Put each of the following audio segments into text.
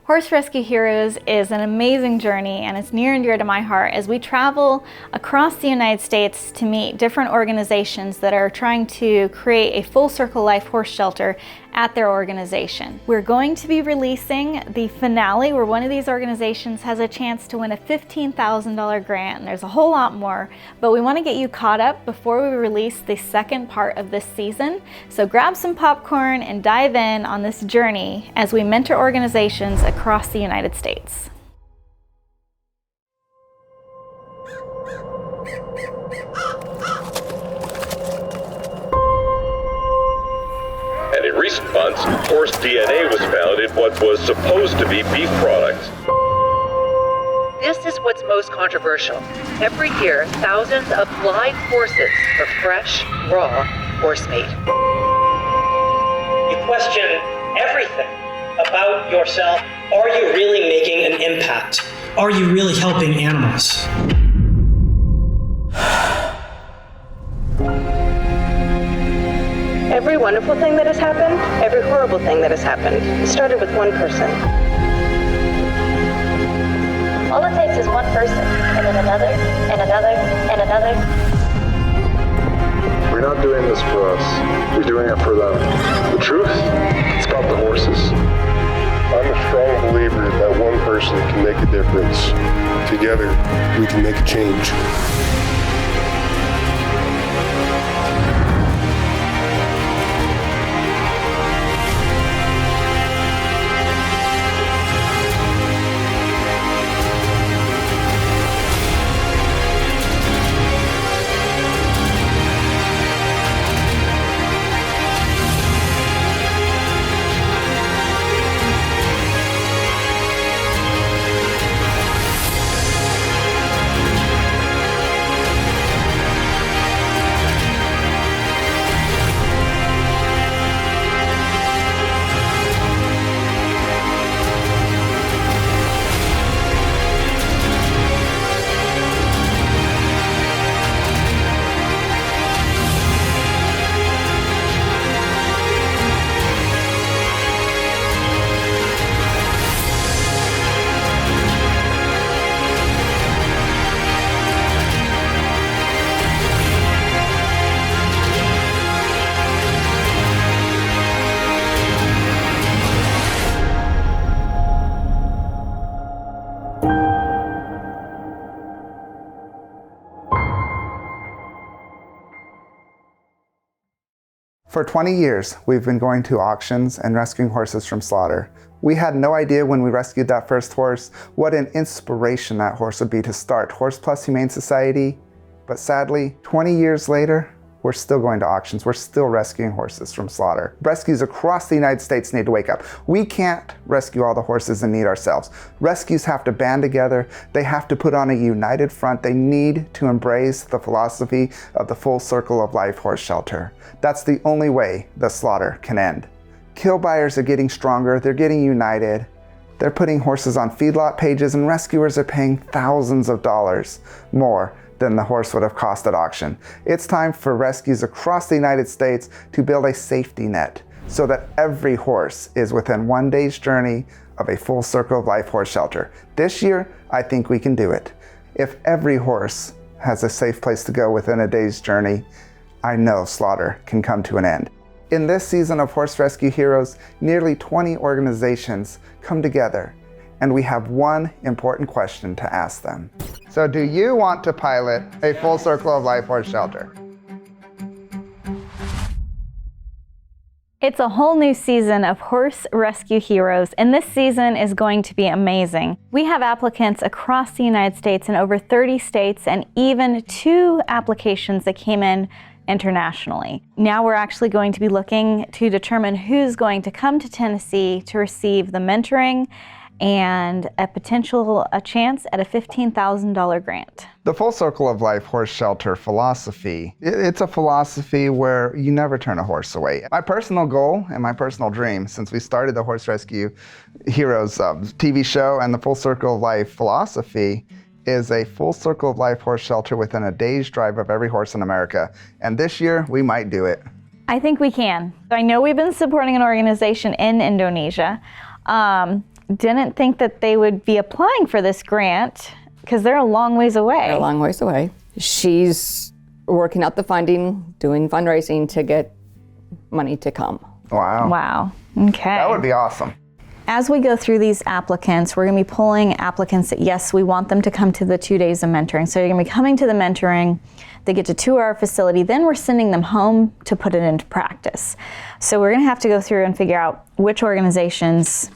Horse Rescue Heroes is an amazing journey, and it's near and dear to my heart as we travel across the United States to meet different organizations that are trying to create a full circle life horse shelter at their organization. We're going to be releasing the finale where one of these organizations has a chance to win a $15,000 grant, and there's a whole lot more, but we want to get you caught up before we release the second part of this season. So grab some popcorn and dive in on this journey as we mentor organizations across the United States. And in recent months, horse DNA was found in what was supposed to be beef products. This is what's most controversial. Every year, thousands of live horses are fresh, raw horse meat. You question everything about yourself. Are you really making an impact? Are you really helping animals? Every wonderful thing that has happened, every horrible thing that has happened, it started with one person. All it takes is one person, and then another, and another, and another. We're not doing this for us. We're doing it for them. The truth, it's about the horses. I'm a strong believer that one person can make a difference. Together, we can make a change. For 20 years, we've been going to auctions and rescuing horses from slaughter. We had no idea when we rescued that first horse what an inspiration that horse would be to start Plus Humane Society. But sadly, 20 years later, we're still going to auctions. We're still rescuing horses from slaughter. Rescues across the United States need to wake up. We can't rescue all the horses in need ourselves. Rescues have to band together. They have to put on a united front. They need to embrace the philosophy of the full circle of life horse shelter. That's the only way the slaughter can end. Kill buyers are getting stronger. They're getting united. They're putting horses on feedlot pages, and rescuers are paying thousands of dollars more than the horse would have cost at auction. It's time for rescues across the United States to build a safety net so that every horse is within one day's journey of a full circle of life horse shelter. This year, I think we can do it. If every horse has a safe place to go within a day's journey, I know slaughter can come to an end. In this season of Horse Rescue Heroes, nearly 20 organizations come together, and we have one important question to ask them. So do you want to pilot a full circle of life horse shelter? It's a whole new season of Horse Rescue Heroes, and this season is going to be amazing. We have applicants across the United States in over 30 states, and even 2 applications that came in internationally. Now we're actually going to be looking to determine who's going to come to Tennessee to receive the mentoring and a chance at a $15,000 grant. The Full Circle of Life horse shelter philosophy, it's a philosophy where you never turn a horse away. My personal goal and my personal dream since we started the Horse Rescue Heroes TV show and the Full Circle of Life philosophy is a full circle of life horse shelter within a day's drive of every horse in America. And this year, we might do it. I think we can. I know we've been supporting an organization in Indonesia. didn't think that they would be applying for this grant because they're a long ways away. They're a long ways away. She's working out the funding, doing fundraising to get money to come. Wow. Wow. Okay. That would be awesome. As we go through these applicants, we're going to be pulling applicants that, yes, we want them to come to the 2 days of mentoring. So you're going to be coming to the mentoring, they get to tour our facility, then we're sending them home to put it into practice. So we're going to have to go through and figure out which organizations,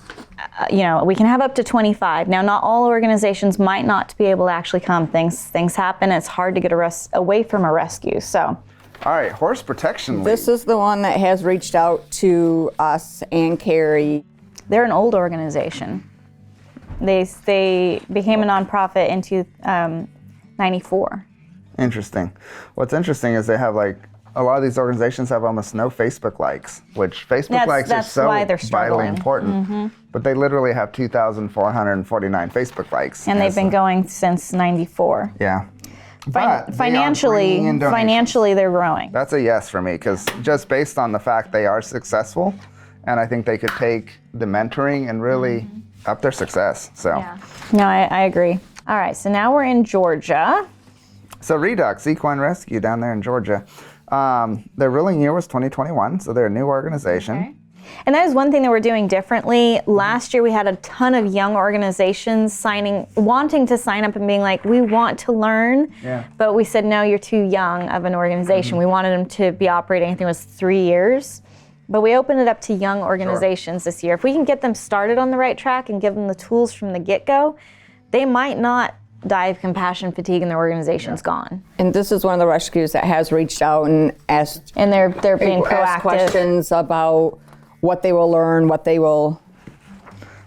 we can have up to 25. Now, not all organizations might not be able to actually come. Things happen. It's hard to get away from a rescue. So. All right, Horse Protection League. This is the one that has reached out to us and Carrie. They're an old organization. They became a nonprofit in 1994. Interesting. What's interesting is they have a lot of these organizations have almost no Facebook likes, which Facebook likes are so vitally important. Mm-hmm. But they literally have 2,449 Facebook likes. And they've been going since 94. Yeah. But financially, they're growing. That's a yes for me, because just based on the fact they are successful, and I think they could take the mentoring and really up their success. So. Yeah. No, I agree. All right, so now we're in Georgia. So Redux Equine Rescue down there in Georgia. Their ruling year was 2021, so they're a new organization. Okay. And that is one thing that we're doing differently. Last year we had a ton of young organizations wanting to sign up and being like, we want to learn, but we said, no, you're too young of an organization. We wanted them to be operating, I think it was 3 years. But we opened it up to young organizations this year. If we can get them started on the right track and give them the tools from the get-go, they might not die of compassion fatigue and their organization's gone. And this is one of the rescues that has reached out and asked. And they're being proactive. Asked questions about what they will learn, what they will.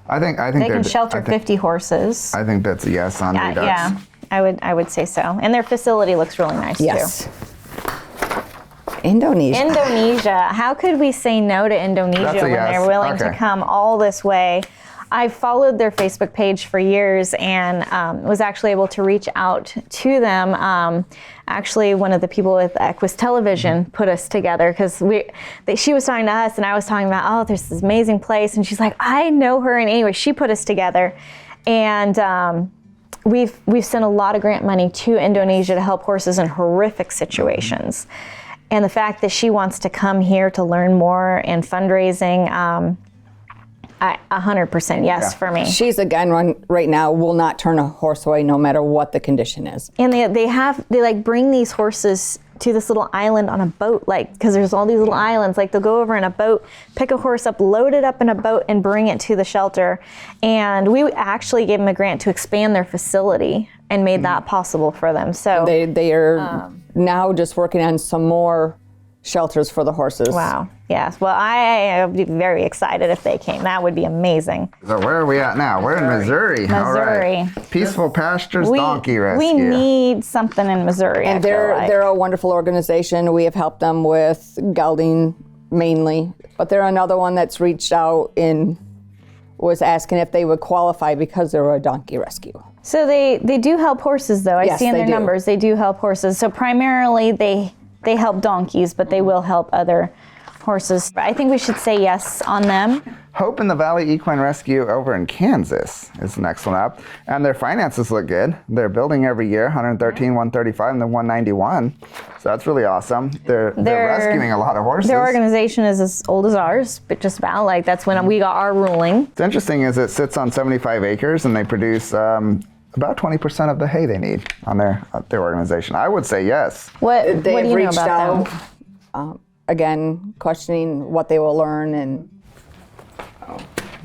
I think they can shelter 50 horses. I think that's a yes on Redux. Yeah, I would say so. And their facility looks really nice too. Indonesia. How could we say no to Indonesia when they're willing to come all this way? I followed their Facebook page for years and was actually able to reach out to them. Actually, one of the people with Equus Television put us together because she was talking to us and I was talking about, oh, there's this amazing place. And she's like, I know her. And anyway, she put us together. And we've sent a lot of grant money to Indonesia to help horses in horrific situations. And the fact that she wants to come here to learn more and fundraising, 100% yes for me. She's again right now will not turn a horse away no matter what the condition is. And they bring these horses to this little island on a boat, because there's all these little islands. They'll go over in a boat, pick a horse up, load it up in a boat, and bring it to the shelter. And we actually gave them a grant to expand their facility and made that possible for them. So they are now just working on some more shelters for the horses. Wow. Yes. Well, I would be very excited if they came. That would be amazing. So where are we at now? We're in Missouri. All right. Peaceful Pastures Donkey Rescue. We need something in Missouri. And they're a wonderful organization. We have helped them with gelding mainly, but they're another one that's reached out and was asking if they would qualify because they're a donkey rescue. So they do help horses, though. I see in their numbers they do help horses. So primarily they help donkeys, but they will help other horses. I think we should say yes on them. Hope in the Valley Equine Rescue over in Kansas is the next one up. And their finances look good. They're building every year, 113, 135, and then 191. So that's really awesome. They're rescuing a lot of horses. Their organization is as old as ours, but just about that's when we got our ruling. What's interesting is it sits on 75 acres and they produce about 20% of the hay they need on their organization. I would say yes. What do you know about them? Again, questioning what they will learn and.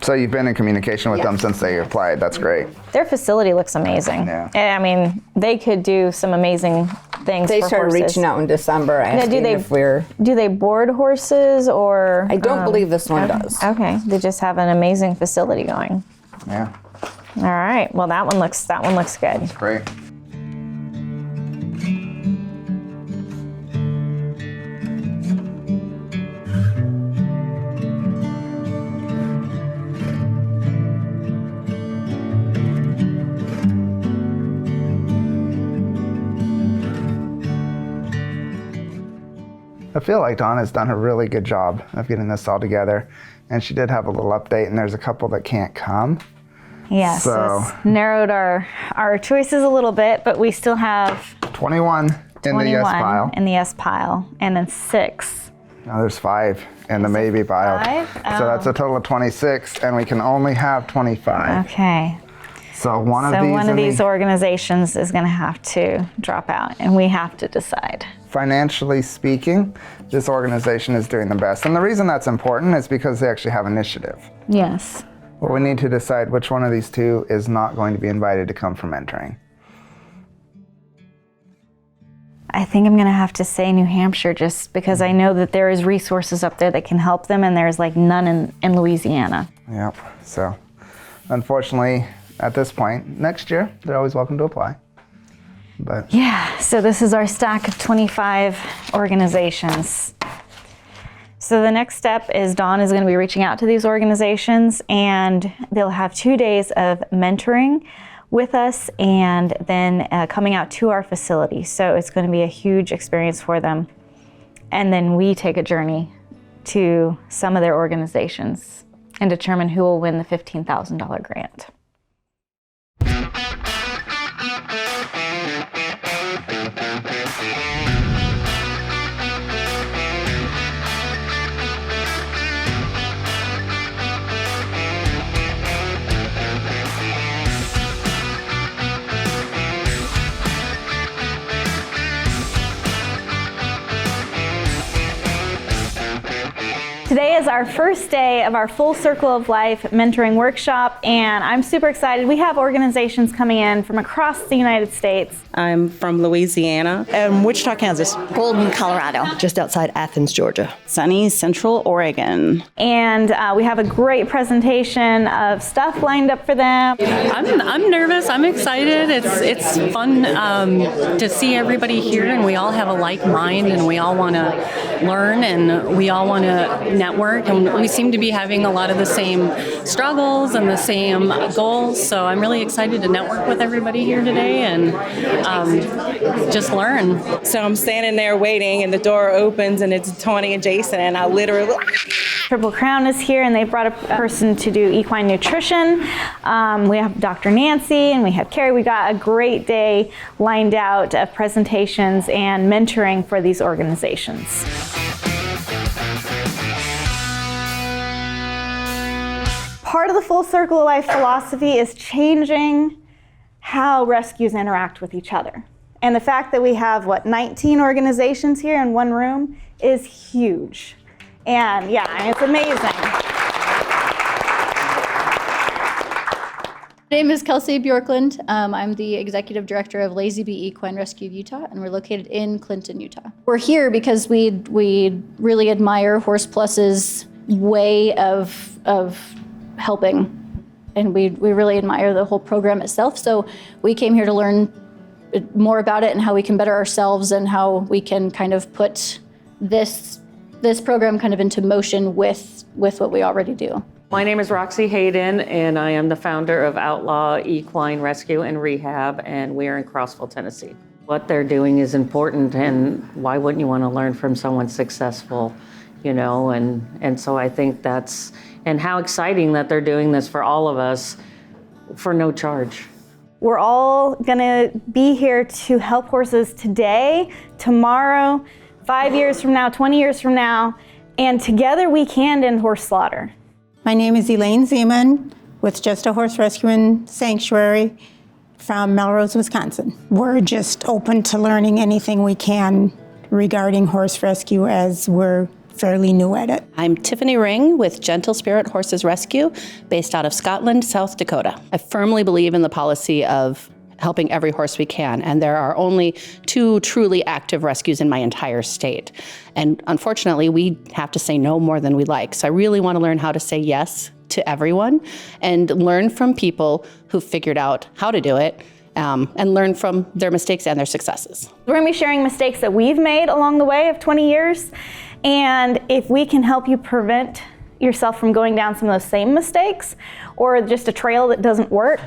So you've been in communication with them since they applied. That's great. Their facility looks amazing. Yeah. I mean, they could do some amazing things for horses. They started reaching out in December asking if we're. Do they board horses or? I don't believe this one does. Okay, they just have an amazing facility going. Yeah. All right. Well, that one looks good. That's great. I feel like Donna's done a really good job of getting this all together, and she did have a little update, and there's a couple that can't come. Yes, so it's narrowed our choices a little bit, but we still have 21 in the yes pile. In the yes pile, and then 6. Now there's 5 in the maybe pile. 5? So that's a total of 26, and we can only have 25. Okay. So one of these organizations is going to have to drop out, and we have to decide. Financially speaking, this organization is doing the best. And the reason that's important is because they actually have initiative. Yes. Well, we need to decide which one of these 2 is not going to be invited to come for mentoring. I think I'm going to have to say New Hampshire, just because I know that there is resources up there that can help them, and there's like none in Louisiana. Yep. So unfortunately, at this point, next year, they're always welcome to apply. But yeah, so this is our stack of 25 organizations. So the next step is Dawn is going to be reaching out to these organizations, and they'll have 2 days of mentoring with us, and then coming out to our facility. So it's going to be a huge experience for them. And then we take a journey to some of their organizations and determine who will win the $15,000 grant. Today is our first day of our Full Circle of Life mentoring workshop, and I'm super excited. We have organizations coming in from across the United States. I'm from Louisiana. Wichita, Kansas. Golden, Colorado. Just outside Athens, Georgia. Sunny Central Oregon. And we have a great presentation of stuff lined up for them. I'm nervous. I'm excited. It's fun to see everybody here, and we all have a like mind, and we all want to learn, and we all want to network, and we seem to be having a lot of the same struggles and the same goals. So I'm really excited to network with everybody here today and just learn. So I'm standing there waiting, and the door opens, and it's Tawny and Jason, and I literally... Triple Crown is here, and they brought a person to do equine nutrition. We have Dr. Nancy, and we have Carrie. We got a great day lined out of presentations and mentoring for these organizations. Part of the Full Circle of Life philosophy is changing how rescues interact with each other. And the fact that we have, 19 organizations here in one room is huge. And yeah, it's amazing. My name is Kelsey Bjorklund. I'm the Executive Director of Lazy Bee Equine Rescue of Utah, and we're located in Clinton, Utah. We're here because we really admire Horse Plus's way of helping, and we really admire the whole program itself. So we came here to learn more about it and how we can better ourselves and how we can kind of put this program kind of into motion with what we already do. My name is Roxy Hayden, and I am the founder of Outlaw Equine Rescue and Rehab, and we are in Crossville, Tennessee. What they're doing is important, and why wouldn't you want to learn from someone successful, and so I think that's, and how exciting that they're doing this for all of us for no charge. We're all gonna be here to help horses today, tomorrow, 5 years from now, 20 years from now, and together we can end horse slaughter. My name is Elaine Zeman with Just a Horse Rescue and Sanctuary from Melrose, Wisconsin. We're just open to learning anything we can regarding horse rescue, as we're fairly new at it. I'm Tiffany Ring with Gentle Spirit Horses Rescue, based out of Scotland, South Dakota. I firmly believe in the policy of helping every horse we can, and there are only 2 truly active rescues in my entire state. And unfortunately, we have to say no more than we like. So I really want to learn how to say yes to everyone and learn from people who figured out how to do it, and learn from their mistakes and their successes. We're going to be sharing mistakes that we've made along the way of 20 years. And if we can help you prevent yourself from going down some of those same mistakes, or just a trail that doesn't work,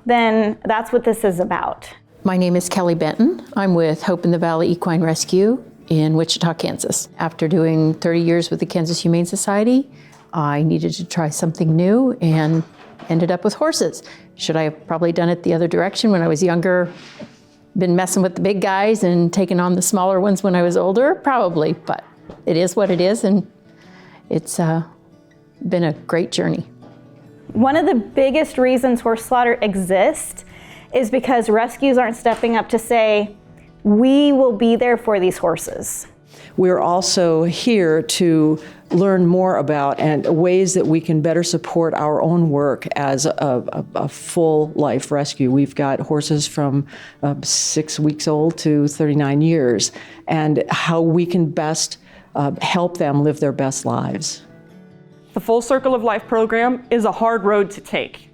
then that's what this is about. My name is Kelly Benton. I'm with Hope in the Valley Equine Rescue in Wichita, Kansas. After doing 30 years with the Kansas Humane Society, I needed to try something new, and ended up with horses. Should I have probably done it the other direction when I was younger? Been messing with the big guys and taking on the smaller ones when I was older? Probably, but it is what it is, and it's been a great journey. One of the biggest reasons horse slaughter exists is because rescues aren't stepping up to say, we will be there for these horses. We're also here to learn more about and ways that we can better support our own work as a full life rescue. We've got horses from 6 weeks old to 39 years, and how we can best help them live their best lives. The Full Circle of Life program is a hard road to take.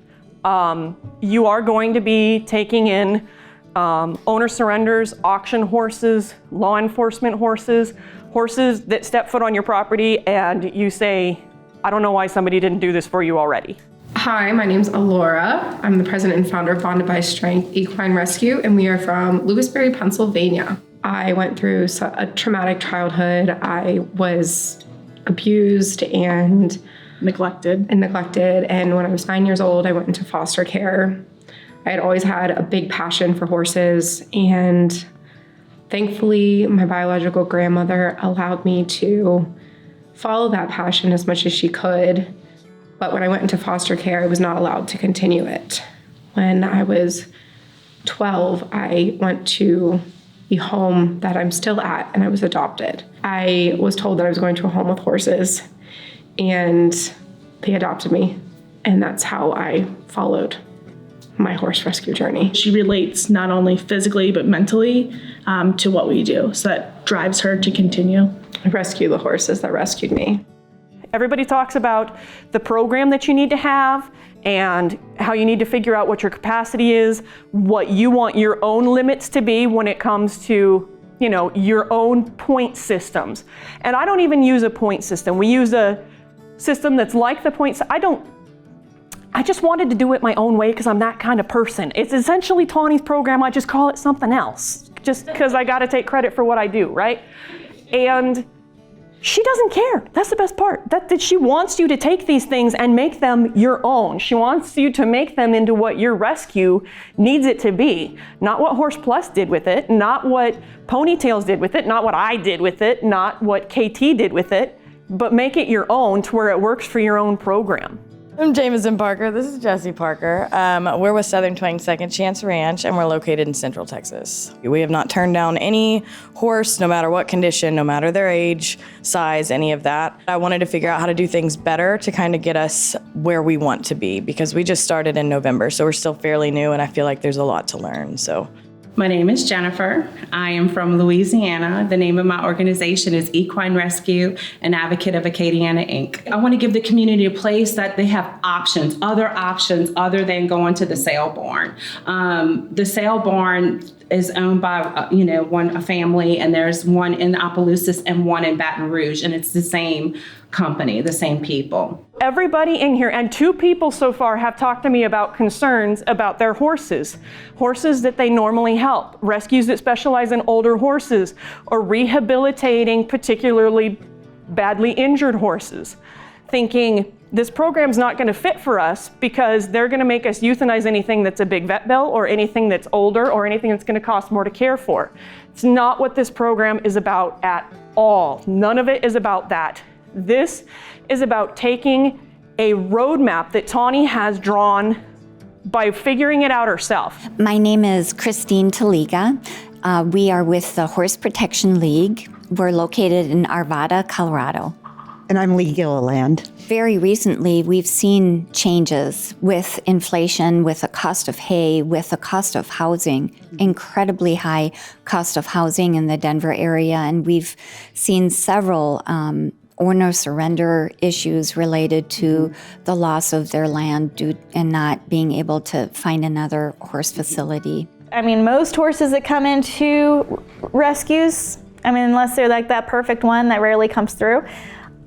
You are going to be taking in owner surrenders, auction horses, law enforcement horses, horses that step foot on your property and you say, I don't know why somebody didn't do this for you already. Hi, my name's Alora. I'm the president and founder of Bonded by Strength Equine Rescue, and we are from Lewisberry, Pennsylvania. I went through a traumatic childhood. I was abused and neglected. And when I was 9 years old, I went into foster care. I had always had a big passion for horses, and thankfully, my biological grandmother allowed me to follow that passion as much as she could. But when I went into foster care, I was not allowed to continue it. When I was 12, I went to the home that I'm still at, and I was adopted. I was told that I was going to a home with horses, and they adopted me, and that's how I followed my horse rescue journey. She relates not only physically but mentally to what we do, so that drives her to continue. I rescue the horses that rescued me. Everybody talks about the program that you need to have and how you need to figure out what your capacity is, what you want your own limits to be when it comes to, you know, your own point systems. And I don't even use a point system. We use a system that's like the points. I just wanted to do it my own way because I'm that kind of person. It's essentially Tawny's program. I just call it something else just because I got to take credit for what I do, right? And she doesn't care. That's the best part. That she wants you to take these things and make them your own. She wants you to make them into what your rescue needs it to be. Not what Horse Plus did with it, not what Ponytails did with it, not what I did with it, not what KT did with it, but make it your own to where it works for your own program. I'm Jameson Parker. This is Jesse Parker. We're with Southern Twang Second Chance Ranch, and we're located in Central Texas. We have not turned down any horse, no matter what condition, no matter their age, size, any of that. I wanted to figure out how to do things better to kind of get us where we want to be, because we just started in November, so we're still fairly new, and I feel like there's a lot to learn. My name is Jennifer. I am from Louisiana. The name of my organization is Equine Rescue, an advocate of Acadiana, Inc. I want to give the community a place that they have options other than going to the sale barn. The sale barn is owned by a family, and there's one in Opelousas and one in Baton Rouge, and it's the same company, the same people. Everybody in here, and 2 people so far have talked to me about concerns about their horses that they normally help, rescues that specialize in older horses, or rehabilitating particularly badly injured horses, thinking this program's not going to fit for us because they're going to make us euthanize anything that's a big vet bill or anything that's older or anything that's going to cost more to care for. It's not what this program is about at all. None of it is about that. This is about taking a roadmap that Tawny has drawn by figuring it out herself. My name is Christine Taliga. We are with the Horse Protection League. We're located in Arvada, Colorado. And I'm Lee Gilliland. Very recently, we've seen changes with inflation, with the cost of hay, with the cost of housing, incredibly high cost of housing in the Denver area. And we've seen several owner surrender issues related to the loss of their land and not being able to find another horse facility. I mean, most horses that come into rescues, unless they're like that perfect one that rarely comes through,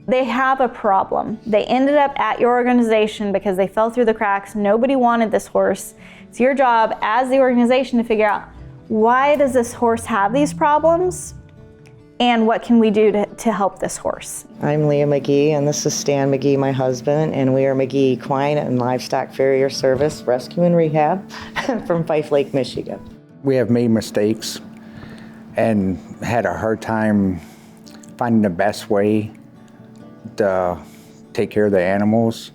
they have a problem. They ended up at your organization because they fell through the cracks. Nobody wanted this horse. It's your job as the organization to figure out, why does this horse have these problems? and what can we do to help this horse? I'm Leah McGee, and this is Stan McGee, my husband, and we are McGee Equine and Livestock Farrier Service Rescue and Rehab from Fife Lake, Michigan. We have made mistakes and had a hard time finding the best way to take care of the animals,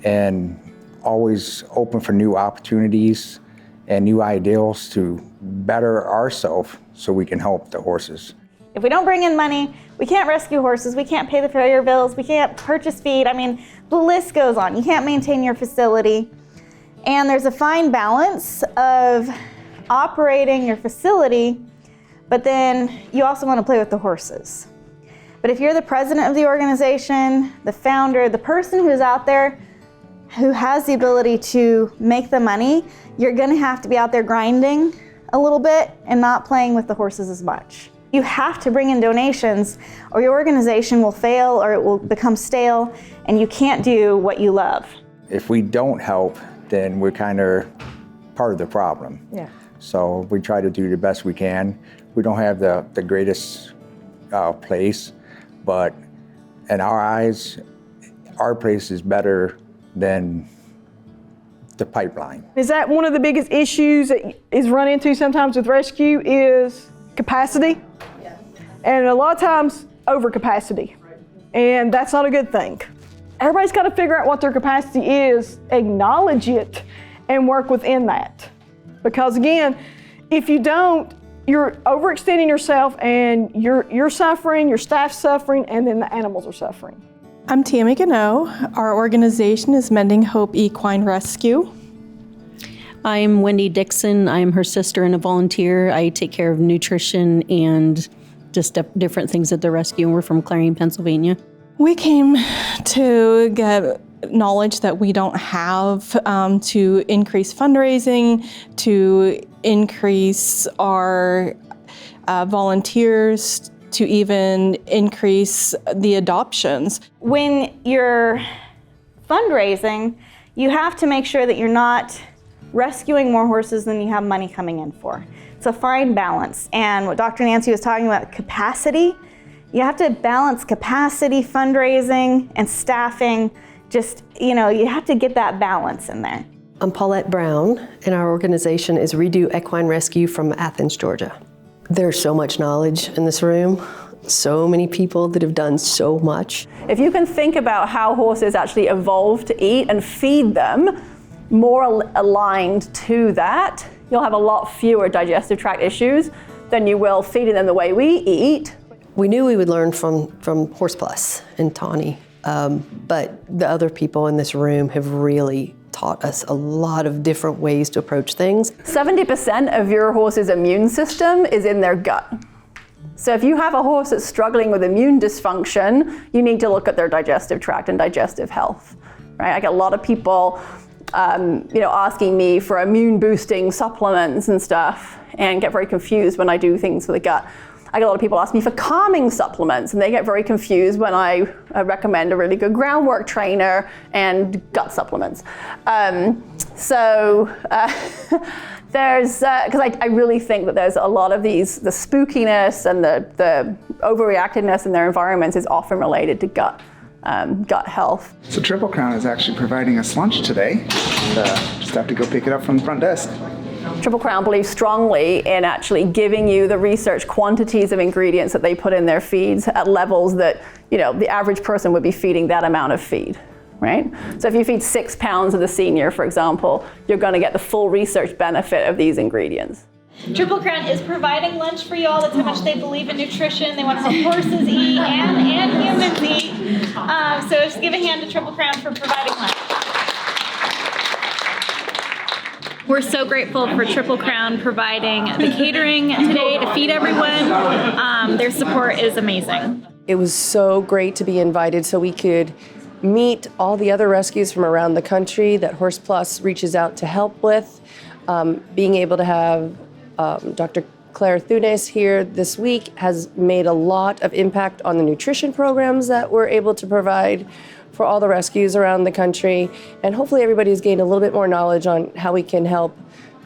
and always open for new opportunities and new ideals to better ourselves so we can help the horses. If we don't bring in money, we can't rescue horses, we can't pay the farrier bills, we can't purchase feed. I mean, the list goes on. You can't maintain your facility. And there's a fine balance of operating your facility, but then you also want to play with the horses. But if you're the president of the organization, the founder, the person who's out there who has the ability to make the money, you're going to have to be out there grinding a little bit and not playing with the horses as much. You have to bring in donations or your organization will fail or it will become stale and you can't do what you love. If we don't help, then we're kind of part of the problem. Yeah. So we try to do the best we can. We don't have the greatest place, but in our eyes, our place is better than the pipeline. Is that one of the biggest issues that is run into sometimes with rescue is capacity? Yeah. And a lot of times overcapacity. And that's not a good thing. Everybody's got to figure out what their capacity is, acknowledge it, and work within that. Because again, if you don't, you're overextending yourself and you're suffering, your staff's suffering, and then the animals are suffering. I'm Tammy Gano. Our organization is Mending Hope Equine Rescue. I'm Wendy Dixon. I'm her sister and a volunteer. I take care of nutrition and just different things at the rescue, and we're from Clarion, Pennsylvania. We came to get knowledge that we don't have to increase fundraising, to increase our volunteers, to even increase the adoptions. When you're fundraising, you have to make sure that you're not rescuing more horses than you have money coming in for. It's a fine balance. And what Dr. Nancy was talking about, capacity, you have to balance capacity, fundraising, and staffing. Just, you have to get that balance in there. I'm Paulette Brown, and our organization is Redo Equine Rescue from Athens, Georgia. There's so much knowledge in this room, so many people that have done so much. If you can think about how horses actually evolved to eat and feed them more aligned to that, you'll have a lot fewer digestive tract issues than you will feeding them the way we eat. We knew we would learn from Horse Plus and Tawny, but the other people in this room have really taught us a lot of different ways to approach things. 70% of your horse's immune system is in their gut. So if you have a horse that's struggling with immune dysfunction, you need to look at their digestive tract and digestive health, right? I get a lot of people, asking me for immune boosting supplements and stuff, and get very confused when I do things for the gut. I get a lot of people ask me for calming supplements, and they get very confused when I recommend a really good groundwork trainer and gut supplements. There's, because I really think that there's a lot of the spookiness and the overreactiveness in their environments is often related to gut health. So Triple Crown is actually providing us lunch today. Just have to go pick it up from the front desk. Triple Crown believes strongly in actually giving you the research quantities of ingredients that they put in their feeds at levels that, the average person would be feeding that amount of feed, right? So if you feed 6 pounds of the senior, for example, you're going to get the full research benefit of these ingredients. Triple Crown is providing lunch for you all. That's how much they believe in nutrition. They want to help horses eat and humans eat. So just give a hand to Triple Crown for providing lunch. We're so grateful for Triple Crown providing the catering today to feed everyone. Their support is amazing. It was so great to be invited so we could meet all the other rescues from around the country that Horse Plus reaches out to help with. Being able to have Dr. Claire Thunes here this week has made a lot of impact on the nutrition programs that we're able to provide for all the rescues around the country. And hopefully everybody's gained a little bit more knowledge on how we can help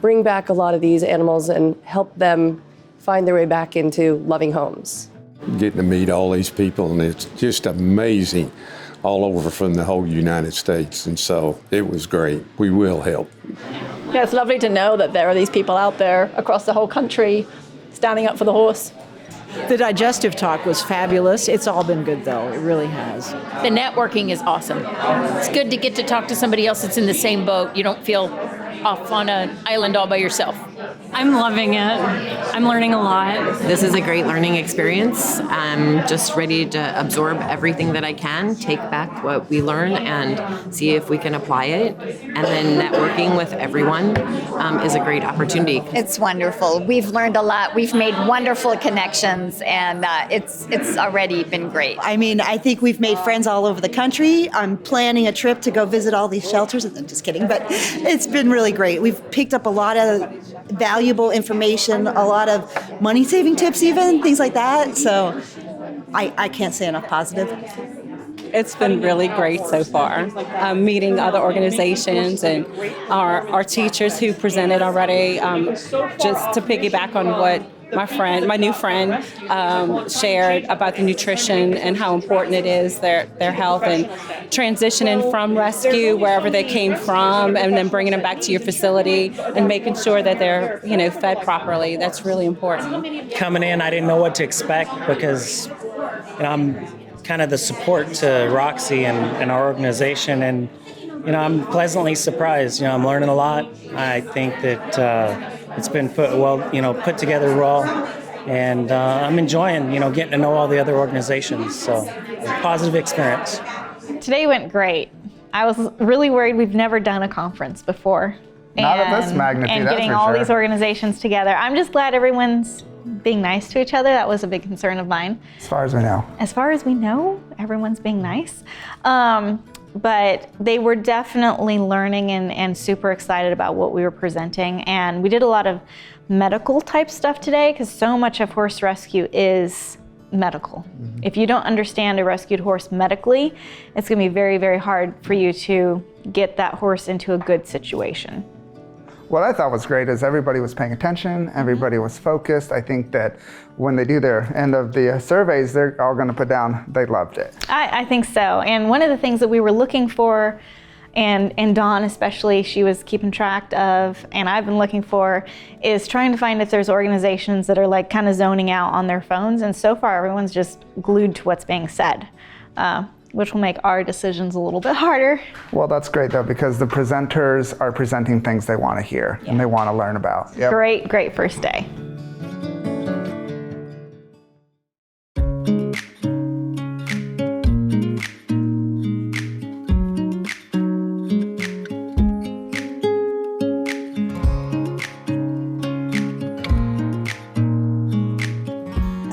bring back a lot of these animals and help them find their way back into loving homes. getting to meet all these people, and it's just amazing all over from the whole United States. And so it was great. We will help. Yeah, it's lovely to know that there are these people out there across the whole country standing up for the horse. The digestive talk was fabulous. It's all been good, though. It really has. The networking is awesome. It's good to get to talk to somebody else that's in the same boat. You don't feel off on an island all by yourself. I'm loving it. I'm learning a lot. This is a great learning experience. I'm just ready to absorb everything that I can, take back what we learn and see if we can apply it. And then networking with everyone is a great opportunity. It's wonderful. We've learned a lot. We've made wonderful connections, and it's already been great. I mean, I think we've made friends all over the country. I'm planning a trip to go visit all these shelters. I'm just kidding, but it's been really great. We've picked up a lot of valuable information, a lot of money-saving tips even, things like that. So I can't say enough positive. It's been really great so far. Meeting other organizations and our teachers who presented already, just to piggyback on what my new friend shared about the nutrition and how important it is, their health, and transitioning from rescue wherever they came from and then bringing them back to your facility and making sure that they're fed properly. That's really important. Coming in, I didn't know what to expect because I'm kind of the support to Roxy and our organization, and I'm pleasantly surprised. I'm learning a lot. I think that it's been put together well, and I'm enjoying getting to know all the other organizations. So positive experience. Today went great. I was really worried. We've never done a conference before. Not of this magnitude, and that's getting for all sure. these organizations together. I'm just glad everyone's being nice to each other. That was a big concern of mine. As far as we know. As far as we know, everyone's being nice. But they were definitely learning and super excited about what we were presenting. And we did a lot of medical type stuff today because so much of horse rescue is medical. Mm-hmm. If you don't understand a rescued horse medically, it's going to be very, very hard for you to get that horse into a good situation. What I thought was great is everybody was paying attention, everybody was focused. I think that when they do their end of the surveys, they're all going to put down they loved it. I think so. And one of the things that we were looking for, and Dawn especially, she was keeping track of, and I've been looking for, is trying to find if there's organizations that are like kind of zoning out on their phones. And so far, everyone's just glued to what's being said, which will make our decisions a little bit harder. Well, that's great though, because the presenters are presenting things they want to hear and they want to learn about. Yep. Great first day.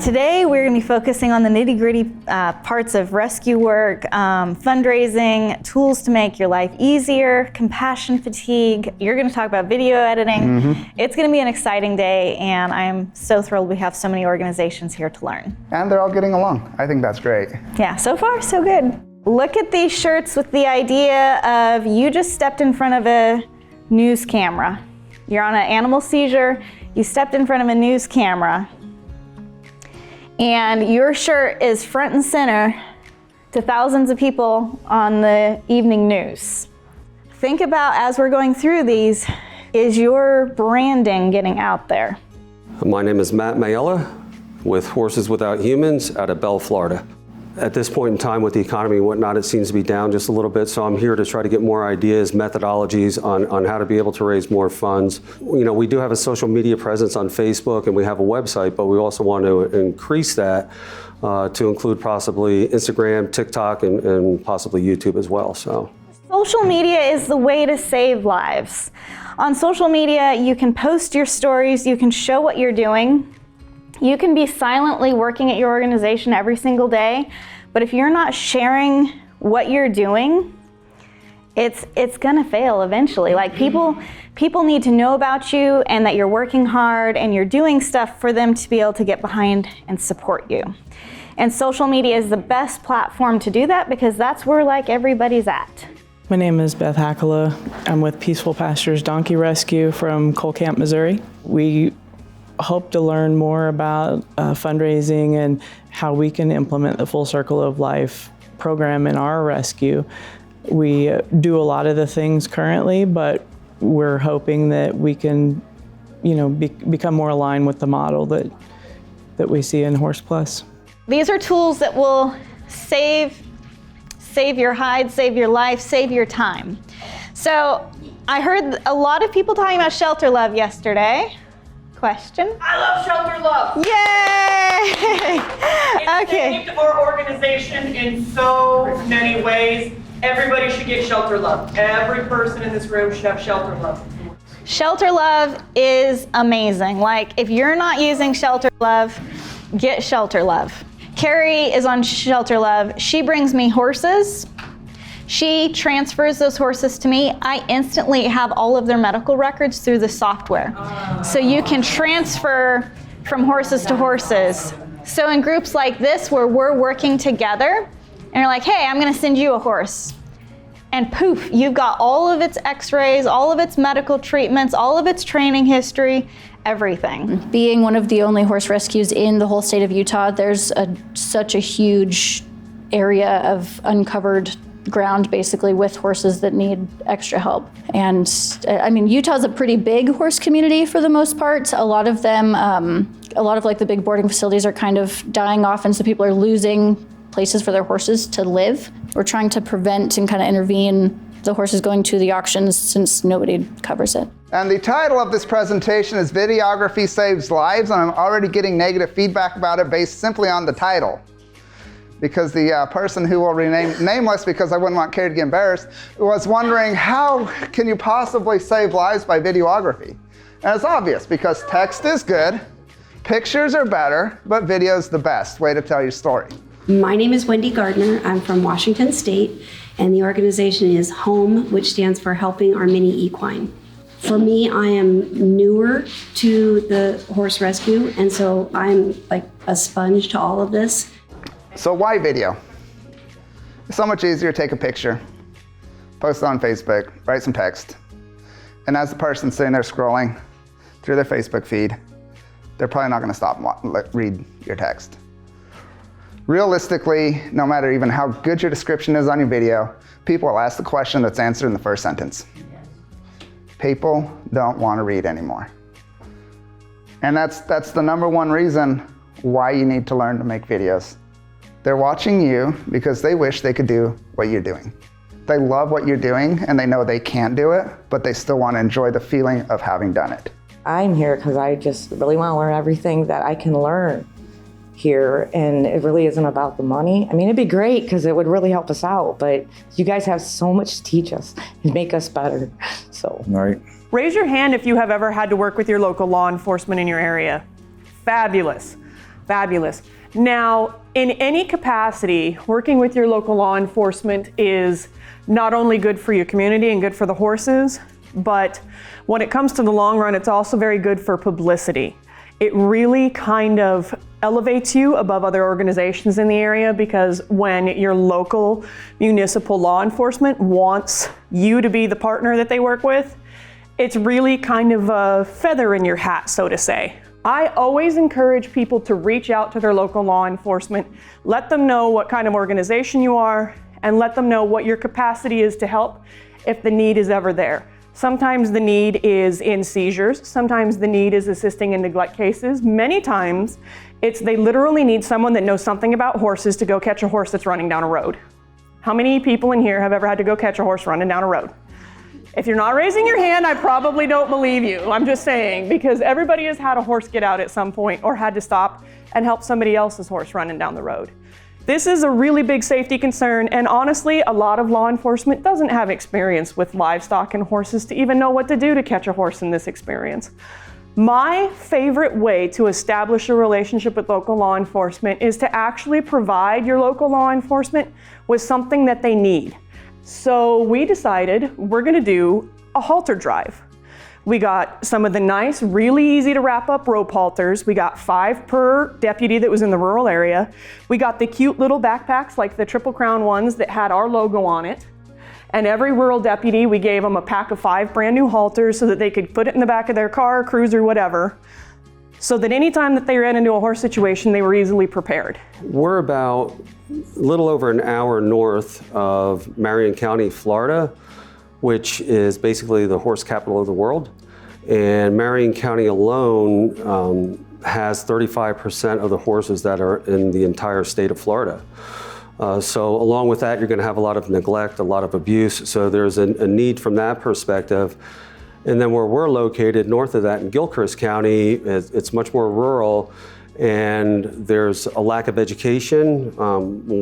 Today we're going to be focusing on the nitty-gritty parts of rescue work, fundraising, tools to make your life easier, compassion fatigue. You're going to talk about video editing. Mm-hmm. It's going to be an exciting day, and I'm so thrilled we have so many organizations here to learn. And they're all getting along. I think that's great. Yeah, so far so good. Look at these shirts with the idea of you just stepped in front of a news camera. You're on an animal seizure, you stepped in front of a news camera, and your shirt is front and center to thousands of people on the evening news. Think about, as we're going through these, is your branding getting out there? My name is Matt Mayella with Horses Without Humans out of Bell, Florida. At this point in time with the economy and whatnot, it seems to be down just a little bit, so I'm here to try to get more ideas, methodologies on how to be able to raise more funds. We do have a social media presence on Facebook and we have a website, but we also want to increase that to include possibly Instagram, TikTok, and possibly YouTube as well. So, social media is the way to save lives. On social media, you can post your stories, you can show what you're doing. You can be silently working at your organization every single day, but if you're not sharing what you're doing, it's gonna fail eventually. Like people need to know about you and that you're working hard and you're doing stuff for them to be able to get behind and support you. And social media is the best platform to do that because that's where everybody's at. My name is Beth Hackala. I'm with Peaceful Pastures Donkey Rescue from Cole Camp, Missouri. We hope to learn more about fundraising and how we can implement the Full Circle of Life program in our rescue. We do a lot of the things currently, but we're hoping that we can, become more aligned with the model that we see in Horse Plus. These are tools that will save your hide, save your life, save your time. So I heard a lot of people talking about shelter love yesterday. Question? I love Shelter Love. Yay! Okay. It saved our organization in so many ways. Everybody should get Shelter Love. Every person in this room should have Shelter Love. Shelter Love is amazing. Like, if you're not using Shelter Love, get Shelter Love. Carrie is on Shelter Love. She brings me horses. She transfers those horses to me. I instantly have all of their medical records through the software. So you can transfer from horses to horses. So in groups like this where we're working together, and you're like, hey, I'm gonna send you a horse. And poof, you've got all of its x-rays, all of its medical treatments, all of its training history, everything. Being one of the only horse rescues in the whole state of Utah, there's such a huge area of uncovered ground basically with horses that need extra help. And I mean, Utah's a pretty big horse community for the most part. A lot of them, a lot of like the big boarding facilities are kind of dying off, and so people are losing places for their horses to live. We're trying to prevent and kind of intervene the horses going to the auctions since nobody covers it. And the title of this presentation is Videography Saves Lives, and I'm already getting negative feedback about it based simply on the title. Because the person who will remain nameless, because I wouldn't want Carrie to get embarrassed, was wondering how can you possibly save lives by videography? And it's obvious, because text is good, pictures are better, but video's the best way to tell your story. My name is Wendy Gardner. I'm from Washington State, and the organization is HOME, which stands for Helping Our Mini Equine. For me, I am newer to the horse rescue, and so I'm like a sponge to all of this. So why video? It's so much easier to take a picture, post it on Facebook, write some text, and as the person's sitting there scrolling through their Facebook feed, they're probably not going to stop and read your text. Realistically, no matter even how good your description is on your video, people will ask the question that's answered in the first sentence. People don't want to read anymore. And that's the number one reason why you need to learn to make videos. They're watching you because they wish they could do what you're doing. They love what you're doing and they know they can't do it, but they still want to enjoy the feeling of having done it. I'm here because I just really want to learn everything that I can learn here, and it really isn't about the money. I mean, it'd be great because it would really help us out, but you guys have so much to teach us and make us better, so. Right. Raise your hand if you have ever had to work with your local law enforcement in your area. Fabulous, fabulous. Now, in any capacity, working with your local law enforcement is not only good for your community and good for the horses, but when it comes to the long run, it's also very good for publicity. It really kind of elevates you above other organizations in the area, because when your local municipal law enforcement wants you to be the partner that they work with, it's really kind of a feather in your hat, so to say. I always encourage people to reach out to their local law enforcement, let them know what kind of organization you are, and let them know what your capacity is to help if the need is ever there. Sometimes the need is in seizures, sometimes the need is assisting in neglect cases. Many times, they literally need someone that knows something about horses to go catch a horse that's running down a road. How many people in here have ever had to go catch a horse running down a road? If you're not raising your hand, I probably don't believe you. I'm just saying, because everybody has had a horse get out at some point or had to stop and help somebody else's horse running down the road. This is a really big safety concern, and honestly, a lot of law enforcement doesn't have experience with livestock and horses to even know what to do to catch a horse in this experience. My favorite way to establish a relationship with local law enforcement is to actually provide your local law enforcement with something that they need. So we decided we're gonna do a halter drive. We got some of the nice, really easy to wrap up rope halters. We got 5 per deputy that was in the rural area. We got the cute little backpacks like the Triple Crown ones that had our logo on it. And every rural deputy, we gave them a pack of 5 brand new halters so that they could put it in the back of their car, cruiser, whatever. so that anytime that they ran into a horse situation, they were easily prepared? We're about a little over an hour north of Marion County, Florida, which is basically the horse capital of the world. And Marion County alone has 35% of the horses that are in the entire state of Florida. So along with that, you're going to have a lot of neglect, a lot of abuse. So there's a need from that perspective. And then where we're located, north of that in Gilchrist County, it's much more rural, and there's a lack of education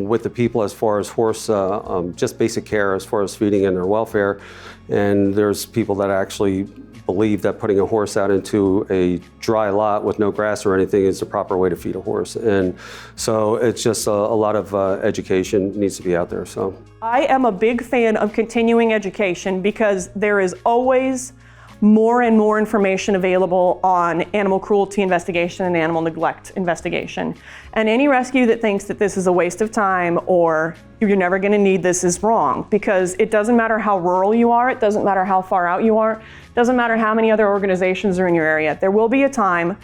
with the people as far as horse, just basic care as far as feeding and their welfare. And there's people that actually believe that putting a horse out into a dry lot with no grass or anything is the proper way to feed a horse. And so it's just a lot of education needs to be out there. So I am a big fan of continuing education because there is always more and more information available on animal cruelty investigation and animal neglect investigation. And any rescue that thinks that this is a waste of time or you're never going to need this is wrong, because it doesn't matter how rural you are, it doesn't matter how far out you are, it doesn't matter how many other organizations are in your area. There will be a time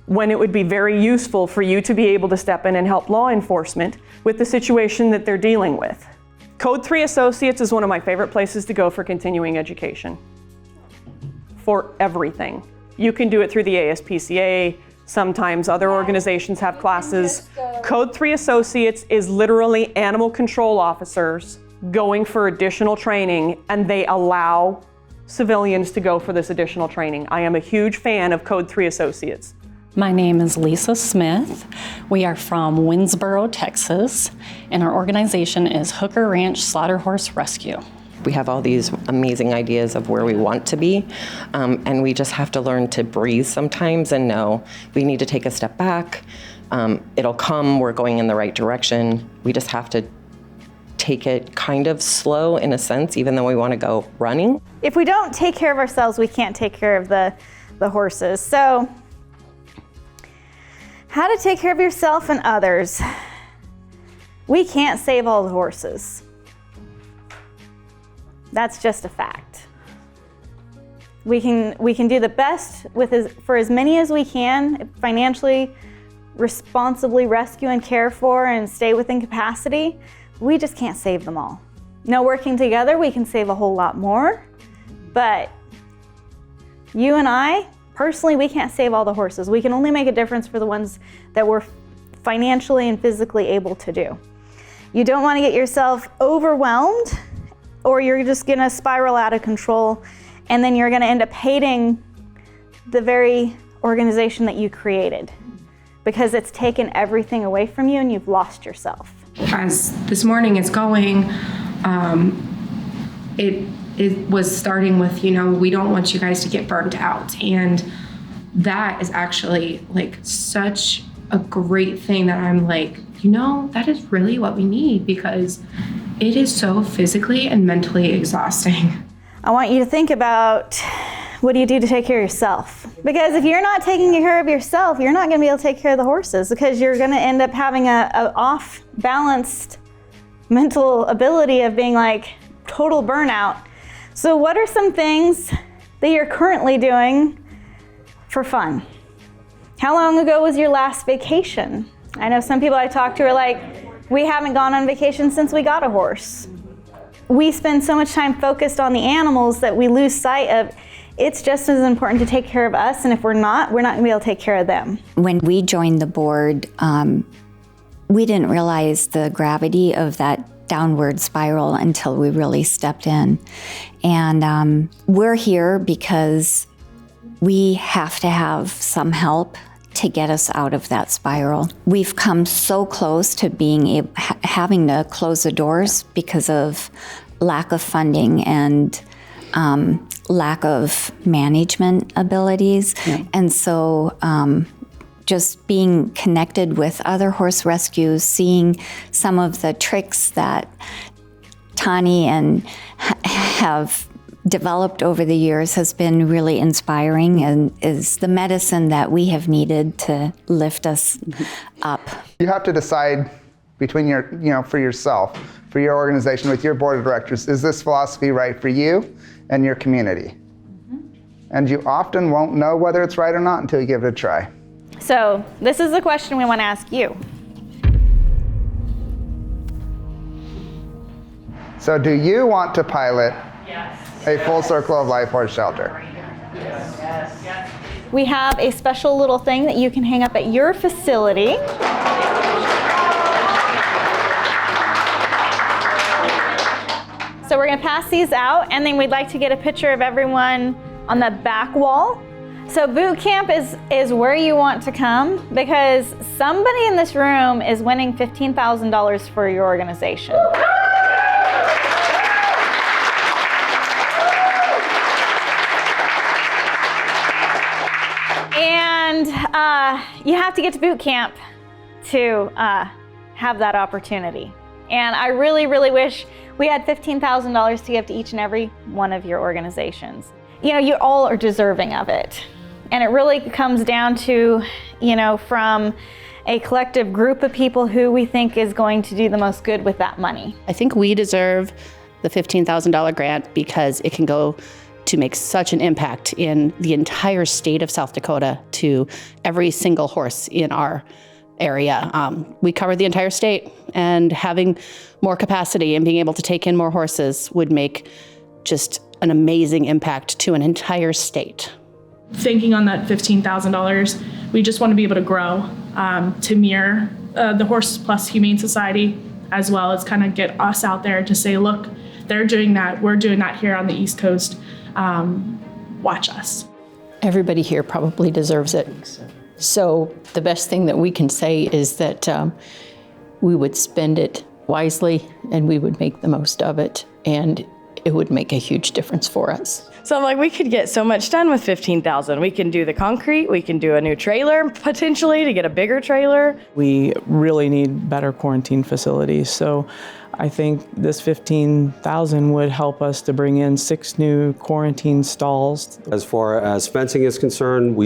when it would be very useful for you to be able to step in and help law enforcement with the situation that they're dealing with. Code 3 Associates is one of my favorite places to go for continuing education. For everything. You can do it through the ASPCA, sometimes other organizations have classes. Code 3 Associates is literally animal control officers going for additional training, and they allow civilians to go for this additional training. I am a huge fan of Code 3 Associates. My name is Lisa Smith. We are from Winsboro, Texas, and our organization is Hooker Ranch Slaughter Horse Rescue. We have all these amazing ideas of where we want to be, and we just have to learn to breathe sometimes and know we need to take a step back. It'll come, we're going in the right direction. We just have to take it kind of slow in a sense, even though we want to go running. If we don't take care of ourselves, we can't take care of the horses. So, how to take care of yourself and others. We can't save all the horses. That's just a fact. We can do the best for as many as we can, financially, responsibly rescue and care for and stay within capacity. We just can't save them all. Now, working together, we can save a whole lot more, but you and I, personally, we can't save all the horses. We can only make a difference for the ones that we're financially and physically able to do. You don't want to get yourself overwhelmed, or you're just gonna spiral out of control, and then you're gonna end up hating the very organization that you created because it's taken everything away from you and you've lost yourself. As this morning is going, it was starting with, we don't want you guys to get burnt out. And that is actually like such a great thing that I'm like, that is really what we need, because it is so physically and mentally exhausting. I want you to think about, what do you do to take care of yourself? Because if you're not taking care of yourself, you're not going to be able to take care of the horses, because you're going to end up having a off-balanced mental ability of being like total burnout. So what are some things that you're currently doing for fun? How long ago was your last vacation? I know some people I talk to are like, we haven't gone on vacation since we got a horse. We spend so much time focused on the animals that we lose sight of it's just as important to take care of us, and if we're not going to be able to take care of them. When we joined the board, we didn't realize the gravity of that downward spiral until we really stepped in. And we're here because we have to have some help to get us out of that spiral. We've come so close to being having to close the doors because of lack of funding and lack of management abilities. Yeah. And so just being connected with other horse rescues, seeing some of the tricks that Tani and have developed over the years has been really inspiring, and is the medicine that we have needed to lift us up. You have to decide between for yourself, for your organization, with your board of directors, is this philosophy right for you and your community? And you often won't know whether it's right or not until you give it a try. So this is the question we want to ask you. So do you want to pilot a full circle of life horse shelter? We have a special little thing that you can hang up at your facility. So we're going to pass these out, and then we'd like to get a picture of everyone on the back wall. So boot camp is where you want to come, because somebody in this room is winning $15,000 for your organization. And you have to get to boot camp to have that opportunity. And I really, really wish we had $15,000 to give to each and every one of your organizations. You know, you all are deserving of it. And it really comes down to, you know, from a collective group of people who we think is going to do the most good with that money. I think we deserve the $15,000 grant because it can go to make such an impact in the entire state of South Dakota to every single horse in our area. We cover the entire state, and having more capacity and being able to take in more horses would make just an amazing impact to an entire state. Thinking on that $15,000, we just want to be able to grow to mirror the Horse Plus Humane Society, as well as kind of get us out there to say, look, they're doing that, we're doing that here on the East Coast. Watch us. Everybody here probably deserves it. So the best thing that we can say is that we would spend it wisely and we would make the most of it, and it would make a huge difference for us. So I'm like, we could get so much done with $15,000. We can do the concrete, we can do a new trailer potentially to get a bigger trailer. We really need better quarantine facilities. So I think this $15,000 would help us to bring in 6 new quarantine stalls. As far as fencing is concerned,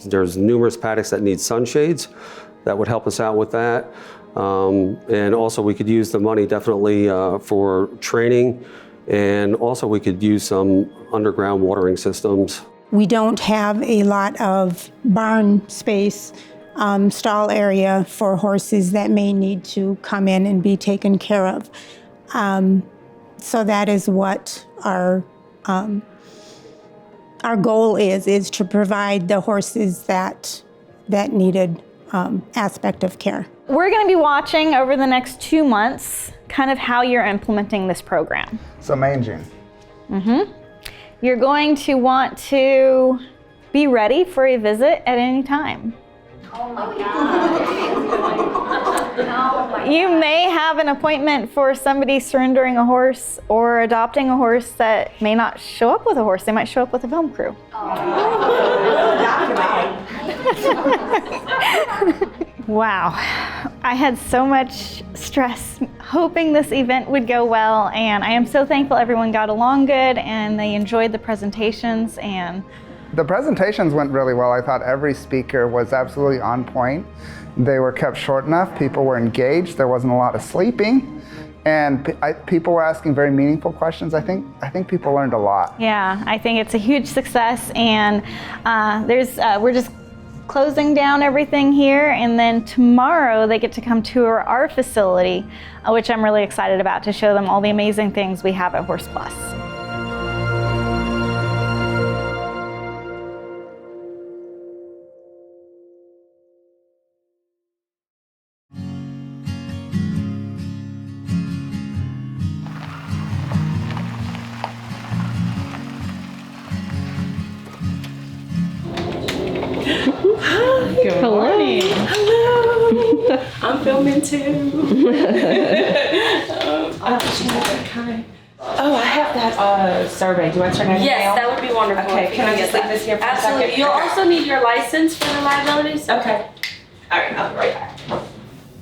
there's numerous paddocks that need sunshades. That would help us out with that. And also we could use the money definitely for training, and also we could use some underground watering systems. We don't have a lot of barn space, stall area for horses that may need to come in and be taken care of. So that is what our goal is to provide the horses that needed aspect of care. We're going to be watching over the next 2 months kind of how you're implementing this program. So manging. You're going to want to be ready for a visit at any time. Oh my God. You may have an appointment for somebody surrendering a horse or adopting a horse that may not show up with a horse. They might show up with a film crew. Wow. I had so much stress hoping this event would go well, and I am so thankful everyone got along good and they enjoyed the presentations. And the presentations went really well. I thought every speaker was absolutely on point. They were kept short enough, people were engaged, there wasn't a lot of sleeping, and people were asking very meaningful questions. I think people learned a lot. Yeah, I think it's a huge success, and we're just closing down everything here, and then tomorrow they get to come tour our facility, which I'm really excited about, to show them all the amazing things we have at Horse Plus. Good morning. Hello. I'm filming too. Oh, I have that survey. Do I turn it in? Yes, that would be wonderful. Okay, can I just leave this here for a second? Absolutely. You'll also need your license for the liabilities. Okay. All right, I'll be right back.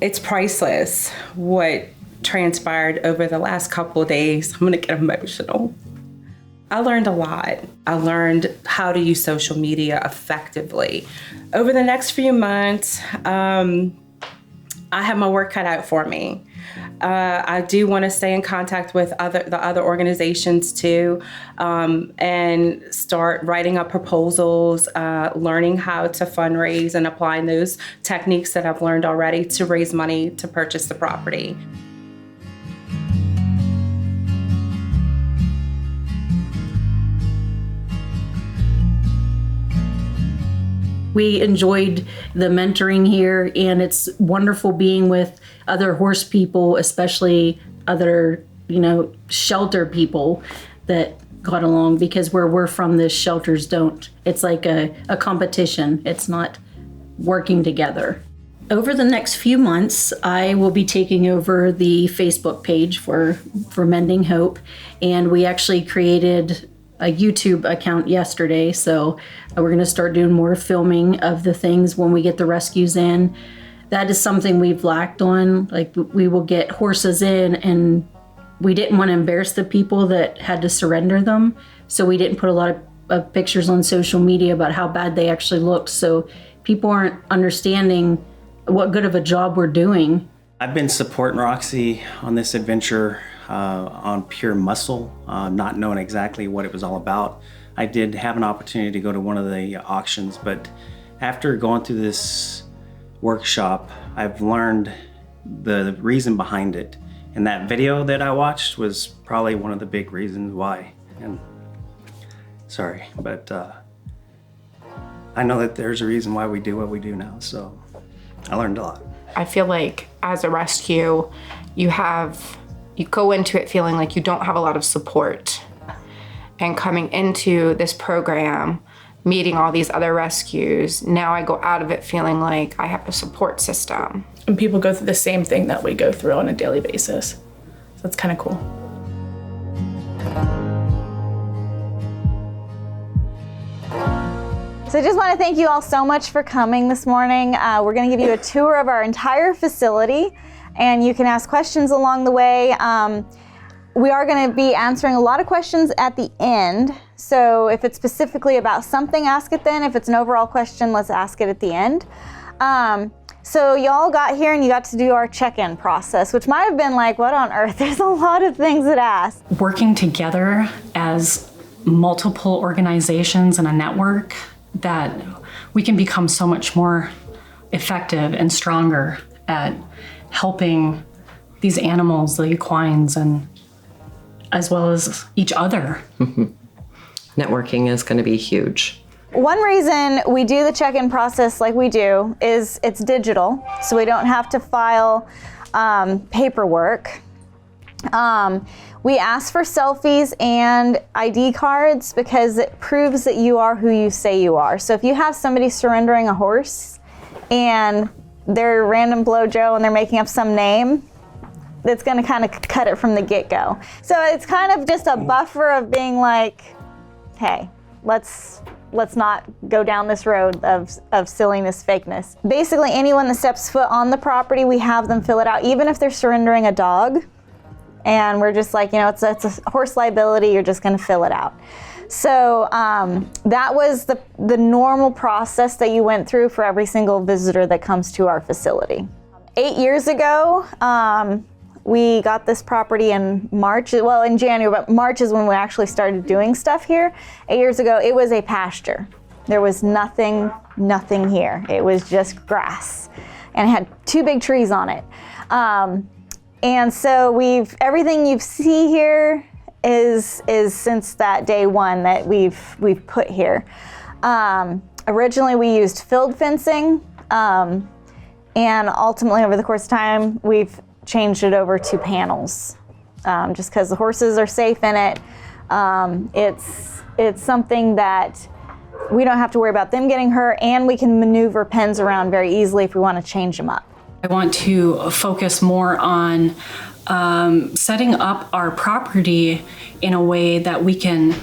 It's priceless what transpired over the last couple of days. I'm gonna get emotional. I learned a lot. I learned how to use social media effectively. Over the next few months, I have my work cut out for me. I do want to stay in contact with the other organizations too, and start writing up proposals, learning how to fundraise and applying those techniques that I've learned already to raise money to purchase the property. We enjoyed the mentoring here, and it's wonderful being with other horse people, especially other, shelter people that got along, because where we're from, the shelters don't. It's like a competition. It's not working together. Over the next few months, I will be taking over the Facebook page for Mending Hope, and we actually created a YouTube account yesterday, so we're going to start doing more filming of the things when we get the rescues in. That is something we've lacked on. Like, we will get horses in, and we didn't want to embarrass the people that had to surrender them, so we didn't put a lot of pictures on social media about how bad they actually looked, so people aren't understanding what good of a job we're doing. I've been supporting Roxy on this adventure on pure muscle, not knowing exactly what it was all about. I did have an opportunity to go to one of the auctions, but after going through this workshop, I've learned the reason behind it. And that video that I watched was probably one of the big reasons why. And sorry, but I know that there's a reason why we do what we do now, so I learned a lot. I feel like as a rescue, you go into it feeling like you don't have a lot of support. And coming into this program, meeting all these other rescues, now I go out of it feeling like I have a support system. And people go through the same thing that we go through on a daily basis. So it's kind of cool. So I just want to thank you all so much for coming this morning. We're going to give you a tour of our entire facility, and you can ask questions along the way. We are going to be answering a lot of questions at the end. So if it's specifically about something, ask it then. If it's an overall question, let's ask it at the end. So y'all got here and you got to do our check-in process, which might have been like, what on earth? There's a lot of things that ask. Working together as multiple organizations and a network, that we can become so much more effective and stronger at helping these animals, the equines, and as well as each other. Networking is going to be huge. One reason we do the check-in process like we do is it's digital, so we don't have to file paperwork. We ask for selfies and ID cards because it proves that you are who you say you are. So if you have somebody surrendering a horse and they're random Blow Joe and they're making up some name, that's going to kind of cut it from the get-go. So it's kind of just a buffer of being like, hey, let's not go down this road of silliness, fakeness. Basically, anyone that steps foot on the property, we have them fill it out, even if they're surrendering a dog. And we're just like, it's a horse liability, you're just gonna fill it out. So that was the normal process that you went through for every single visitor that comes to our facility. 8 years ago, we got this property in March, well in January, but March is when we actually started doing stuff here. 8 years ago, it was a pasture. There was nothing here. It was just grass and it had 2 big trees on it. And so everything you see here is since that day one that we've put here. Originally we used field fencing, and ultimately over the course of time we've changed it over to panels, just because the horses are safe in it. It's something that we don't have to worry about them getting hurt, and we can maneuver pens around very easily if we want to change them up. I want to focus more on setting up our property in a way that we can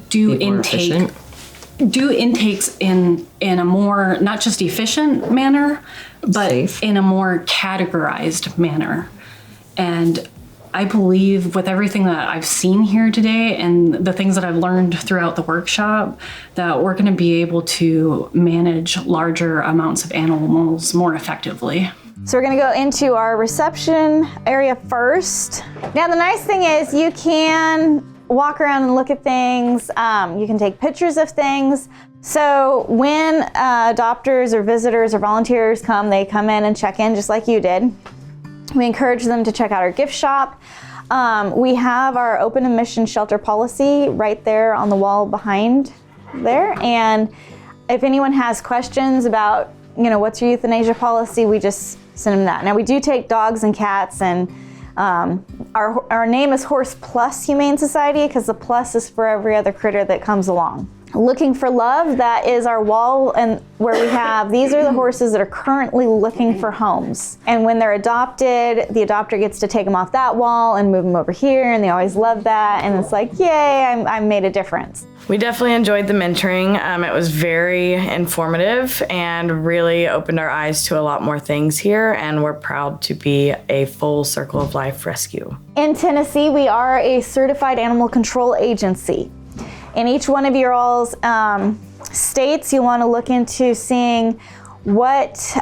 do intakes in a more, not just efficient manner, but safe, in a more categorized manner. And I believe with everything that I've seen here today and the things that I've learned throughout the workshop, that we're going to be able to manage larger amounts of animals more effectively. So we're gonna go into our reception area first. Now the nice thing is you can walk around and look at things. You can take pictures of things. So when adopters or visitors or volunteers come, they come in and check in just like you did. We encourage them to check out our gift shop. We have our open admission shelter policy right there on the wall behind there. And if anyone has questions about, what's your euthanasia policy, we just send them that. Now we do take dogs and cats, and our name is Horse Plus Humane Society because the plus is for every other critter that comes along. Looking for Love, that is our wall, and where we have, these are the horses that are currently looking for homes. And when they're adopted, the adopter gets to take them off that wall and move them over here, and they always love that, and it's like, yay, I made a difference. We definitely enjoyed the mentoring. It was very informative and really opened our eyes to a lot more things here, and we're proud to be a full circle of life rescue. In Tennessee, we are a certified animal control agency. In each one of your all's states, you want to look into seeing what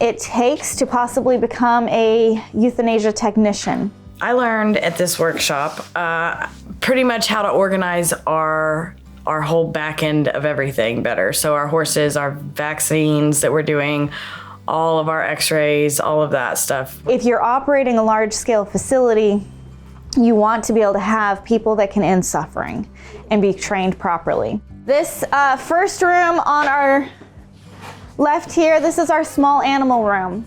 it takes to possibly become a euthanasia technician. I learned at this workshop pretty much how to organize our whole back end of everything better. So our horses, our vaccines that we're doing, all of our x-rays, all of that stuff. If you're operating a large scale facility, you want to be able to have people that can end suffering and be trained properly. This first room on our left here, this is our small animal room.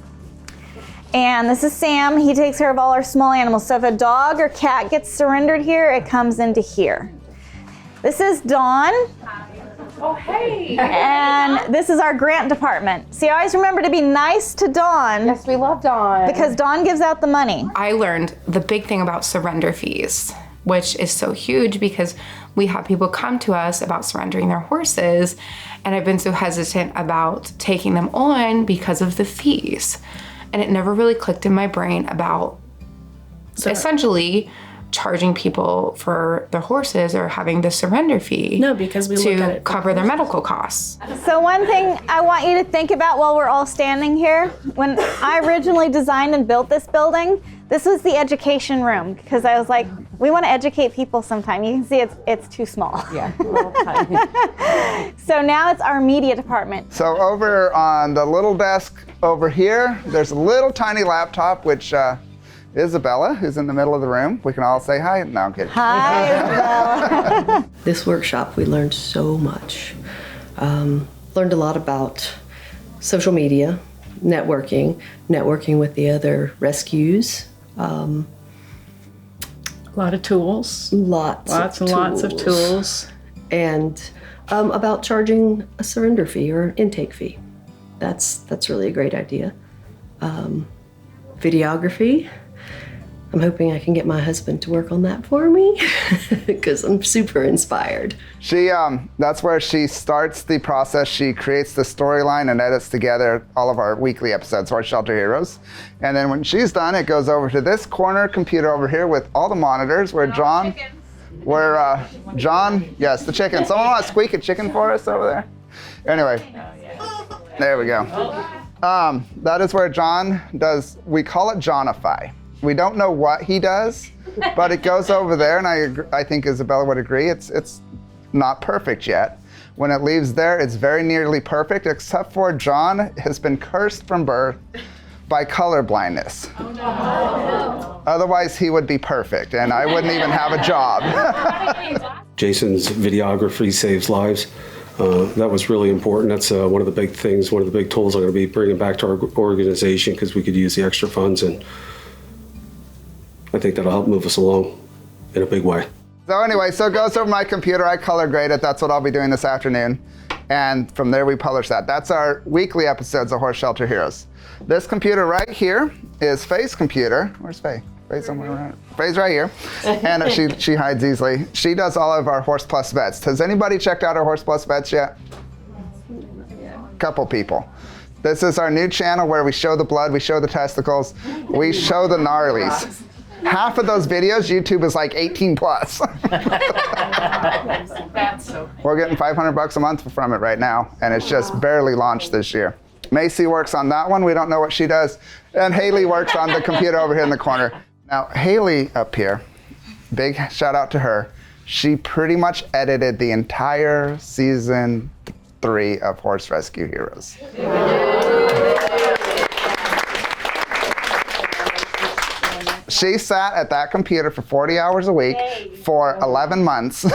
And this is Sam, he takes care of all our small animals. So if a dog or cat gets surrendered here, it comes into here. This is Dawn. Oh, hey. And this is our grant department. See, always remember to be nice to Dawn. Yes, we love Dawn. Because Dawn gives out the money. I learned the big thing about surrender fees, which is so huge because we have people come to us about surrendering their horses, and I've been so hesitant about taking them on because of the fees. And it never really clicked in my brain about essentially charging people for their horses or having the surrender fee. No, because we look at to it cover their medical costs. So one thing I want you to think about while we're all standing here, when I originally designed and built this building, this was the education room because I was like, we want to educate people sometime. You can see it's too small. Yeah. So now it's our media department. So over on the little desk over here, there's a little tiny laptop, which Isabella, who's in the middle of the room. We can all say hi. No, I'm kidding. Hi, Isabella. This workshop, we learned so much. Learned a lot about social media, networking with the other rescues. A lot of tools. Lots of tools. And about charging a surrender fee or an intake fee. That's really a great idea. Videography. I'm hoping I can get my husband to work on that for me because I'm super inspired. She, that's where she starts the process. She creates the storyline and edits together all of our weekly episodes, Horse Shelter Heroes. And then when she's done, it goes over to this corner computer over here with all the monitors where John, yes, the chicken. Someone want to squeak a chicken for us over there? Anyway, there we go. That is where John does, we call it Johnify. We don't know what he does, but it goes over there, and I think Isabella would agree, it's not perfect yet. When it leaves there, it's very nearly perfect, except for John has been cursed from birth by color blindness. Oh, no. Otherwise, he would be perfect, and I wouldn't even have a job. Jason's videography saves lives. That was really important. That's one of the big things, one of the big tools I'm going to be bringing back to our organization because we could use the extra funds, and I think that'll help move us along in a big way. So anyway, so it goes over my computer. I color grade it. That's what I'll be doing this afternoon. And from there, we publish that. That's our weekly episodes of Horse Shelter Heroes. This computer right here is Faye's computer. Where's Faye? Faye's somewhere around. Faye's right here. And she hides easily. She does all of our Horse Plus vets. Has anybody checked out our Horse Plus vets yet? Couple people. This is our new channel where we show the blood, we show the testicles, we show the gnarlies. Half of those videos, YouTube is like 18 plus. We're getting $500 a month from it right now, and it's just barely launched this year. Macy works on that one. We don't know what she does. And Haley works on the computer over here in the corner. Now, Haley up here, big shout out to her. She pretty much edited the entire season 3 of Horse Rescue Heroes. She sat at that computer for 40 hours a week for 11 months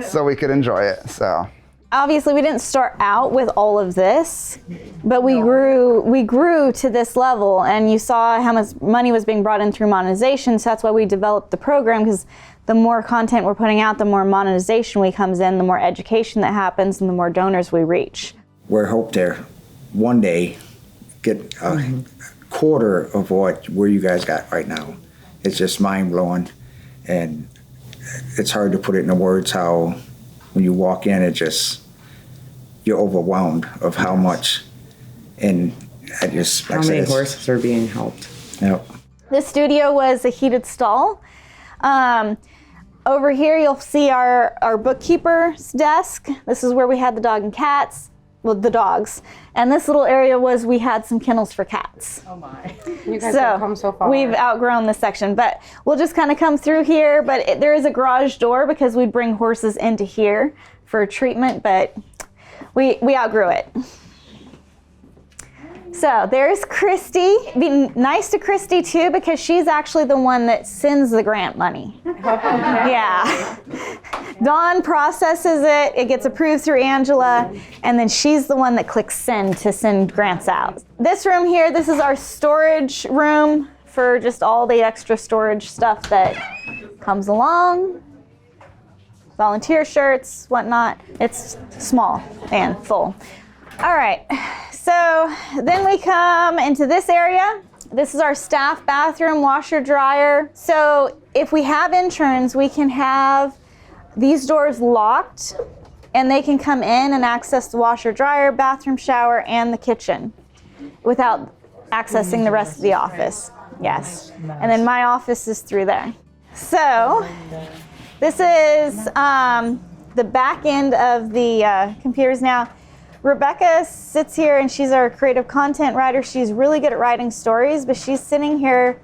so we could enjoy it. So obviously we didn't start out with all of this, but we grew to this level, and you saw how much money was being brought in through monetization. So that's why we developed the program, because the more content we're putting out, the more monetization we comes in, the more education that happens, and the more donors we reach. We're hope to one day get a quarter of where you guys got right now. It's just mind blowing, and it's hard to put it into words how when you walk in, you're overwhelmed of how much, and I just how many horses are being helped. Yep. This studio was a heated stall. Over here you'll see our bookkeeper's desk. This is where we had the dog and cats. Well, the dogs. And this little area was, we had some kennels for cats. Oh my. You guys have come so far. We've outgrown this section, but we'll just kind of come through here. But there is a garage door because we'd bring horses into here for treatment, but we outgrew it. So there's Christy. Be nice to Christy too, because she's actually the one that sends the grant money. Yeah. Dawn processes it, it gets approved through Angela, and then she's the one that clicks send to send grants out. This room here, this is our storage room for just all the extra storage stuff that comes along. Volunteer shirts, whatnot. It's small and full. All right. So then we come into this area. This is our staff bathroom, washer, dryer. So if we have interns, we can have these doors locked and they can come in and access the washer, dryer, bathroom, shower, and the kitchen without accessing the rest of the office. Yes. And then my office is through there. So this is the back end of the computers now. Rebecca sits here and she's our creative content writer. She's really good at writing stories, but she's sitting here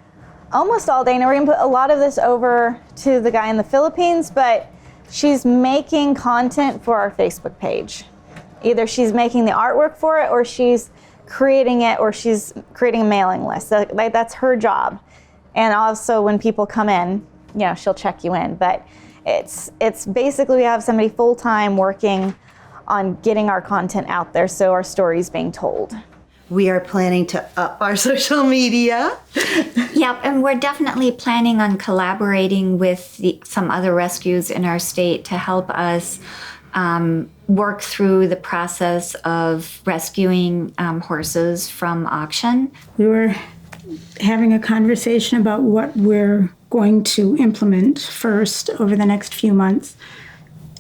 almost all day. Now we're gonna put a lot of this over to the guy in the Philippines, but she's making content for our Facebook page. Either she's making the artwork for it, or she's creating it, or she's creating a mailing list. So, that's her job. And also when people come in, she'll check you in. But it's basically we have somebody full-time working on getting our content out there, so our story's being told. We are planning to up our social media. Yep, and we're definitely planning on collaborating with some other rescues in our state to help us work through the process of rescuing horses from auction. We were having a conversation about what we're going to implement first over the next few months.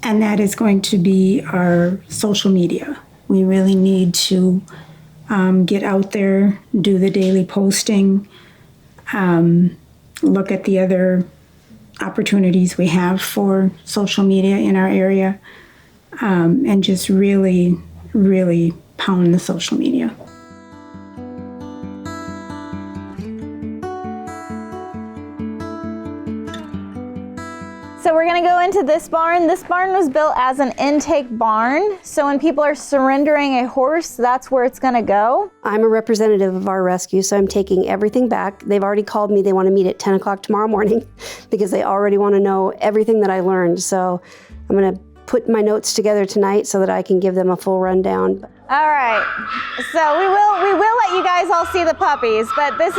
And that is going to be our social media. We really need to get out there, do the daily posting, look at the other opportunities we have for social media in our area, and just really, really pound the social media. So we're gonna go into this barn. This barn was built as an intake barn. So when people are surrendering a horse, that's where it's gonna go. I'm a representative of our rescue, so I'm taking everything back. They've already called me. They want to meet at 10 o'clock tomorrow morning because they already want to know everything that I learned. So I'm gonna put my notes together tonight so that I can give them a full rundown. All right, so we will let you guys all see the puppies, but this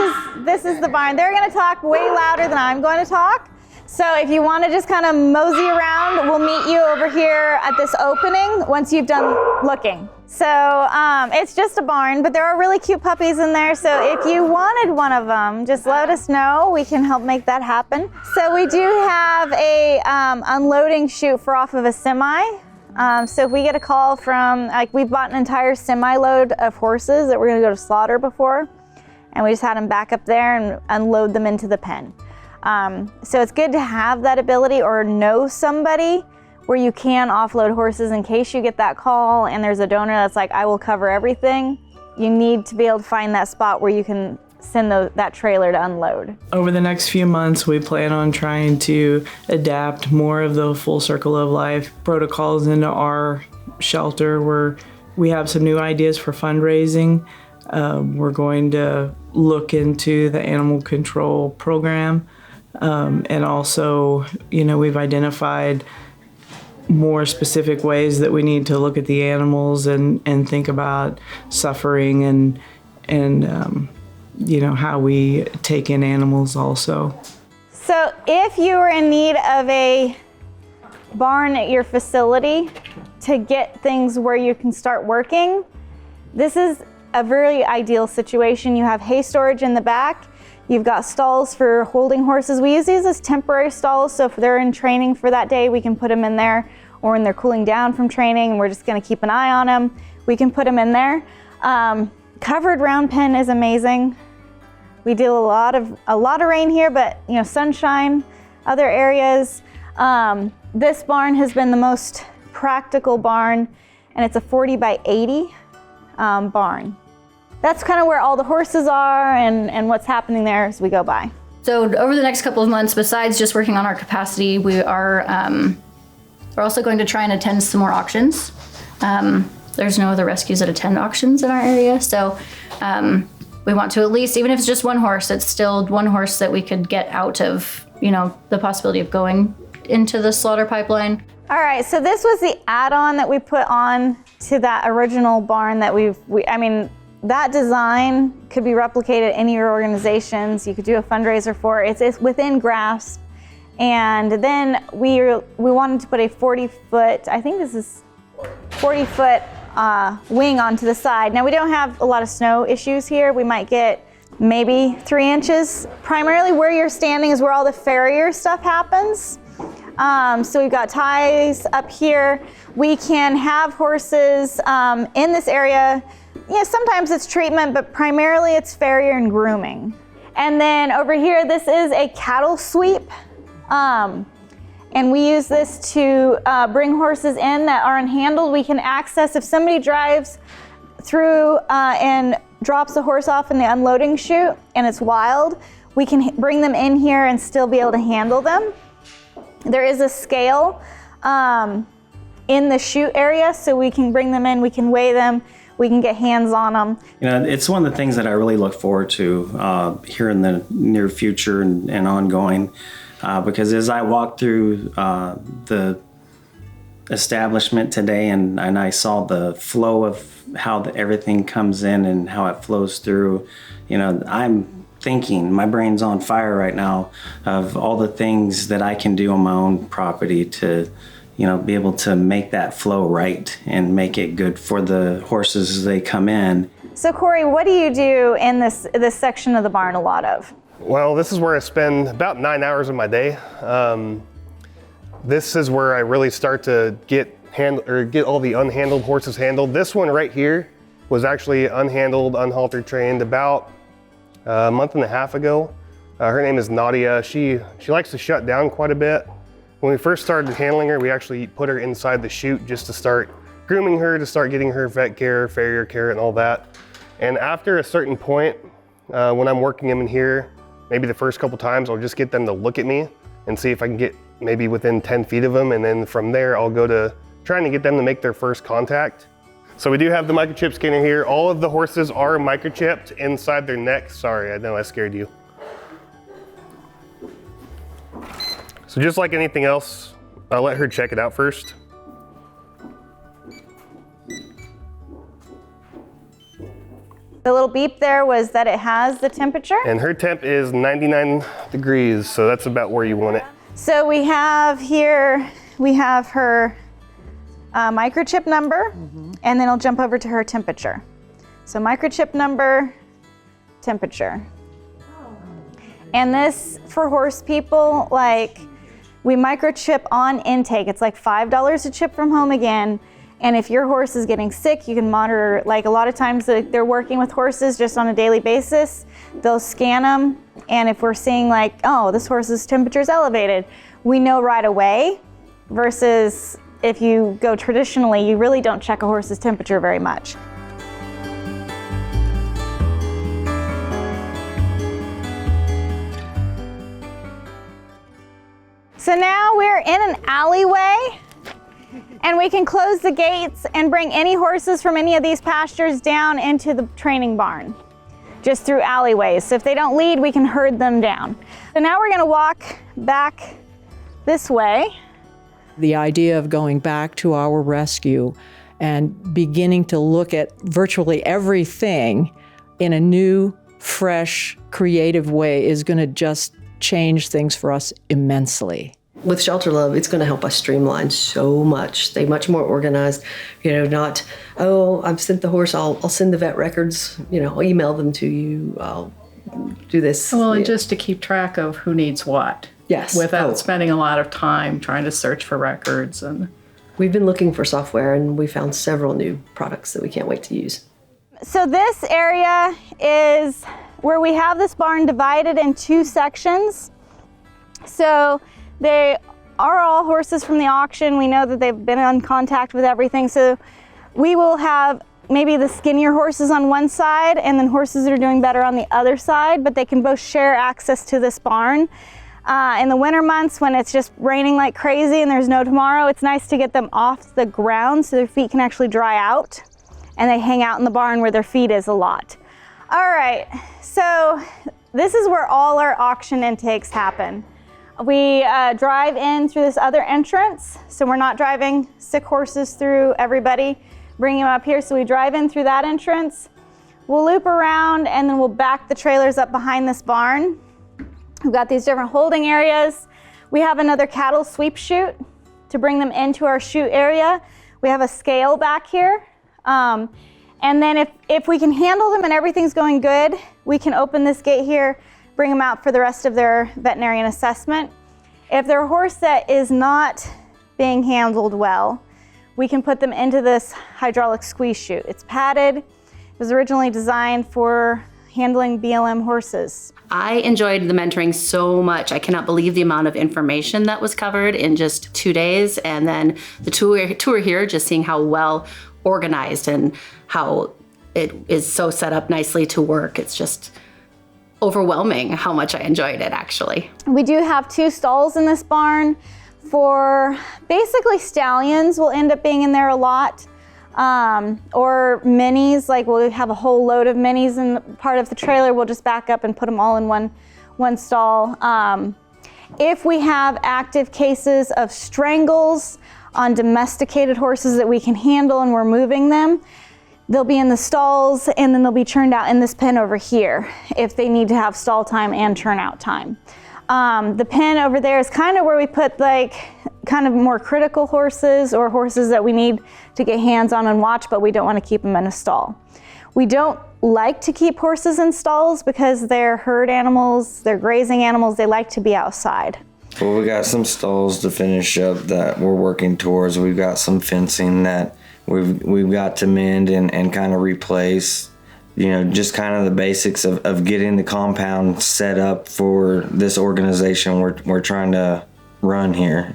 is the barn. They're gonna talk way louder than I'm going to talk. So if you want to just kind of mosey around, we'll meet you over here at this opening once you've done looking. So it's just a barn, but there are really cute puppies in there. So if you wanted one of them, just let us know. We can help make that happen. So we do have a unloading chute for off of a semi. So if we get a call from, we bought an entire semi load of horses that we're going to go to slaughter before, and we just had them back up there and unload them into the pen. So it's good to have that ability or know somebody where you can offload horses in case you get that call and there's a donor that's like, I will cover everything. You need to be able to find that spot where you can send that trailer to unload. Over the next few months, we plan on trying to adapt more of the full circle of life protocols into our shelter, where we have some new ideas for fundraising. We're going to look into the animal control program, and also, we've identified more specific ways that we need to look at the animals and think about suffering and how we take in animals also. So if you are in need of a barn at your facility to get things where you can start working, this is a very ideal situation. You have hay storage in the back. You've got stalls for holding horses. We use these as temporary stalls, so if they're in training for that day, we can put them in there, or when they're cooling down from training and we're just gonna keep an eye on them, we can put them in there. Covered round pen is amazing. We do a lot of rain here, but sunshine, other areas. This barn has been the most practical barn, and it's a 40 by 80 barn. That's kind of where all the horses are and what's happening there as we go by. So over the next couple of months, besides just working on our capacity, we're also going to try and attend some more auctions. There's no other rescues that attend auctions in our area, so we want to at least, even if it's just one horse, it's still one horse that we could get out of, the possibility of going into the slaughter pipeline. All right, so this was the add-on that we put on to that original barn that that design could be replicated in any of your organizations. You could do a fundraiser for it. It's within grasp. And then we wanted to put a 40-foot, I think this is 40-foot wing onto the side. Now we don't have a lot of snow issues here. We might get maybe 3 inches. Primarily where you're standing is where all the farrier stuff happens. So we've got ties up here. We can have horses in this area. Sometimes it's treatment, but primarily it's farrier and grooming. And then over here, this is a cattle sweep. And we use this to bring horses in that are unhandled. We can access, if somebody drives through and drops a horse off in the unloading chute and it's wild, we can bring them in here and still be able to handle them. There is a scale in the chute area, so we can bring them in, we can weigh them, we can get hands on them. It's one of the things that I really look forward to here in the near future and ongoing. Because as I walked through the establishment today and I saw the flow of how everything comes in and how it flows through, I'm thinking, my brain's on fire right now of all the things that I can do on my own property to, be able to make that flow right and make it good for the horses as they come in. So Corey, what do you do in this section of the barn a lot of? Well, this is where I spend about 9 hours of my day. This is where I really start to get all the unhandled horses handled. This one right here was actually unhandled, unhalter trained about a month and a half ago. Her name is Nadia. She likes to shut down quite a bit. When we first started handling her, we actually put her inside the chute just to start grooming her, to start getting her vet care, farrier care, and all that. And after a certain point, when I'm working them in here, maybe the first couple times, I'll just get them to look at me and see if I can get maybe within 10 feet of them. And then from there, I'll go to trying to get them to make their first contact. So we do have the microchip scanner here. All of the horses are microchipped inside their neck. Sorry, I know I scared you. So just like anything else, I'll let her check it out first. The little beep there was that it has the temperature. And her temp is 99 degrees, so that's about where you want it. So we have here, her microchip number, and then I'll jump over to her temperature. So microchip number, temperature. And this, for horse people, we microchip on intake. It's like $5 a chip from home again. And if your horse is getting sick, you can monitor, a lot of times they're working with horses just on a daily basis. They'll scan them. And if we're seeing oh, this horse's temperature is elevated, we know right away. versus if you go traditionally, you really don't check a horse's temperature very much. So now we're in an alleyway, and we can close the gates and bring any horses from any of these pastures down into the training barn, just through alleyways. So if they don't lead, we can herd them down. So now we're gonna walk back this way. The idea of going back to our rescue and beginning to look at virtually everything in a new, fresh, creative way is gonna just change things for us immensely. With Shelter Love, it's going to help us streamline so much. Stay much more organized. Not, oh, I've sent the horse, I'll send the vet records, I'll email them to you, I'll do this. Well, and just to keep track of who needs what. Yes. Without spending a lot of time trying to search for records. And we've been looking for software, and we found several new products that we can't wait to use. So this area is where we have this barn divided in 2 sections. So they are all horses from the auction. We know that they've been in contact with everything. So we will have maybe the skinnier horses on one side and then horses that are doing better on the other side, but they can both share access to this barn. In the winter months when it's just raining like crazy and there's no tomorrow, it's nice to get them off the ground so their feet can actually dry out, and they hang out in the barn where their feet is a lot. All right, so this is where all our auction intakes happen. We drive in through this other entrance, so we're not driving sick horses through everybody, bringing them up here. So we drive in through that entrance, we'll loop around, and then we'll back the trailers up behind this barn. We've got these different holding areas. We have another cattle sweep chute to bring them into our chute area. We have a scale back here. And then if we can handle them and everything's going good, we can open this gate here, bring them out for the rest of their veterinarian assessment. If they're a horse that is not being handled well, we can put them into this hydraulic squeeze chute. It's padded. It was originally designed for handling BLM horses. I enjoyed the mentoring so much. I cannot believe the amount of information that was covered in just 2 days. And then the tour here, just seeing how well organized and how it is so set up nicely to work. It's just overwhelming how much I enjoyed it, actually. We do have 2 stalls in this barn for basically stallions. Will end up being in there a lot. Or minis, like we'll have a whole load of minis in part of the trailer. We'll just back up and put them all in one stall. If we have active cases of strangles on domesticated horses that we can handle and we're moving them, they'll be in the stalls, and then they'll be churned out in this pen over here if they need to have stall time and churn out time. The pen over there is kind of where we put kind of more critical horses or horses that we need to get hands on and watch, but we don't want to keep them in a stall. We don't like to keep horses in stalls because they're herd animals, they're grazing animals, they like to be outside. Well, we got some stalls to finish up that we're working towards. We've got some fencing that we've got to mend and kind of replace. Just kind of the basics of getting the compound set up for this organization we're trying to run here,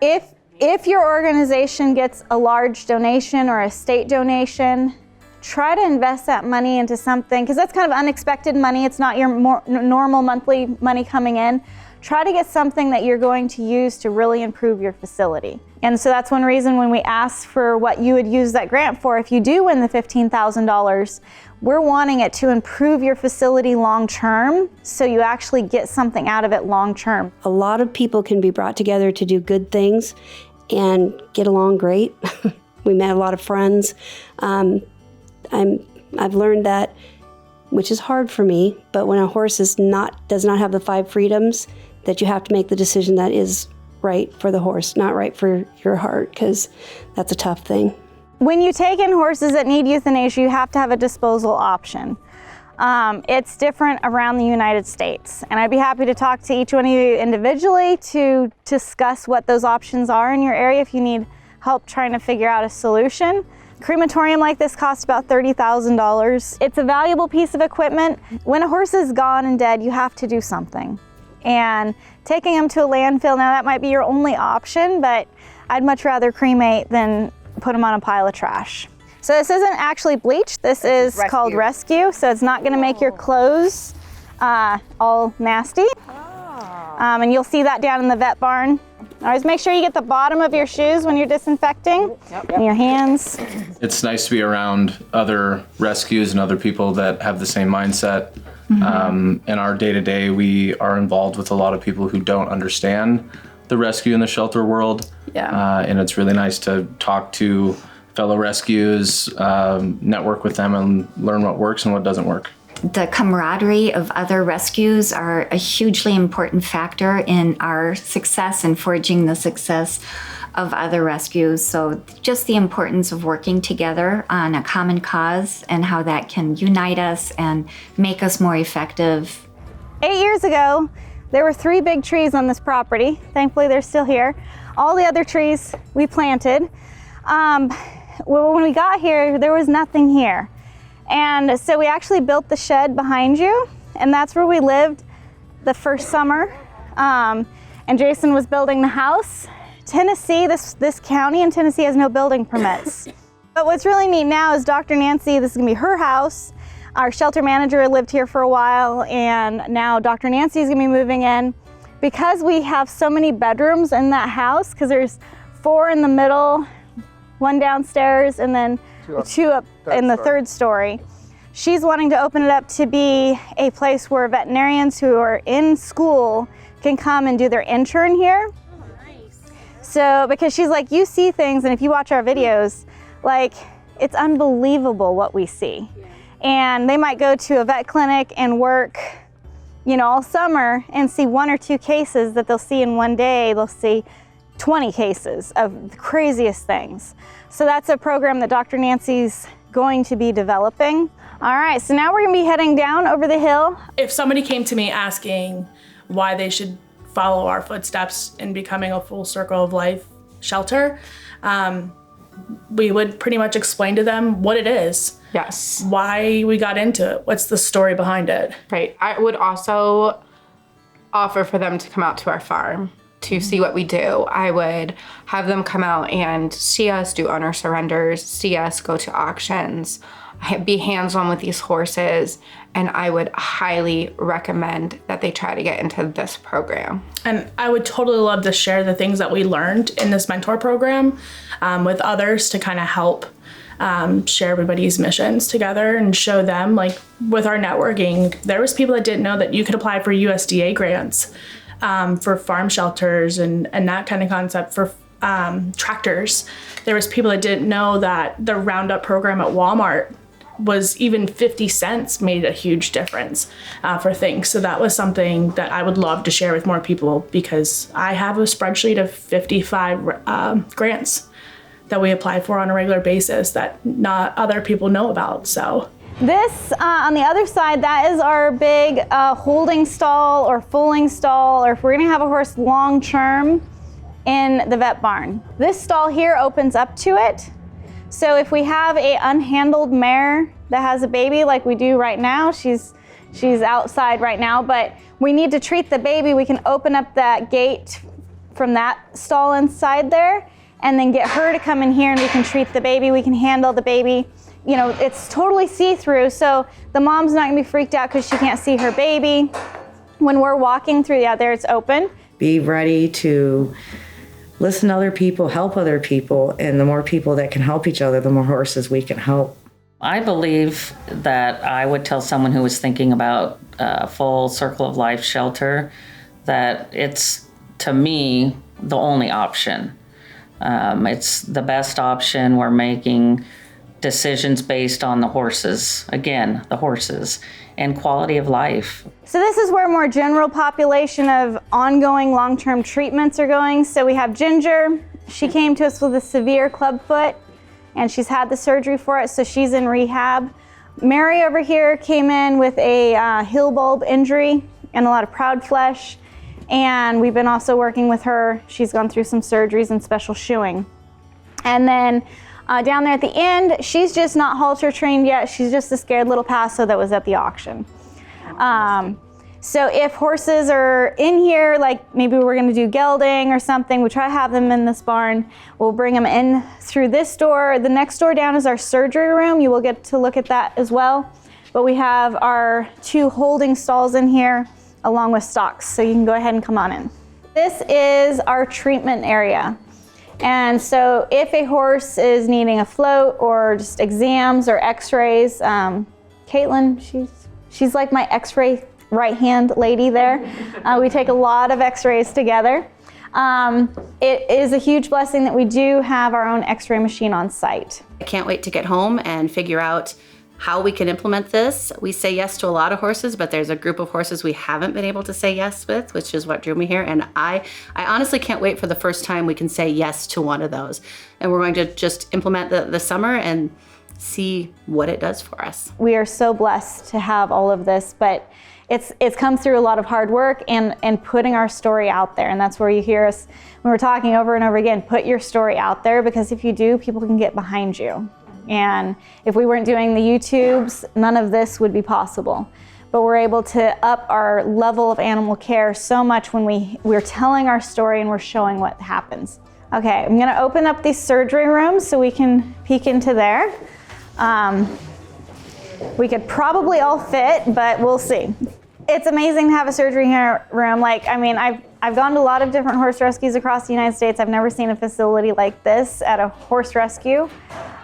If your organization gets a large donation or a state donation, try to invest that money into something, because that's kind of unexpected money. It's not your normal monthly money coming in. Try to get something that you're going to use to really improve your facility. And so that's one reason when we ask for what you would use that grant for, if you do win the $15,000, we're wanting it to improve your facility long term, so you actually get something out of it long term. A lot of people can be brought together to do good things and get along great. We met a lot of friends. I've learned that, which is hard for me, but when a horse does not have the 5 freedoms, that you have to make the decision that is right for the horse, not right for your heart, because that's a tough thing. When you take in horses that need euthanasia, you have to have a disposal option. It's different around the United States, and I'd be happy to talk to each one of you individually to discuss what those options are in your area if you need help trying to figure out a solution. A crematorium like this costs about $30,000. It's a valuable piece of equipment. When a horse is gone and dead, you have to do something. and taking them to a landfill. Now that might be your only option, but I'd much rather cremate than put them on a pile of trash. So this isn't actually bleach, this is called rescue, so it's not gonna make your clothes all nasty. And you'll see that down in the vet barn. Always make sure you get the bottom of your shoes when you're disinfecting, and your hands. It's nice to be around other rescues and other people that have the same mindset. In our day-to-day, we are involved with a lot of people who don't understand the rescue and the shelter world. And it's really nice to talk to fellow rescues, network with them, and learn what works and what doesn't work. The camaraderie of other rescues are a hugely important factor in our success and forging the success of other rescues. So just the importance of working together on a common cause and how that can unite us and make us more effective. 8 years ago, there were 3 big trees on this property. Thankfully, they're still here. All the other trees we planted. Well, when we got here, there was nothing here. And so we actually built the shed behind you, and that's where we lived the first summer. And Jason was building the house. Tennessee, this county in Tennessee has no building permits. But what's really neat now is Dr. Nancy, this is gonna be her house. Our shelter manager lived here for a while, and now Dr. Nancy is gonna be moving in. Because we have so many bedrooms in that house, because there's 4 in the middle, 1 downstairs, and then 2 up in the 3rd story. She's wanting to open it up to be a place where veterinarians who are in school can come and do their intern here. So, because she's like, you see things, and if you watch our videos, like, it's unbelievable what we see. And they might go to a vet clinic and work, you know, all summer and see 1 or 2 cases that they'll see in one day. They'll see 20 cases of the craziest things. So that's a program that Dr. Nancy's going to be developing. All right, so now we're gonna be heading down over the hill. If somebody came to me asking why they should follow our footsteps in becoming a full circle of life shelter, we would pretty much explain to them what it is. Yes. Why we got into it. What's the story behind it? Right. I would also offer for them to come out to our farm to see what we do. I would have them come out and see us do owner surrenders, see us go to auctions, be hands-on with these horses, and I would highly recommend that they try to get into this program. And I would totally love to share the things that we learned in this mentor program with others to kind of help share everybody's missions together and show them, like with our networking, there was people that didn't know that you could apply for USDA grants for farm shelters and that kind of concept for tractors. There was people that didn't know that the Roundup program at Walmart was even 50 cents made a huge difference for things. So that was something that I would love to share with more people, because I have a spreadsheet of 55 grants that we apply for on a regular basis that not other people know about. So this, on the other side, that is our big holding stall or foaling stall, or if we're gonna have a horse long term in the vet barn. This stall here opens up to it. So if we have a unhandled mare that has a baby like we do right now, she's outside right now, but we need to treat the baby, we can open up that gate from that stall inside there and then get her to come in here and we can treat the baby, we can handle the baby. You know, it's totally see-through, so the mom's not gonna be freaked out because she can't see her baby. When we're walking through out there, it's open. Be ready to listen to other people, help other people, and the more people that can help each other, the more horses we can help. I believe that I would tell someone who was thinking about a full circle of life shelter that it's, to me, the only option. It's the best option. We're making decisions based on the horses, again, the horses, and quality of life. So this is where more general population of ongoing long-term treatments are going. So we have Ginger. She came to us with a severe clubfoot and she's had the surgery for it, so she's in rehab. Mary over here came in with a heel bulb injury and a lot of proud flesh, and we've been also working with her. She's gone through some surgeries and special shoeing. And then down there at the end, she's just not halter trained yet. She's just a scared little Paso that was at the auction. So if horses are in here, like maybe we're gonna do gelding or something, we try to have them in this barn. We'll bring them in through this door. The next door down is our surgery room. You will get to look at that as well. But we have our 2 holding stalls in here along with stocks. So you can go ahead and come on in. This is our treatment area. And so if a horse is needing a float or just exams or x-rays, Caitlin, she's like my x-ray right-hand lady there. We take a lot of x-rays together. It is a huge blessing that we do have our own x-ray machine on site. I can't wait to get home and figure out how we can implement this. We say yes to a lot of horses, but there's a group of horses we haven't been able to say yes with, which is what drew me here. And I honestly can't wait for the first time we can say yes to one of those. And we're going to just implement the summer and see what it does for us. We are so blessed to have all of this, but it's come through a lot of hard work and putting our story out there. And that's where you hear us when we're talking over and over again, put your story out there, because if you do, people can get behind you. And if we weren't doing the YouTubes, none of this would be possible. But we're able to up our level of animal care so much when we're telling our story and we're showing what happens. Okay, I'm gonna open up these surgery rooms so we can peek into there. We could probably all fit, but we'll see. It's amazing to have a surgery room. Like, I mean, I've gone to a lot of different horse rescues across the United States. I've never seen a facility like this at a horse rescue.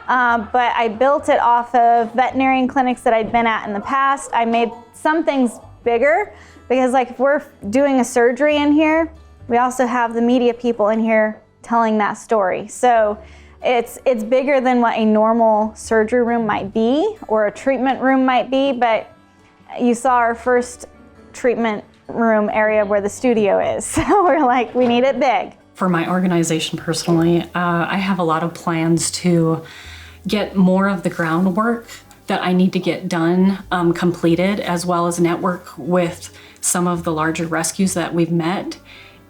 But I built it off of veterinarian clinics that I'd been at in the past. I made some things bigger because, like, if we're doing a surgery in here, we also have the media people in here telling that story. So it's bigger than what a normal surgery room might be or a treatment room might be, but you saw our first treatment room area where the studio is. So we're like, we need it big. For my organization personally, I have a lot of plans to get more of the groundwork that I need to get done completed, as well as network with some of the larger rescues that we've met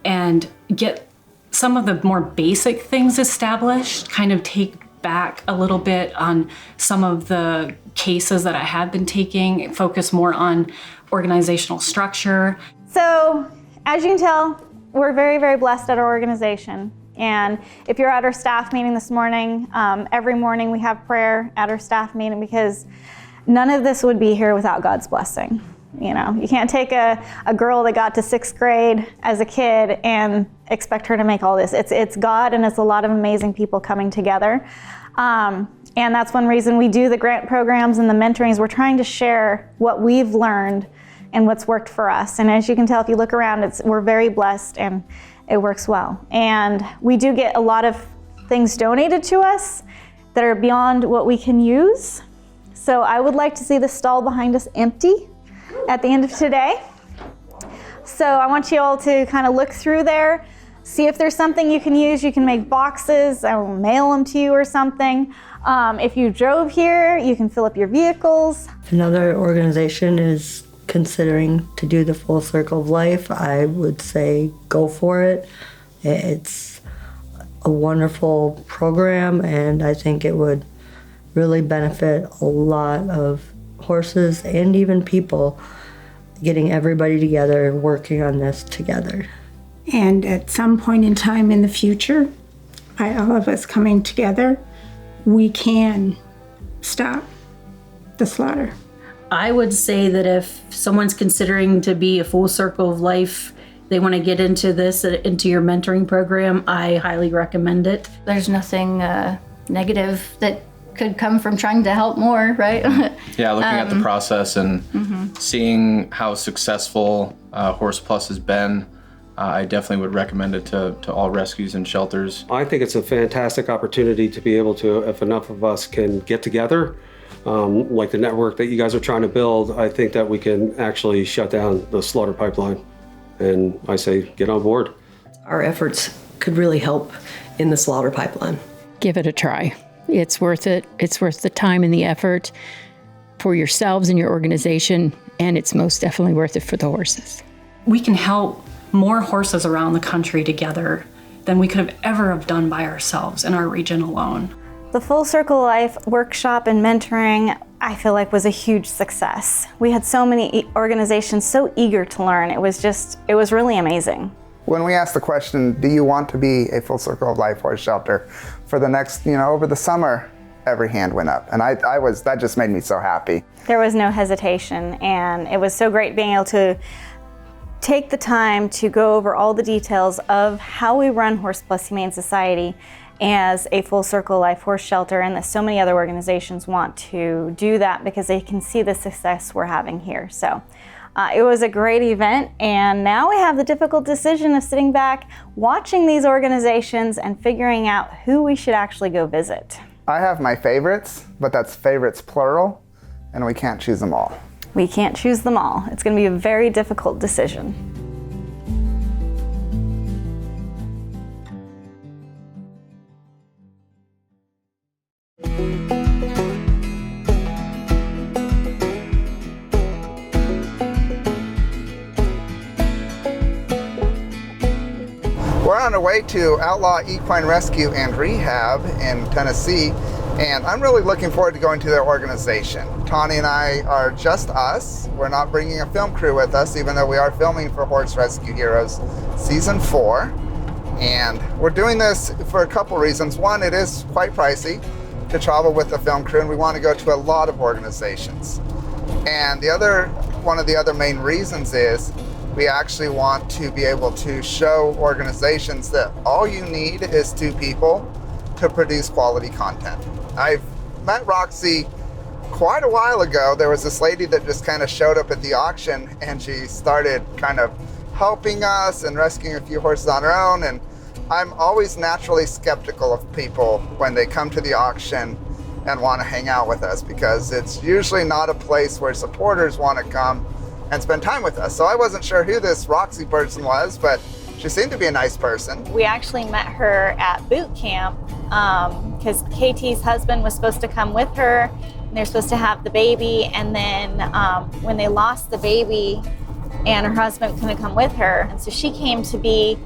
and get some of the more basic things established, kind of take back a little bit on some of the cases that I have been taking, focus more on organizational structure. So as you can tell, we're very, very blessed at our organization. And if you're at our staff meeting this morning, every morning we have prayer at our staff meeting, because none of this would be here without God's blessing. You know, you can't take a girl that got to 6th grade as a kid and expect her to make all this. It's God, and it's a lot of amazing people coming together. And that's one reason we do the grant programs and the mentorings. We're trying to share what we've learned and what's worked for us. And as you can tell, if you look around, we're very blessed and it works well. And we do get a lot of things donated to us that are beyond what we can use. So I would like to see the stall behind us empty at the end of today. So I want you all to kind of look through there, see if there's something you can use. You can make boxes, I will mail them to you or something. If you drove here, you can fill up your vehicles. If another organization is considering to do the Full Circle of Life, I would say go for it. It's a wonderful program, and I think it would really benefit a lot of horses and even people, getting everybody together and working on this together. And at some point in time in the future, by all of us coming together, we can stop the slaughter. I would say that if someone's considering to be a Full Circle of Life, they want to get into this, into your mentoring program, I highly recommend it. There's nothing negative that could come from trying to help more, right? Yeah, looking at the process and seeing how successful Horse Plus has been, I definitely would recommend it to all rescues and shelters. I think it's a fantastic opportunity to be able to, if enough of us can get together, like the network that you guys are trying to build, I think that we can actually shut down the slaughter pipeline. And I say, get on board. Our efforts could really help in the slaughter pipeline. Give it a try. It's worth it. It's worth the time and the effort for yourselves and your organization, and it's most definitely worth it for the horses. We can help more horses around the country together than we could have ever have done by ourselves in our region alone. The Full Circle Life workshop and mentoring I feel like was a huge success. We had so many organizations so eager to learn. It was really amazing. When we asked the question, do you want to be a Full Circle of Life horse shelter for the next, over the summer, every hand went up. And that just made me so happy. There was no hesitation, and it was so great being able to take the time to go over all the details of how we run Horse Plus Humane Society as a Full Circle Life horse shelter, and that so many other organizations want to do that because they can see the success we're having here. So it was a great event, and now we have the difficult decision of sitting back, watching these organizations and figuring out who we should actually go visit. I have my favorites, but that's favorites plural, and we can't choose them all. We can't choose them all. It's going to be a very difficult decision. We're on our way to Outlaw Equine Rescue and Rehab in Tennessee, and I'm really looking forward to going to their organization. Tawny and I are just us. We're not bringing a film crew with us, even though we are filming for Horse Rescue Heroes Season 4. And we're doing this for a couple reasons. One, it is quite pricey to travel with a film crew, and we want to go to a lot of organizations. And one of the other main reasons is we actually want to be able to show organizations that all you need is 2 people to produce quality content. I've met Roxy quite a while ago. There was this lady that just kind of showed up at the auction, and she started kind of helping us and rescuing a few horses on her own. And I'm always naturally skeptical of people when they come to the auction and want to hang out with us, because it's usually not a place where supporters want to come and spend time with us. So I wasn't sure who this Roxy person was, but she seemed to be a nice person. We actually met her at boot camp because KT's husband was supposed to come with her, and they're supposed to have the baby, and then when they lost the baby and her husband couldn't come with her, and so she came to be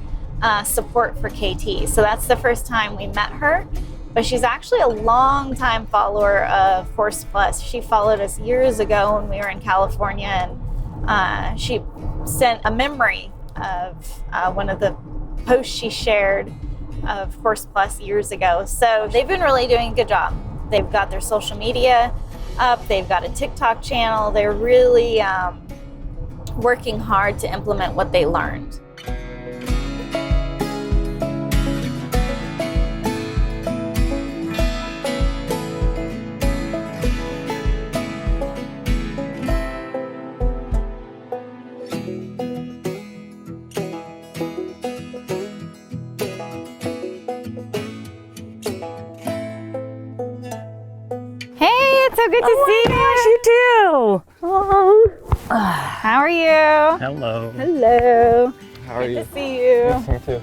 support for KT. So that's the first time we met her, but she's actually a long-time follower of Horse Plus. She followed us years ago when we were in California, and she sent a memory of one of the posts she shared of Horse Plus years ago. So they've been really doing a good job. They've got their social media up, they've got a TikTok channel. They're really working hard to implement what they learned. So good to see you. Gosh, you too. Oh. How are you? Hello. Hello. How are you? Good to see you. Yes, me too.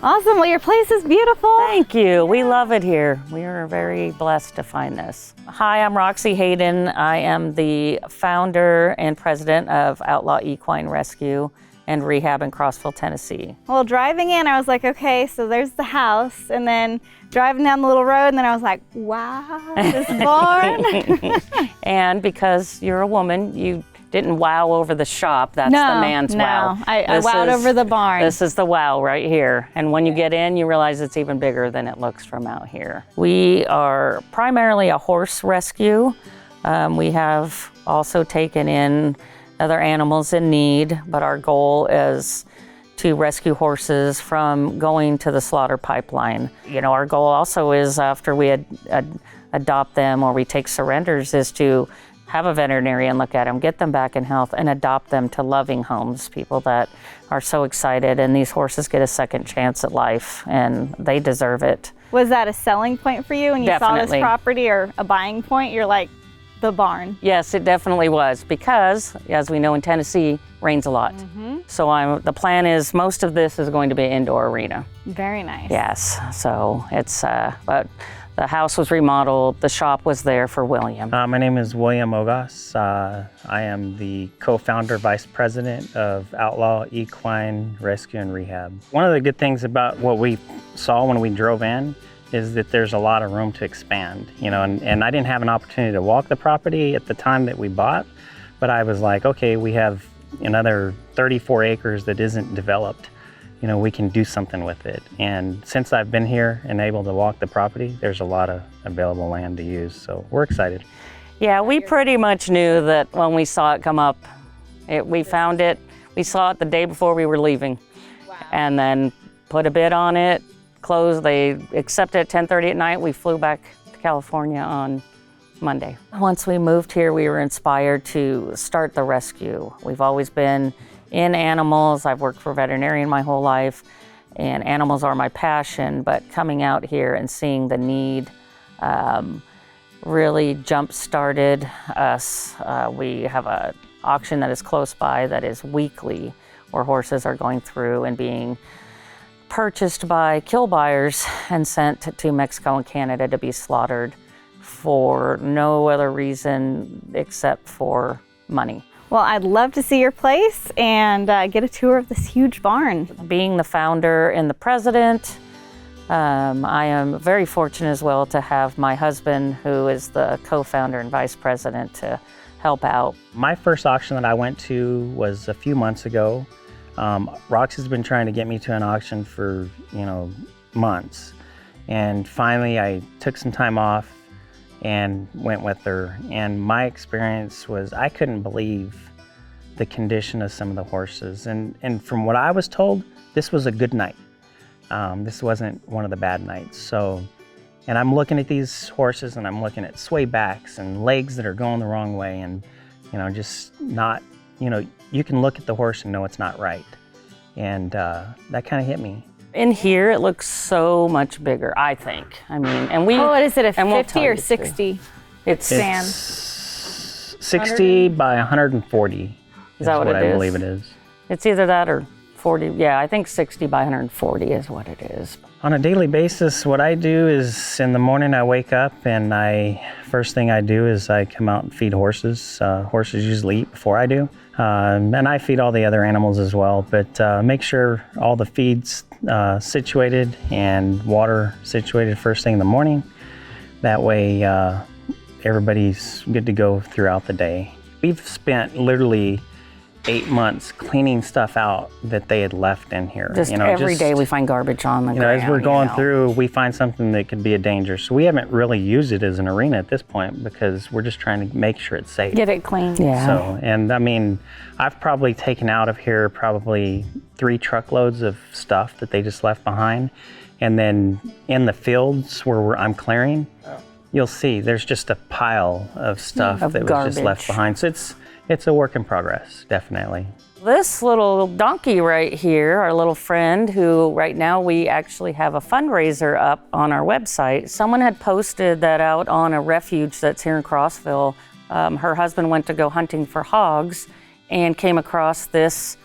Awesome. Well, your place is beautiful. Thank you. We love it here. We are very blessed to find this. Hi, I'm Roxy Hayden. I am the founder and president of Outlaw Equine Rescue and Rehab in Crossville, Tennessee. Well, driving in, I was like, okay, so there's the house, and then driving down the little road, and then I was like, wow, this barn. And because you're a woman, you didn't wow over the shop. That's the man's wow. I wowed over the barn. This is the wow right here. And when you get in, you realize it's even bigger than it looks from out here. We are primarily a horse rescue. We have also taken in other animals in need, but our goal is to rescue horses from going to the slaughter pipeline. You know, our goal also is after we adopt them or we take surrenders is to have a veterinarian look at them, get them back in health, and adopt them to loving homes, people that are so excited, and these horses get a second chance at life, and they deserve it. Was that a selling point for you when you saw this property, or a buying point? You're like, the barn. Yes, it definitely was, because as we know in Tennessee, rains a lot. So the plan is most of this is going to be an indoor arena. Very nice. Yes, so it's, but the house was remodeled, the shop was there for William. My name is William Ogas. I am the co-founder, vice president of Outlaw Equine Rescue and Rehab. One of the good things about what we saw when we drove in is that there's a lot of room to expand, you know, and I didn't have an opportunity to walk the property at the time that we bought, but I was like, okay, we have another 34 acres that isn't developed. You know, we can do something with it. And since I've been here and able to walk the property, there's a lot of available land to use. So we're excited. Yeah, we pretty much knew that when we saw it come up. We found it, we saw it the day before we were leaving. Wow. And then put a bid on it, closed, they accepted at 10:30 at night. We flew back to California on Monday. Once we moved here, we were inspired to start the rescue. We've always been in animals. I've worked for a veterinarian my whole life, and animals are my passion, but coming out here and seeing the need really jump-started us. We have an auction that is close by that is weekly, where horses are going through and being purchased by kill buyers and sent to Mexico and Canada to be slaughtered for no other reason except for money. Well, I'd love to see your place and get a tour of this huge barn. Being the founder and the president, I am very fortunate as well to have my husband, who is the co-founder and vice president, to help out. My first auction that I went to was a few months ago. Roxy's been trying to get me to an auction for, months. And finally I took some time off and went with her. And my experience was I couldn't believe the condition of some of the horses. And from what I was told, this was a good night. This wasn't one of the bad nights. So, and I'm looking at these horses and I'm looking at sway backs and legs that are going the wrong way and, just not, you can look at the horse and know it's not right. And that kind of hit me. In here, it looks so much bigger, I think. And we. Oh, what is it, a 50 we'll or 60? It's stand. 60 by 140. Is that what it is? I believe it is. It's either that or 40. Yeah, I think 60 by 140 is what it is. On a daily basis, what I do is in the morning I wake up and first thing I do is I come out and feed horses. Horses usually eat before I do. And I feed all the other animals as well, but make sure all the feed's situated and water situated first thing in the morning. That way everybody's good to go throughout the day. We've spent literally 8 months cleaning stuff out that they had left in here. Every day we find garbage on the ground. As we're going through, we find something that could be a danger. So we haven't really used it as an arena at this point because we're just trying to make sure it's safe. Get it clean. Yeah. So, and I've probably taken out of here probably 3 truckloads of stuff that they just left behind. And then in the fields where I'm clearing, you'll see there's just a pile of stuff that was just left behind. So it's a work in progress, definitely. This little donkey right here, our little friend, who right now we actually have a fundraiser up on our website. Someone had posted that out on a refuge that's here in Crossville. Her husband went to go hunting for hogs and came across this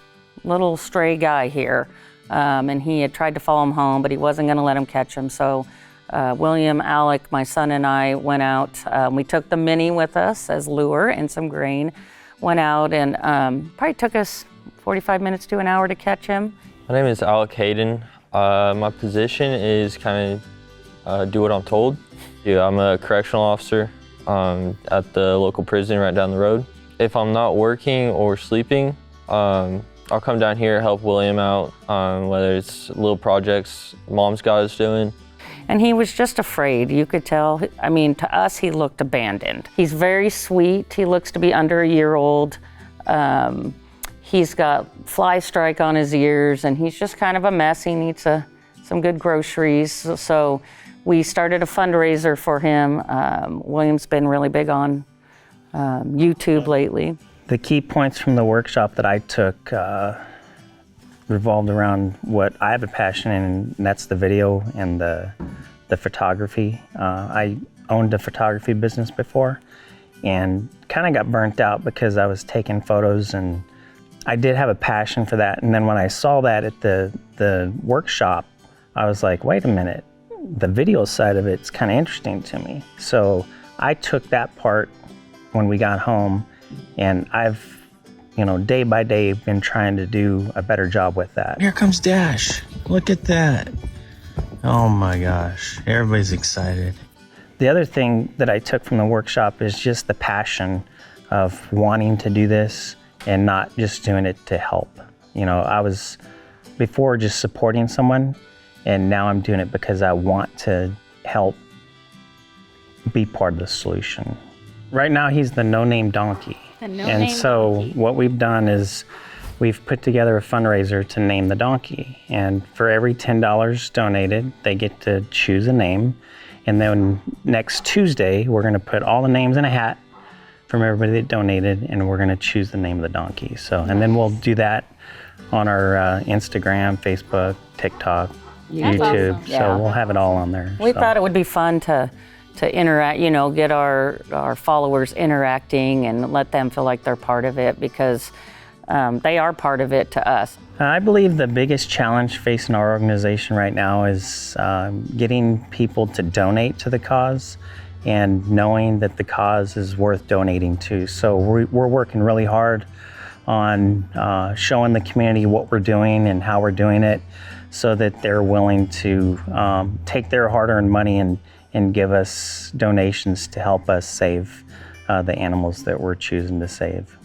little stray guy here. And he had tried to follow him home, but he wasn't gonna let him catch him. So William, Alec, my son and I went out. We took the mini with us as lure and some grain. Went out and probably took us 45 minutes to an hour to catch him. My name is Alec Hayden. My position is kind of do what I'm told. I'm a correctional officer at the local prison right down the road. If I'm not working or sleeping, I'll come down here, help William out, whether it's little projects Mom's got us doing. And he was just afraid, you could tell. To us, he looked abandoned. He's very sweet. He looks to be under a year old. He's got fly strike on his ears, and he's just kind of a mess. He needs some good groceries. So we started a fundraiser for him. William's been really big on YouTube lately. The key points from the workshop that I took revolved around what I have a passion in, and that's the video and the photography. I owned a photography business before and kind of got burnt out because I was taking photos, and I did have a passion for that. And then when I saw that at the workshop, I was like, wait a minute, the video side of it's kind of interesting to me. So I took that part when we got home, and I've day by day been trying to do a better job with that. Here comes Dash. Look at that. Oh my gosh, everybody's excited. The other thing that I took from the workshop is just the passion of wanting to do this and not just doing it to help. You know, I was before just supporting someone, and now I'm doing it because I want to help be part of the solution. Right now he's the no-name donkey. And so what we've done is we've put together a fundraiser to name the donkey. And for every $10 donated, they get to choose a name. And then next Tuesday, we're gonna put all the names in a hat from everybody that donated, and we're gonna choose the name of the donkey. So, and then we'll do that on our Instagram, Facebook, TikTok, YouTube. Awesome. So Yeah. we'll have it all on there. We so. thought it would be fun to interact, you know, get our followers interacting and let them feel like they're part of it, because they are part of it to us. I believe the biggest challenge facing our organization right now is getting people to donate to the cause and knowing that the cause is worth donating to. So we're working really hard on showing the community what we're doing and how we're doing it, so that they're willing to take their hard-earned money and give us donations to help us save the animals that we're choosing to save.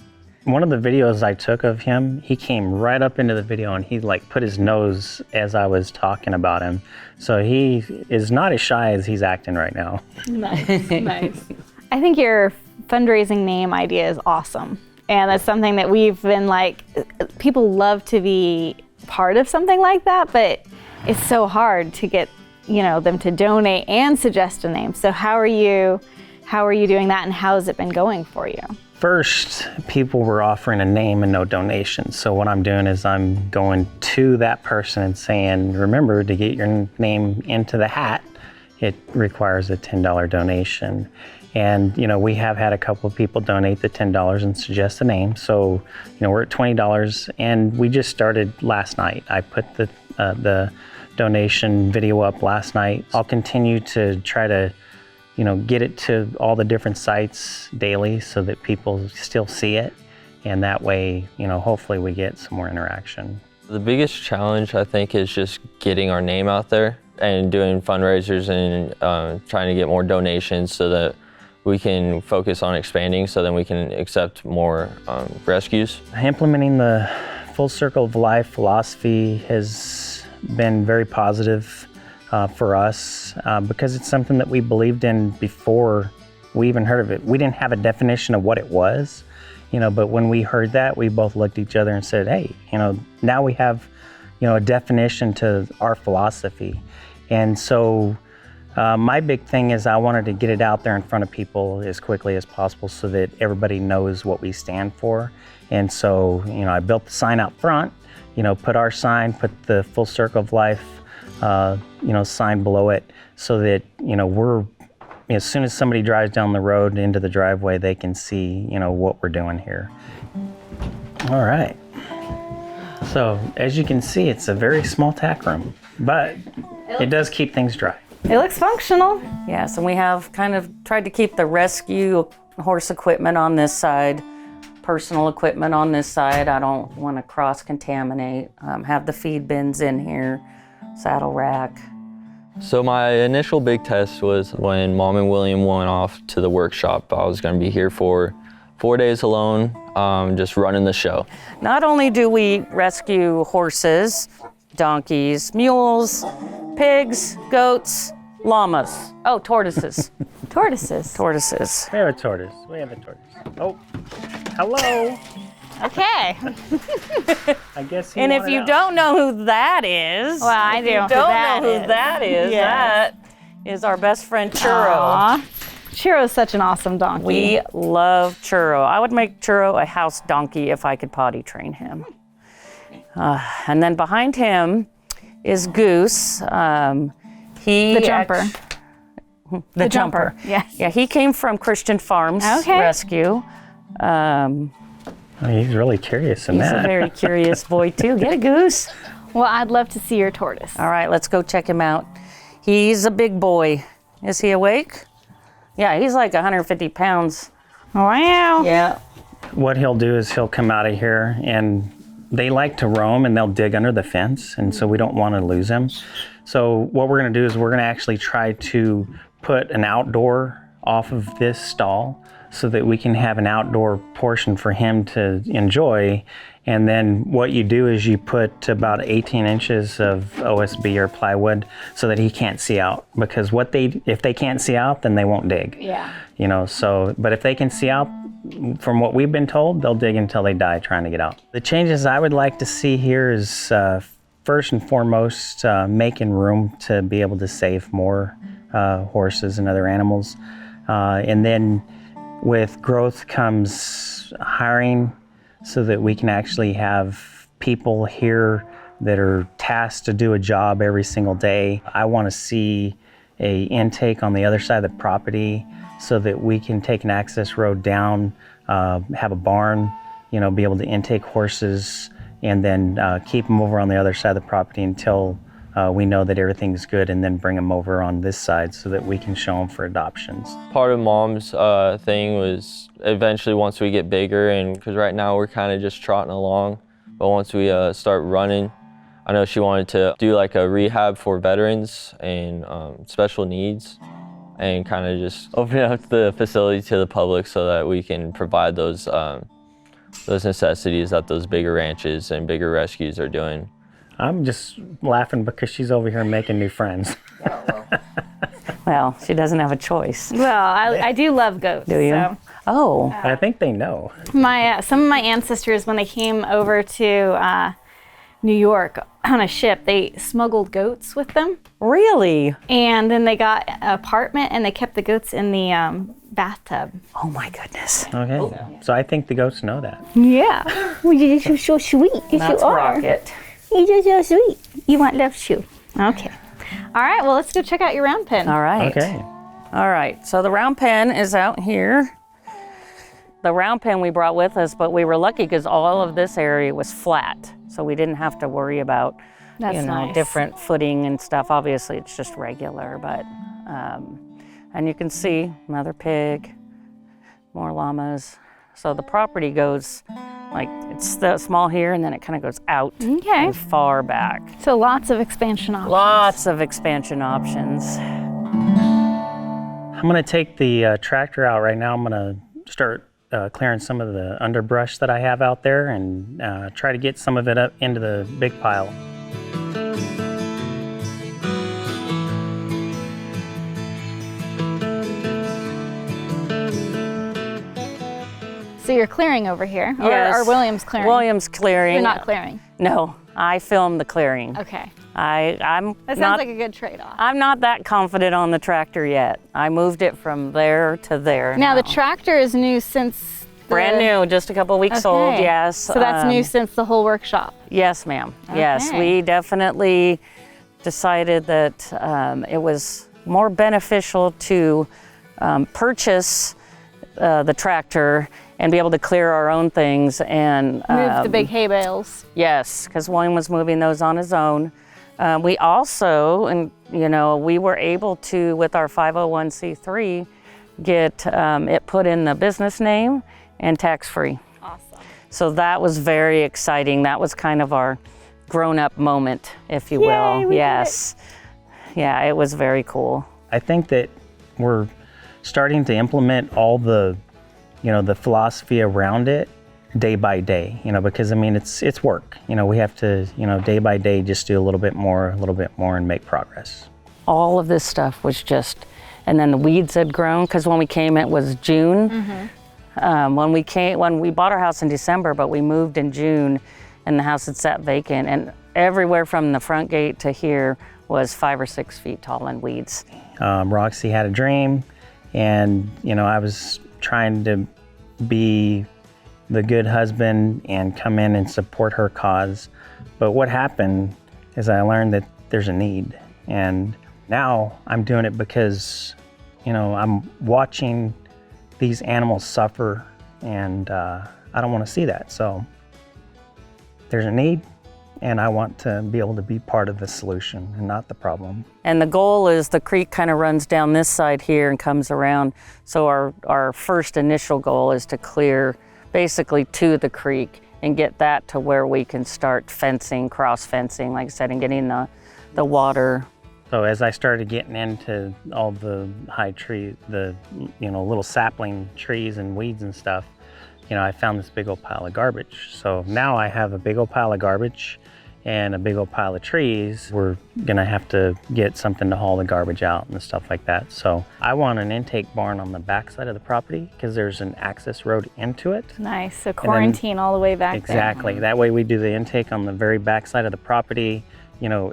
One of the videos I took of him, he came right up into the video and he like put his nose as I was talking about him. So he is not as shy as he's acting right now. Nice, nice. I think your fundraising name idea is awesome. And that's something that we've been like, people love to be part of something like that, but it's so hard to get, you know, them to donate and suggest a name. So how are you doing that, and how has it been going for you? First, people were offering a name and no donation. So what I'm doing is I'm going to that person and saying, remember, to get your name into the hat, it requires a $10 donation. And, you know, we have had a couple of people donate the $10 and suggest a name. So, you know, we're at $20, and we just started last night. I put the donation video up last night. I'll continue to try to, you know, get it to all the different sites daily so that people still see it. And that way, you know, hopefully we get some more interaction. The biggest challenge, I think, is just getting our name out there and doing fundraisers and trying to get more donations so that we can focus on expanding, so then we can accept more rescues. Implementing the full circle of life philosophy has been very positive for us because it's something that we believed in before we even heard of it. We didn't have a definition of what it was, you know, but when we heard that, we both looked at each other and said, hey, you know, now we have, you know, a definition to our philosophy. And so my big thing is I wanted to get it out there in front of people as quickly as possible so that everybody knows what we stand for. And so, you know, I built the sign out front, you know, put our sign, put the full circle of life, you know, sign below it, so that, you know, as soon as somebody drives down the road into the driveway, they can see, you know, what we're doing here. All right. So as you can see, it's a very small tack room, but it does keep things dry. It looks functional. Yes, and we have kind of tried to keep the rescue horse equipment on this side, personal equipment on this side. I don't want to cross-contaminate. Have the feed bins in here, saddle rack. So my initial big test was when Mom and William went off to the workshop. I was going to be here for 4 days alone, just running the show. Not only do we rescue horses, donkeys, mules, pigs, goats, llamas. Oh, tortoises. Tortoises. Tortoises. We have a tortoise. We have a tortoise. Oh, hello. Okay. I guess. And if you don't know who that is, well, I do. If you don't know who that is, Yes. that is our best friend Churro. Aww. Churro is such an awesome donkey. We love Churro. I would make Churro a house donkey if I could potty train him. And then behind him is Goose. The jumper. The jumper. Yes. Yeah, he came from Christian Farms Rescue. He's really curious in that. He's a very curious boy too. Get a Goose. Well, I'd love to see your tortoise. All right, let's go check him out. He's a big boy. Is he awake? Yeah, he's like 150 pounds. Wow. Yeah. What he'll do is he'll come out of here, and they like to roam and they'll dig under the fence, and so we don't want to lose him. So what we're going to do is we're going to actually try to put an outdoor off of this stall so that we can have an outdoor portion for him to enjoy. And then what you do is you put about 18 inches of OSB or plywood so that he can't see out, because if they can't see out, then they won't dig. Yeah. You know, so, but if they can see out, from what we've been told, they'll dig until they die trying to get out. The changes I would like to see here is first and foremost, making room to be able to save more horses and other animals. And then with growth comes hiring so that we can actually have people here that are tasked to do a job every single day. I want to see an intake on the other side of the property so that we can take an access road down, have a barn, you know, be able to intake horses, and then keep them over on the other side of the property until we know that everything's good, and then bring them over on this side so that we can show them for adoptions. Part of Mom's thing was eventually once we get bigger, and because right now we're kind of just trotting along, but once we start running, I know she wanted to do like a rehab for veterans and special needs, and kind of just open up the facility to the public so that we can provide those necessities that those bigger ranches and bigger rescues are doing. I'm just laughing because she's over here making new friends. Well, she doesn't have a choice. Well, I do love goats. Do you? So. Oh. I think they know. Some of my ancestors, when they came over to New York on a ship, they smuggled goats with them. Really? And then they got an apartment and they kept the goats in the bathtub. Oh my goodness. Okay. So I think the goats know that. Yeah. Well, you're just so sweet. Yes, That's you are. Rocket. You're just so sweet. You want left shoe. Okay. All right, well, let's go check out your round pen. All right. Okay. All right, so the round pen is out here. The round pen we brought with us, but we were lucky because all of this area was flat. So we didn't have to worry about, That's nice. different footing and stuff. Obviously, it's just regular, but, and you can see another pig, more llamas. So the property goes, like, it's small here, and then it kind of goes out and far back. So lots of expansion options. Lots of expansion options. I'm going to take the tractor out right now. I'm going to start clearing some of the underbrush that I have out there and try to get some of it up into the big pile. So you're clearing over here, Yes. or William's clearing? William's clearing. You're not clearing? No, I filmed the clearing. Okay. I'm That sounds not, like a good trade-off. I'm not that confident on the tractor yet. I moved it from there to there. Now the tractor is new since Brand new, just a couple weeks old, yes. So that's new since the whole workshop? Yes, ma'am. Yes, Okay. we definitely decided that it was more beneficial to purchase the tractor and be able to clear our own things and Move the big hay bales. Yes, because William was moving those on his own. We also, and we were able to, with our 501c3, get it put in the business name and tax-free. Awesome. So that was very exciting. That was kind of our grown-up moment, if you will. we did Yes. Yeah, it was very cool. I think that we're starting to implement all the, the philosophy around it day by day, because I mean, it's work. We have to, day by day, just do a little bit more and make progress. All of this stuff was just, and then the weeds had grown, because when we came, it was June. Mm-hmm. When we bought our house in December, but we moved in June, and the house had sat vacant, and everywhere from the front gate to here was 5 or 6 feet tall in weeds. Roxy had a dream, and I was trying to be the good husband and come in and support her cause. But what happened is I learned that there's a need, and now I'm doing it because I'm watching these animals suffer, and I don't want to see that. So there's a need, and I want to be able to be part of the solution and not the problem. And the goal is the creek kind of runs down this side here and comes around. So our first initial goal is to clear basically to the creek and get that to where we can start fencing, cross fencing, like I said, and getting the water So as I started getting into all the high tree, the little sapling trees and weeds and stuff, I found this big old pile of garbage. So now I have a big old pile of garbage and a big old pile of trees. We're gonna have to get something to haul the garbage out and stuff like that. So I want an intake barn on the back side of the property because there's an access road into it. Nice, so quarantine all the way back exactly. That way we do the intake on the very back side of the property,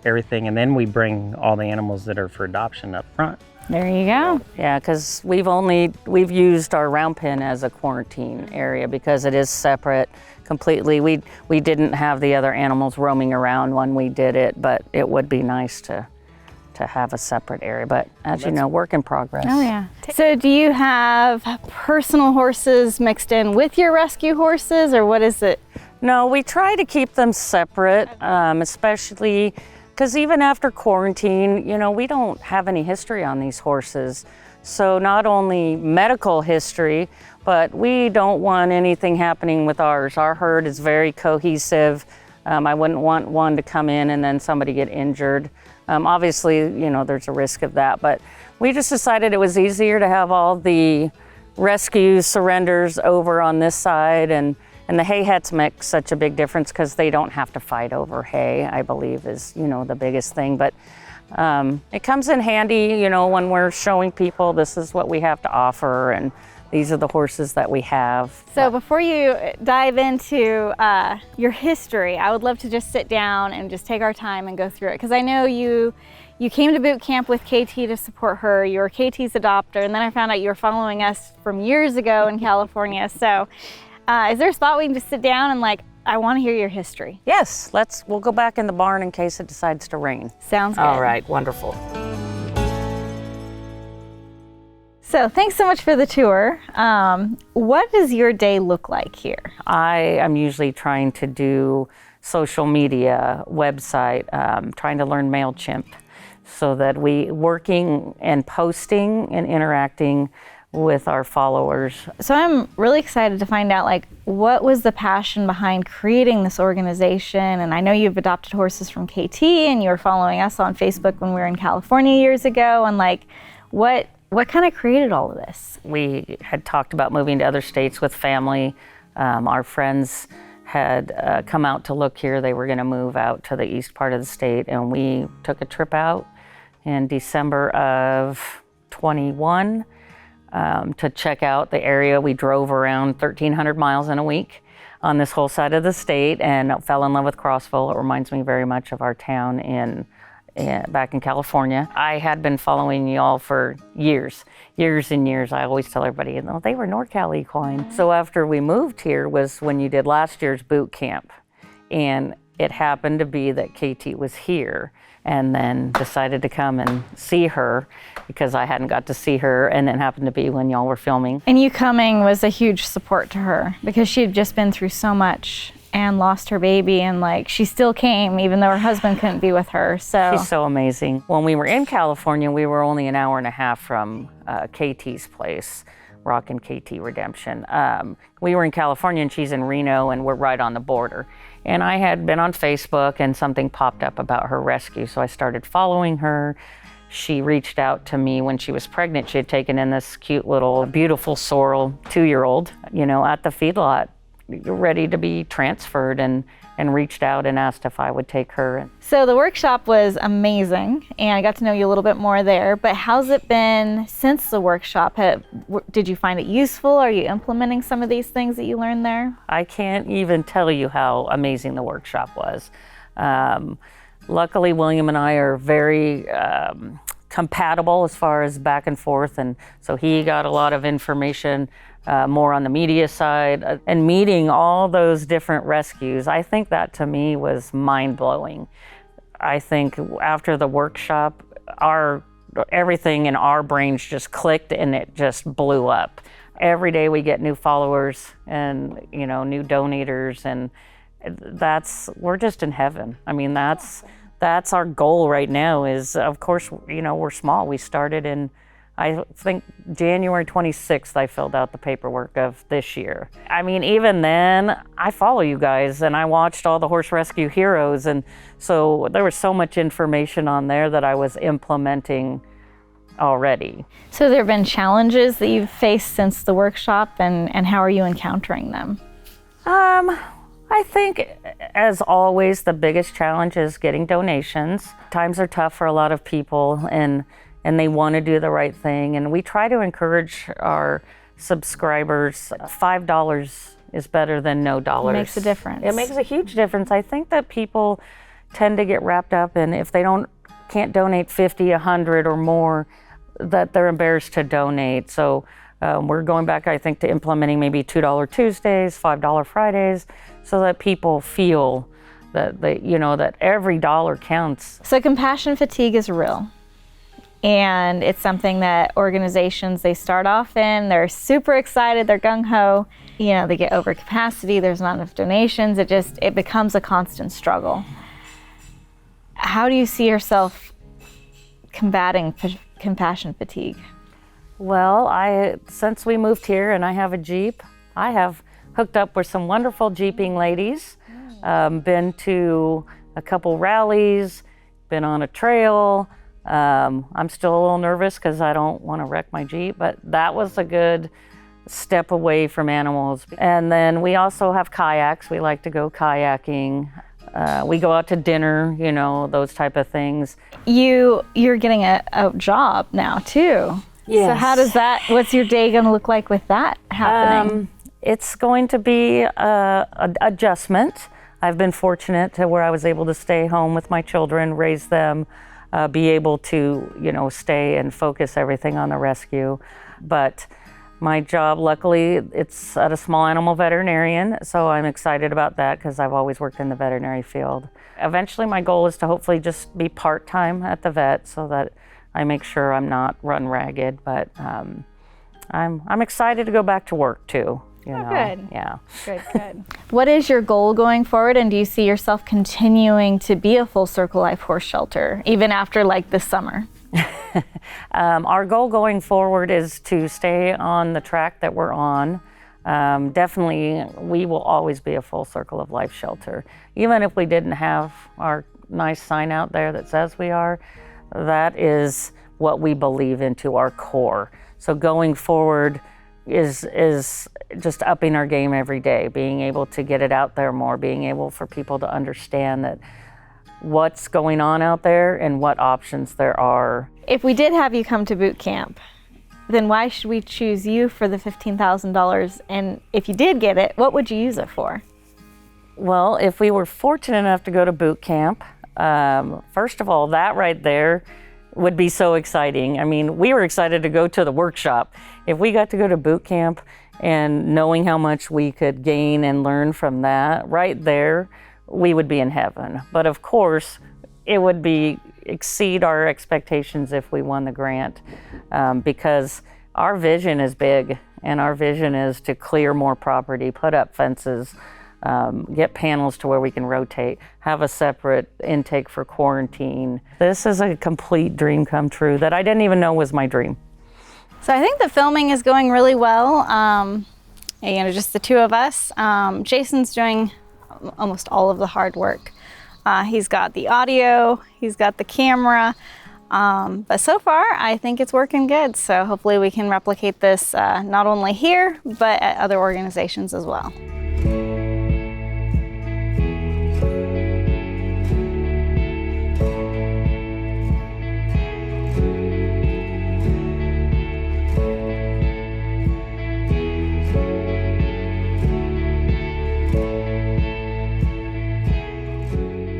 everything, and then we bring all the animals that are for adoption up front. There you go. Yeah, because we've used our round pen as a quarantine area because it is separate completely. We didn't have the other animals roaming around when we did it, but it would be nice to have a separate area. But as you know, work in progress. Oh yeah. So do you have personal horses mixed in with your rescue horses, or what is it? No, we try to keep them separate, especially because even after quarantine, we don't have any history on these horses. So not only medical history, but we don't want anything happening with ours. Our herd is very cohesive. I wouldn't want one to come in and then somebody get injured. Obviously, there's a risk of that, but we just decided it was easier to have all the rescues, surrenders over on this side, and the hay hats make such a big difference because they don't have to fight over hay, I believe is, the biggest thing. But it comes in handy, when we're showing people this is what we have to offer and these are the horses that we have. So before you dive into your history, I would love to just sit down and just take our time and go through it. Because I know you came to boot camp with KT to support her. You were KT's adopter, and then I found out you were following us from years ago in California. So is there a spot we can just sit down and I want to hear your history? Yes, we'll go back in the barn in case it decides to rain. Sounds good. All right, wonderful. So thanks so much for the tour. What does your day look like here? I am usually trying to do social media, website, trying to learn MailChimp so that we working and posting and interacting with our followers. So I'm really excited to find out what was the passion behind creating this organization. And I know you've adopted horses from KT and you were following us on Facebook when we were in California years ago. And what kind of created all of this? We had talked about moving to other states with family. Our friends had come out to look here. They were going to move out to the east part of the state, and we took a trip out in December of 21 to check out the area. We drove around 1,300 miles in a week on this whole side of the state and fell in love with Crossville. It reminds me very much of our town back in California. I had been following y'all for years and years. I always tell everybody, they were NorCal equine. So after we moved here was when you did last year's boot camp. And it happened to be that KT was here and then decided to come and see her because I hadn't got to see her, and it happened to be when y'all were filming. And you coming was a huge support to her because she had just been through so much and lost her baby, and she still came even though her husband couldn't be with her. So she's so amazing. When we were in California, we were only an hour and a half from KT's place, Rock and KT Redemption. We were in California and she's in Reno, and we're right on the border. And I had been on Facebook and something popped up about her rescue, so I started following her. She reached out to me when she was pregnant. She had taken in this cute little beautiful sorrel 2-year-old, at the feedlot, ready to be transferred, and reached out and asked if I would take her. So the workshop was amazing, and I got to know you a little bit more there, but how's it been since the workshop? Did you find it useful? Are you implementing some of these things that you learned there? I can't even tell you how amazing the workshop was. Luckily, William and I are very compatible as far as back and forth, and so he got a lot of information more on the media side, and meeting all those different rescues. I think that to me was mind-blowing. I think after the workshop, everything in our brains just clicked and it just blew up. Every day we get new followers and new donators, and we're just in heaven. I mean, that's our goal right now. Is of course we're small. We started in I think January 26th, I filled out the paperwork of this year. I mean, even then, I follow you guys and I watched all the Horse Rescue Heroes. And so there was so much information on there that I was implementing already. So there have been challenges that you've faced since the workshop, and how are you encountering them? I think, as always, the biggest challenge is getting donations. Times are tough for a lot of people, and they want to do the right thing. And we try to encourage our subscribers. $5 is better than no dollars. It makes a difference. It makes a huge difference. I think that people tend to get wrapped up in, if they can't donate 50, 100 or more, that they're embarrassed to donate. So we're going back, I think, to implementing maybe $2 Tuesdays, $5 Fridays, so that people feel that that every dollar counts. So compassion fatigue is real. And it's something that organizations, they start off in, they're super excited, they're gung-ho, they get over capacity, there's not enough donations, it becomes a constant struggle. How do you see yourself combating compassion fatigue? Well, since we moved here and I have a Jeep, I have hooked up with some wonderful Jeeping ladies, been to a couple rallies, been on a trail. I'm still a little nervous because I don't want to wreck my Jeep, but that was a good step away from animals. And then we also have kayaks. We like to go kayaking. We go out to dinner, those type of things. You're getting a job now too. Yes. So how does what's your day going to look like with that happening? It's going to be an adjustment. I've been fortunate to where I was able to stay home with my children, raise them, be able to, stay and focus everything on the rescue. But my job, luckily, it's at a small animal veterinarian, so I'm excited about that because I've always worked in the veterinary field. Eventually, my goal is to hopefully just be part-time at the vet so that I make sure I'm not run ragged, but I'm excited to go back to work too. Good. Yeah. Good. What is your goal going forward, and do you see yourself continuing to be a Full Circle Life horse shelter even after this summer? Our goal going forward is to stay on the track that we're on. Definitely, we will always be a Full Circle of Life shelter. Even if we didn't have our nice sign out there that says we are, that is what we believe into our core. So going forward is just upping our game every day, being able to get it out there more, being able for people to understand that what's going on out there and what options there are. If we did have you come to boot camp, then why should we choose you for the $15,000? And if you did get it, what would you use it for? Well, if we were fortunate enough to go to boot camp, first of all, that right there would be so exciting. I mean, we were excited to go to the workshop. If we got to go to boot camp and knowing how much we could gain and learn from that, right there, we would be in heaven. But of course, it would exceed our expectations if we won the grant, because our vision is big, and our vision is to clear more property, put up fences, get panels to where we can rotate, have a separate intake for quarantine. This is a complete dream come true that I didn't even know was my dream. So I think the filming is going really well. Just the two of us. Jason's doing almost all of the hard work. He's got the audio, he's got the camera, but so far I think it's working good. So hopefully we can replicate this not only here, but at other organizations as well.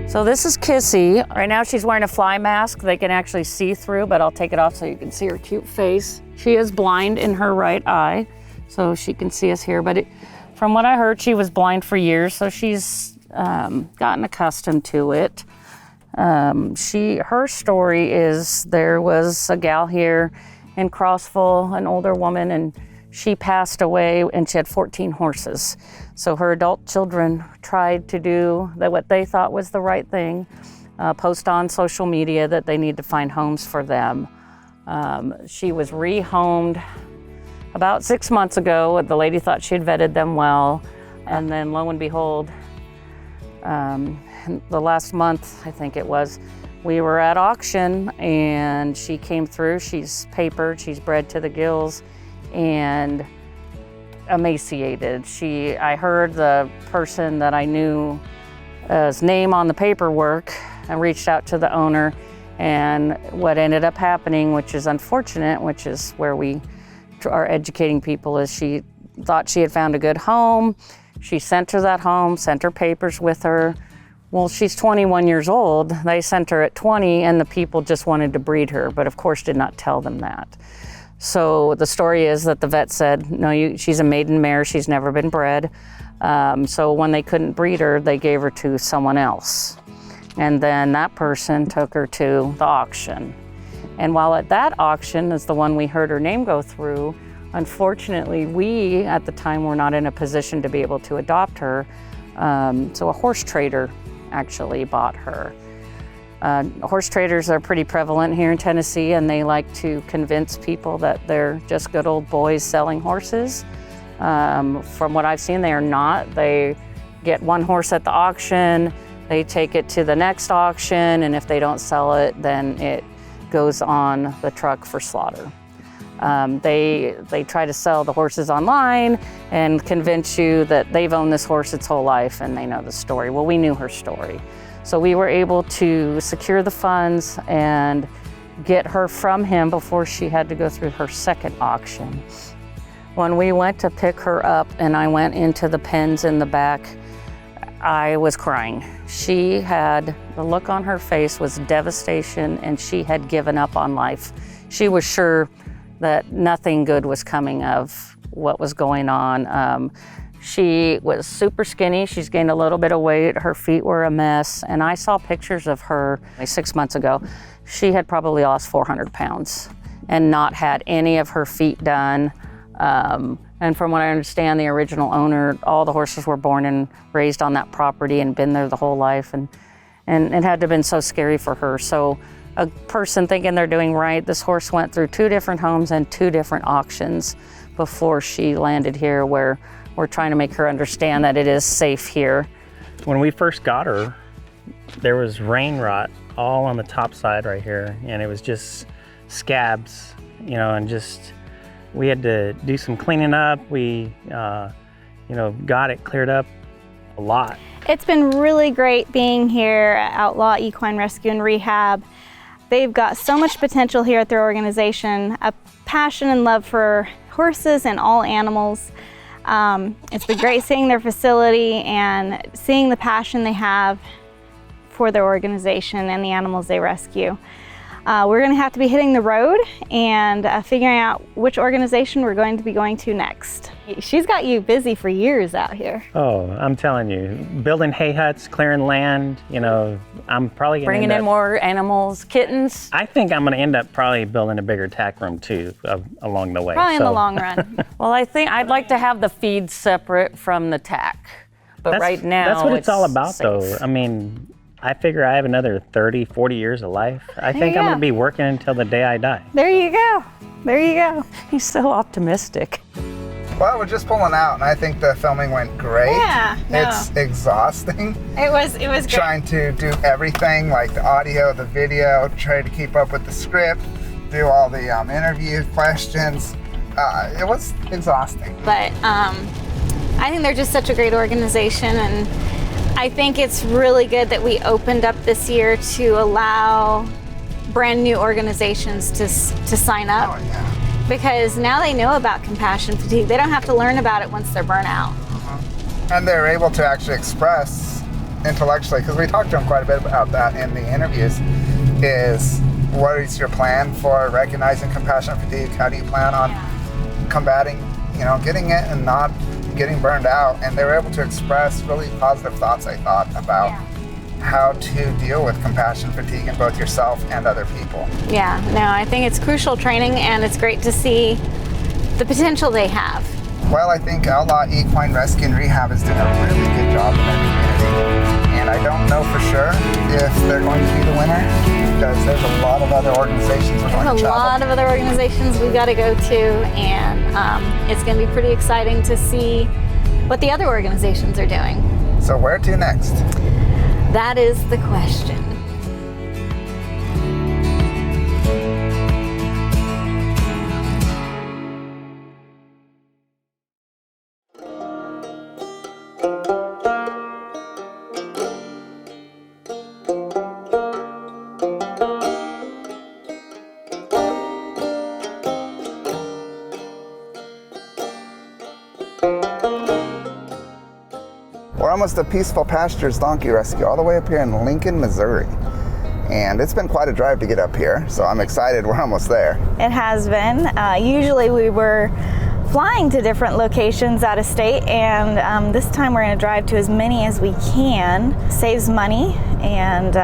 So this is Kissy. Right now she's wearing a fly mask they can actually see through, but I'll take it off so you can see her cute face. She is blind in her right eye, so she can see us here. But from what I heard, she was blind for years, so she's gotten accustomed to it. Her story is there was a gal here in Crossville, an older woman, and she passed away and she had 14 horses. So her adult children tried to do what they thought was the right thing, post on social media that they need to find homes for them. She was rehomed about 6 months ago. The lady thought she had vetted them well, and then lo and behold, the last month, I think it was, we were at auction and she came through. She's papered, she's bred to the gills, and emaciated. I heard the person that I knew his name on the paperwork and reached out to the owner, and what ended up happening, which is unfortunate, which is where we are educating people, is she thought she had found a good home. She sent her that home, sent her papers with her. Well, she's 21 years old. They sent her at 20 and the people just wanted to breed her, but of course did not tell them that. So the story is that the vet said, no, she's a maiden mare, she's never been bred. So when they couldn't breed her, they gave her to someone else. And then that person took her to the auction. And while at that auction is the one we heard her name go through, unfortunately, we at the time were not in a position to be able to adopt her. So a horse trader actually bought her. Horse traders are pretty prevalent here in Tennessee, and they like to convince people that they're just good old boys selling horses. From what I've seen, they are not. They get one horse at the auction, they take it to the next auction, and if they don't sell it, then it goes on the truck for slaughter. They try to sell the horses online and convince you that they've owned this horse its whole life and they know the story. Well, we knew her story. So we were able to secure the funds and get her from him before she had to go through her second auction. When we went to pick her up and I went into the pens in the back, I was crying. She had, the look on her face was devastation, and she had given up on life. She was sure that nothing good was coming of what was going on. She was super skinny. She's gained a little bit of weight. Her feet were a mess. And I saw pictures of her 6 months ago. She had probably lost 400 pounds and not had any of her feet done. And from what I understand, the original owner, all the horses were born and raised on that property and been there the whole life. And it had to have been so scary for her. So a person thinking they're doing right, this horse went through 2 different homes and 2 different auctions before she landed here, where we're trying to make her understand that it is safe here. When we first got her, there was rain rot all on the top side right here, and it was just scabs, and just, we had to do some cleaning up. We, got it cleared up a lot. It's been really great being here at Outlaw Equine Rescue and Rehab. They've got so much potential here at their organization, a passion and love for horses and all animals. It's been great seeing their facility and seeing the passion they have for their organization and the animals they rescue. We're going to have to be hitting the road and figuring out which organization we're going to be going to next. She's got you busy for years out here. Oh, I'm telling you, building hay huts, clearing land, I'm probably going to bringing in more animals, kittens. I think I'm going to end up probably building a bigger tack room too along the way. Probably in the long run. Well, I think I'd like to have the feed separate from the tack. But right now, that's what it's all about safe. though. I mean, I figure I have another 30, 40 years of life. I think I'm going to be working until the day I die. There you go. There you go. He's so optimistic. Well, we're just pulling out, and I think the filming went great. Yeah, no. It's exhausting. It was great. Trying to do everything, like the audio, the video, try to keep up with the script, do all the interview questions. It was exhausting. But I think they're just such a great organization, and I think it's really good that we opened up this year to allow brand new organizations to sign up. Oh, yeah. Because now they know about compassion fatigue. They don't have to learn about it once they're burnt out. And they're able to actually express intellectually, because we talked to them quite a bit about that in the interviews, is what is your plan for recognizing compassion fatigue? How do you plan on combating, getting it and not getting burned out? And they were able to express really positive thoughts, I thought, about how to deal with compassion fatigue in both yourself and other people. Yeah, no, I think it's crucial training, and it's great to see the potential they have. Well, I think Outlaw Equine Rescue and Rehab is doing a really good job in their community. And I don't know for sure if they're going to be the winner because there's a lot of other organizations we're going to There's a travel. lot of other organizations we've got to go to, and it's going to be pretty exciting to see what the other organizations are doing. So where to next? That is the question. We're almost at Peaceful Pastures Donkey Rescue, all the way up here in Lincoln, Missouri. And it's been quite a drive to get up here, so I'm excited we're almost there. It has been. Usually we were flying to different locations out of state, and this time we're going to drive to as many as we can. Saves money, and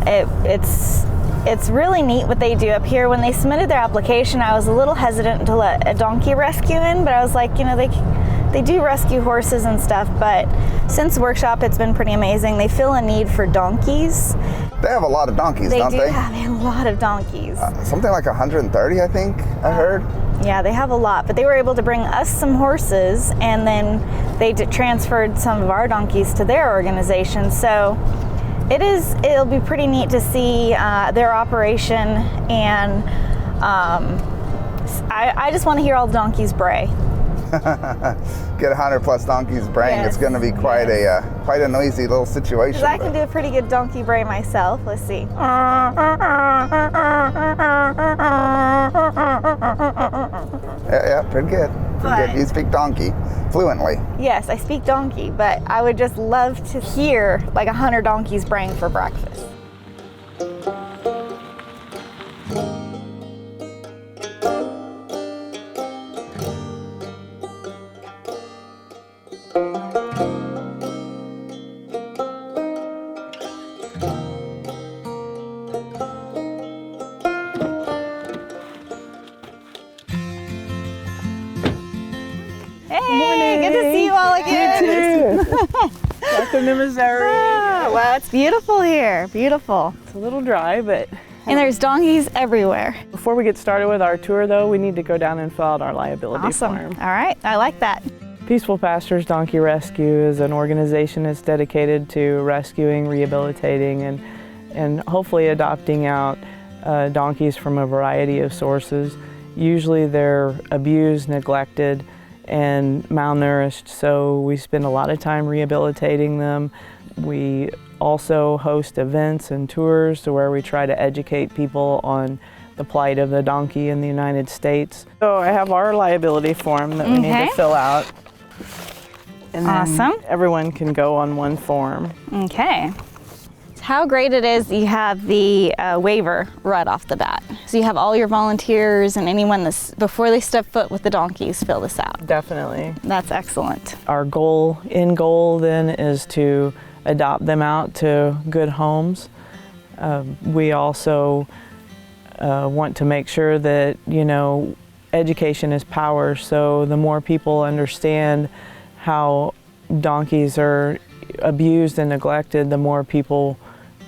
it's really neat what they do up here. When they submitted their application, I was a little hesitant to let a donkey rescue in, but I was like, you know, they do rescue horses and stuff, but since the workshop, it's been pretty amazing. They feel a need for donkeys. They have a lot of donkeys, don't they? They do have a lot of donkeys. Something like 130, I think, I heard. Yeah, they have a lot, but they were able to bring us some horses, and then they transferred some of our donkeys to their organization. So it'll be pretty neat to see their operation, and I just want to hear all the donkeys bray. Get 100 plus donkeys braying. Yes. It's going to be quite a noisy little situation. Because I can do a pretty good donkey bray myself. Let's see. Yeah, pretty good. Pretty good. You speak donkey fluently. Yes, I speak donkey, but I would just love to hear like 100 donkeys braying for breakfast. Hey, good to see you all again. You too. Welcome to Missouri. Oh, wow, it's beautiful here. Beautiful. It's a little dry, but... And there's donkeys everywhere. Before we get started with our tour, though, we need to go down and fill out our liability form. All right, I like that. Peaceful Pastures Donkey Rescue is an organization that's dedicated to rescuing, rehabilitating, and hopefully adopting out donkeys from a variety of sources. Usually they're abused, neglected, and malnourished, so we spend a lot of time rehabilitating them. We also host events and tours to where we try to educate people on the plight of the donkey in the United States. So I have our liability form that we need to fill out. And then everyone can go on one form. Okay. How great it is that you have the waiver right off the bat. So you have all your volunteers and anyone that's, before they step foot with the donkeys, fill this out. Definitely. That's excellent. Our end goal then is to adopt them out to good homes. We also want to make sure that, you know, education is power, so the more people understand how donkeys are abused and neglected, the more people,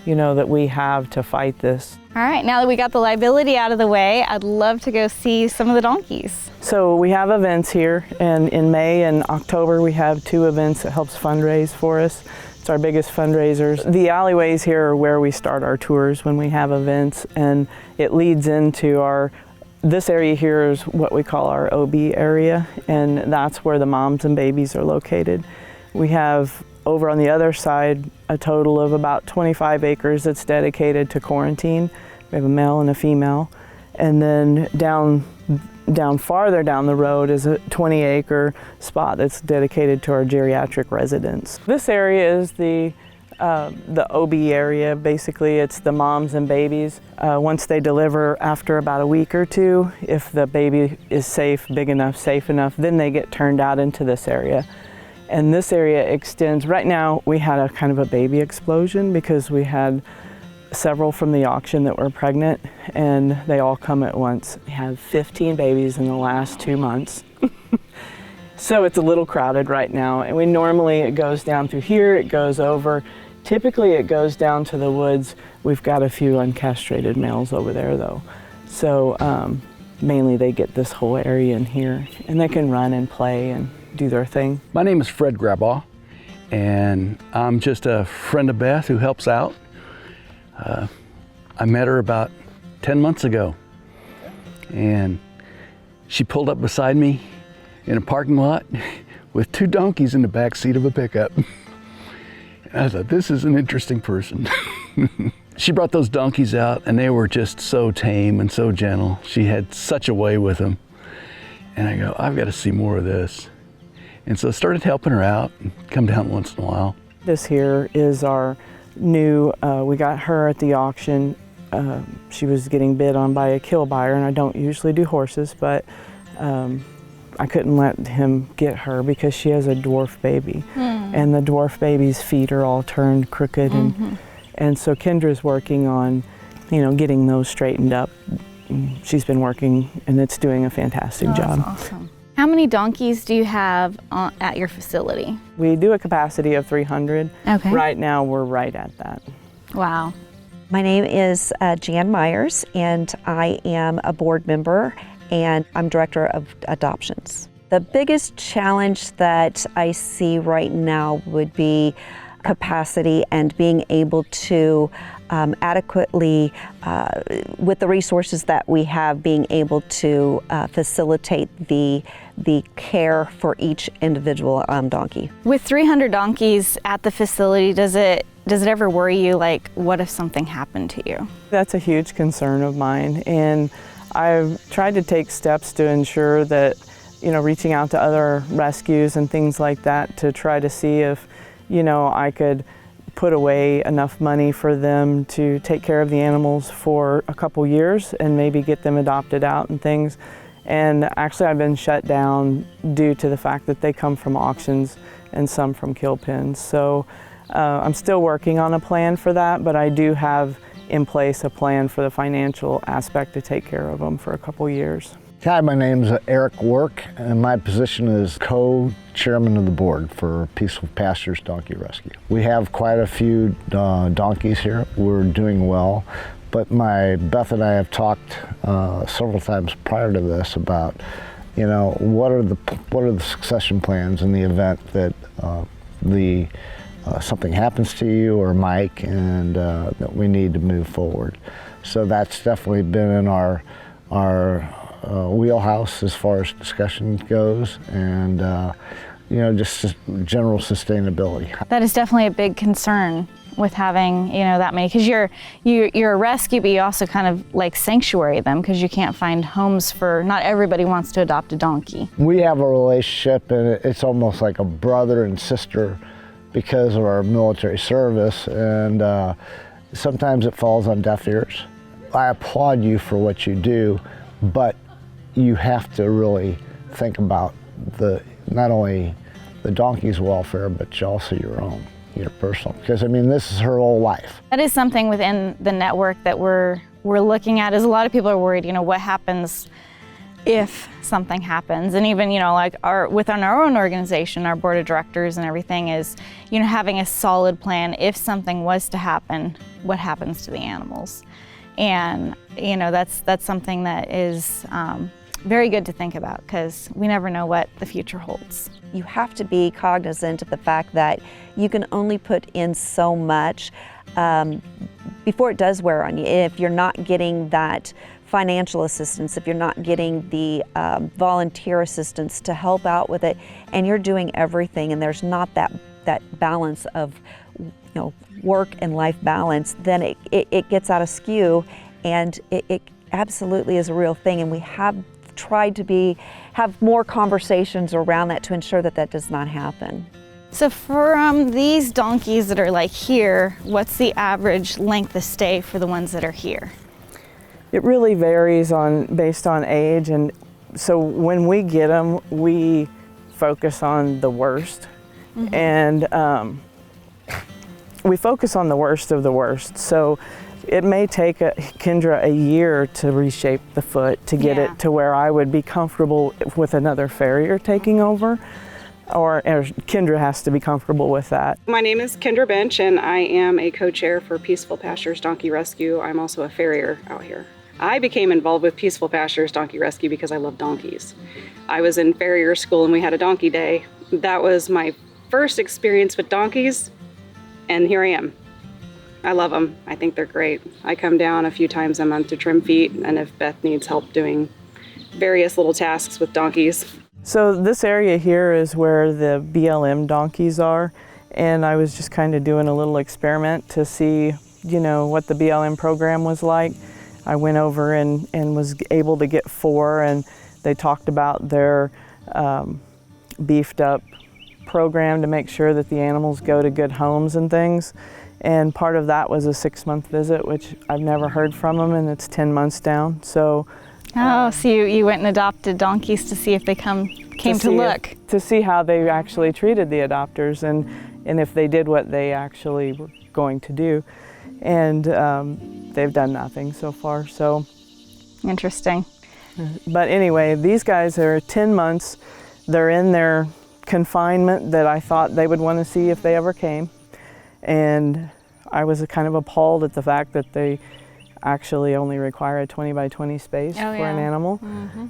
you know, that we have to fight this. All right, now that we got the liability out of the way, I'd love to go see some of the donkeys. So we have events here, and in May and October we have 2 events that helps fundraise for us. It's our biggest fundraisers. The alleyways here are where we start our tours when we have events, and it leads into this area here is what we call our OB area, and that's where the moms and babies are located. We have over on the other side a total of about 25 acres that's dedicated to quarantine. We have a male and a female. And then down farther down the road is a 20-acre spot that's dedicated to our geriatric residents. This area is the OB area. Basically, it's the moms and babies. Once they deliver, after about a week or 2, if the baby is safe, big enough, safe enough, then they get turned out into this area. And this area extends, right now we had a kind of a baby explosion because we had several from the auction that were pregnant, and they all come at once. We have 15 babies in the last 2 months. So it's a little crowded right now, and it goes down through here, it goes over. Typically it goes down to the woods. We've got a few uncastrated males over there though. So mainly they get this whole area in here, and they can run and play and do their thing. My name is Fred Grabaugh, and I'm just a friend of Beth who helps out. I met her about 10 months ago, and she pulled up beside me in a parking lot with 2 donkeys in the back seat of a pickup. And I thought, this is an interesting person. She brought those donkeys out, and they were just so tame and so gentle. She had such a way with them. And I go, I've got to see more of this. And so I started helping her out and come down once in a while. This here is our new, we got her at the auction. She was getting bid on by a kill buyer, and I don't usually do horses, but I couldn't let him get her because she has a dwarf baby. And the dwarf baby's feet are all turned crooked. And so Kendra's working on, getting those straightened up. She's been working, and it's doing a fantastic job. That's awesome. How many donkeys do you have at your facility? We do a capacity of 300. Okay. Right now, we're right at that. Wow. My name is Jan Myers, and I am a board member, and I'm director of adoptions. The biggest challenge that I see right now would be capacity and being able to adequately, with the resources that we have, being able to facilitate the care for each individual donkey. With 300 donkeys at the facility, does it ever worry you, like, what if something happened to you? That's a huge concern of mine, and I've tried to take steps to ensure that, reaching out to other rescues and things like that to try to see if, I could put away enough money for them to take care of the animals for a couple years and maybe get them adopted out and things. And actually I've been shut down due to the fact that they come from auctions and some from kill pens. So I'm still working on a plan for that, but I do have in place a plan for the financial aspect to take care of them for a couple years. Hi, my name is Eric Work, and my position is co-chairman of the board for Peaceful Pastures Donkey Rescue. We have quite a few donkeys here. We're doing well, but Beth and I have talked several times prior to this about, what are the succession plans in the event that something happens to you or Mike, and that we need to move forward. So that's definitely been in our wheelhouse as far as discussion goes, and just general sustainability. That is definitely a big concern with having that many, because you're a rescue, but you also kind of like sanctuary them because you can't find homes for. Not everybody wants to adopt a donkey. We have a relationship, and it's almost like a brother and sister because of our military service, and sometimes it falls on deaf ears. I applaud you for what you do, but you have to really think about not only the donkey's welfare, but also your own, your personal. Because this is her whole life. That is something within the network that we're looking at. Is a lot of people are worried. What happens if something happens? And even within our own organization, our board of directors and everything is having a solid plan. If something was to happen, what happens to the animals? And that's something that is very good to think about, because we never know what the future holds. You have to be cognizant of the fact that you can only put in so much before it does wear on you. If you're not getting that financial assistance, if you're not getting the volunteer assistance to help out with it, and you're doing everything, and there's not that balance of work and life balance, then it gets out of skew, and it absolutely is a real thing. And we have tried to have more conversations around that to ensure that does not happen. So for these donkeys that are like here, what's the average length of stay for the ones that are here? It really varies based on age, and so when we get them, we focus on the worst, and we focus on the worst of the worst. So it may take Kendra a year to reshape the foot to get it to where I would be comfortable with another farrier taking over, or Kendra has to be comfortable with that. My name is Kendra Bench, and I am a co-chair for Peaceful Pastures Donkey Rescue. I'm also a farrier out here. I became involved with Peaceful Pastures Donkey Rescue because I love donkeys. I was in farrier school and we had a donkey day. That was my first experience with donkeys, and here I am. I love them. I think they're great. I come down a few times a month to trim feet, and if Beth needs help doing various little tasks with donkeys. So this area here is where the BLM donkeys are, and I was just kind of doing a little experiment to see, you know, what the BLM program was like. I went over and was able to get 4, and they talked about their beefed up program to make sure that the animals go to good homes and things. And part of that was a 6-month visit, which I've never heard from them, and it's 10 months down. So, so you went and adopted donkeys to see if they came to look. To see how they actually treated the adopters and if they did what they actually were going to do. And they've done nothing so far. So interesting. But anyway, these guys are 10 months. They're in their confinement that I thought they would want to see if they ever came. And I was kind of appalled at the fact that they actually only require a 20 by 20 space for an animal.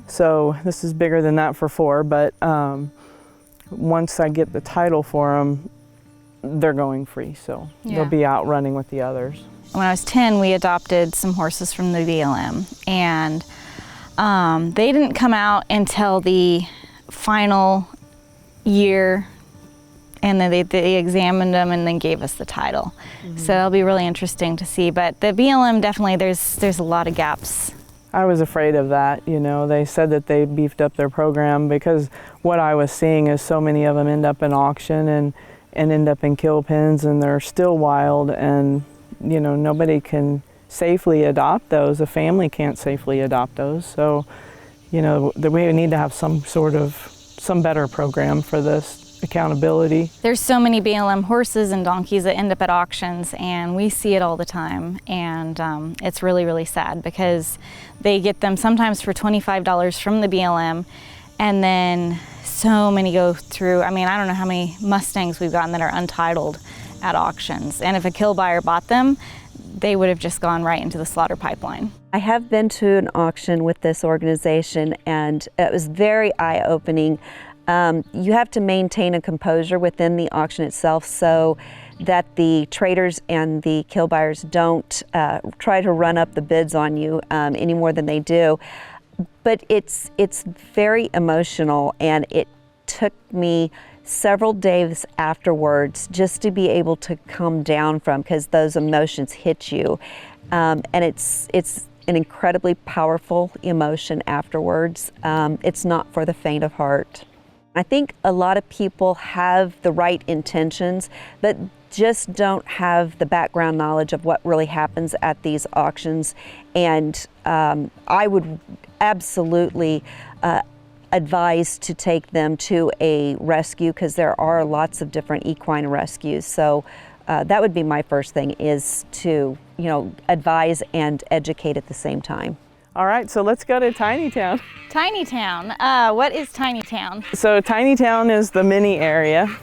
So this is bigger than that for 4, but once I get the title for them, they're going free, so they'll be out running with the others. When I was 10, we adopted some horses from the BLM, and they didn't come out until the final year, and then they examined them and then gave us the title. So it'll be really interesting to see. But the BLM, definitely, there's a lot of gaps. I was afraid of that, you know. They said that they beefed up their program because what I was seeing is so many of them end up in auction and end up in kill pens, and they're still wild, and you know, nobody can safely adopt those. A family can't safely adopt those. So, you know, we need to have some better program for this accountability. There's so many BLM horses and donkeys that end up at auctions, and we see it all the time, and it's really, really sad because they get them sometimes for $25 from the BLM, and then so many go through. I mean, I don't know how many Mustangs we've gotten that are untitled at auctions, and if a kill buyer bought them, they would have just gone right into the slaughter pipeline. I have been to an auction with this organization, and it was very eye-opening. You have to maintain a composure within the auction itself so that the traders and the kill buyers don't try to run up the bids on you any more than they do. But it's very emotional, and it took me several days afterwards just to be able to come down from, because those emotions hit you. And it's an incredibly powerful emotion afterwards. It's not for the faint of heart. I think a lot of people have the right intentions, but just don't have the background knowledge of what really happens at these auctions. And I would absolutely advise to take them to a rescue, because there are lots of different equine rescues. So that would be my first thing, is to, you know, advise and educate at the same time. All right, so let's go to Tiny Town. Tiny Town. What is Tiny Town? So Tiny Town is the mini area,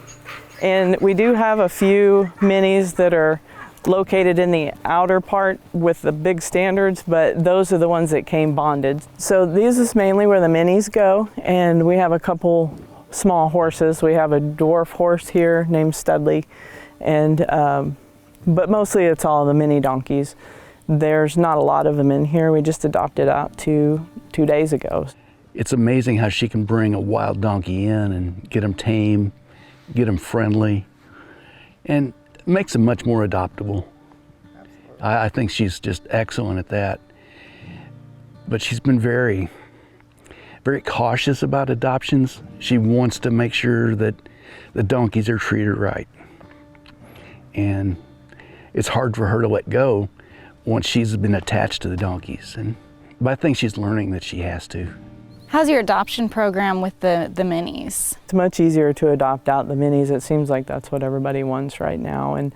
and we do have a few minis that are located in the outer part with the big standards, but those are the ones that came bonded. So this is mainly where the minis go, and we have a couple small horses. We have a dwarf horse here named Studley, and but mostly it's all the mini donkeys. There's not a lot of them in here. We just adopted out two days ago. It's amazing how she can bring a wild donkey in and get them tame, get them friendly, and makes them much more adoptable. I think she's just excellent at that. But she's been very, very cautious about adoptions. She wants to make sure that the donkeys are treated right. And it's hard for her to let go once she's been attached to the donkeys. But I think she's learning that she has to. How's your adoption program with the minis? It's much easier to adopt out the minis. It seems like that's what everybody wants right now. And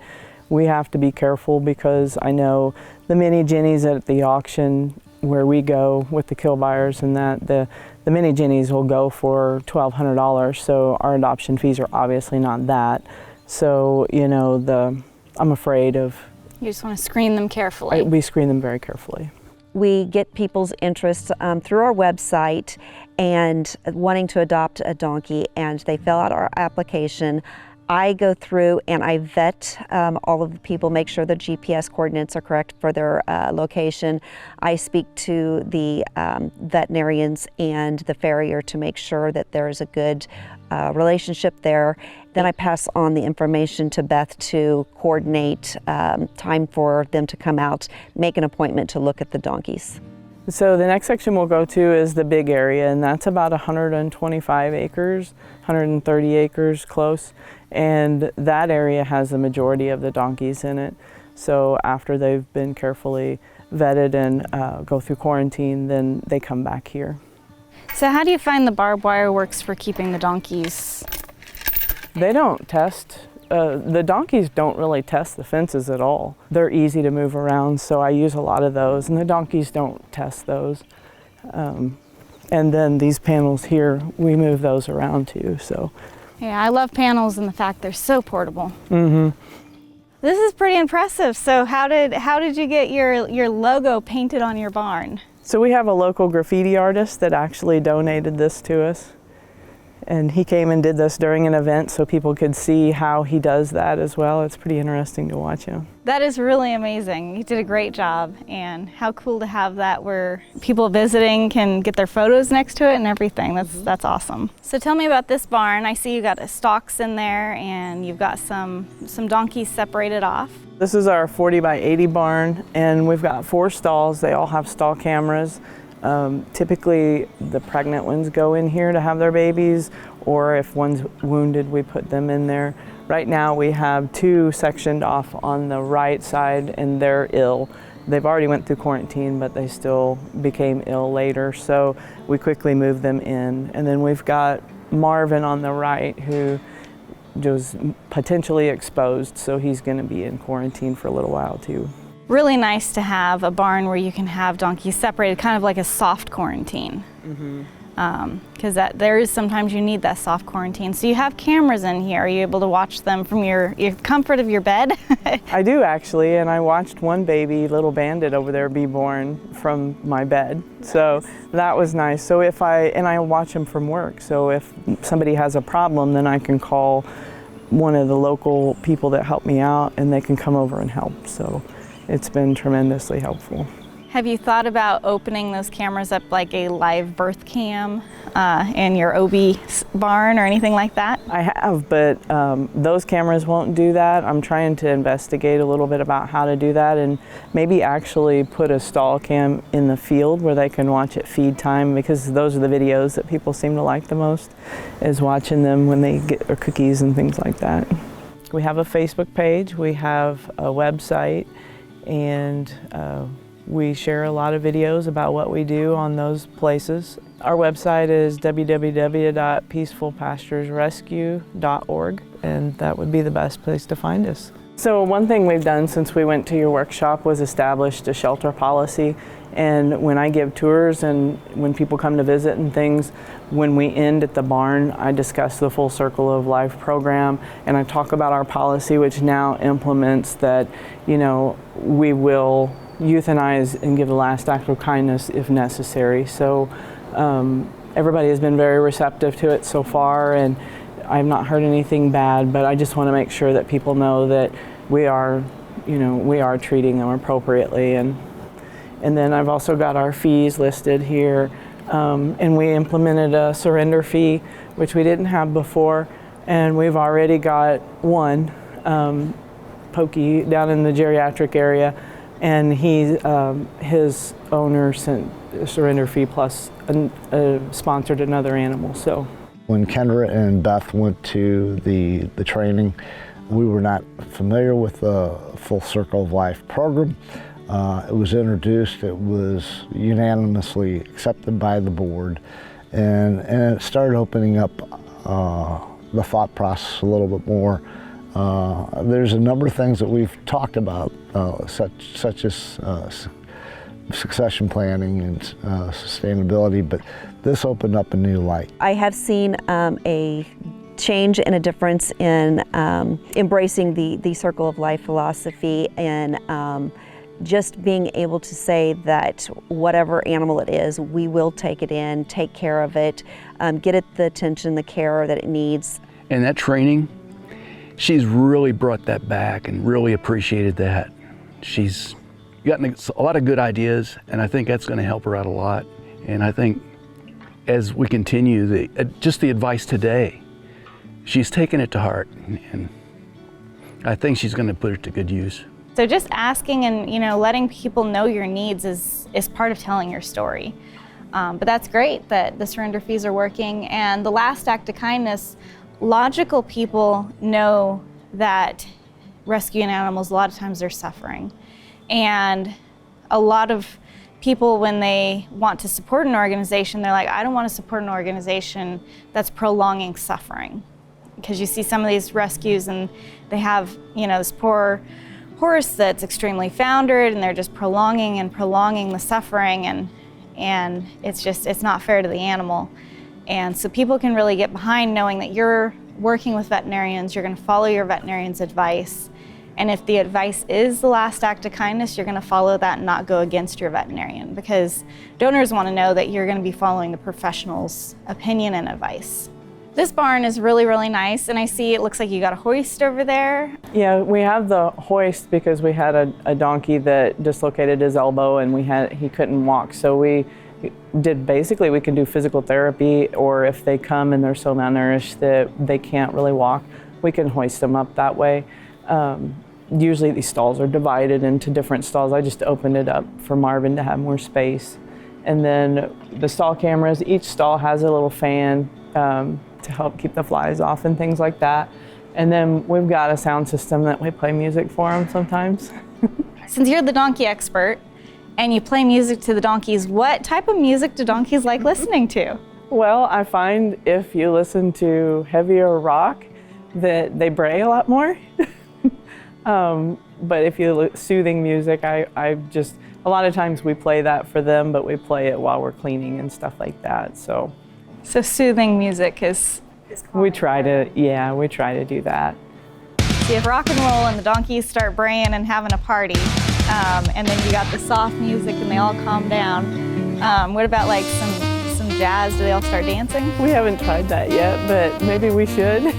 we have to be careful because I know the mini Jennies at the auction where we go with the kill buyers and that the mini Jennies will go for $1,200, so our adoption fees are obviously not that. So, you know, I'm afraid of... You just want to screen them carefully. We screen them very carefully. We get people's interest through our website and wanting to adopt a donkey, and they fill out our application. I go through and I vet all of the people, make sure the GPS coordinates are correct for their location. I speak to the veterinarians and the farrier to make sure that there is a good relationship there. Then I pass on the information to Beth to coordinate time for them to come out, make an appointment to look at the donkeys. So the next section we'll go to is the big area, and that's about 125 acres, 130 acres close, and that area has the majority of the donkeys in it. So after they've been carefully vetted and go through quarantine, then they come back here. So how do you find the barbed wire works for keeping the donkeys? They don't test. The donkeys don't really test the fences at all. They're easy to move around, so I use a lot of those, and the donkeys don't test those. And then these panels here, we move those around too. So. Yeah, I love panels and the fact they're so portable. Mm-hmm. This is pretty impressive. So how did you get your logo painted on your barn? So we have a local graffiti artist that actually donated this to us. And he came and did this during an event so people could see how he does that as well. It's pretty interesting to watch him. That is really amazing. You did a great job, and how cool to have that where people visiting can get their photos next to it and everything. That's awesome. So tell me about this barn. I see you got stalks in there and you've got some donkeys separated off. This is our 40 by 80 barn, and we've got 4 stalls. They all have stall cameras. Typically the pregnant ones go in here to have their babies, or if one's wounded, we put them in there. Right now we have 2 sectioned off on the right side, and they're ill. They've already went through quarantine, but they still became ill later, so we quickly moved them in. And then we've got Marvin on the right, who was potentially exposed, so he's going to be in quarantine for a little while too. Really nice to have a barn where you can have donkeys separated, kind of like a soft quarantine. Because there is sometimes you need that soft quarantine. So you have cameras in here. Are you able to watch them from your comfort of your bed? I do actually, and I watched one baby, little bandit over there, be born from my bed. So that was nice. So I watch them from work. So if somebody has a problem, then I can call one of the local people that help me out, and they can come over and help. So it's been tremendously helpful. Have you thought about opening those cameras up like a live birth cam in your OB barn or anything like that? I have, but those cameras won't do that. I'm trying to investigate a little bit about how to do that, and maybe actually put a stall cam in the field where they can watch at feed time, because those are the videos that people seem to like the most, is watching them when they get their cookies and things like that. We have a Facebook page, we have a website, and we share a lot of videos about what we do on those places. Our website is www.peacefulpasturesrescue.org, and that would be the best place to find us. So one thing we've done since we went to your workshop was established a shelter policy. And when I give tours and when people come to visit and things, when we end at the barn, I discuss the Full Circle of Life program, and I talk about our policy, which now implements that, you know, we will euthanize and give the last act of kindness if necessary. So everybody has been very receptive to it so far, and I've not heard anything bad, but I just want to make sure that people know that we are, we are treating them appropriately. And then I've also got our fees listed here, and we implemented a surrender fee, which we didn't have before, and we've already got one, Pokey, down in the geriatric area, and his owner sent a surrender fee plus sponsored another animal. So when Kendra and Beth went to the training, we were not familiar with the Full Circle of Life program. It was introduced, it was unanimously accepted by the board, and it started opening up the thought process a little bit more There's a number of things that we've talked about, such as succession planning and sustainability, but this opened up a new light. I have seen a change and a difference in embracing the circle of life philosophy and just being able to say that whatever animal it is, we will take it in, take care of it, get it the attention, the care that it needs. And that training, she's really brought that back and really appreciated that. She's gotten a lot of good ideas, and I think that's going to help her out a lot. And I think as we continue, just the advice today, she's taken it to heart, and I think she's going to put it to good use. So just asking and letting people know your needs is part of telling your story. But that's great that the surrender fees are working. And the last act of kindness, logical people know that rescuing animals, a lot of times they're suffering. And a lot of people, when they want to support an organization, they're like, I don't want to support an organization that's prolonging suffering. Because you see some of these rescues and they have, this poor horse that's extremely foundered and they're just prolonging the suffering, and it's not fair to the animal. And so people can really get behind knowing that you're working with veterinarians, you're going to follow your veterinarian's advice, and if the advice is the last act of kindness, you're going to follow that and not go against your veterinarian, because donors want to know that you're going to be following the professional's opinion and advice. This barn is really, really nice, and I see it looks like you got a hoist over there. Yeah, we have the hoist because we had a donkey that dislocated his elbow and he couldn't walk. So we can do physical therapy, or if they come and they're so malnourished that they can't really walk, we can hoist them up that way. Usually these stalls are divided into different stalls. I just opened it up for Marvin to have more space. And then the stall cameras, each stall has a little fan to help keep the flies off and things like that. And then we've got a sound system that we play music for them sometimes. Since you're the donkey expert and you play music to the donkeys, what type of music do donkeys like listening to? Well, I find if you listen to heavier rock that they bray a lot more. But if you soothing music, I just, a lot of times we play that for them, but we play it while we're cleaning and stuff like that. So soothing music is we try to do that. So you have rock and roll and the donkeys start braying and having a party. And then you got the soft music and they all calm down. What about like some jazz? Do they all start dancing? We haven't tried that yet, but maybe we should.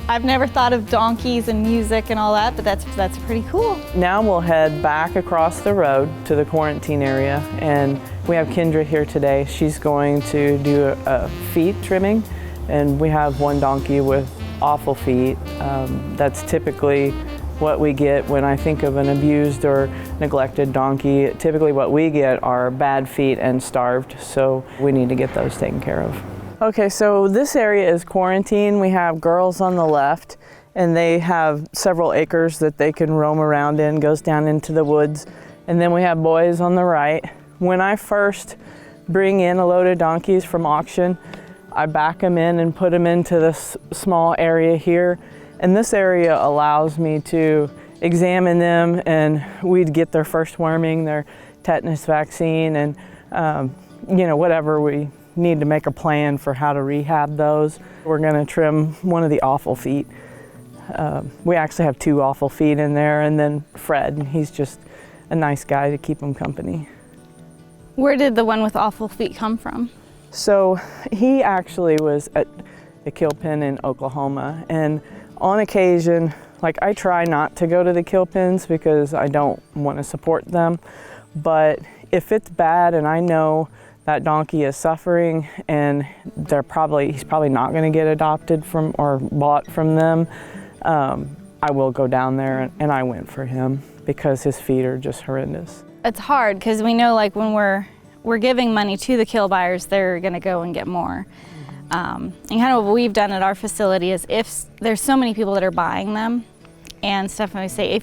I've never thought of donkeys and music and all that, but that's pretty cool. Now we'll head back across the road to the quarantine area, and we have Kendra here today. She's going to do a feet trimming, and we have one donkey with awful feet. That's typically what we get when I think of an abused or neglected donkey. Typically what we get are bad feet and starved, so we need to get those taken care of. Okay, so this area is quarantine. We have girls on the left, and they have several acres that they can roam around in, goes down into the woods. And then we have boys on the right. When I first bring in a load of donkeys from auction, I back them in and put them into this small area here. And this area allows me to examine them, and we'd get their first worming, their tetanus vaccine, and whatever we need to make a plan for how to rehab those. We're going to trim one of the awful feet. We actually have two awful feet in there, and then Fred, and he's just a nice guy to keep him company. Where did the one with awful feet come from? So he actually was at the kill pen in Oklahoma, and on occasion, like I try not to go to the kill pens because I don't want to support them, but if it's bad and I know that donkey is suffering and he's probably not going to get adopted from or bought from them, I will go down there, and I went for him because his feet are just horrendous. It's hard because we know like when we're giving money to the kill buyers, they're going to go and get more. And kind of what we've done at our facility is if there's so many people that are buying them, and Stephanie would say,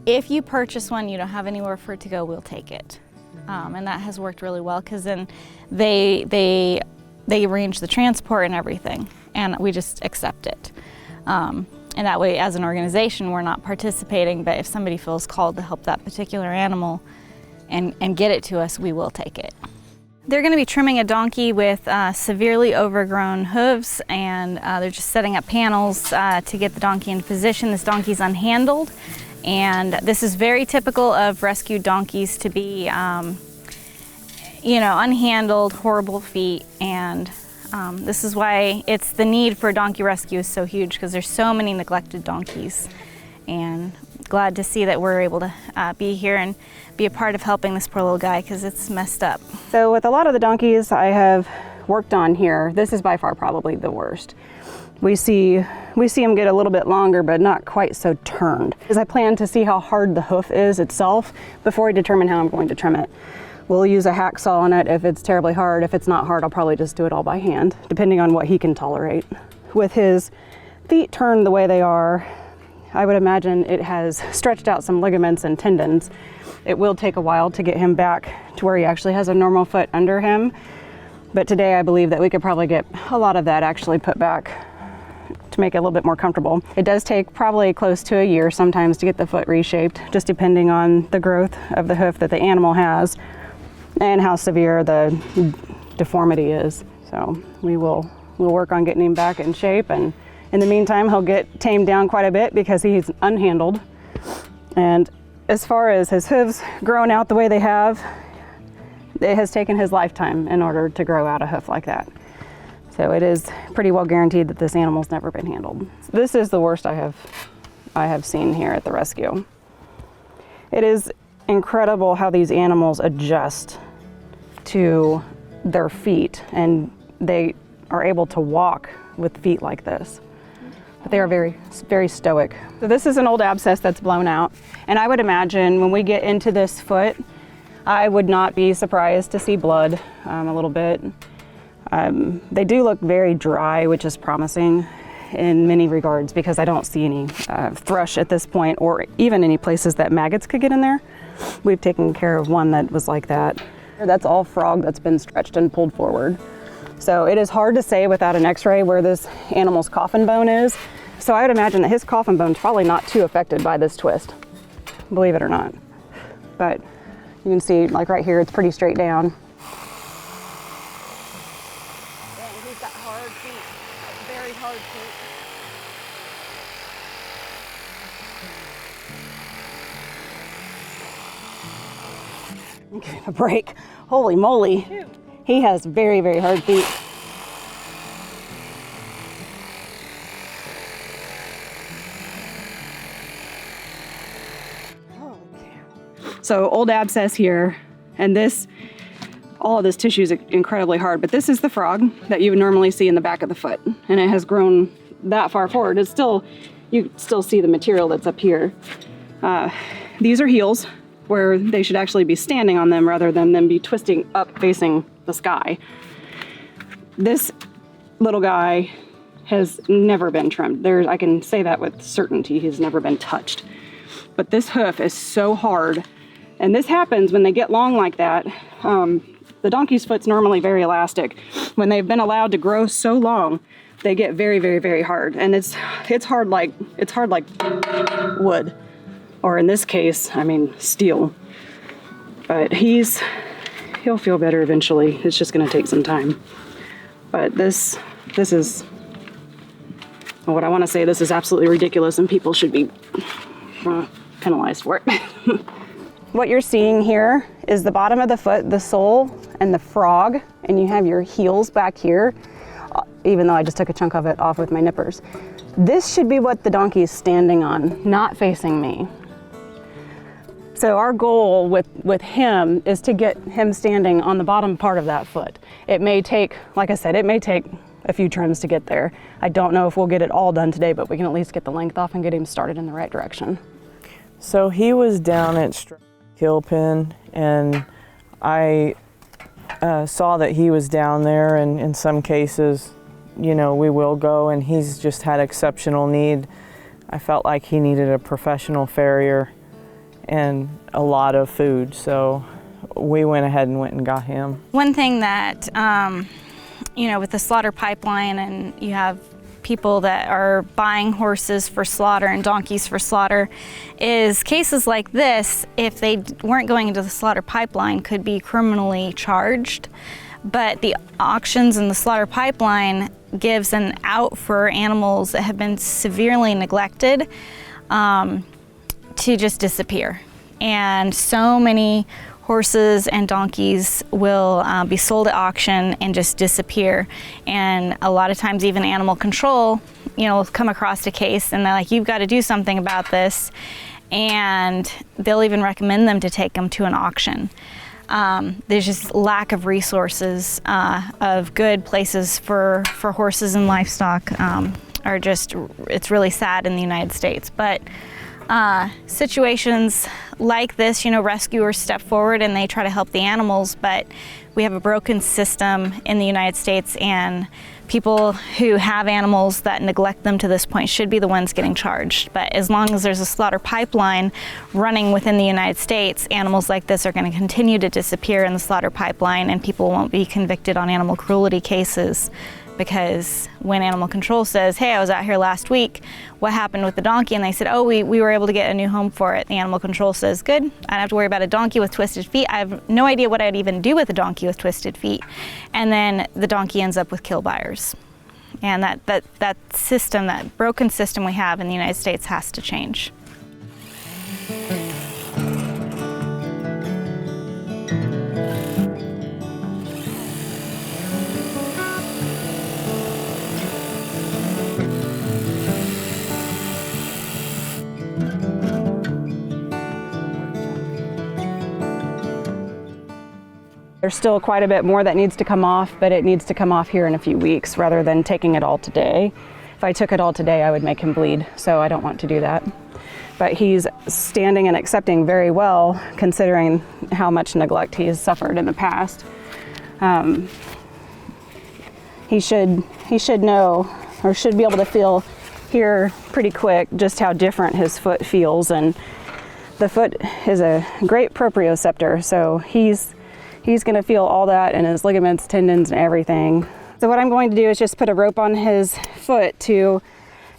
if you purchase one, you don't have anywhere for it to go, we'll take it. And that has worked really well because then they arrange the transport and everything, and we just accept it. And that way, as an organization, we're not participating, but if somebody feels called to help that particular animal and get it to us, we will take it. They're going to be trimming a donkey with severely overgrown hooves, and they're just setting up panels to get the donkey in position. This donkey's unhandled, and this is very typical of rescued donkeys to be, unhandled, horrible feet, and this is why it's the need for donkey rescue is so huge, because there's so many neglected donkeys, and glad to see that we're able to be here and be a part of helping this poor little guy, because it's messed up. So with a lot of the donkeys I have worked on here, this is by far probably the worst. We see them get a little bit longer, but not quite so turned. Because I plan to see how hard the hoof is itself before I determine how I'm going to trim it. We'll use a hacksaw on it if it's terribly hard. If it's not hard, I'll probably just do it all by hand, depending on what he can tolerate. With his feet turned the way they are, I would imagine it has stretched out some ligaments and tendons. It will take a while to get him back to where he actually has a normal foot under him. But today I believe that we could probably get a lot of that actually put back to make it a little bit more comfortable. It does take probably close to a year sometimes to get the foot reshaped, just depending on the growth of the hoof that the animal has and how severe the deformity is. So we'll work on getting him back in shape, and in the meantime he'll get tamed down quite a bit because he's unhandled. And as far as his hooves grown out the way they have, it has taken his lifetime in order to grow out a hoof like that. So it is pretty well guaranteed that this animal's never been handled. This is the worst I have seen here at the rescue. It is incredible how these animals adjust to their feet, and they are able to walk with feet like this. But they are very, very stoic. So this is an old abscess that's blown out, and I would imagine when we get into this foot, I would not be surprised to see blood a little bit. They do look very dry, which is promising in many regards, because I don't see any thrush at this point, or even any places that maggots could get in there. We've taken care of one that was like that. That's all frog that's been stretched and pulled forward. So it is hard to say without an x-ray where this animal's coffin bone is. So I would imagine that his coffin bone's probably not too affected by this twist, believe it or not. But you can see, like right here, it's pretty straight down. And he's got hard feet, very hard feet. Give him a break. Holy moly. He has very, very hard feet. So old abscess here, and all of this tissue is incredibly hard, but this is the frog that you would normally see in the back of the foot, and it has grown that far forward. You still see the material that's up here. These are heels, where they should actually be standing on them rather than them be twisting up facing the sky. This little guy has never been trimmed. I can say that with certainty. He's never been touched. But this hoof is so hard, and this happens when they get long like that. The donkey's foot's normally very elastic. When they've been allowed to grow so long, they get very, very, very hard, and it's hard like wood. Or in this case, I mean, steel. But he'll feel better eventually. It's just gonna take some time. But this is, what I wanna say, this is absolutely ridiculous, and people should be penalized for it. What you're seeing here is the bottom of the foot, the sole, and the frog, and you have your heels back here, even though I just took a chunk of it off with my nippers. This should be what the donkey is standing on, not facing me. So our goal with him is to get him standing on the bottom part of that foot. It may take, like I said, it may take a few trims to get there. I don't know if we'll get it all done today, but we can at least get the length off and get him started in the right direction. So he was down at Kill Pen, and I saw that he was down there, and in some cases, we will go, and he's just had exceptional need. I felt like he needed a professional farrier and a lot of food, so we went ahead and went and got him. One thing that, with the slaughter pipeline, and you have people that are buying horses for slaughter and donkeys for slaughter is cases like this, if they weren't going into the slaughter pipeline, could be criminally charged. But the auctions and the slaughter pipeline gives an out for animals that have been severely neglected to just disappear. And so many horses and donkeys will be sold at auction and just disappear. And a lot of times even animal control, will come across a case and they're like, you've got to do something about this. And they'll even recommend them to take them to an auction. There's just lack of resources of good places for horses and livestock it's really sad in the United States. But situations like this, rescuers step forward and they try to help the animals, but we have a broken system in the United States, and people who have animals that neglect them to this point should be the ones getting charged. But as long as there's a slaughter pipeline running within the United States, animals like this are going to continue to disappear in the slaughter pipeline, and people won't be convicted on animal cruelty cases. Because when animal control says, hey, I was out here last week, what happened with the donkey? And they said, oh, we were able to get a new home for it. The animal control says, good, I don't have to worry about a donkey with twisted feet. I have no idea what I'd even do with a donkey with twisted feet. And then the donkey ends up with kill buyers. And that system, that broken system we have in the United States has to change. There's still quite a bit more that needs to come off, but it needs to come off here in a few weeks rather than taking it all today. If I took it all today, I would make him bleed, so I don't want to do that. But he's standing and accepting very well, considering how much neglect he has suffered in the past. He should know, or should be able to feel here pretty quick just how different his foot feels. And the foot is a great proprioceptor, so he's going to feel all that in his ligaments, tendons, and everything. So what I'm going to do is just put a rope on his foot to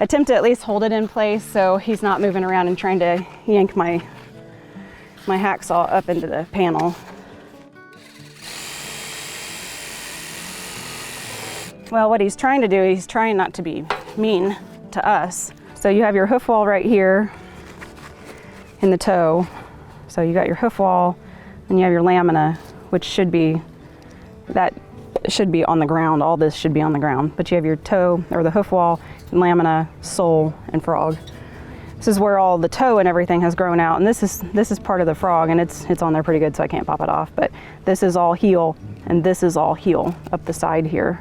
attempt to at least hold it in place so he's not moving around and trying to yank my hacksaw up into the panel. Well, what he's trying to do, he's trying not to be mean to us. So you have your hoof wall right here in the toe. So you got your hoof wall and you have your lamina, which should be on the ground. All this should be on the ground. But you have your toe, or the hoof wall, lamina, sole, and frog. This is where all the toe and everything has grown out, and this is part of the frog, and it's on there pretty good, so I can't pop it off. But this is all heel, and this is all heel up the side here.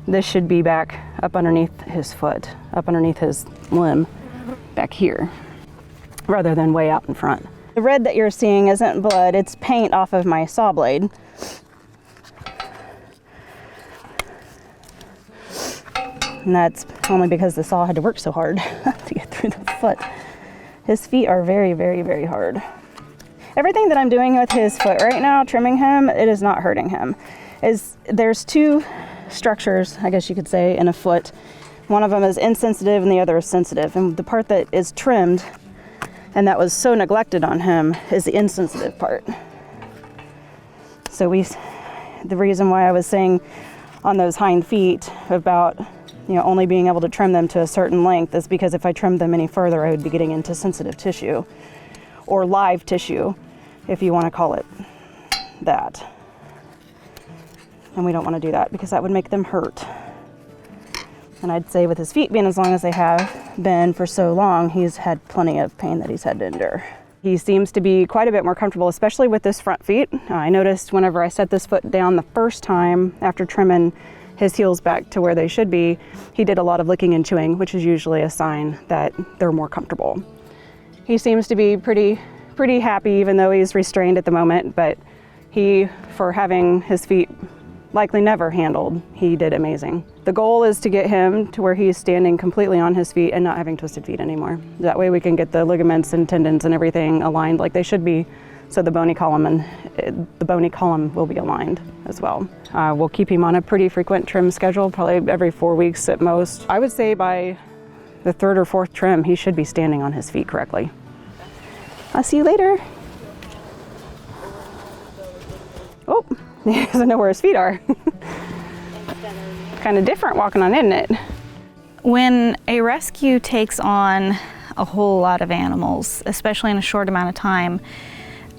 This should be back up underneath his foot, up underneath his limb, back here, rather than way out in front. The red that you're seeing isn't blood, it's paint off of my saw blade. And that's only because the saw had to work so hard to get through the foot. His feet are very, very, very hard. Everything that I'm doing with his foot right now, trimming him, it is not hurting him. There's two structures, I guess you could say, in a foot. One of them is insensitive and the other is sensitive. And the part that is trimmed and that was so neglected on him is the insensitive part. So the reason why I was saying on those hind feet about only being able to trim them to a certain length is because if I trimmed them any further, I would be getting into sensitive tissue, or live tissue, if you want to call it that. And we don't want to do that because that would make them hurt. And I'd say with his feet being as long as they have been for so long, he's had plenty of pain that he's had to endure. He seems to be quite a bit more comfortable, especially with his front feet. I noticed whenever I set this foot down the first time after trimming his heels back to where they should be, he did a lot of licking and chewing, which is usually a sign that they're more comfortable. He seems to be pretty happy, even though he's restrained at the moment, but for having his feet likely never handled, he did amazing. The goal is to get him to where he's standing completely on his feet and not having twisted feet anymore. That way we can get the ligaments and tendons and everything aligned like they should be, So the bony column will be aligned as well. We'll keep him on a pretty frequent trim schedule, probably every 4 weeks at most. I would say by the 3rd or 4th trim, he should be standing on his feet correctly. I'll see you later. Oh, he doesn't know where his feet are. Kind of different walking on, isn't it? When a rescue takes on a whole lot of animals, especially in a short amount of time,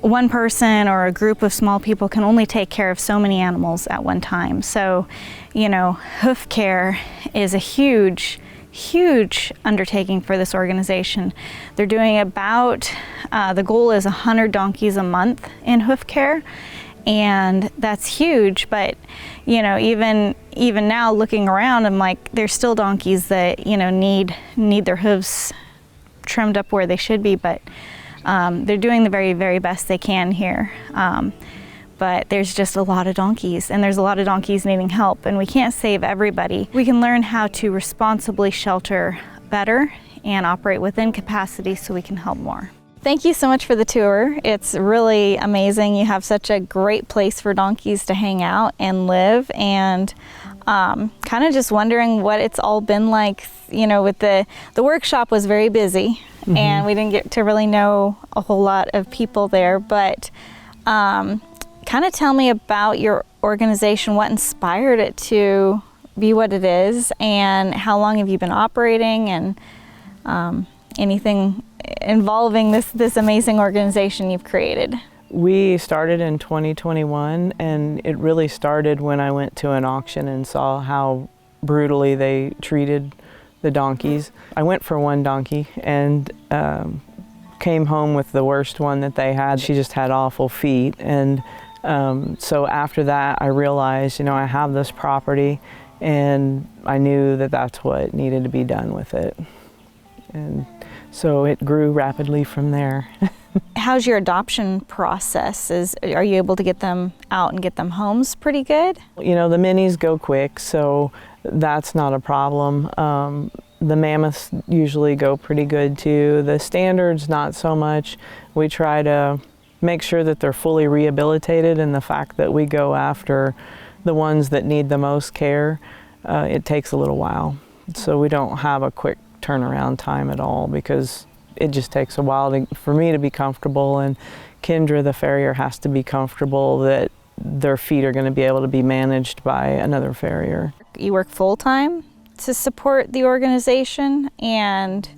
one person or a group of small people can only take care of so many animals at one time. So, hoof care is a huge undertaking for this organization. They're doing about, the goal is 100 donkeys a month in hoof care, and that's huge. But, even now looking around, I'm like, there's still donkeys that, need their hooves trimmed up where they should be, but they're doing the very, very best they can here. But there's just a lot of donkeys, and there's a lot of donkeys needing help, and we can't save everybody. We can learn how to responsibly shelter better and operate within capacity so we can help more. Thank you so much for the tour. It's really amazing. You have such a great place for donkeys to hang out and live, and kind of just wondering what it's all been like. With the workshop was very busy, and we didn't get to really know a whole lot of people there, but kind of tell me about your organization, what inspired it to be what it is, and how long have you been operating, and anything involving this amazing organization you've created. We started in 2021, and it really started when I went to an auction and saw how brutally they treated the donkeys. I went for one donkey and came home with the worst one that they had. She just had awful feet, and so after that I realized, I have this property, and I knew that that's what needed to be done with it. And so it grew rapidly from there. How's your adoption process? Are you able to get them out and get them homes pretty good? The minis go quick, so that's not a problem. The mammoths usually go pretty good too. The standards, not so much. We try to make sure that they're fully rehabilitated, and the fact that we go after the ones that need the most care, it takes a little while. So we don't have a quick turnaround time at all, because it just takes a while for me to be comfortable, and Kendra, the farrier, has to be comfortable that their feet are going to be able to be managed by another farrier. You work full-time to support the organization, and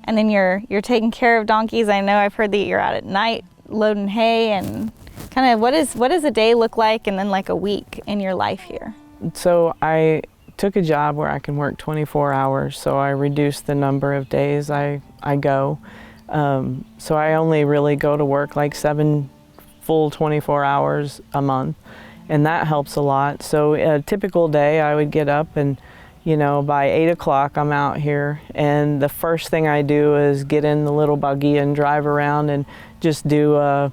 then you're taking care of donkeys. I know I've heard that you're out at night loading hay, and kind of what does a day look like, and then like a week in your life here? So I took a job where I can work 24 hours, so I reduced the number of days I go. So I only really go to work like 7 full 24 hours a month, and that helps a lot. So a typical day I would get up, and by 8 o'clock I'm out here, and the first thing I do is get in the little buggy and drive around and just do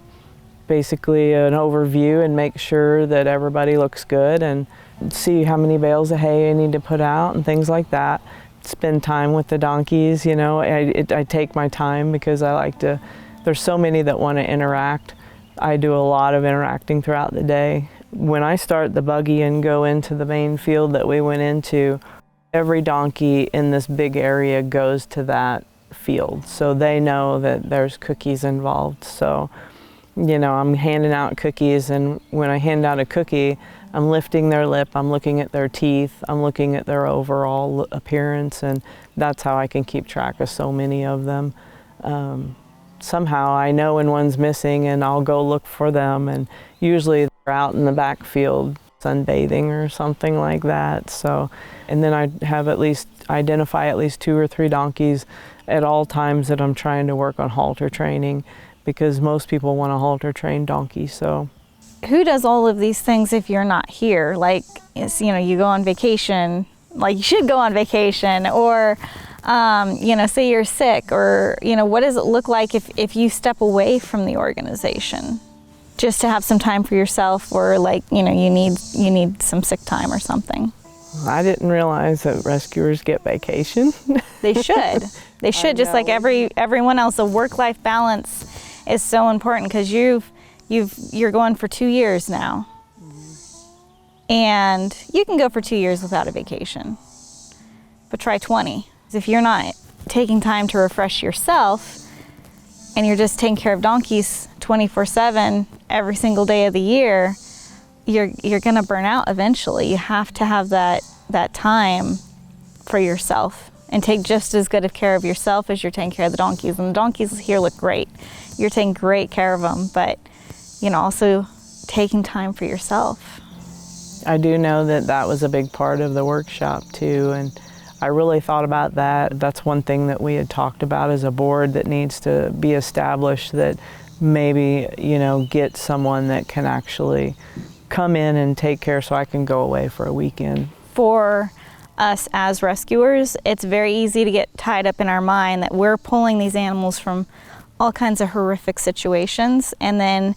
basically an overview and make sure that everybody looks good, and see how many bales of hay I need to put out and things like that. Spend time with the donkeys, I take my time, because I like to, there's so many that want to interact. I do a lot of interacting throughout the day. When I start the buggy and go into the main field that we went into, every donkey in this big area goes to that field, so they know that there's cookies involved. So, I'm handing out cookies, and when I hand out a cookie, I'm lifting their lip, I'm looking at their teeth, I'm looking at their overall appearance, and that's how I can keep track of so many of them. Somehow I know when one's missing, and I'll go look for them, and usually they're out in the back field sunbathing or something like that. So, and then I have identify at least 2 or 3 donkeys at all times that I'm trying to work on halter training, because most people want a halter trained donkey. So who does all of these things if you're not here? Like, you go on vacation, like you should go on vacation, or, say you're sick, or, what does it look like if you step away from the organization? Just to have some time for yourself, or you need some sick time or something. I didn't realize that rescuers get vacation. They should. They should, just like everyone else. The work-life balance is so important, because you've You're going for 2 years now. And you can go for 2 years without a vacation, but try 20. If you're not taking time to refresh yourself and you're just taking care of donkeys 24/7 every single day of the year, you're gonna burn out eventually. You have to have that time for yourself and take just as good of care of yourself as you're taking care of the donkeys. And the donkeys here look great. You're taking great care of them, but also taking time for yourself. I do know that was a big part of the workshop too, and I really thought about that. That's one thing that we had talked about as a board that needs to be established, that maybe, get someone that can actually come in and take care so I can go away for a weekend. For us as rescuers, it's very easy to get tied up in our mind that we're pulling these animals from all kinds of horrific situations, and then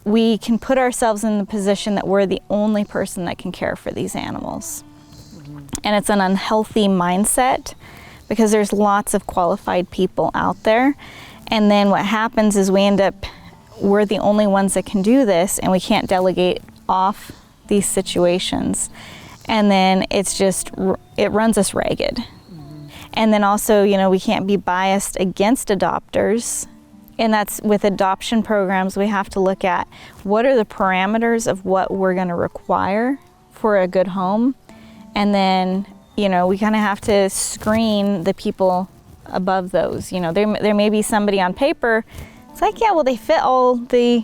we can put ourselves in the position that we're the only person that can care for these animals. And it's an unhealthy mindset because there's lots of qualified people out there. And then what happens is we're the only ones that can do this, and we can't delegate off these situations. And then it runs us ragged. And then also, we can't be biased against adopters. And that's with adoption programs, we have to look at what are the parameters of what we're going to require for a good home. And then, we kind of have to screen the people above those. There may be somebody on paper, it's like, yeah, well, they fit all the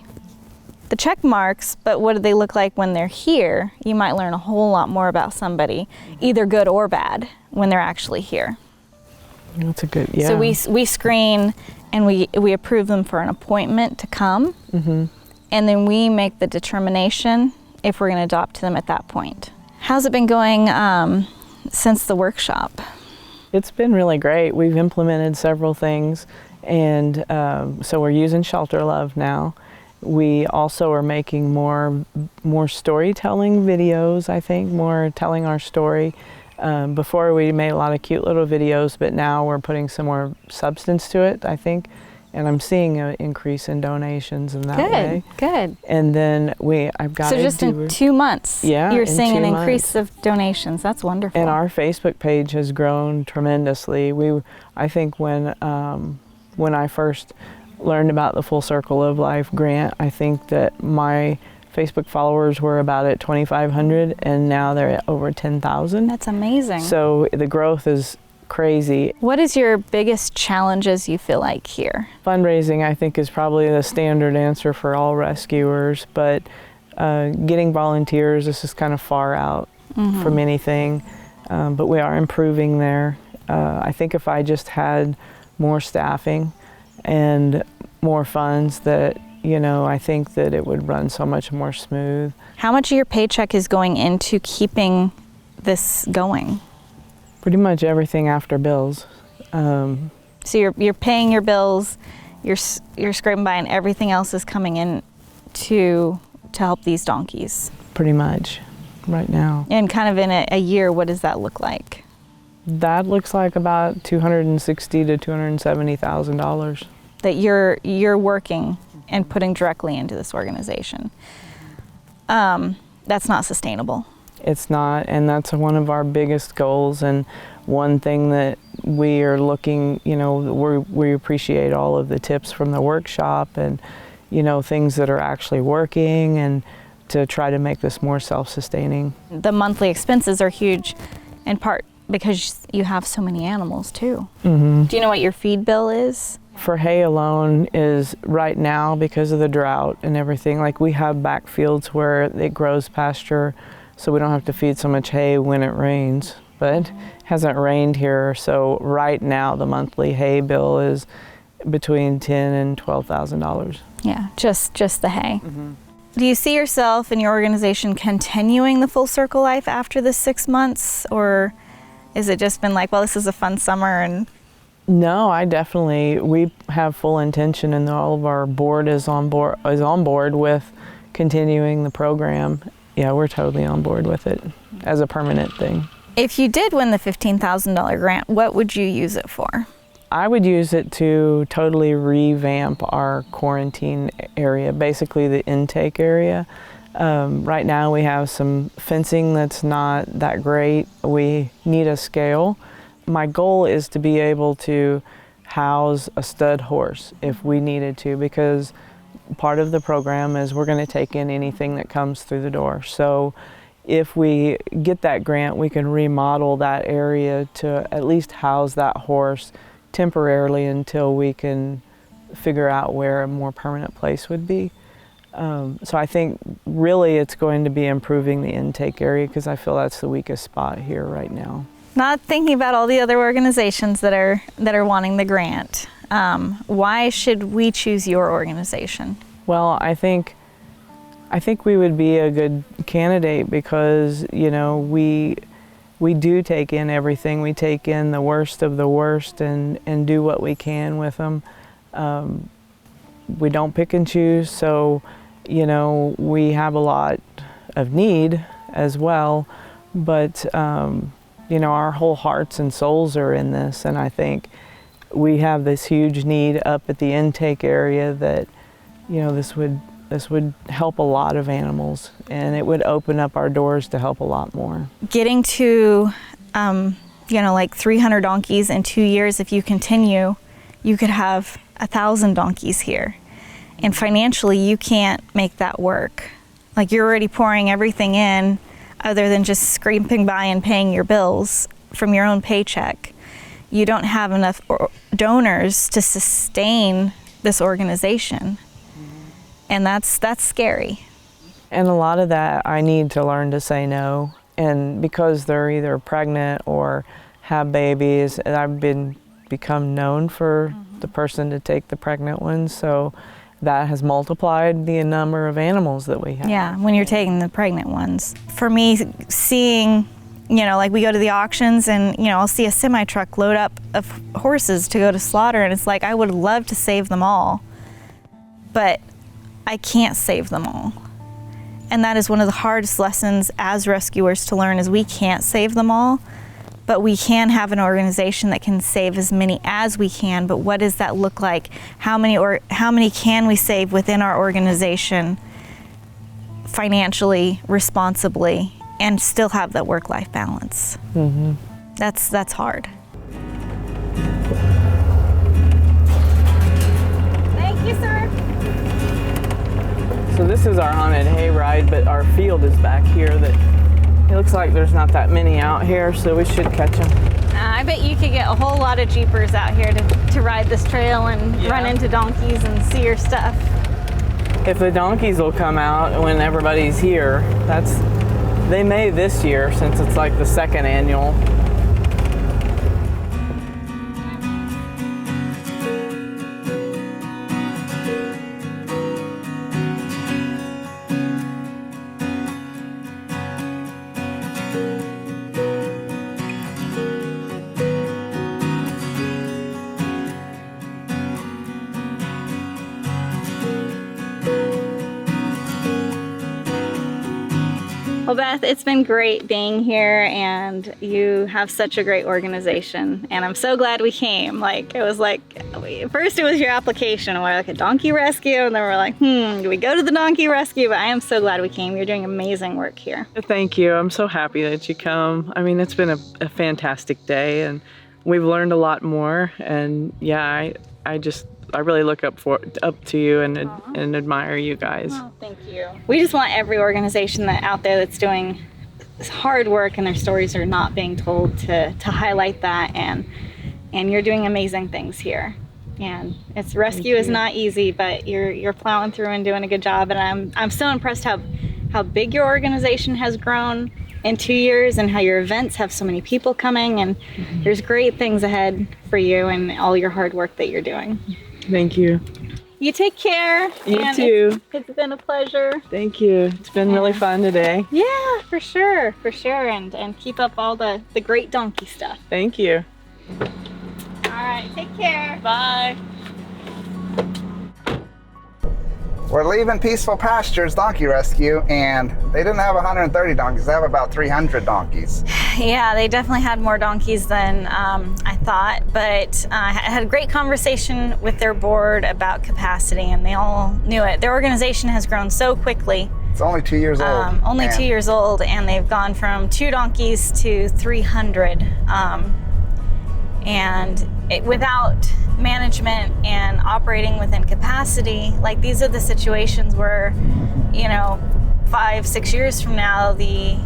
check marks, but what do they look like when they're here? You might learn a whole lot more about somebody, either good or bad, when they're actually here. That's a good, yeah. So we screen and we approve them for an appointment to come, and then we make the determination if we're going to adopt them at that point. How's it been going since the workshop? It's been really great. We've implemented several things, and so we're using Shelter Love now. We also are making more storytelling videos, I think, more telling our story. Before we made a lot of cute little videos, but now we're putting some more substance to it, I think. And I'm seeing an increase in donations in that way. Good. And then I've got So just in 2 months, you're seeing an increase of donations. That's wonderful. And our Facebook page has grown tremendously. I think when I first learned about the Full Circle of Life grant, I think that my Facebook followers were about at 2,500, and now they're at over 10,000. That's amazing. So the growth is crazy. What is your biggest challenges you feel like here? Fundraising, I think, is probably the standard answer for all rescuers, but getting volunteers, this is kind of far out from anything, but we are improving there. I think if I just had more staffing and more funds, that I think that it would run so much more smooth. How much of your paycheck is going into keeping this going? Pretty much everything after bills. So you're paying your bills, you're scraping by, and everything else is coming in to help these donkeys. Pretty much, right now. And kind of in a year, what does that look like? That looks like about $260,000 to $270,000. That you're working and putting directly into this organization. That's not sustainable. It's not, and that's one of our biggest goals, and one thing that we are looking, we appreciate all of the tips from the workshop and, things that are actually working, and to try to make this more self-sustaining. The monthly expenses are huge, in part because you have so many animals too. Do you know what your feed bill is? For hay alone is right now, because of the drought and everything, like we have back fields where it grows pasture, so we don't have to feed so much hay when it rains, but it hasn't rained here, so right now the monthly hay bill is between $10,000 and $12,000. Yeah, just the hay. Do you see yourself and your organization continuing the Full Circle Life after the 6 months, or is it just been like, well, this is a fun summer? And no, we have full intention, and all of our board is on board with continuing the program. Yeah, we're totally on board with it as a permanent thing. If you did win the $15,000 grant, what would you use it for? I would use it to totally revamp our quarantine area, basically the intake area. Right now we have some fencing that's not that great. We need a scale. My goal is to be able to house a stud horse if we needed to, because part of the program is we're going to take in anything that comes through the door. So if we get that grant, we can remodel that area to at least house that horse temporarily until we can figure out where a more permanent place would be. So I think really it's going to be improving the intake area, because I feel that's the weakest spot here right now. Not thinking about all the other organizations that are wanting the grant. Why should we choose your organization? Well, I think we would be a good candidate because, you know, we do take in everything. We take in the worst of the worst and do what we can with them. We don't pick and choose, so, you know, we have a lot of need as well, but, you know, our whole hearts and souls are in this, and I think we have this huge need up at the intake area that, you know, this would help a lot of animals, and it would open up our doors to help a lot more. Getting to, you know, like 300 donkeys in 2 years, if you continue, you could have 1,000 donkeys here. And financially, you can't make that work. Like, you're already pouring everything in other than just scraping by and paying your bills from your own paycheck. You don't have enough donors to sustain this organization. And that's scary. And a lot of that, I need to learn to say no. And because they're either pregnant or have babies, and I've become known for the person to take the pregnant ones, so that has multiplied the number of animals that we have. Yeah, when you're taking the pregnant ones. For me, seeing, you know, like we go to the auctions and, you know, I'll see a semi-truck load up of horses to go to slaughter, and it's like, I would love to save them all, but I can't save them all. And that is one of the hardest lessons as rescuers to learn, is we can't save them all, but we can have an organization that can save as many as we can. But what does that look like? How many can we save within our organization financially, responsibly, and still have that work-life balance? Mm-hmm. That's hard. Thank you, sir. So this is our haunted hayride, but our field is back here. That it looks like there's not that many out here, so we should catch them. I bet you could get a whole lot of jeepers out here to ride this trail and run into donkeys and see your stuff. If the donkeys will come out when everybody's here, they may this year, since it's like the second annual. Well, Beth, it's been great being here, and you have such a great organization, and I'm so glad we came. Like, it was like, first it was your application, and we're like, a donkey rescue, and then we're like, do we go to the donkey rescue? But I am so glad we came. You're doing amazing work here. Thank you. I'm so happy that you come. I mean, it's been a fantastic day, and we've learned a lot more, and yeah, I really look up to you and admire you guys. Oh, thank you. We just want every organization out there that's doing hard work and their stories are not being told to highlight that, and you're doing amazing things here. And rescue is not easy, but you're plowing through and doing a good job. And I'm so impressed how big your organization has grown in 2 years, and how your events have so many people coming, and there's great things ahead for you and all your hard work that you're doing. Thank you. You take care. You too. It's been a pleasure. Thank you. It's been really fun today. Yeah, for sure, and keep up all the great donkey stuff. Thank you. All right, take care. Bye. We're leaving Peaceful Pastures Donkey Rescue, and they didn't have 130 donkeys. They have about 300 donkeys. Yeah, they definitely had more donkeys than I thought, but I had a great conversation with their board about capacity, and they all knew it. Their organization has grown so quickly. It's only 2 years old. Only 2 years old, and they've gone from 2 donkeys to 300. Without management and operating within capacity, like these are the situations where, 5-6 years from now, the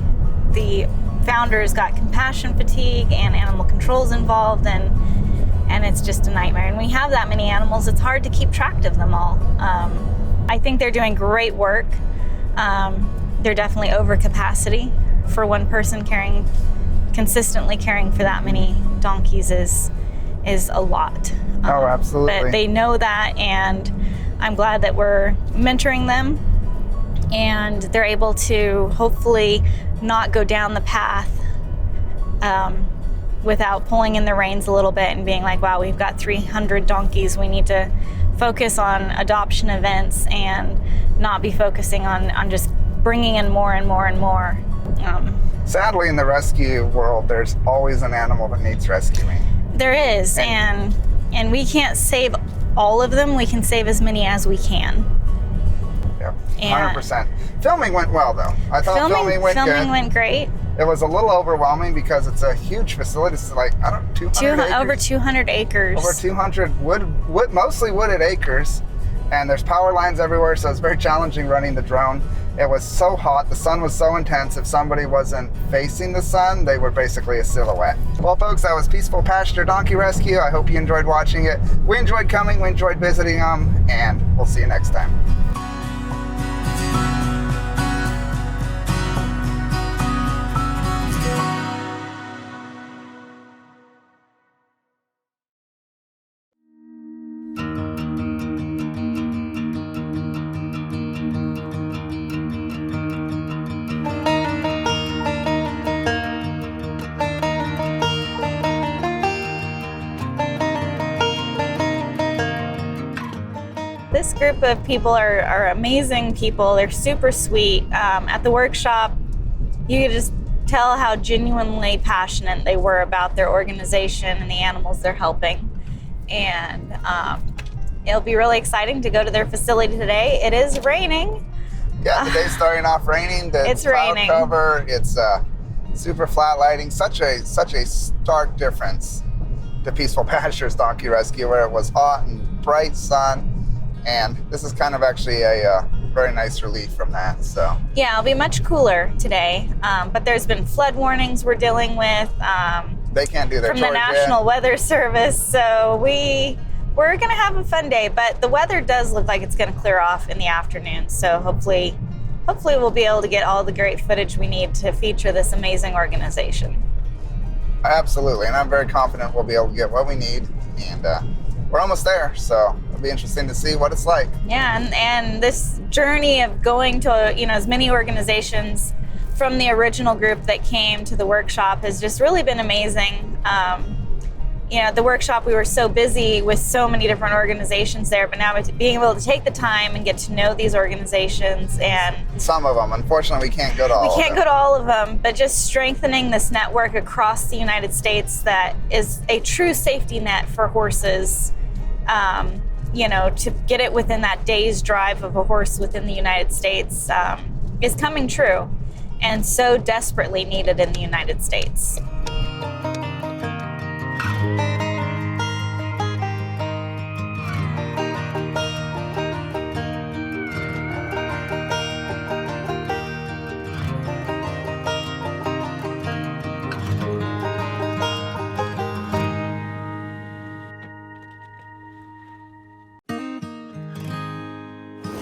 founders got compassion fatigue and animal control's involved, and it's just a nightmare. And when you have that many animals, it's hard to keep track of them all. I think they're doing great work. They're definitely over capacity. For one person consistently caring for that many donkeys is a lot. Oh, absolutely. But they know that, and I'm glad that we're mentoring them, and they're able to hopefully not go down the path without pulling in the reins a little bit and being like, wow, we've got 300 donkeys. We need to focus on adoption events and not be focusing on just bringing in more and more and more. Sadly, in the rescue world, there's always an animal that needs rescuing. There is, and we can't save all of them. We can save as many as we can. Yeah, 100%. Filming went well, though. I thought filming went good. Filming went great. It was a little overwhelming because it's a huge facility. It's like, 200 acres. Over 200 acres. Over 200 wood, mostly wooded acres. And there's power lines everywhere, so it's very challenging running the drone. It was so hot, the sun was so intense, if somebody wasn't facing the sun, they were basically a silhouette. Well, folks, that was Peaceful Pasture Donkey Rescue. I hope you enjoyed watching it. We enjoyed coming, we enjoyed visiting them, and we'll see you next time. This group of people are amazing people. They're super sweet. At the workshop, you could just tell how genuinely passionate they were about their organization and the animals they're helping. And it'll be really exciting to go to their facility today. It is raining. Yeah, the day's starting off raining. It's cloud raining. Cover. It's super flat lighting. Such a stark difference to Peaceful Pastures Donkey Rescue, where it was hot and bright sun. And this is kind of actually a very nice relief from that. So yeah, it'll be much cooler today. But there's been flood warnings we're dealing with. They can't do their from the National Weather Service. So we're gonna have a fun day. But the weather does look like it's gonna clear off in the afternoon. So hopefully we'll be able to get all the great footage we need to feature this amazing organization. Absolutely, and I'm very confident we'll be able to get what we need. And we're almost there, so it'll be interesting to see what it's like. Yeah, and this journey of going to as many organizations from the original group that came to the workshop has just really been amazing. At the workshop we were so busy with so many different organizations there, but now being able to take the time and get to know these organizations, and some of them, unfortunately, we can't go to all of them. We can't go to all of them, but just strengthening this network across the United States that is a true safety net for horses. To get it within that day's drive of a horse within the United States is coming true, and so desperately needed in the United States.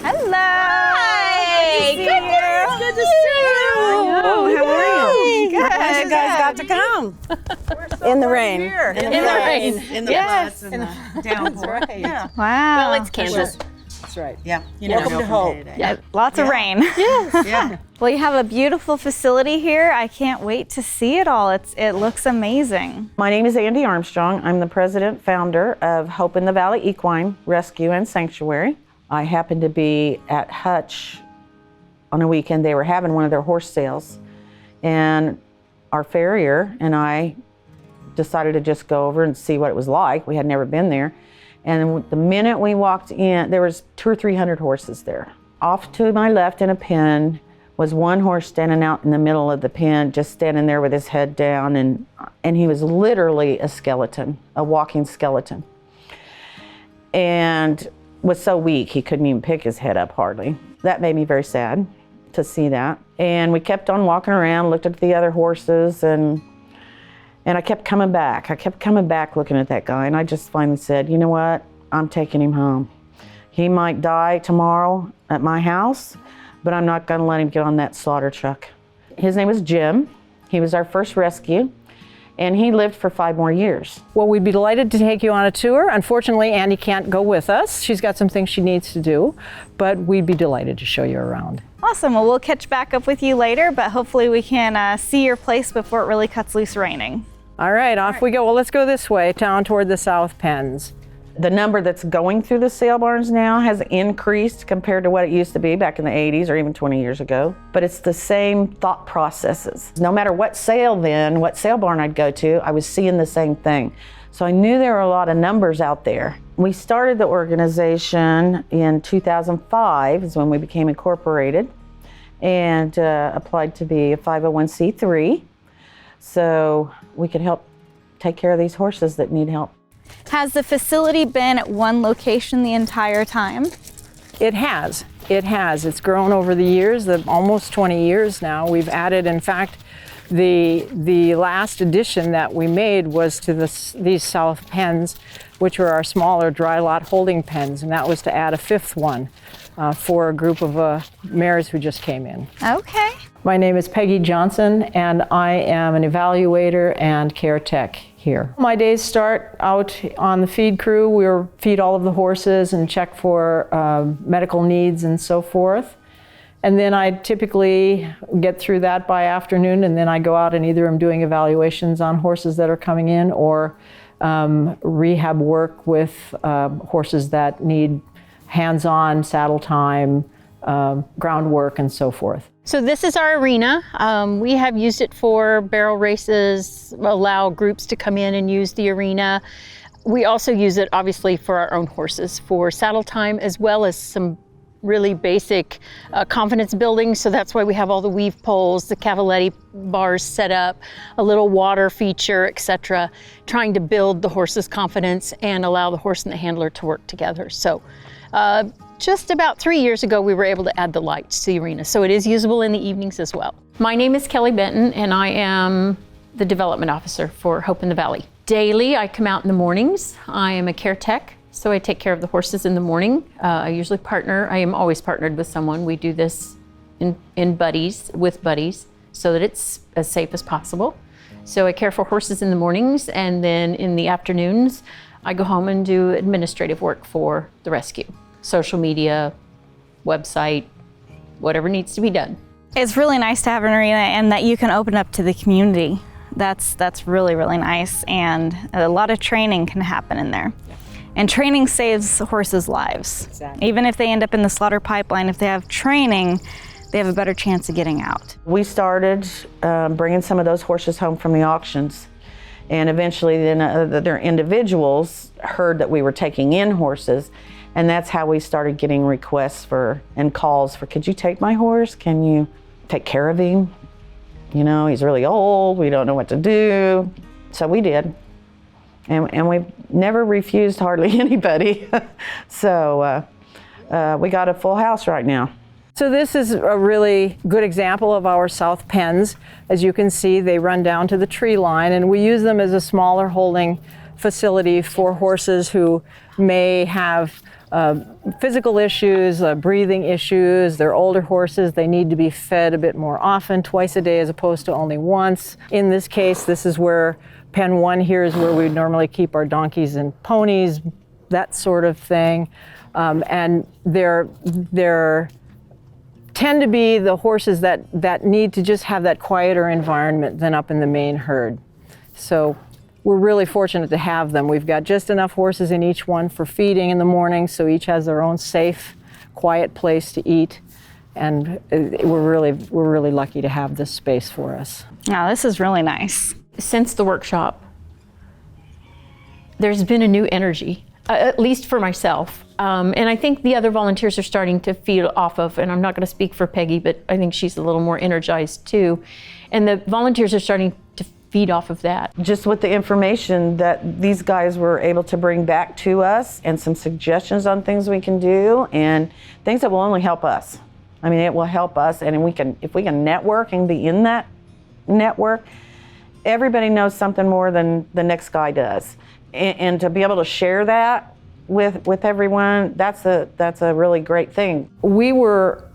Hello. Hi. Good to see you. Oh, how are you? Good. You guys got to come. In the rain. In the rain. In the floods and the downpour. That's right. Yeah. Wow. Well, it's Kansas. That's right. Yeah. Welcome to Hope. Yeah, lots of rain. Yes. Yeah. Well, you have a beautiful facility here. I can't wait to see it all. It looks amazing. My name is Andy Armstrong. I'm the president founder of Hope in the Valley Equine Rescue and Sanctuary. I happened to be at Hutch on a weekend. They were having one of their horse sales, and our farrier and I decided to just go over and see what it was like. We had never been there. And the minute we walked in, there was 200 or 300 horses there. Off to my left in a pen was one horse standing out in the middle of the pen, just standing there with his head down, and he was literally a skeleton, a walking skeleton. And was so weak he couldn't even pick his head up hardly. That made me very sad to see that. And we kept on walking around, looked at the other horses, and I kept coming back. I kept coming back looking at that guy, and I just finally said, you know what, I'm taking him home. He might die tomorrow at my house, but I'm not gonna let him get on that slaughter truck. His name was Jim. He was our first rescue, and he lived for 5 more years. Well, we'd be delighted to take you on a tour. Unfortunately, Andy can't go with us. She's got some things she needs to do, but we'd be delighted to show you around. Awesome. Well, we'll catch back up with you later, but hopefully we can see your place before it really cuts loose raining. All right, off we go. Well, let's go this way, down toward the south pens. The number that's going through the sale barns now has increased compared to what it used to be back in the 80s or even 20 years ago. But it's the same thought processes. No matter what sale barn I'd go to, I was seeing the same thing. So I knew there were a lot of numbers out there. We started the organization in 2005 is when we became incorporated and applied to be a 501c3. So we could help take care of these horses that need help. Has the facility been at one location the entire time? It has. It has. It's grown over the years, almost 20 years now. We've added, in fact, the last addition that we made was to these south pens, which were our smaller dry lot holding pens, and that was to add a 5th one for a group of mares who just came in. Okay. My name is Peggy Johnson, and I am an evaluator and care tech here. My days start out on the feed crew. We feed all of the horses and check for medical needs and so forth. And then I typically get through that by afternoon, and then I go out and either I'm doing evaluations on horses that are coming in or rehab work with horses that need hands-on saddle time, groundwork, and so forth. So this is our arena. We have used it for barrel races, allow groups to come in and use the arena. We also use it obviously for our own horses, for saddle time, as well as some really basic confidence building. So that's why we have all the weave poles, the cavaletti bars set up, a little water feature, etc., trying to build the horse's confidence and allow the horse and the handler to work together. So just about 3 years ago, we were able to add the lights to the arena, so it is usable in the evenings as well. My name is Kelly Benton, and I am the development officer for Hope in the Valley. Daily, I come out in the mornings. I am a care tech, so I take care of the horses in the morning. I usually I am always partnered with someone. We do this in buddies, with buddies, so that it's as safe as possible. So I care for horses in the mornings, and then in the afternoons, I go home and do administrative work for the rescue. Social media, website, whatever needs to be done. It's really nice to have an arena and that you can open up to the community. That's really, really nice, and a lot of training can happen in there. And training saves horses' lives. Exactly. Even if they end up in the slaughter pipeline, if they have training, they have a better chance of getting out. We started bringing some of those horses home from the auctions, and eventually then their individuals heard that we were taking in horses, and that's how we started getting requests and calls for, could you take my horse? Can you take care of him? You know, he's really old, we don't know what to do. So we did. And we never refused hardly anybody. So we got a full house right now. So this is a really good example of our south pens. As you can see, they run down to the tree line, and we use them as a smaller holding facility for horses who may have physical issues, breathing issues. They're older horses. They need to be fed a bit more often, twice a day as opposed to only once. In this case, this is where pen 1 here is where we normally keep our donkeys and ponies, that sort of thing. And they're tend to be the horses that need to just have that quieter environment than up in the main herd. So we're really fortunate to have them. We've got just enough horses in each one for feeding in the morning, so each has their own safe, quiet place to eat. And we're really lucky to have this space for us. Now, this is really nice. Since the workshop, there's been a new energy, at least for myself. And I think the other volunteers are starting to feed off of, and I'm not going to speak for Peggy, but I think she's a little more energized too. And the volunteers are starting to feed off of that. Just with the information that these guys were able to bring back to us and some suggestions on things we can do and things that will only help us. I mean, it will help us, and if we can network and be in that network, everybody knows something more than the next guy does. And to be able to share that with everyone, that's a really great thing. We were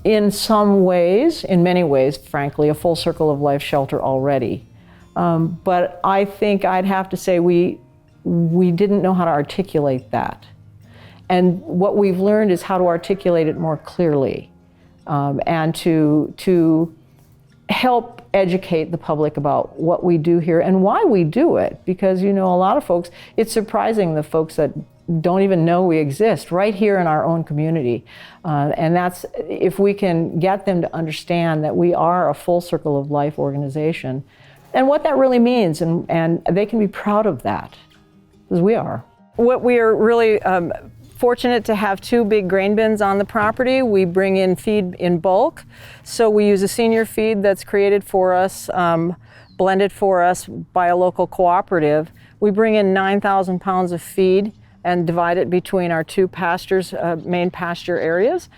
in many ways, frankly, a full circle of life shelter already. But I think I'd have to say we didn't know how to articulate that. And what we've learned is how to articulate it more clearly, and to help educate the public about what we do here and why we do it. Because, a lot of folks, it's surprising the folks that don't even know we exist right here in our own community. And that's, if we can get them to understand that we are a full circle of life organization and what that really means, and they can be proud of that, because we are. What we are really fortunate to have 2 big grain bins on the property. We bring in feed in bulk. So we use a senior feed that's created for us, blended for us by a local cooperative. We bring in 9,000 pounds of feed and divide it between our 2 pastures, main pasture areas.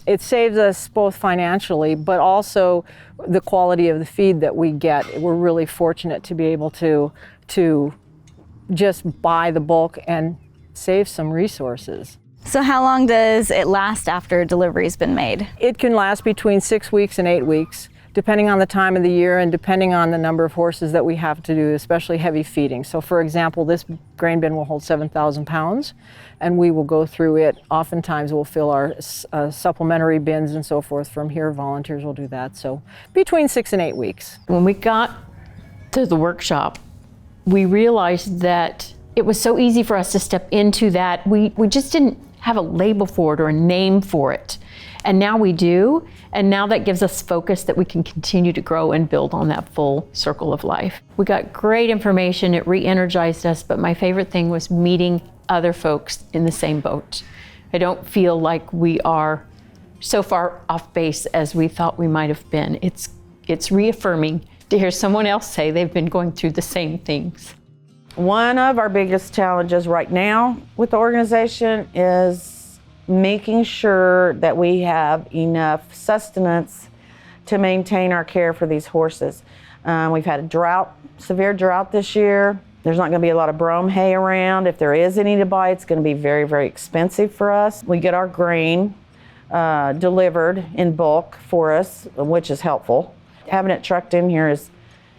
It saves us both financially, but also the quality of the feed that we get. We're really fortunate to be able to just buy the bulk and save some resources. So how long does it last after delivery's been made? It can last between 6 weeks and 8 weeks, depending on the time of the year and depending on the number of horses that we have to do, especially heavy feeding. So for example, this grain bin will hold 7,000 pounds, and we will go through it. Oftentimes we'll fill our supplementary bins and so forth from here. Volunteers will do that. So between 6 and 8 weeks. When we got to the workshop, we realized that it was so easy for us to step into that. We just didn't have a label for it or a name for it. And now we do. And now that gives us focus that we can continue to grow and build on that full circle of life. We got great information. It re-energized us. But my favorite thing was meeting other folks in the same boat. I don't feel like we are so far off base as we thought we might have been. It's reaffirming to hear someone else say they've been going through the same things. One of our biggest challenges right now with the organization is making sure that we have enough sustenance to maintain our care for these horses. We've had a severe drought this year. There's not going to be a lot of brome hay around. If there is any to buy, it's going to be very, very expensive for us. We get our grain delivered in bulk for us, which is helpful. Having it trucked in here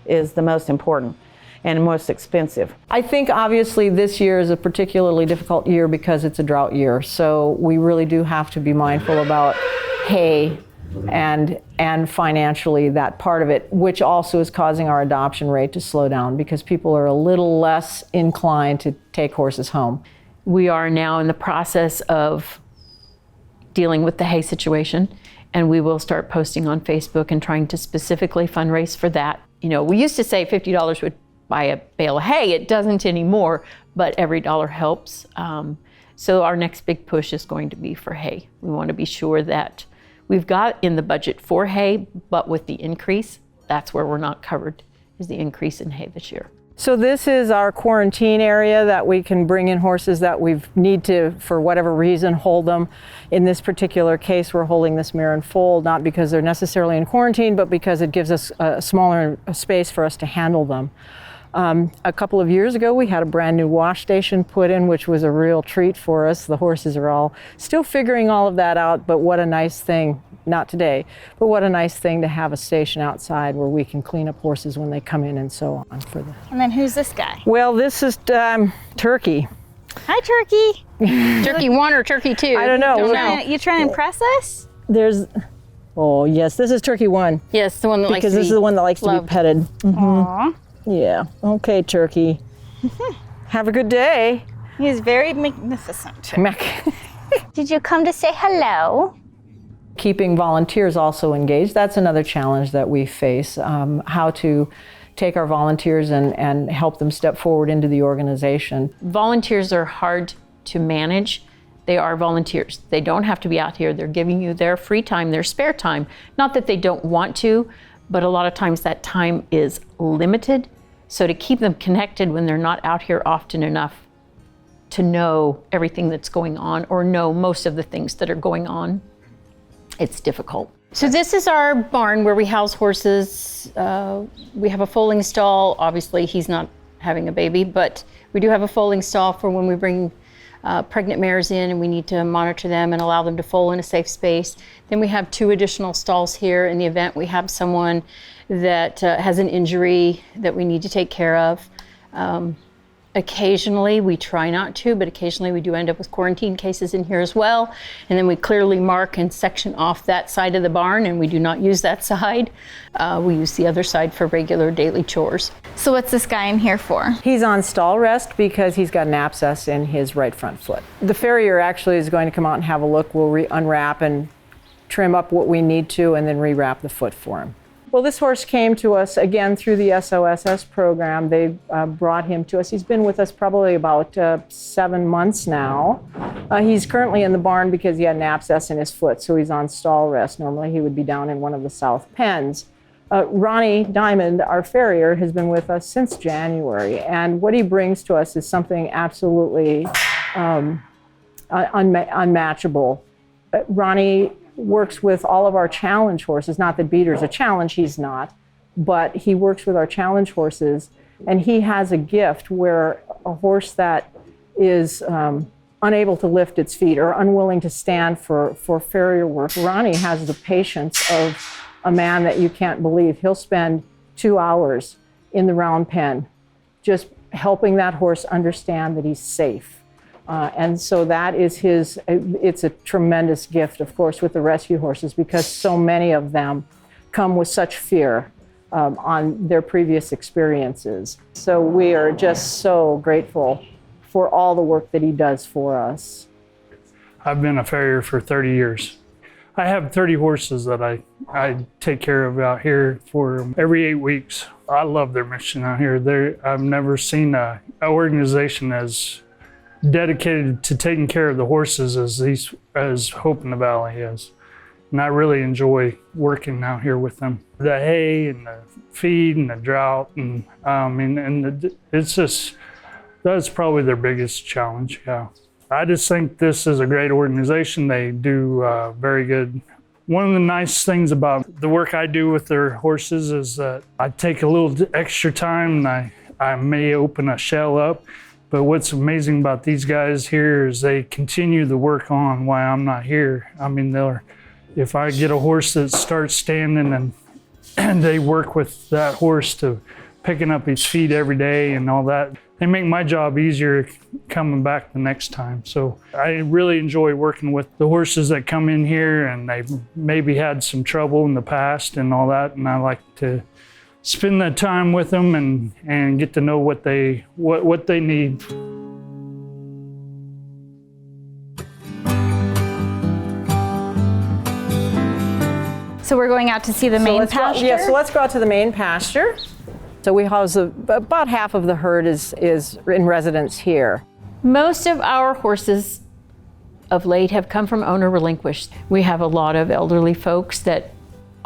is the most important and most expensive. I think obviously this year is a particularly difficult year because it's a drought year. So we really do have to be mindful about hay and financially that part of it, which also is causing our adoption rate to slow down because people are a little less inclined to take horses home. We are now in the process of dealing with the hay situation, and we will start posting on Facebook and trying to specifically fundraise for that. We used to say $50 would buy a bale of hay. It doesn't anymore, but every dollar helps. So our next big push is going to be for hay. We want to be sure that we've got in the budget for hay, but with the increase, that's where we're not covered, is the increase in hay this year. So this is our quarantine area that we can bring in horses that we need to, for whatever reason, hold them. In this particular case, we're holding this mare and foal, not because they're necessarily in quarantine, but because it gives us a smaller space for us to handle them. A couple of years ago, we had a brand new wash station put in, which was a real treat for us. The horses are all still figuring all of that out, but what a nice thing, not today, but what a nice thing to have a station outside where we can clean up horses when they come in and so on. And then who's this guy? Well, this is Turkey. Hi, Turkey. Turkey 1 or Turkey 2? I don't know. You trying to impress us? Oh yes, this is Turkey 1. Yes, the one that likes to be because this is the one that likes loved. to be petted. Mm-hmm. Aww. Yeah. Okay, Turkey. Have a good day. He is very magnificent. Did you come to say hello? Keeping volunteers also engaged, that's another challenge that we face, how to take our volunteers and help them step forward into the organization. Volunteers are hard to manage. They are volunteers. They don't have to be out here. They're giving you their free time, their spare time. Not that they don't want to, but a lot of times that time is limited. So to keep them connected when they're not out here often enough to know everything that's going on or know most of the things that are going on, it's difficult. So this is our barn where we house horses. We have a foaling stall. Obviously he's not having a baby, but we do have a foaling stall for when we bring pregnant mares in and we need to monitor them and allow them to foal in a safe space. Then we have 2 additional stalls here in the event we have someone that has an injury that we need to take care of. Occasionally, we try not to, but occasionally we do end up with quarantine cases in here as well. And then we clearly mark and section off that side of the barn, and we do not use that side. We use the other side for regular daily chores. So what's this guy in here for? He's on stall rest because he's got an abscess in his right front foot. The farrier actually is going to come out and have a look. We'll unwrap and trim up what we need to and then rewrap the foot for him. Well, this horse came to us again through the SOSS program. They brought him to us. He's been with us probably about 7 months now. He's currently in the barn because he had an abscess in his foot, so he's on stall rest. Normally he would be down in one of the south pens. Ronnie Diamond, our farrier, has been with us since January, and what he brings to us is something absolutely unmatchable. Ronnie works with all of our challenge horses. Not that Beater's a challenge, he's not, but he works with our challenge horses, and he has a gift where a horse that is unable to lift its feet or unwilling to stand for farrier work, Ronnie has the patience of a man that you can't believe. He'll spend 2 hours in the round pen just helping that horse understand that he's safe. And so that is it's a tremendous gift, of course, with the rescue horses, because so many of them come with such fear on their previous experiences. So we are just so grateful for all the work that he does for us. I've been a farrier for 30 years. I have 30 horses that I take care of out here for every 8 weeks. I love their mission out here. I've never seen an organization as dedicated to taking care of the horses as Hope in the Valley is. And I really enjoy working out here with them. The hay and the feed and the drought, and it's just, that's probably their biggest challenge, yeah. I just think this is a great organization. They do very good. One of the nice things about the work I do with their horses is that I take a little extra time and I may open a shell up. But what's amazing about these guys here is they continue the work on while I'm not here. I mean, if I get a horse that starts standing and they work with that horse to picking up his feet every day and all that, they make my job easier coming back the next time. So I really enjoy working with the horses that come in here and they've maybe had some trouble in the past and all that, and I like to spend that time with them and get to know what they need. So we're going out to see the main pasture? So let's go out to the main pasture. So we house about half of the herd is in residence here. Most of our horses of late have come from owner relinquished. We have a lot of elderly folks that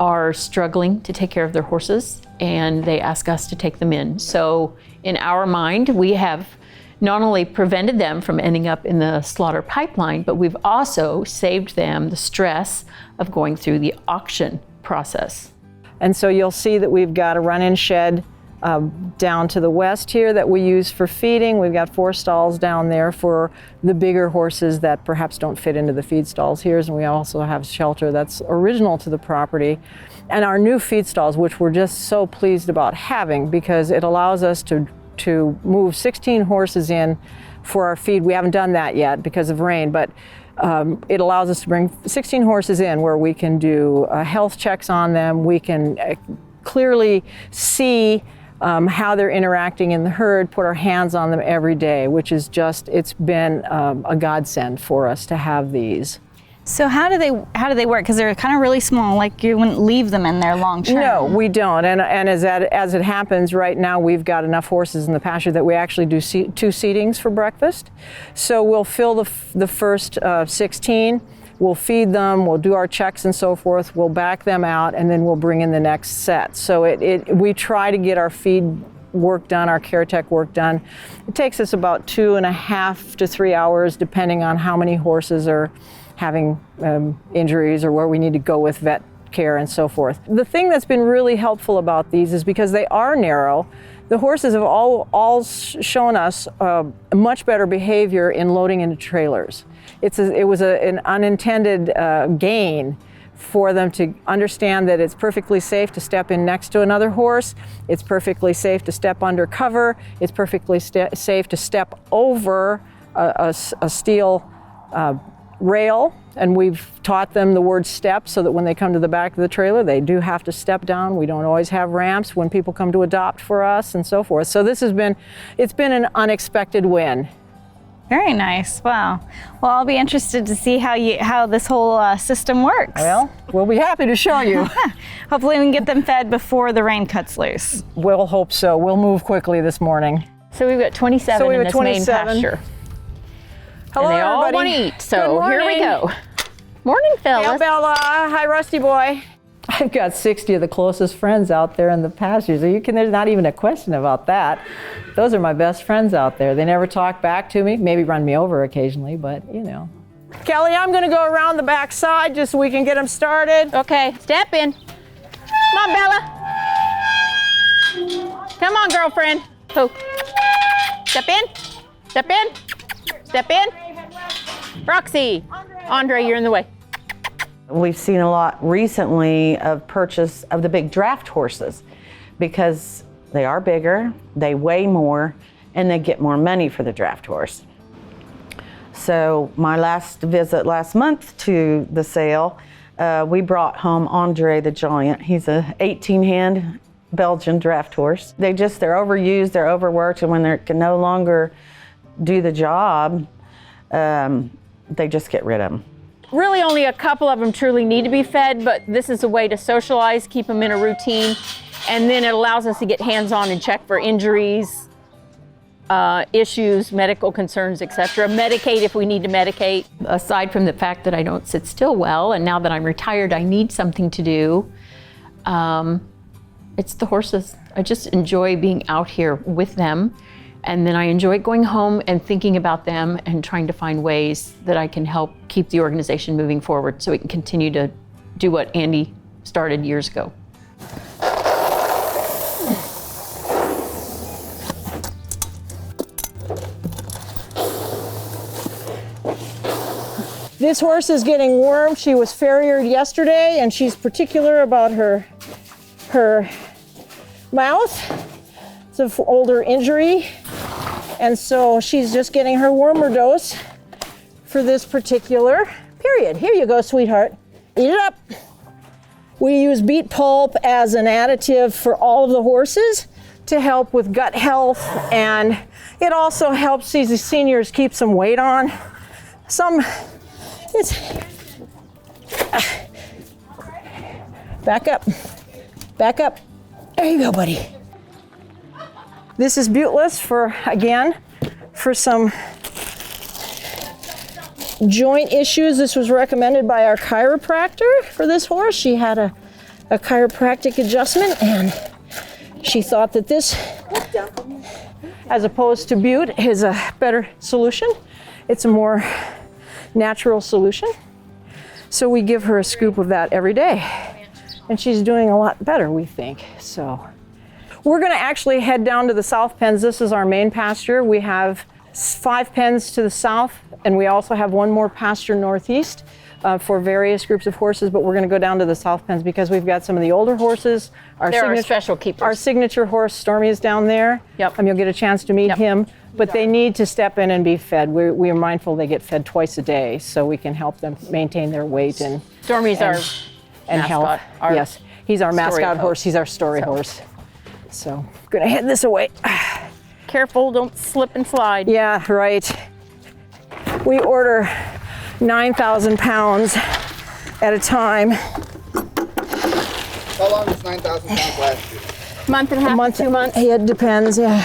are struggling to take care of their horses, and they ask us to take them in. So in our mind, we have not only prevented them from ending up in the slaughter pipeline, but we've also saved them the stress of going through the auction process. And so you'll see that we've got a run-in shed down to the west here that we use for feeding. We've got 4 stalls down there for the bigger horses that perhaps don't fit into the feed stalls here, and we also have shelter that's original to the property. And our new feed stalls, which we're just so pleased about having, because it allows us to move 16 horses in for our feed. We haven't done that yet because of rain, but it allows us to bring 16 horses in where we can do health checks on them. We can clearly see how they're interacting in the herd, put our hands on them every day, which is just, it's been a godsend for us to have these. So how do they work? Because they're kind of really small, like you wouldn't leave them in there long term. No, we don't. And as it happens, right now we've got enough horses in the pasture that we actually do 2 seatings for breakfast. So we'll fill the first 16, we'll feed them, we'll do our checks and so forth, we'll back them out, and then we'll bring in the next set. So we try to get our feed work done, our care tech work done. It takes us about 2.5 to 3 hours, depending on how many horses are having injuries or where we need to go with vet care and so forth. The thing that's been really helpful about these is because they are narrow, the horses have all shown us much better behavior in loading into trailers. It was an unintended gain for them to understand that it's perfectly safe to step in next to another horse, it's perfectly safe to step under cover, it's perfectly safe to step over a steel rail, and we've taught them the word step so that when they come to the back of the trailer, they do have to step down. We don't always have ramps when people come to adopt for us and so forth. So it's been an unexpected win. Very nice. Wow. Well, I'll be interested to see how this whole system works. Well, we'll be happy to show you. Hopefully we can get them fed before the rain cuts loose. We'll hope so. We'll move quickly this morning. So we've got 27 in this main pasture. Hello, and they everybody. all want to eat, so here we go. Morning, fellas. Hey, Bella. Hi, Rusty boy. I've got 60 of the closest friends out there in the pasture, so there's not even a question about that. Those are my best friends out there. They never talk back to me, maybe run me over occasionally, but you know. Kelly, I'm gonna go around the back side just so we can get them started. Okay, step in. Come on, Bella. Come on, girlfriend. Oh. Step in, step in, step in. Roxy, Andre, you're in the way. We've seen a lot recently of purchase of the big draft horses because they are bigger, they weigh more, and they get more money for the draft horse. So my last visit last month to the sale, we brought home Andre the Giant. He's a 18-hand Belgian draft horse. They're overused, they're overworked, and when they can no longer do the job, they just get rid of them. Really only a couple of them truly need to be fed, but this is a way to socialize, keep them in a routine, and then it allows us to get hands-on and check for injuries, issues, medical concerns, etc. Medicate if we need to medicate. Aside from the fact that I don't sit still well, and now that I'm retired, I need something to do, it's the horses. I just enjoy being out here with them. And then I enjoy going home and thinking about them and trying to find ways that I can help keep the organization moving forward so we can continue to do what Andy started years ago. This horse is getting wormed. She was farriered yesterday, and she's particular about her mouth. It's an older injury. And so she's just getting her wormer dose for this particular period. Here you go, sweetheart. Eat it up. We use beet pulp as an additive for all of the horses to help with gut health, and it also helps these seniors keep some weight on. Back up. Back up. There you go, buddy. This is buteless for some joint issues. This was recommended by our chiropractor for this horse. She had a chiropractic adjustment, and she thought that this, as opposed to bute, is a better solution. It's a more natural solution. So we give her a scoop of that every day, and she's doing a lot better, we think. So we're going to actually head down to the south pens. This is our main pasture. We have 5 pens to the south, and we also have one more pasture northeast for various groups of horses, but we're going to go down to the south pens because we've got some of the older horses. They're our special keepers. Our signature horse, Stormy, is down there. Yep. You'll get a chance to meet him, but they need to step in and be fed. We are mindful they get fed twice a day so we can help them maintain their weight and Stormy's our and mascot, health. Yes, he's our mascot horse. He's our story horse. So I'm gonna head this away. Careful, don't slip and slide. Yeah, right. We order 9,000 pounds at a time. How long does 9,000 pounds last you? Month and a half, 2 months. Yeah, it depends, yeah.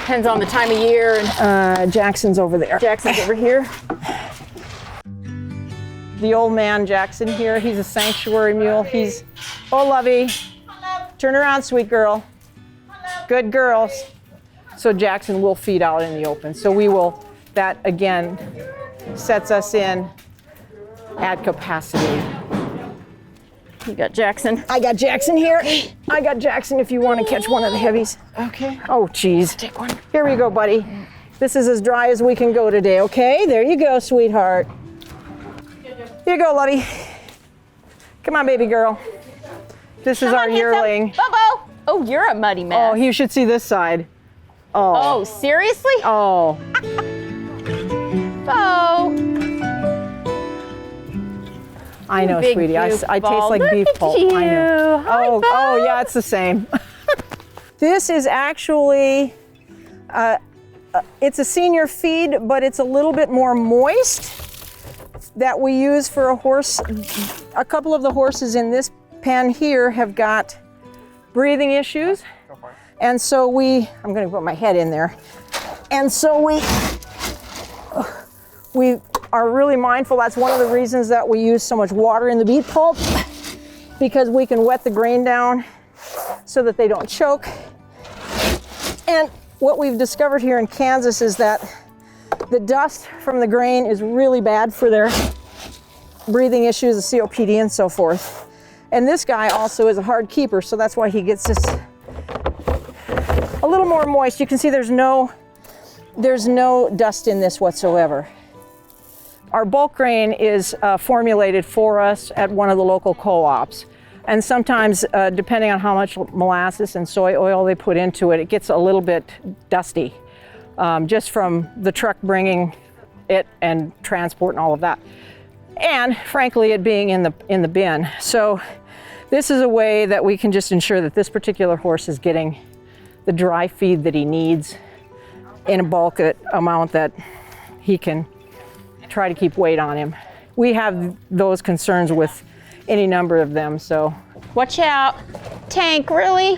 Depends on the time of year. And Jackson's over there. Jackson's over here. The old man Jackson here, he's a sanctuary mule. He's, oh Lovey, turn around, sweet girl. Good girls. So Jackson will feed out in the open. So we will, that again sets us in at capacity. You got Jackson. I got Jackson here. I got Jackson if you want to catch one of the heavies. Okay. Oh, geez. Take one. Here we go, buddy. This is as dry as we can go today, okay? There you go, sweetheart. Here you go, Lovey. Come on, baby girl. This is our yearling. Bobo! Oh, you're a muddy mess. Oh, you should see this side. Oh. Oh, seriously? Oh. Bo! I know, Big sweetie. I taste goofball. like Look beef at pulp. you. I know. Hi, Oh, Bo. oh, yeah, it's the same. This is actually, it's a senior feed, but it's a little bit more moist that we use for a horse. A couple of the horses in this pen here have got breathing issues. And so I'm gonna put my head in there. And so we are really mindful. That's one of the reasons that we use so much water in the beet pulp, because we can wet the grain down so that they don't choke. And what we've discovered here in Kansas is that the dust from the grain is really bad for their breathing issues, the COPD and so forth. And this guy also is a hard keeper, so that's why he gets this a little more moist. You can see there's no dust in this whatsoever. Our bulk grain is formulated for us at one of the local co-ops. And sometimes, depending on how much molasses and soy oil they put into it, it gets a little bit dusty, just from the truck bringing it and transport and all of that. And frankly, it being in the bin. So this is a way that we can just ensure that this particular horse is getting the dry feed that he needs in a bulk amount that he can try to keep weight on him. We have those concerns with any number of them, so. Watch out. Tank, really?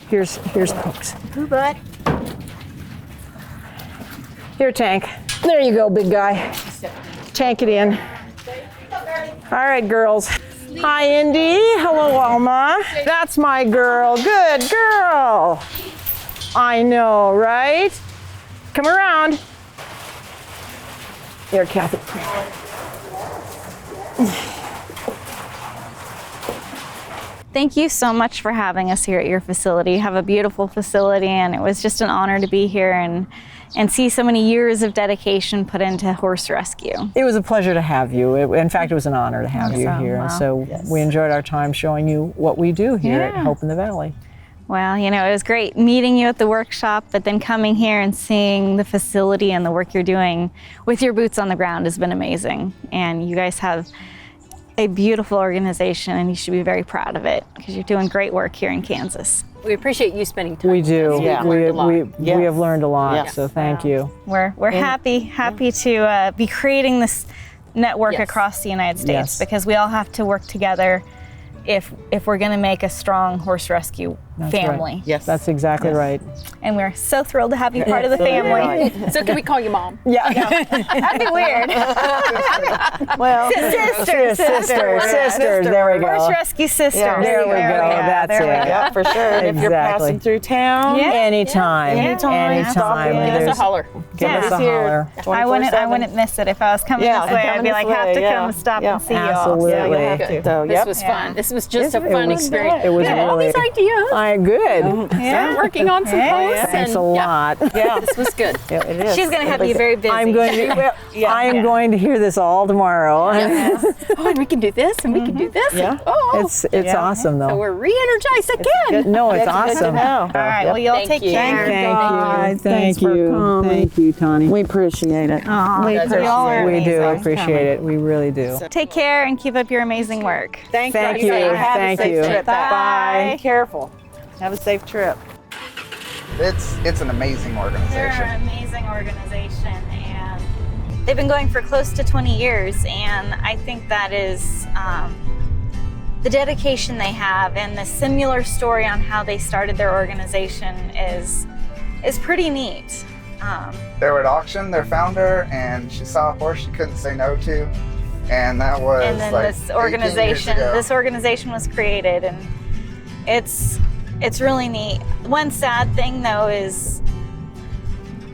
Here's Pokes. Who, bud? Here, Tank. There you go, big guy. Tank it in. All right, girls. Hi, Indy. Hello, Alma. That's my girl. Good girl. I know, right? Come around. Here, Kathy. Thank you so much for having us here at your facility. You have a beautiful facility, and it was just an honor to be here and see so many years of dedication put into horse rescue. It was a pleasure to have you. In fact, it was an honor to have you Awesome. here. Wow. And so Yes. we enjoyed our time showing you what we do here at Yeah. Hope in the Valley. Well, you know, it was great meeting you at the workshop, but then coming here and seeing the facility and the work you're doing with your boots on the ground has been amazing. And you guys have a beautiful organization, and you should be very proud of it, because you're doing great work here in Kansas. We appreciate you spending time. We do. with us. We have learned a lot, Yes. so thank you. We're happy to be creating this network Yes. across the United States, Yes. because we all have to work together if we're going to make a strong horse rescue That's family. Right. Yes. That's exactly right. And we're so thrilled to have you part of the Absolutely family. right. So can we call you Mom? Yeah. That'd be weird. Well, Sisters. There we go. Horse rescue sisters. Yeah, there we go. That's there we it. go. Yeah, for sure. And if you're Exactly. passing through town, Yeah. Anytime. Yeah. Anytime. Stop in. Give us a holler. Give Yeah. us a holler. I wouldn't miss it if I was coming Yeah, this way. I'd coming be this like, way, have to yeah. come and stop Yeah. and see you all. Absolutely. Yeah, you'll have to. So, This yep. was fun. This was just a It fun was- experience. It was Yeah, all really these ideas. good. Start working on some posts. Thanks a and, lot. Yeah, this was good. Yeah, it is. She's going to have you very busy. I'm going to hear this all tomorrow. Oh, and we can do this, and we can do this. Yeah. Oh, It's awesome so though. we're re-energized again. No, it's That's good to awesome. know. All right, well, y'all Thank take you. care. Thank you. Thank you, Tani. We appreciate it. Aw, We y'all are We do amazing. appreciate it. We really do. Take care and keep up your amazing work. Thank Thank you. you. Have a Thank safe you. trip back. Bye. Be careful. Have a safe trip. It's an amazing They're organization. an amazing organization, and they've been going for close to 20 years, and I think that is the dedication they have, and the similar story on how they started their organization is pretty neat. They were at auction, their founder, and she saw a horse she couldn't say no to, and that was And then like this organization was created, and it's really neat. One sad thing though is,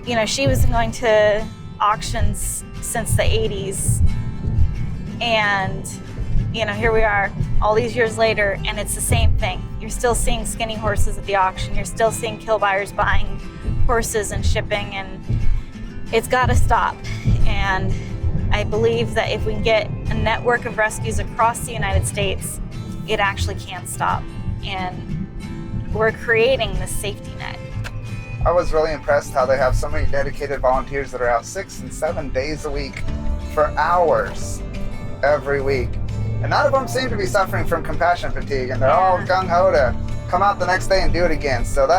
you know, she was going to auctions since the 80s, and you know, here we are all these years later, and it's the same thing. You're still seeing skinny horses at the auction. You're still seeing kill buyers buying horses and shipping, and it's got to stop. And I believe that if we can get a network of rescues across the United States, it actually can stop. And we're creating this safety net. I was really impressed how they have so many dedicated volunteers that are out 6 and 7 days a week for hours every week. And none of them seem to be suffering from compassion fatigue, and they're all gung-ho to come out the next day and do it again. So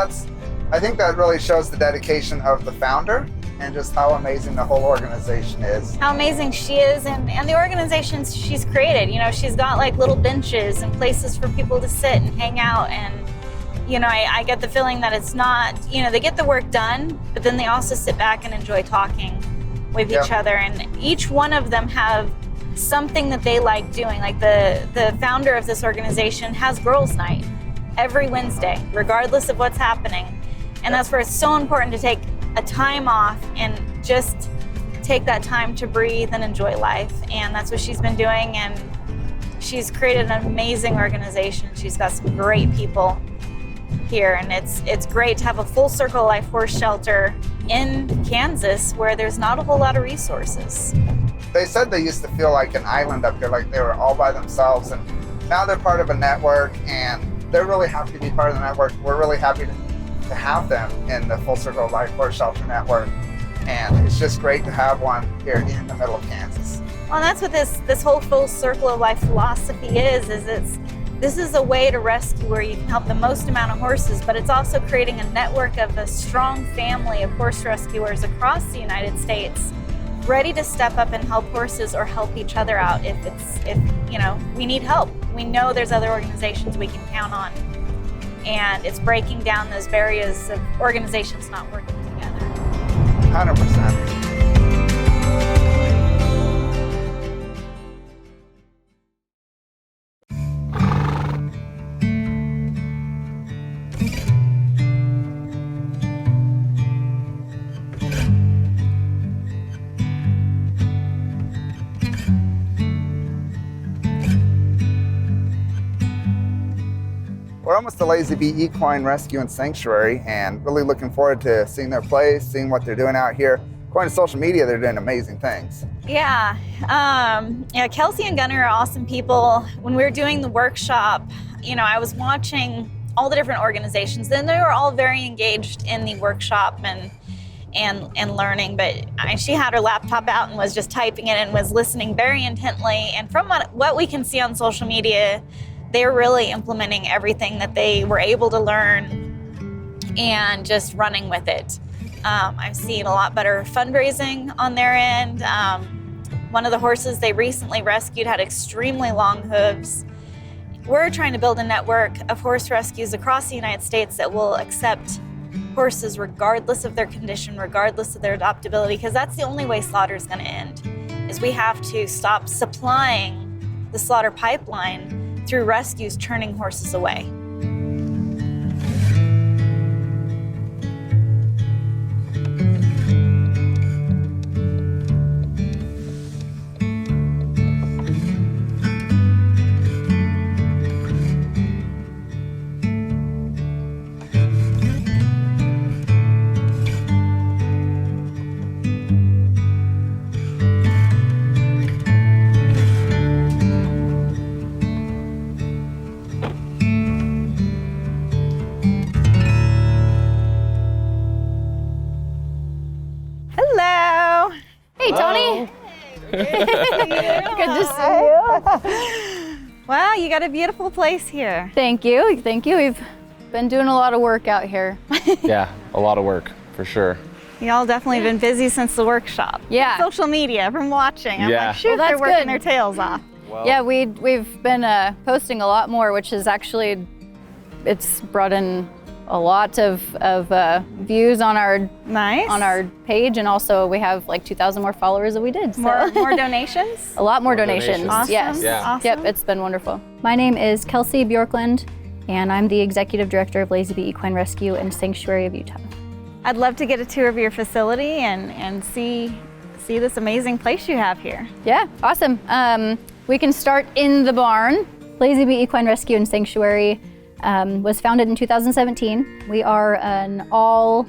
I think that really shows the dedication of the founder and just how amazing the whole organization is. How amazing she is, and the organizations she's created. You know, she's got like little benches and places for people to sit and hang out, and you know, I get the feeling that it's not, you know, they get the work done, but then they also sit back and enjoy talking with each other, and each one of them have something that they like doing. Like the founder of this organization has girls' night every Wednesday, regardless of what's happening. And that's where it's so important to take a time off and just take that time to breathe and enjoy life. And that's what she's been doing, and she's created an amazing organization. She's got some great people here, and it's great to have a full circle life horse shelter in Kansas where there's not a whole lot of resources. They said they used to feel like an island up here, like they were all by themselves, and now they're part of a network, and they're really happy to be part of the network. We're really happy to have them in the Full Circle Life Horse Shelter Network, and it's just great to have one here in the middle of Kansas. Well, and that's what this whole Full Circle of Life philosophy is this is a way to rescue where you can help the most amount of horses, but it's also creating a network of a strong family of horse rescuers across the United States, ready to step up and help horses or help each other out if you know, we need help. We know there's other organizations we can count on, and it's breaking down those barriers of organizations not working together. 100%. We're almost to Lazy Bee Equine Rescue and Sanctuary, and really looking forward to seeing their place, seeing what they're doing out here. According to social media, they're doing amazing things. Yeah, Kelsey and Gunnar are awesome people. When we were doing the workshop, you know, I was watching all the different organizations, and they were all very engaged in the workshop and learning, but she had her laptop out and was just typing it and was listening very intently. And from what we can see on social media, they're really implementing everything that they were able to learn and just running with it. I've seen a lot better fundraising on their end. One of the horses they recently rescued had extremely long hooves. We're trying to build a network of horse rescues across the United States that will accept horses regardless of their condition, regardless of their adoptability, because that's the only way slaughter is going to end, is we have to stop supplying the slaughter pipeline through rescues turning horses away. Hey, Tony. Good to see you. Wow, you got a beautiful place here. Thank you. Thank you. been doing a lot of work out here. Yeah, a lot of work, for sure. Y'all definitely been busy since the workshop. Yeah. Social media, from watching. I'm Yeah. like, shoot, Well, that's they're working good. their tails off. Yeah, we've been posting a lot more, which is actually, it's brought in a lot of views on our page, and also we have like 2,000 more followers than we did. So. More donations? A lot more donations. Awesome. Yes. Yeah. Awesome. Yep, it's been wonderful. My name is Kelsey Bjorklund, and I'm the Executive Director of Lazy Bee Equine Rescue and Sanctuary of Utah. I'd love to get a tour of your facility and see this amazing place you have here. Yeah, awesome. We can start in the barn. Lazy Bee Equine Rescue and Sanctuary was founded in 2017. We are an all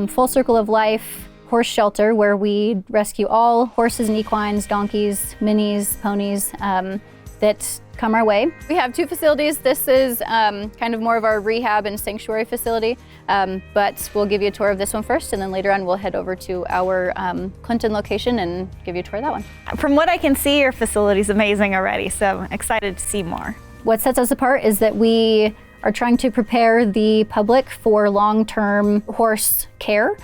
full circle of life horse shelter where we rescue all horses and equines, donkeys, minis, ponies that come our way. We have 2 facilities. This is kind of more of our rehab and sanctuary facility, but we'll give you a tour of this one first, and then later on we'll head over to our Clinton location and give you a tour of that one. From what I can see, your facility's amazing already, so excited to see more. What sets us apart is that we are trying to prepare the public for long-term horse care.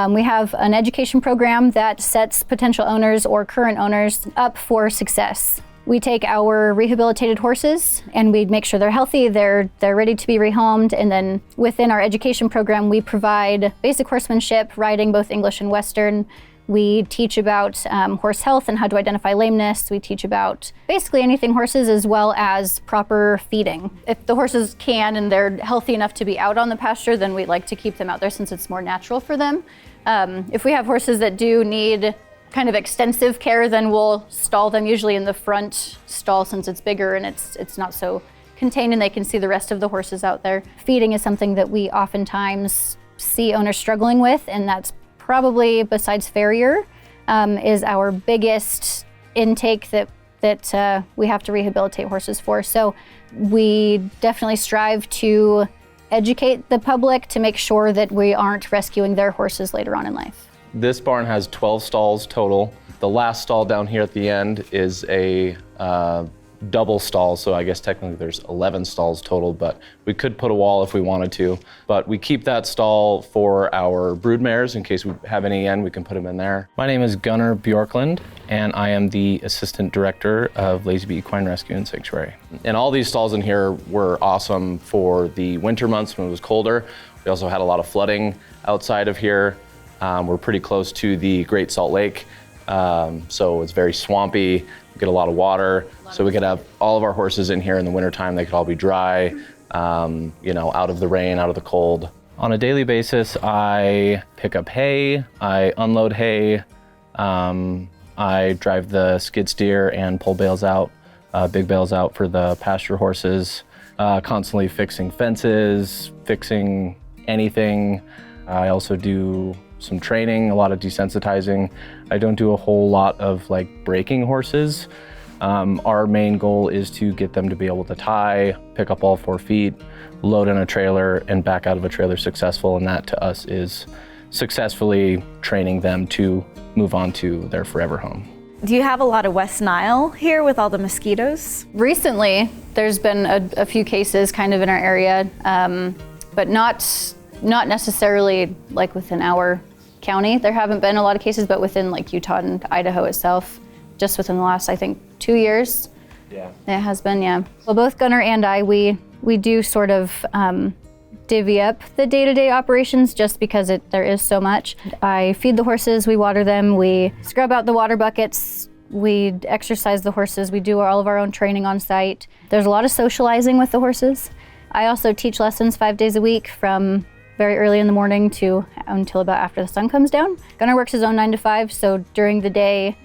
We have an education program that sets potential owners or current owners up for success. We take our rehabilitated horses and we make sure they're healthy, they're ready to be rehomed, and then within our education program we provide basic horsemanship, riding both English and Western. We teach about horse health and how to identify lameness. We teach about basically anything horses, as well as proper feeding. If the horses can and they're healthy enough to be out on the pasture, then we like to keep them out there since it's more natural for them. If we have horses that do need kind of extensive care, then we'll stall them usually in the front stall since it's bigger and it's not so contained and they can see the rest of the horses out there. Feeding is something that we oftentimes see owners struggling with, and that's probably, besides farrier, is our biggest intake that we have to rehabilitate horses for. So we definitely strive to educate the public to make sure that we aren't rescuing their horses later on in life. This barn has 12 stalls total. The last stall down here at the end is a double stall, so I guess technically there's 11 stalls total, but we could put a wall if we wanted to. But we keep that stall for our brood mares in case we have any in, we can put them in there. My name is Gunnar Bjorklund, and I am the Assistant Director of Lazy Bee Equine Rescue and Sanctuary. And all these stalls in here were awesome for the winter months when it was colder. We also had a lot of flooding outside of here. We're pretty close to the Great Salt Lake, so it's very swampy. We get a lot of water, so we could have all of our horses in here in the wintertime. They could all be dry, out of the rain, out of the cold. On a daily basis, I pick up hay, I unload hay, I drive the skid steer and pull bales out, big bales out for the pasture horses, constantly fixing fences, fixing anything. I also do some training, a lot of desensitizing. I don't do a whole lot of breaking horses. Our main goal is to get them to be able to tie, pick up all 4 feet, load in a trailer, and back out of a trailer successful, and that to us is successfully training them to move on to their forever home. Do you have a lot of West Nile here with all the mosquitoes? Recently, there's been a few cases kind of in our area, but not necessarily within our county. There haven't been a lot of cases, but within Utah and Idaho itself, just within the last, I think, 2 years. Yeah. It has been, yeah. Well, both Gunnar and I, we do sort of divvy up the day-to-day operations just because there is so much. I feed the horses, we water them, we scrub out the water buckets, we exercise the horses, we do all of our own training on site. There's a lot of socializing with the horses. I also teach lessons 5 days a week from very early in the morning until about after the sun comes down. Gunnar works his own 9 to 5, so during the day,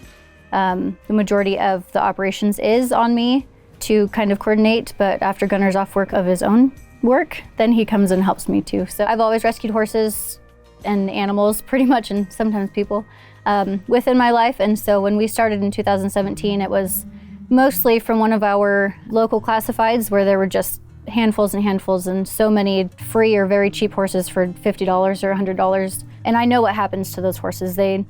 the majority of the operations is on me to kind of coordinate, but after Gunnar's off work of his own work, then he comes and helps me too. So I've always rescued horses and animals pretty much, and sometimes people, within my life. And so when we started in 2017, it was mostly from one of our local classifieds where there were just handfuls and handfuls and so many free or very cheap horses for $50 or $100. And I know what happens to those horses. They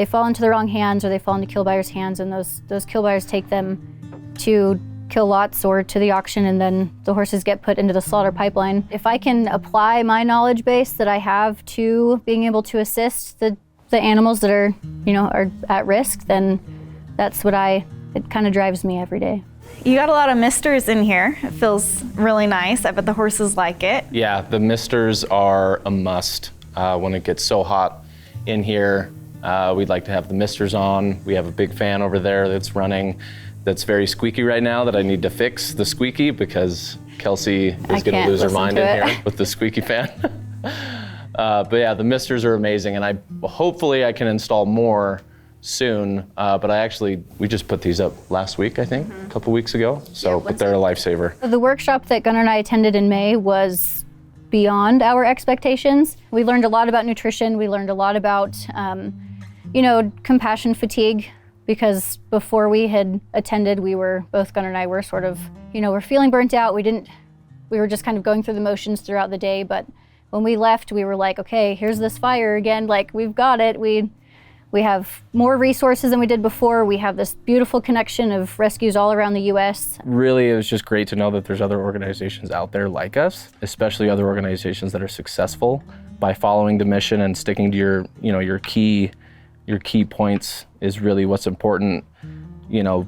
fall into the wrong hands or they fall into kill buyers' hands, and those kill buyers take them to kill lots or to the auction, and then the horses get put into the slaughter pipeline. If I can apply my knowledge base that I have to being able to assist the animals that are, are at risk, then that's what it kind of drives me every day. You got a lot of misters in here. It feels really nice. I bet the horses like it. Yeah, the misters are a must. When it gets so hot in here, we'd like to have the misters on. We have a big fan over there that's running that's very squeaky right now that I need to fix the squeaky because Kelsey is going to lose her mind in here with the squeaky fan. But yeah, the misters are amazing, and hopefully I can install more soon. But we just put these up last week, I think, a couple weeks ago. So, but they're a lifesaver. The workshop that Gunnar and I attended in May was beyond our expectations. We learned a lot about nutrition. We learned a lot about, compassion fatigue, because before we had attended, Gunnar and I were sort of, we're feeling burnt out. We were just kind of going through the motions throughout the day. But when we left, we were like, okay, here's this fire again. Like, we've got it. We have more resources than we did before. We have this beautiful connection of rescues all around the U.S. Really, it was just great to know that there's other organizations out there like us, especially other organizations that are successful by following the mission and sticking to your key points is really what's important.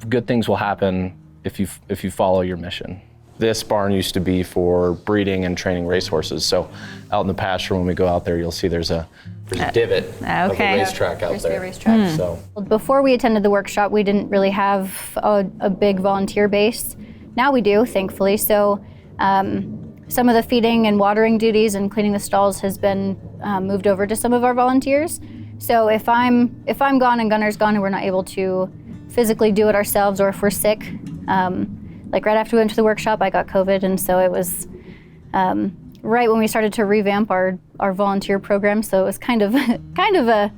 Good things will happen if you follow your mission. This barn used to be for breeding and training racehorses. So out in the pasture, when we go out there, you'll see there's a divot of a racetrack out there. Racetrack. So before we attended the workshop, we didn't really have a big volunteer base. Now we do, thankfully. So some of the feeding and watering duties and cleaning the stalls has been moved over to some of our volunteers. So if I'm gone and Gunnar's gone and we're not able to physically do it ourselves, or if we're sick, like right after we went to the workshop, I got COVID, and so it was right when we started to revamp our volunteer program. So it was kind of a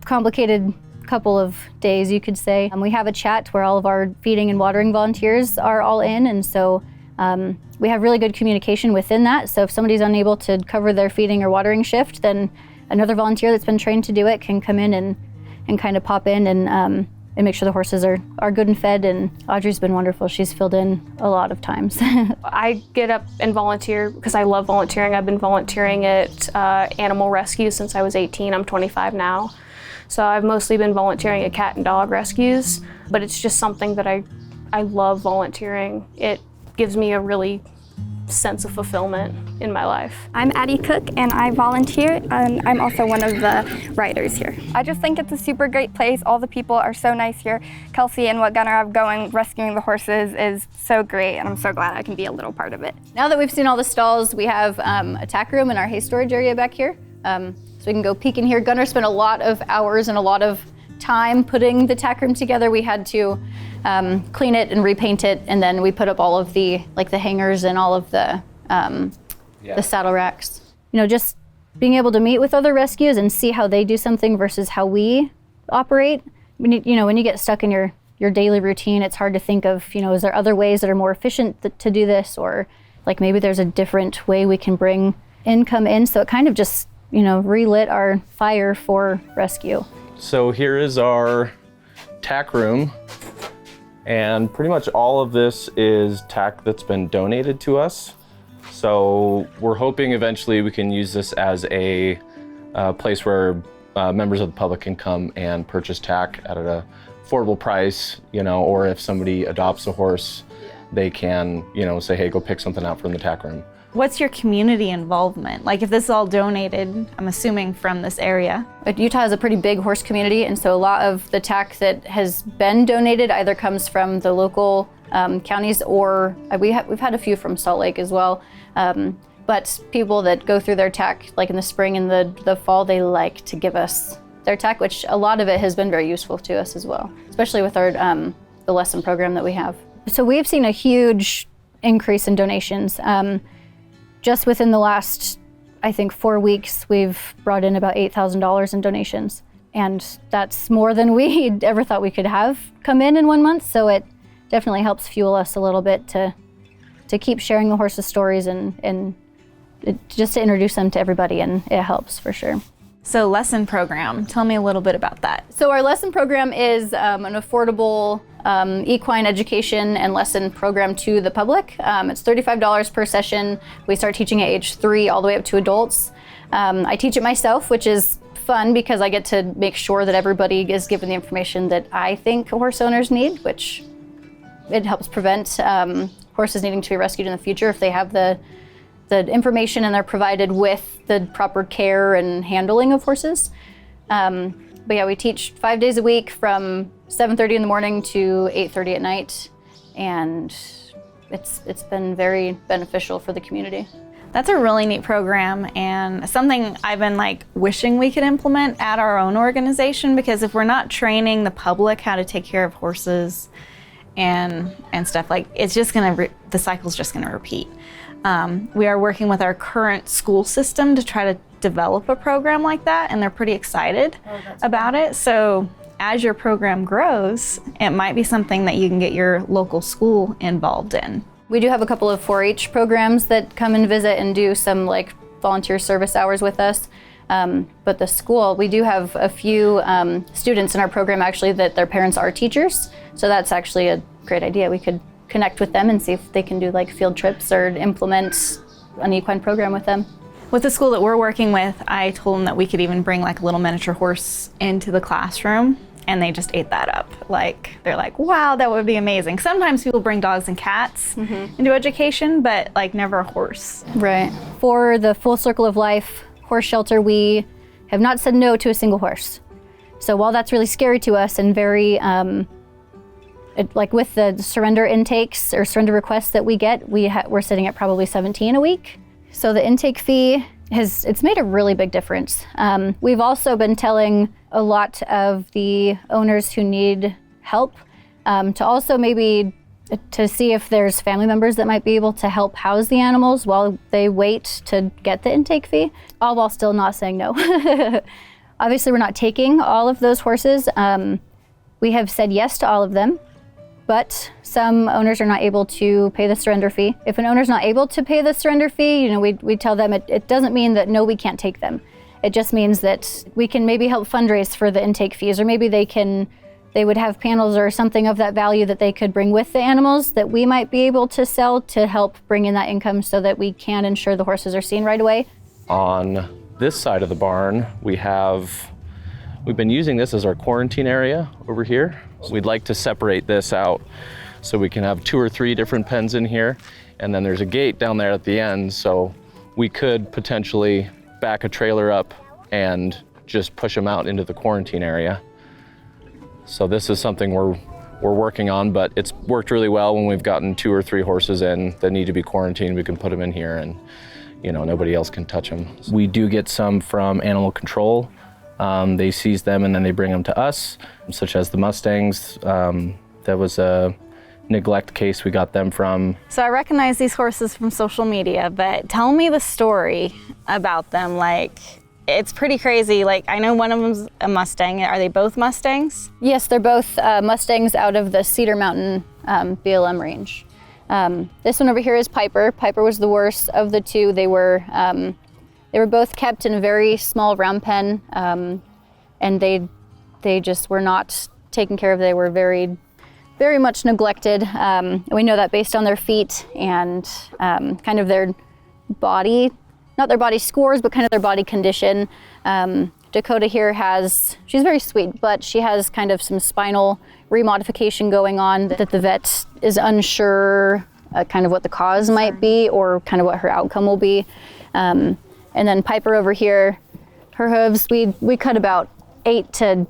complicated couple of days, you could say. We have a chat where all of our feeding and watering volunteers are all in, and so we have really good communication within that. So if somebody's unable to cover their feeding or watering shift, then another volunteer that's been trained to do it can come in and kind of pop in and make sure the horses are good and fed. And Audrey's been wonderful. She's filled in a lot of times. I get up and volunteer because I love volunteering. I've been volunteering at animal rescue since I was 18. I'm 25 now. So I've mostly been volunteering at cat and dog rescues, but it's just something that I love volunteering. It gives me a really sense of fulfillment in my life. I'm Addie Cook and I volunteer, and I'm also one of the riders here. I just think it's a super great place. All the people are so nice here. Kelsey and what Gunnar have going rescuing the horses is so great, and I'm so glad I can be a little part of it. Now that we've seen all the stalls, we have a tack room in our hay storage area back here. So we can go peek in here. Gunnar spent a lot of hours and a lot of time putting the tack room together. We had to clean it and repaint it, and then we put up all of the hangers and all of the saddle racks. Just being able to meet with other rescues and see how they do something versus how we operate. When you get stuck in your daily routine, it's hard to think of, is there other ways that are more efficient to do this, or like maybe there's a different way we can bring income in. So it kind of just, relit our fire for rescue. So here is our tack room, and pretty much all of this is tack that's been donated to us. So we're hoping eventually we can use this as a place where members of the public can come and purchase tack at an affordable price, or if somebody adopts a horse, they can, say, hey, go pick something out from the tack room. What's your community involvement? Like, if this is all donated, I'm assuming from this area. But Utah has a pretty big horse community, and so a lot of the tack that has been donated either comes from the local counties, or we've had a few from Salt Lake as well. But people that go through their tack, like in the spring and the fall, they like to give us their tack, which a lot of it has been very useful to us as well, especially with our the lesson program that we have. So we've seen a huge increase in donations. Just within the last, I think, 4 weeks, we've brought in about $8,000 in donations. And that's more than we ever thought we could have come in 1 month. So it definitely helps fuel us a little bit to keep sharing the horses' stories and just to introduce them to everybody, and it helps for sure. So lesson program, tell me a little bit about that. So our lesson program is an affordable equine education and lesson program to the public. It's $35 per session. We start teaching at age 3 all the way up to adults. I teach it myself, which is fun because I get to make sure that everybody is given the information that I think horse owners need, which it helps prevent horses needing to be rescued in the future if they have the information and they're provided with the proper care and handling of horses. But yeah, we teach 5 days a week from 7:30 in the morning to 8:30 at night, and it's been very beneficial for the community. That's a really neat program and something I've been like wishing we could implement at our own organization, because if we're not training the public how to take care of horses and stuff, like it's just gonna, the cycle's just gonna repeat. We are working with our current school system to try to develop a program like that, and they're pretty excited about it. So as your program grows, it might be something that you can get your local school involved in. We do have a couple of 4-H programs that come and visit and do some like volunteer service hours with us. But the school, we do have a few students in our program actually that their parents are teachers. So that's actually a great idea. We could connect with them and see if they can do like field trips or implement an equine program with them. With the school that we're working with, I told them that we could even bring like a little miniature horse into the classroom, and they just ate that up. Like, they're like, wow, that would be amazing. Sometimes people bring dogs and cats into education, but like never a horse. Right. For the Full Circle of Life horse shelter, we have not said no to a single horse. So while that's really scary to us and very, like with the surrender intakes or surrender requests that we get, we're sitting at probably 17 a week. So the intake fee it's made a really big difference. We've also been telling a lot of the owners who need help to also maybe to see if there's family members that might be able to help house the animals while they wait to get the intake fee, all while still not saying no. Obviously, we're not taking all of those horses. We have said yes to all of them, but some owners are not able to pay the surrender fee. If an owner's not able to pay the surrender fee, we tell them it doesn't mean that no, we can't take them. It just means that we can maybe help fundraise for the intake fees, or maybe they would have panels or something of that value that they could bring with the animals that we might be able to sell to help bring in that income so that we can ensure the horses are seen right away. On this side of the barn, we've been using this as our quarantine area over here. We'd like to separate this out so we can have 2 or 3 different pens in here, and then there's a gate down there at the end, so we could potentially back a trailer up and just push them out into the quarantine area. So this is something we're working on, but it's worked really well when we've gotten 2 or 3 horses in that need to be quarantined. We can put them in here and nobody else can touch them. We do get some from animal control. They seize them and then they bring them to us, such as the Mustangs. That was a neglect case we got them from. So I recognize these horses from social media, but tell me the story about them. Like, it's pretty crazy. Like, I know one of them's a Mustang. Are they both Mustangs? Yes, they're both Mustangs out of the Cedar Mountain BLM range. This one over here is Piper. Piper was the worst of the 2. They were both kept in a very small round pen, and they just were not taken care of. They were very, very much neglected. We know that based on their feet and kind of their body, not their body scores, but kind of their body condition. Dakota here she's very sweet, but she has kind of some spinal remodification going on that the vet is unsure kind of what the cause might be or kind of what her outcome will be. And then Piper over here, her hooves, we cut about 8 to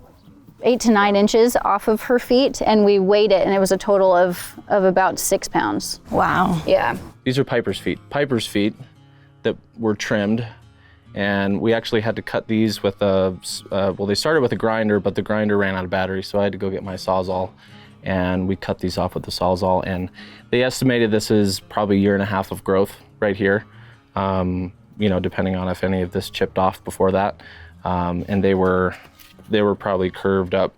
9 inches off of her feet, and we weighed it, and it was a total of about 6 pounds. Wow. Yeah. These are Piper's feet. Piper's feet that were trimmed, and we actually had to cut these with they started with a grinder, but the grinder ran out of battery, so I had to go get my Sawzall, and we cut these off with the Sawzall, and they estimated this is probably 1.5 years of growth right here. Depending on if any of this chipped off before that. And they were probably curved up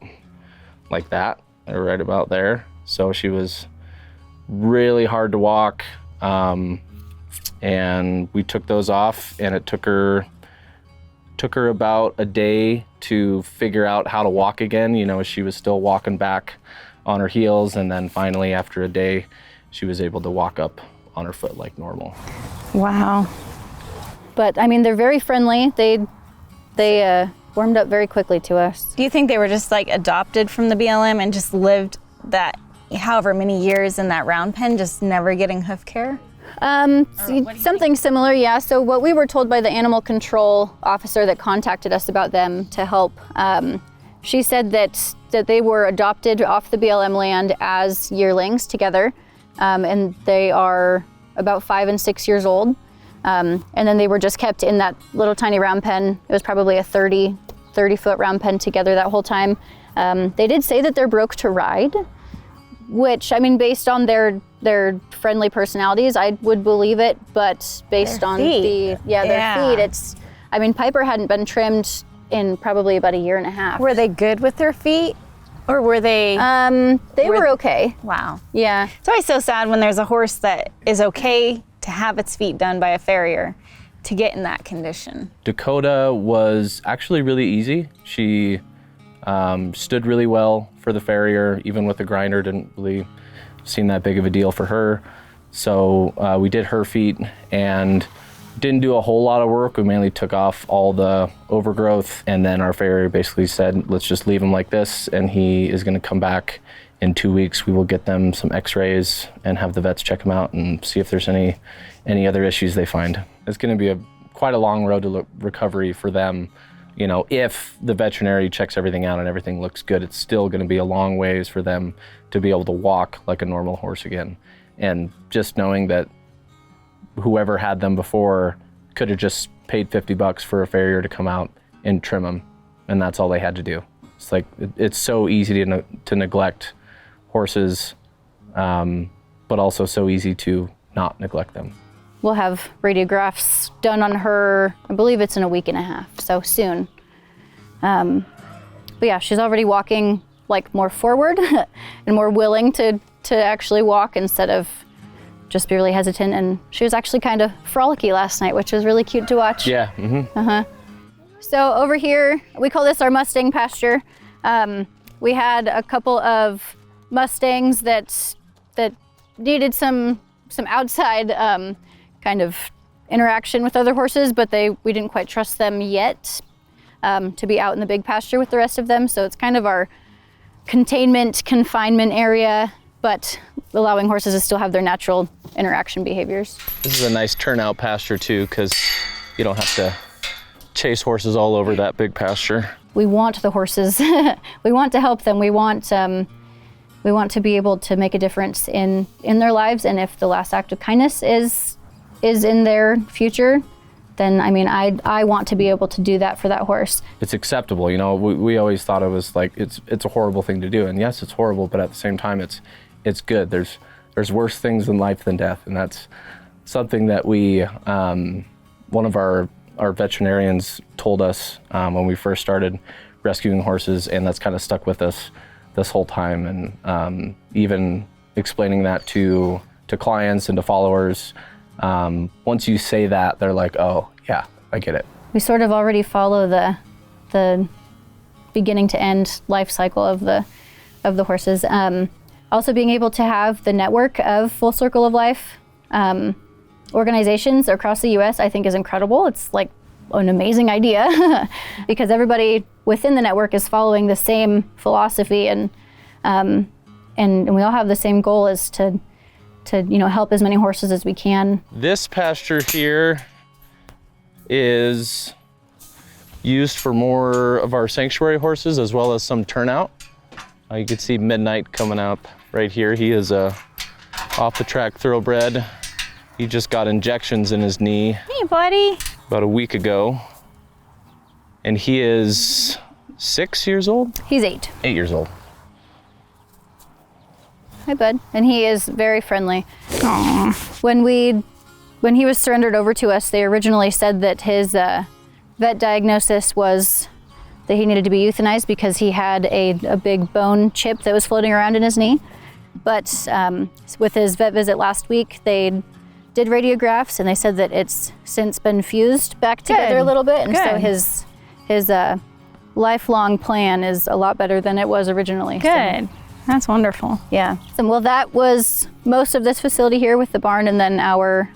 like that, right about there. So she was really hard to walk. And we took those off, and it took her about a day to figure out how to walk again. She was still walking back on her heels, and then finally after a day, she was able to walk up on her foot like normal. Wow. But I mean, they're very friendly. They warmed up very quickly to us. Do you think they were just like adopted from the BLM and just lived that however many years in that round pen, just never getting hoof care? Something similar, yeah. So what we were told by the animal control officer that contacted us about them to help, she said that they were adopted off the BLM land as yearlings together, and they are about 5 and 6 years old. And then they were just kept in that little tiny round pen. It was probably a 30-foot round pen together that whole time. They did say that they're broke to ride, which, I mean, based on their friendly personalities, I would believe it, but based on their feet, it's, I mean, Piper hadn't been trimmed in probably about a year and a half. Were they good with their feet? Or were they? They were okay. Wow. Yeah. It's always so sad when there's a horse that is okay to have its feet done by a farrier to get in that condition. Dakota was actually really easy. She stood really well for the farrier, even with the grinder, didn't really seem that big of a deal for her. So we did her feet and didn't do a whole lot of work. We mainly took off all the overgrowth, and then our farrier basically said, let's just leave him like this, and he is gonna come back in 2 weeks. We will get them some x-rays and have the vets check them out and see if there's any other issues they find. It's gonna be quite a long road to recovery for them. You know, if the veterinary checks everything out and everything looks good, it's still gonna be a long ways for them to be able to walk like a normal horse again. And just knowing that whoever had them before could have just paid $50 for a farrier to come out and trim them, and that's all they had to do. It's like, it's so easy to neglect horses, but also so easy to not neglect them. We'll have radiographs done on her, I believe it's in a week and a half, so soon. But yeah, she's already walking like more forward and more willing to actually walk instead of just be really hesitant. And she was actually kind of frolicky last night, which was really cute to watch. Yeah. Mm-hmm. So over here, we call this our Mustang pasture. We had a couple of Mustangs that needed some outside kind of interaction with other horses, but we didn't quite trust them yet to be out in the big pasture with the rest of them. So it's kind of our confinement area, but allowing horses to still have their natural interaction behaviors. This is a nice turnout pasture too, because you don't have to chase horses all over that big pasture. We want the horses. We want to help them. We want to be able to make a difference in their lives. And if the last act of kindness is in their future, then I mean, I want to be able to do that for that horse. It's acceptable, you know. We always thought it was like it's a horrible thing to do, and yes, it's horrible, but at the same time, it's good. There's worse things in life than death, and that's something that one of our veterinarians told us when we first started rescuing horses, and that's kind of stuck with us this whole time. And even explaining that to clients and to followers, once you say that, they're like, oh yeah, I get it. We sort of already follow the beginning to end life cycle of the horses. Also being able to have the network of Full Circle of Life organizations across the U.S. I think is incredible. It's like an amazing idea because everybody within the network is following the same philosophy, and we all have the same goal, is to help as many horses as we can. This pasture here is used for more of our sanctuary horses as well as some turnout. You can see Midnight coming up right here. He is a off-the-track thoroughbred. He just got injections in his knee. Hey, buddy. About a week ago. And he is 6 years old? He's 8. 8 years old. Hi, bud. And he is very friendly. Aww. When he was surrendered over to us, they originally said that his vet diagnosis was that he needed to be euthanized because he had a big bone chip that was floating around in his knee. But with his vet visit last week, they did radiographs, and they said that it's since been fused back together a little bit. And so his lifelong plan is a lot better than it was originally. Good. So, That's wonderful. Yeah. So, well, that was most of this facility here with the barn and then our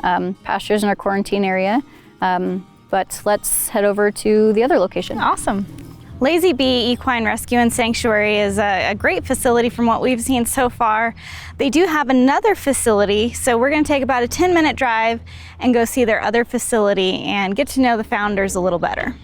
pastures and our quarantine area. But let's head over to the other location. Awesome. Lazy Bee Equine Rescue and Sanctuary is a great facility from what we've seen so far. They do have another facility, so we're going to take about a 10-minute drive and go see their other facility and get to know the founders a little better.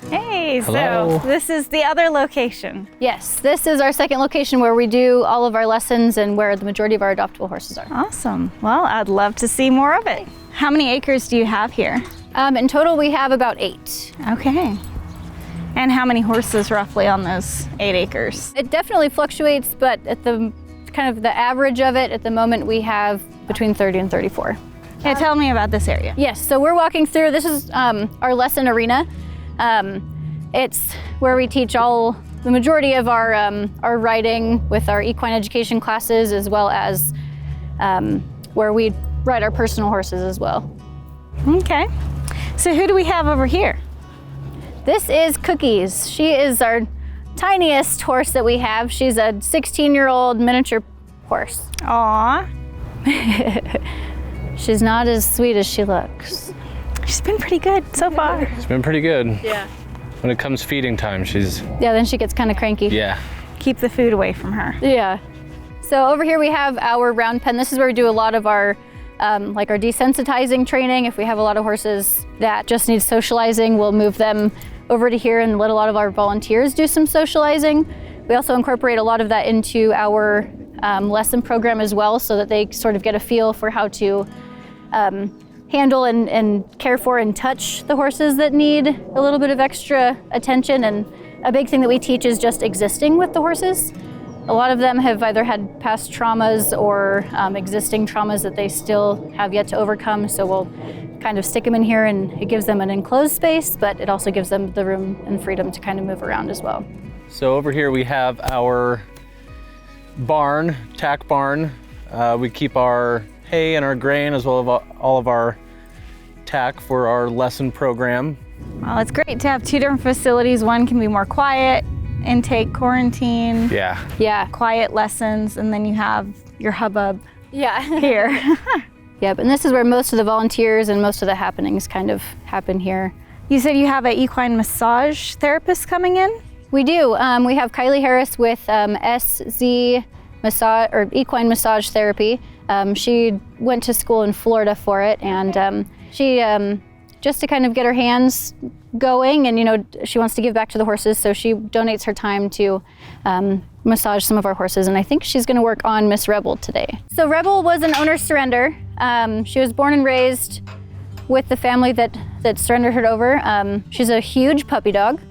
Hey, Hello. so this is the other location. Yes, this is our second location where we do all of our lessons and where the majority of our adoptable horses are. Awesome. Well, I'd love to see more of it. How many acres do you have here? In total, we have about 8. Okay. And how many horses roughly on those 8 acres? It definitely fluctuates, but at the kind of the average of it, at the moment we have between 30 and 34. Yeah, tell me about this area. Yes, so we're walking through, this is our lesson arena. It's where we teach the majority of our riding with our equine education classes, as well as where we ride our personal horses as well. Okay. So who do we have over here? This is Cookies. She is our tiniest horse that we have. She's a 16-year-old miniature horse. Aww. She's not as sweet as she looks. She's been pretty good so far. It's been pretty good. Yeah. When it comes feeding time, she's... Yeah, then she gets kind of cranky. Yeah. Keep the food away from her. Yeah. So over here we have our round pen. This is where we do a lot of our like our desensitizing training. If we have a lot of horses that just need socializing, we'll move them over to here and let a lot of our volunteers do some socializing. We also incorporate a lot of that into our lesson program as well, so that they sort of get a feel for how to handle and care for and touch the horses that need a little bit of extra attention. And a big thing that we teach is just existing with the horses. A lot of them have either had past traumas or existing traumas that they still have yet to overcome. So we'll kind of stick them in here, and it gives them an enclosed space, but it also gives them the room and freedom to kind of move around as well. So over here we have our barn, tack barn. We keep our hay and our grain, as well as all of our tack for our lesson program. Well, it's great to have 2 different facilities. One can be more quiet, intake, quarantine. Yeah. Yeah. Quiet lessons, and then you have your hubbub. Yeah. Here. Yep, and this is where most of the volunteers and most of the happenings kind of happen here. You said you have an equine massage therapist coming in? We do. We have Kylie Harris with SZ massage or equine massage therapy. She went to school in Florida for it, and she just to kind of get her hands going, and she wants to give back to the horses, so she donates her time to massage some of our horses, and I think she's going to work on Miss Rebel today. So Rebel was an owner surrender. She was born and raised with the family that surrendered her over. She's a huge puppy dog.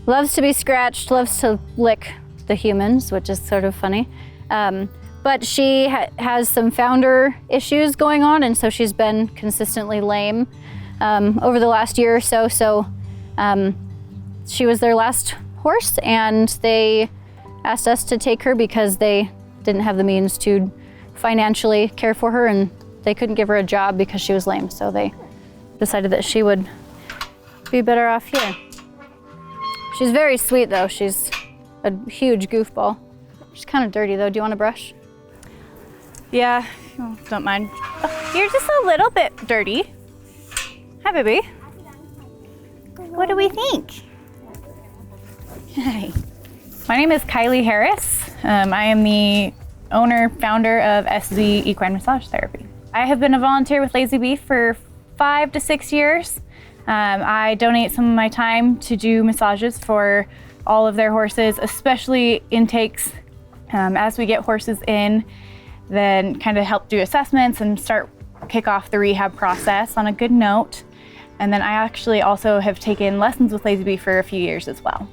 Loves to be scratched, loves to lick the humans, which is sort of funny. But she has some founder issues going on, and so she's been consistently lame over the last year or so. So she was their last horse, and they asked us to take her because they didn't have the means to financially care for her, and they couldn't give her a job because she was lame. So they decided that she would be better off here. She's very sweet though. She's a huge goofball. She's kind of dirty though. Do you want a brush? Yeah, don't mind. You're just a little bit dirty. Hi, baby. What do we think? Hi. My name is Kylie Harris. I am the owner, founder of SZ Equine Massage Therapy. I have been a volunteer with Lazy Bee for 5 to 6 years. I donate some of my time to do massages for all of their horses, especially intakes. As we get horses in, then kind of help do assessments and kick off the rehab process on a good note. And then I actually also have taken lessons with Lazy Bee for a few years as well.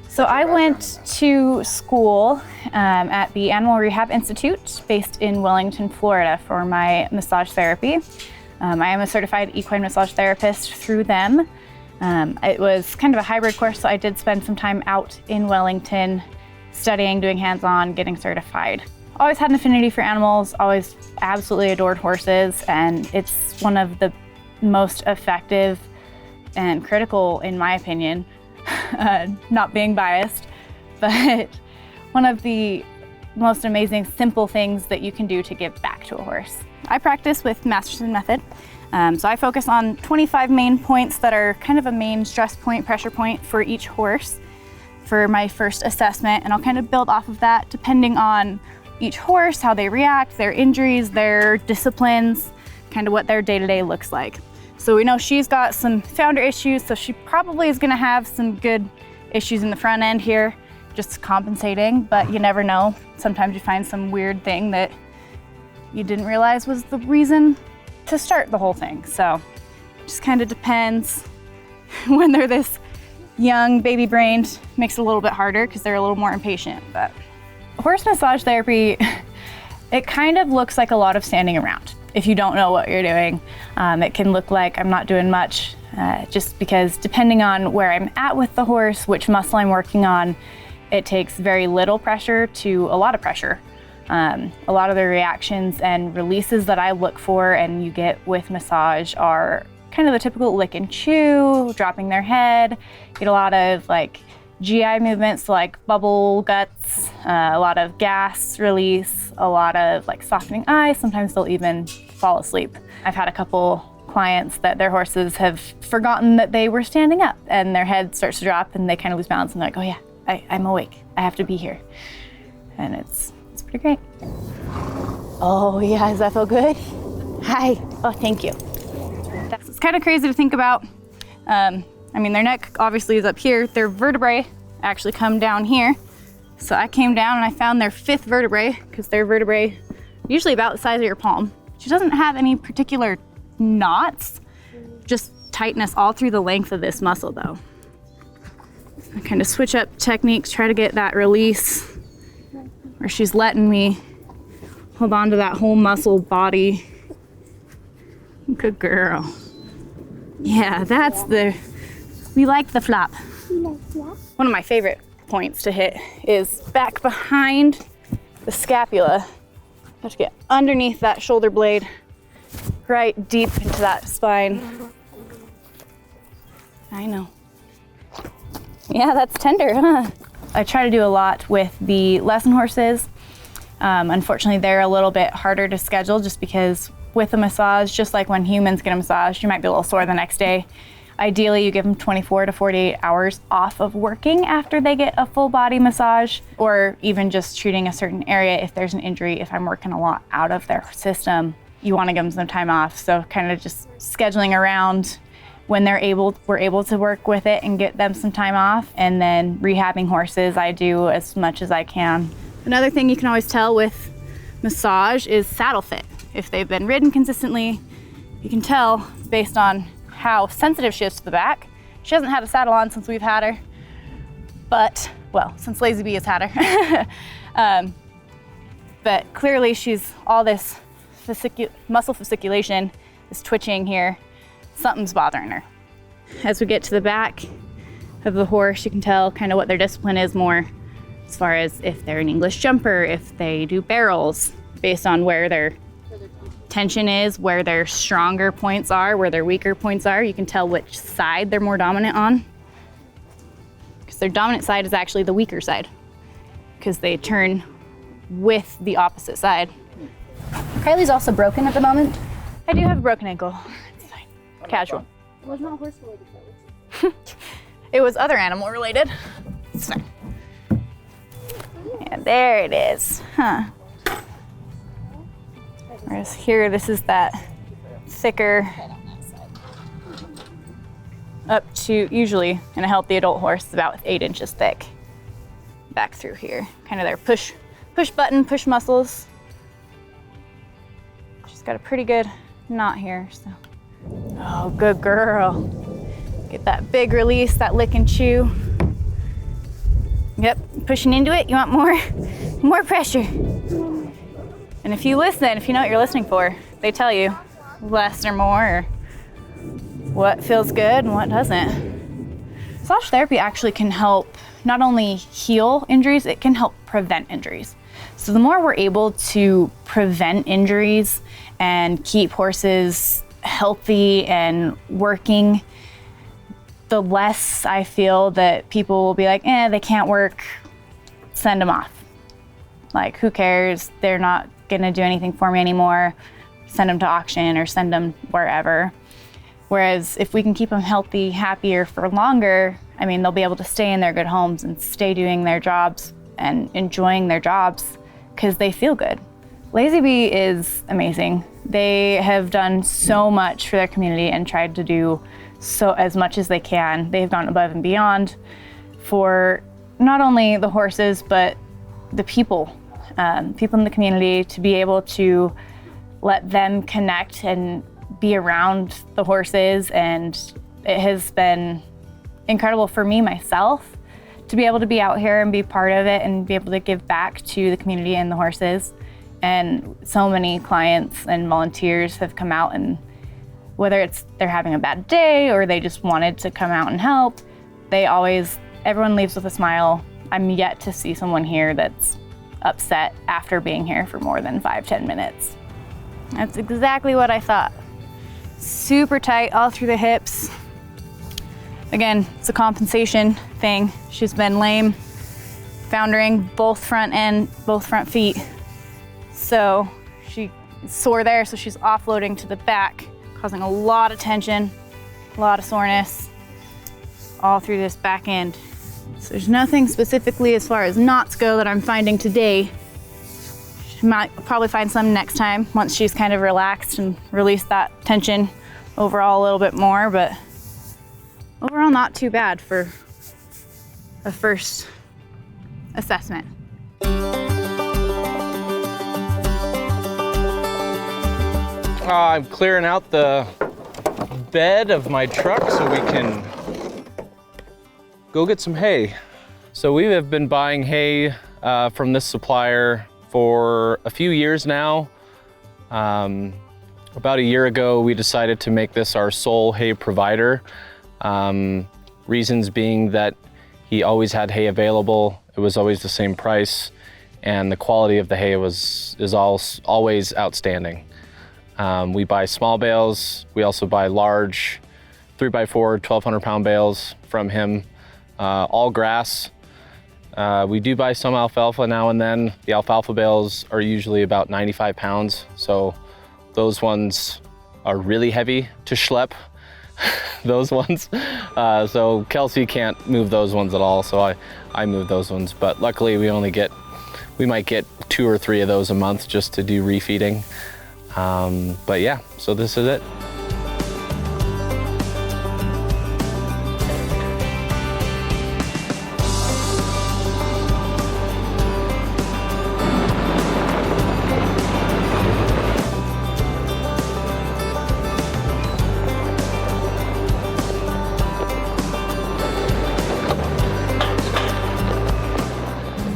So I went to school at the Animal Rehab Institute based in Wellington, Florida for my massage therapy. I am a certified equine massage therapist through them. It was kind of a hybrid course, so I did spend some time out in Wellington studying, doing hands-on, getting certified. Always had an affinity for animals, always absolutely adored horses, and it's one of the most effective and critical, in my opinion, not being biased, but one of the most amazing, simple things that you can do to give back to a horse. I practice with Masterson method. So I focus on 25 main points that are kind of a main stress point, pressure point for each horse for my first assessment. And I'll kind of build off of that depending on each horse, how they react, their injuries, their disciplines, kind of what their day-to-day looks like. So we know she's got some founder issues, so she probably is gonna have some good issues in the front end here, just compensating, but you never know. Sometimes you find some weird thing that you didn't realize was the reason to start the whole thing. So it just kind of depends. When they're this young, baby-brained, makes it a little bit harder because they're a little more impatient. But horse massage therapy, it kind of looks like a lot of standing around. If you don't know what you're doing, it can look like I'm not doing much, just because depending on where I'm at with the horse, which muscle I'm working on, it takes very little pressure to a lot of pressure. A lot of the reactions and releases that I look for and you get with massage are kind of the typical lick and chew, dropping their head, get a lot of like GI movements like bubble guts, a lot of gas release, a lot of like softening eyes. Sometimes they'll even fall asleep. I've had a couple clients that their horses have forgotten that they were standing up and their head starts to drop and they kind of lose balance and they're like, oh yeah, I'm awake. I have to be here. And it's pretty great. Oh yeah, does that feel good? Hi, oh thank you. It's kind of crazy to think about. I mean, their neck obviously is up here. Their vertebrae actually come down here. So I came down and I found their 5th vertebrae, because their vertebrae usually about the size of your palm. She doesn't have any particular knots, just tightness all through the length of this muscle though. I kind of switch up techniques, try to get that release where she's letting me hold on to that whole muscle body. Good girl. Yeah, we like the flop. One of my favorite points to hit is back behind the scapula. Have to get underneath that shoulder blade, right deep into that spine. I know. Yeah, that's tender, huh? I try to do a lot with the lesson horses. Unfortunately, they're a little bit harder to schedule just because with a massage, just like when humans get a massage, you might be a little sore the next day. Ideally, you give them 24 to 48 hours off of working after they get a full body massage, or even just treating a certain area if there's an injury. If I'm working a lot out of their system, you want to give them some time off. So kind of just scheduling around when we're able to work with it and get them some time off. And then rehabbing horses, I do as much as I can. Another thing you can always tell with massage is saddle fit. If they've been ridden consistently, you can tell based on how sensitive she is to the back. She hasn't had a saddle on since we've had her, but, well, since Lazy Bee has had her. But clearly she's all this muscle fasciculation, this twitching here. Something's bothering her. As we get to the back of the horse, you can tell kind of what their discipline is more, as far as if they're an English jumper, if they do barrels, based on where their tension is, where their stronger points are, where their weaker points are. You can tell which side they're more dominant on, because their dominant side is actually the weaker side, because they turn with the opposite side. Kylie's also broken at the moment. I do have a broken ankle. It's fine. Casual. It was not horse related though. It was other animal related. It's fine. Yeah, there it is. Huh. Whereas here, this is that thicker, up to, usually in a healthy adult horse, about 8 inches thick. Back through here, kind of their push button, push muscles. She's got a pretty good knot here, so. Oh, good girl. Get that big release, that lick and chew. Yep, pushing into it. You want more pressure. And if you listen, if you know what you're listening for, they tell you less or more, or what feels good and what doesn't. Massage therapy actually can help not only heal injuries, it can help prevent injuries. So the more we're able to prevent injuries and keep horses healthy and working, the less I feel that people will be like, they can't work, send them off. Like, who cares? They're not gonna do anything for me anymore. Send them to auction or send them wherever. Whereas if we can keep them healthy, happier for longer, I mean, they'll be able to stay in their good homes and stay doing their jobs and enjoying their jobs because they feel good. Lazy Bee is amazing. They have done so much for their community and tried to do so as much as they can. They've gone above and beyond for not only the horses, but the people in the community, to be able to let them connect and be around the horses. And it has been incredible for me myself to be able to be out here and be part of it and be able to give back to the community and the horses. And so many clients and volunteers have come out, and whether it's they're having a bad day or they just wanted to come out and help, everyone leaves with a smile. I'm yet to see someone here that's upset after being here for more than 5-10 minutes. That's exactly what I thought. Super tight all through the hips. Again, it's a compensation thing. She's been lame, foundering both front feet. So she's sore there, so she's offloading to the back, causing a lot of tension, a lot of soreness all through this back end. So there's nothing specifically as far as knots go that I'm finding today. She might probably find some next time once she's kind of relaxed and released that tension overall a little bit more, but overall not too bad for a first assessment. I'm clearing out the bed of my truck so we can go get some hay. So we have been buying hay from this supplier for a few years now. About a year ago, we decided to make this our sole hay provider. Reasons being that he always had hay available. It was always the same price, and the quality of the hay is always outstanding. We buy small bales. We also buy large 3x4, 1,200 pound bales from him, all grass. We do buy some alfalfa now and then. The alfalfa bales are usually about 95 pounds. So those ones are really heavy to schlep, those ones. So Kelsey can't move those ones at all. So I move those ones, but luckily we might get 2 or 3 of those a month just to do refeeding. But yeah, so this is it.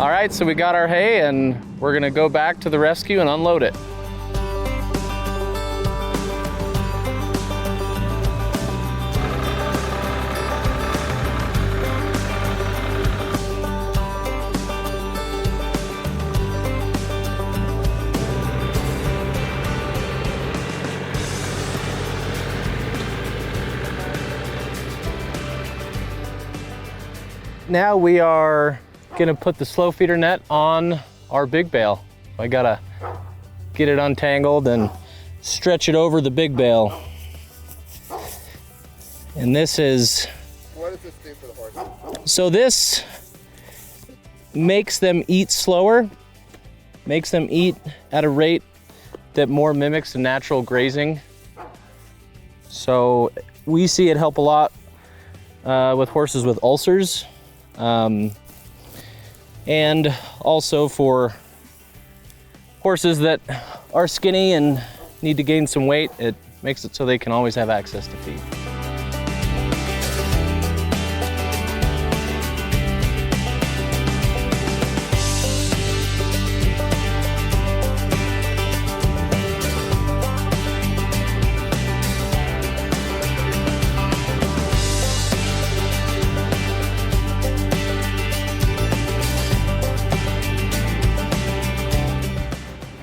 All right, so we got our hay and we're gonna go back to the rescue and unload it. Now we are gonna put the slow feeder net on our big bale. I gotta get it untangled and stretch it over the big bale. And this is... What does this do for the horse? So this makes them eat slower, makes them eat at a rate that more mimics the natural grazing. So we see it help a lot with horses with ulcers. And also for horses that are skinny and need to gain some weight, it makes it so they can always have access to feed.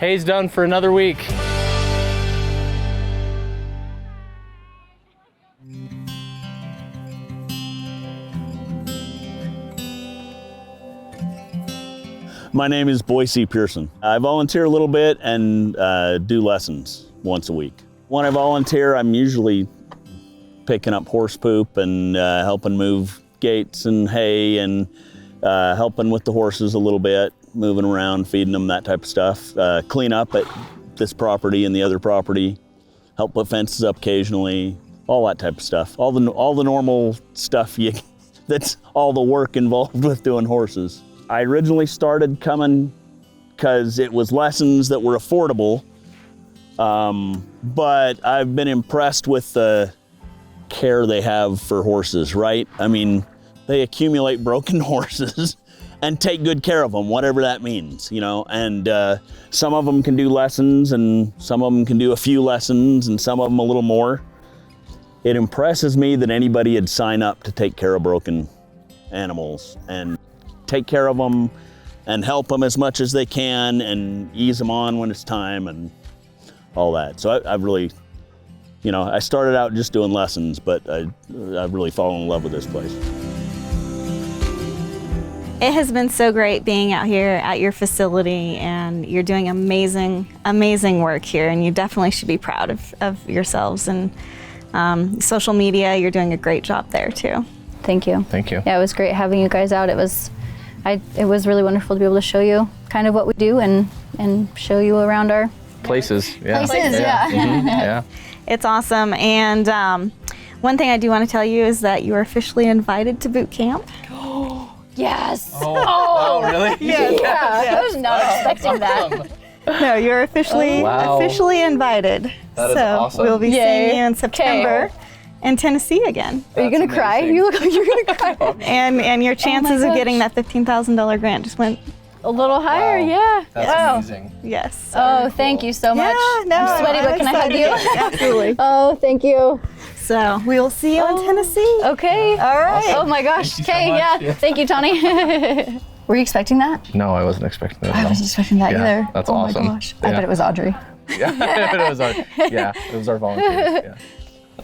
Hay's done for another week. My name is Boise Pearson. I volunteer a little bit and do lessons once a week. When I volunteer, I'm usually picking up horse poop and helping move gates and hay and helping with the horses a little bit, moving around, feeding them, that type of stuff. Clean up at this property and the other property, help put fences up occasionally, all that type of stuff. All the normal stuff that's all the work involved with doing horses. I originally started coming because it was lessons that were affordable, but I've been impressed with the care they have for horses, right? I mean, they accumulate broken horses and take good care of them, whatever that means, you know? And some of them can do lessons and some of them can do a few lessons and some of them a little more. It impresses me that anybody would sign up to take care of broken animals and take care of them and help them as much as they can and ease them on when it's time and all that. So I've really, you know, I started out just doing lessons, but I've really fallen in love with this place. It has been so great being out here at your facility, and you're doing amazing, amazing work here, and you definitely should be proud of yourselves. And social media, you're doing a great job there too. Thank you. Thank you. Yeah, it was great having you guys out. It was really wonderful to be able to show you kind of what we do and show you around our Places. Yeah. places. Yeah. Mhm, yeah. It's awesome. And one thing I do want to tell you is that you are officially invited to boot camp. Yes. Oh, really? Yes. Yeah. I was not expecting that. No, you're officially invited. That is so awesome. we'll be Yay. seeing you in September in Tennessee again. Are you gonna cry? You look like you're gonna cry. And your chances of getting that $15,000 grant just went a little higher. Wow. Yeah. That's amazing. yes. Oh, thank you so much. no, I'm sweaty, but can I hug you? Absolutely. Oh, thank you. So we will see you in Tennessee. Okay. All right. Oh my gosh. Thank you so Okay. much. Yeah. Thank you, Tony. Were you expecting that? No, I wasn't expecting that. I wasn't expecting that Yeah, either. that's oh awesome. my gosh. I Yeah. bet it was Audrey. Yeah, it was our volunteers. Yeah,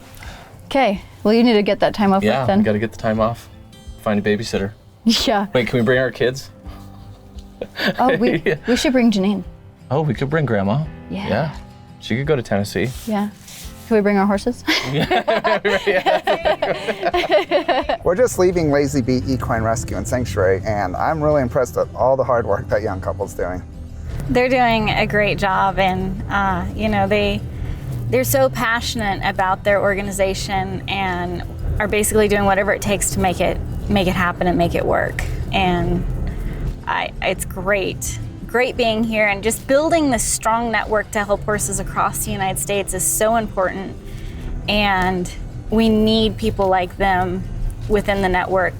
Okay. Well, you need to get that time off yeah, work then. we got to get the time off. Find a babysitter. Yeah. Wait, can we bring our kids? Oh, we should bring Janine. Oh, we could bring Grandma. Yeah. Yeah, she could go to Tennessee. Yeah. Can we bring our horses? We're just leaving Lazy Bee Equine Rescue and Sanctuary, and I'm really impressed with all the hard work that young couple's doing. They're doing a great job, and you know, they're so passionate about their organization and are basically doing whatever it takes to make it happen and make it work. And it's great being here, and just building this strong network to help horses across the United States is so important. And we need people like them within the network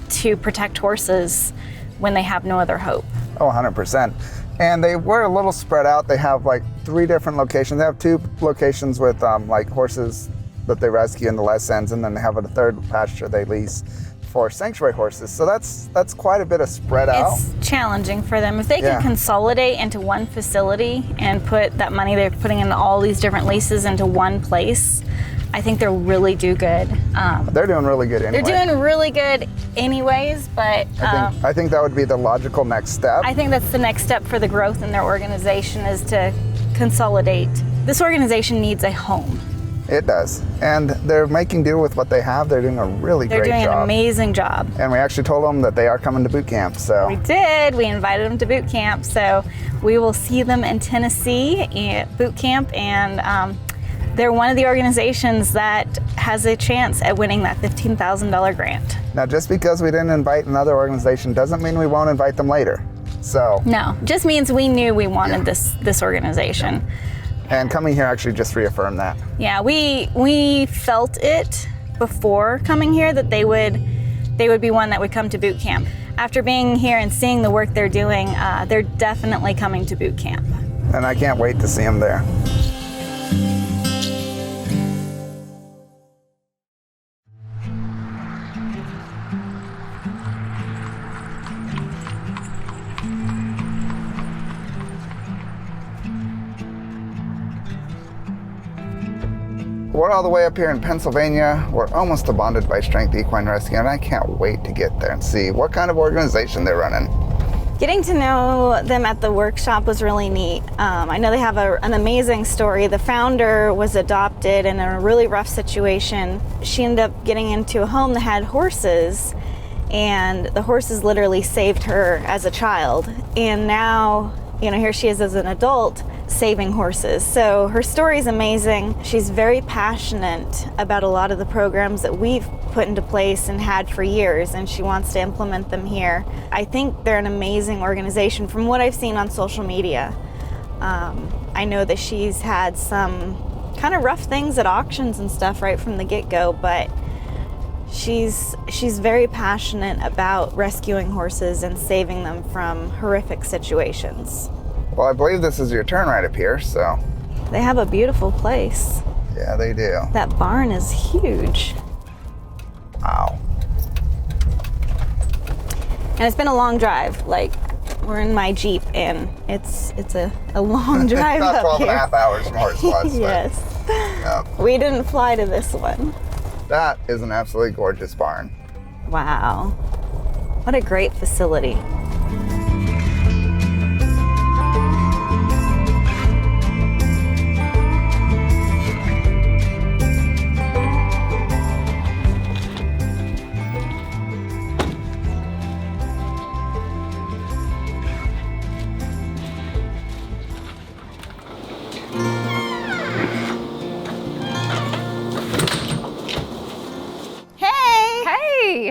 to protect horses when they have no other hope. Oh, 100%. And they were a little spread out. They have like 3 different locations. They have 2 locations with like horses that they rescue in the lessons, and then they have a 3rd pasture they lease for sanctuary horses. So that's quite a bit of spread out. It's challenging for them. If they can consolidate into one facility and put that money they're putting in all these different leases into one place, I think they'll really do good. They're doing really good anyway. They're doing really good anyways, but I think that would be the logical next step. I think that's the next step for the growth in their organization, is to consolidate. This organization needs a home. It does. And they're making do with what they have. They're doing a really great job. They're doing an amazing job. And we actually told them that they are coming to boot camp, so. We did. We invited them to boot camp. So we will see them in Tennessee at boot camp, and they're one of the organizations that has a chance at winning that $15,000 grant. Now, just because we didn't invite another organization doesn't mean we won't invite them later. So. No, just means we knew we wanted this organization. And coming here actually just reaffirmed that. Yeah, we felt it before coming here that they would be one that would come to boot camp. After being here and seeing the work they're doing, they're definitely coming to boot camp. And I can't wait to see them there. We're all the way up here in Pennsylvania. We're almost to Bonded by Strength Equine Rescue, and I can't wait to get there and see what kind of organization they're running. Getting to know them at the workshop was really neat. I know they have an amazing story. The founder was adopted in a really rough situation. She ended up getting into a home that had horses, and the horses literally saved her as a child. And now, here she is as an adult saving horses. So her story is amazing. She's very passionate about a lot of the programs that we've put into place and had for years, and she wants to implement them here. I think they're an amazing organization from what I've seen on social media. I know that she's had some kind of rough things at auctions and stuff right from the get-go, but she's very passionate about rescuing horses and saving them from horrific situations. Well, I believe this is your turn right up here, so. They have a beautiful place. Yeah, they do. That barn is huge. Wow. And it's been a long drive. Like, we're in my Jeep, and it's a long drive About up 12 and a here. half hours from Hohenwald. Yes. Yep. We didn't fly to this one. That is an absolutely gorgeous barn. Wow. What a great facility.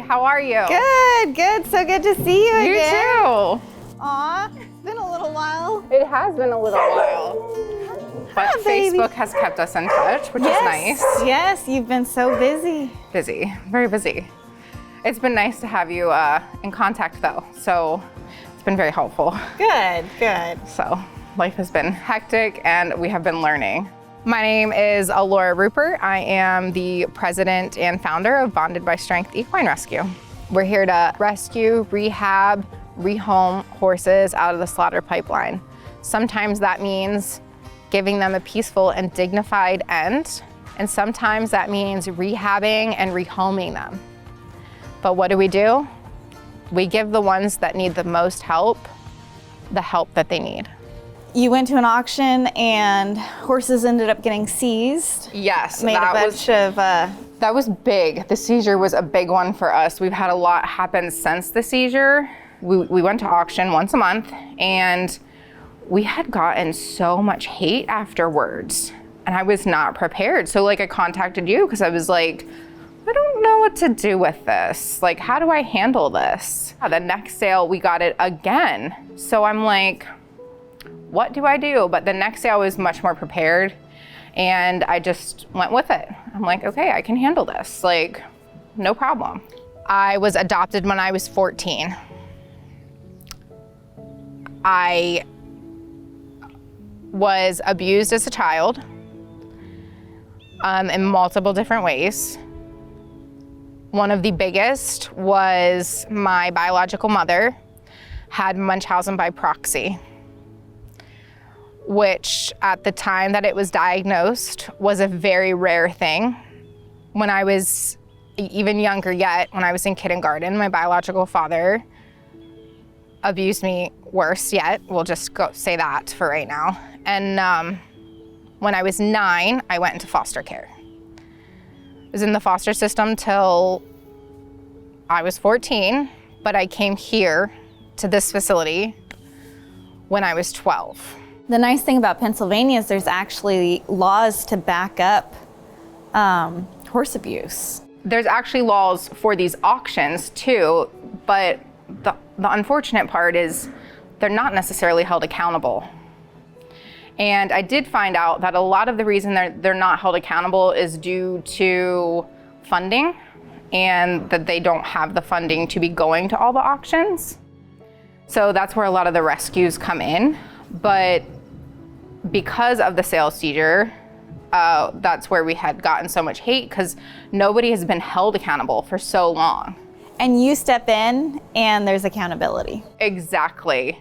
How are you? Good. So good to see you again. You too. Aw, it's been a little while. It has been a little while. But Facebook has kept us in touch, which is nice. Yes, you've been so busy. Busy, very busy. It's been nice to have you in contact though, so it's been very helpful. Good. So life has been hectic and we have been learning. My name is Laura Rupert. I am the president and founder of Bonded by Strength Equine Rescue. We're here to rescue, rehab, rehome horses out of the slaughter pipeline. Sometimes that means giving them a peaceful and dignified end, and sometimes that means rehabbing and rehoming them. But what do? We give the ones that need the most help the help that they need. You went to an auction and horses ended up getting seized. Yes, that was big. The seizure was a big one for us. We've had a lot happen since the seizure. We went to auction once a month and we had gotten so much hate afterwards and I was not prepared. So I contacted you because I was like, I don't know what to do with this. How do I handle this? The next sale, we got it again. So I'm like, what do I do? But the next day I was much more prepared and I just went with it. I'm like, okay, I can handle this. No problem. I was adopted when I was 14. I was abused as a child in multiple different ways. One of the biggest was my biological mother had Munchausen by proxy, which at the time that it was diagnosed was a very rare thing. When I was even younger yet, when I was in kindergarten, my biological father abused me worse yet. We'll just say that for right now. And when I was 9, I went into foster care. I was in the foster system till I was 14, but I came here to this facility when I was 12. The nice thing about Pennsylvania is there's actually laws to back up horse abuse. There's actually laws for these auctions too, but the unfortunate part is they're not necessarily held accountable. And I did find out that a lot of the reason they're not held accountable is due to funding and that they don't have the funding to be going to all the auctions. So that's where a lot of the rescues come in. But because of the sales seizure, that's where we had gotten so much hate because nobody has been held accountable for so long. And you step in and there's accountability. Exactly.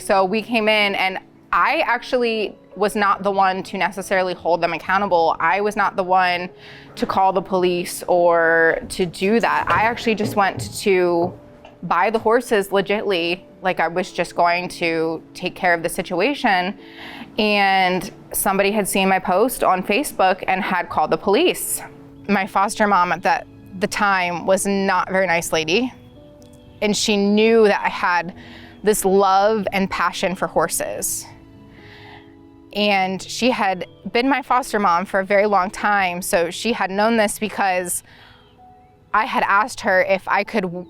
So we came in and I actually was not the one to necessarily hold them accountable. I was not the one to call the police or to do that. I actually just went to buy the horses legitly, like I was just going to take care of the situation. And somebody had seen my post on Facebook and had called the police. My foster mom at the time was not a very nice lady. And she knew that I had this love and passion for horses. And she had been my foster mom for a very long time. So she had known this because I had asked her if I could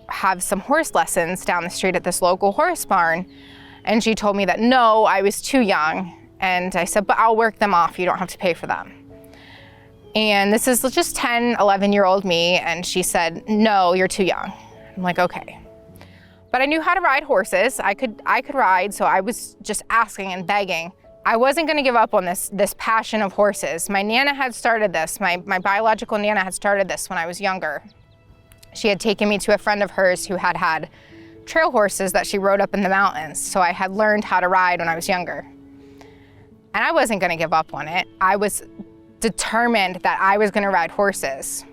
have some horse lessons down the street at this local horse barn. And she told me that no, I was too young. And I said, but I'll work them off. You don't have to pay for them. And this is just 10, 11-year-old me. And she said, no, you're too young. I'm like, okay. But I knew how to ride horses. I could ride. So I was just asking and begging. I wasn't going to give up on this passion of horses. My Nana had started this. My biological Nana had started this when I was younger. She had taken me to a friend of hers who had trail horses that she rode up in the mountains. So I had learned how to ride when I was younger. And I wasn't going to give up on it. I was determined that I was going to ride horses.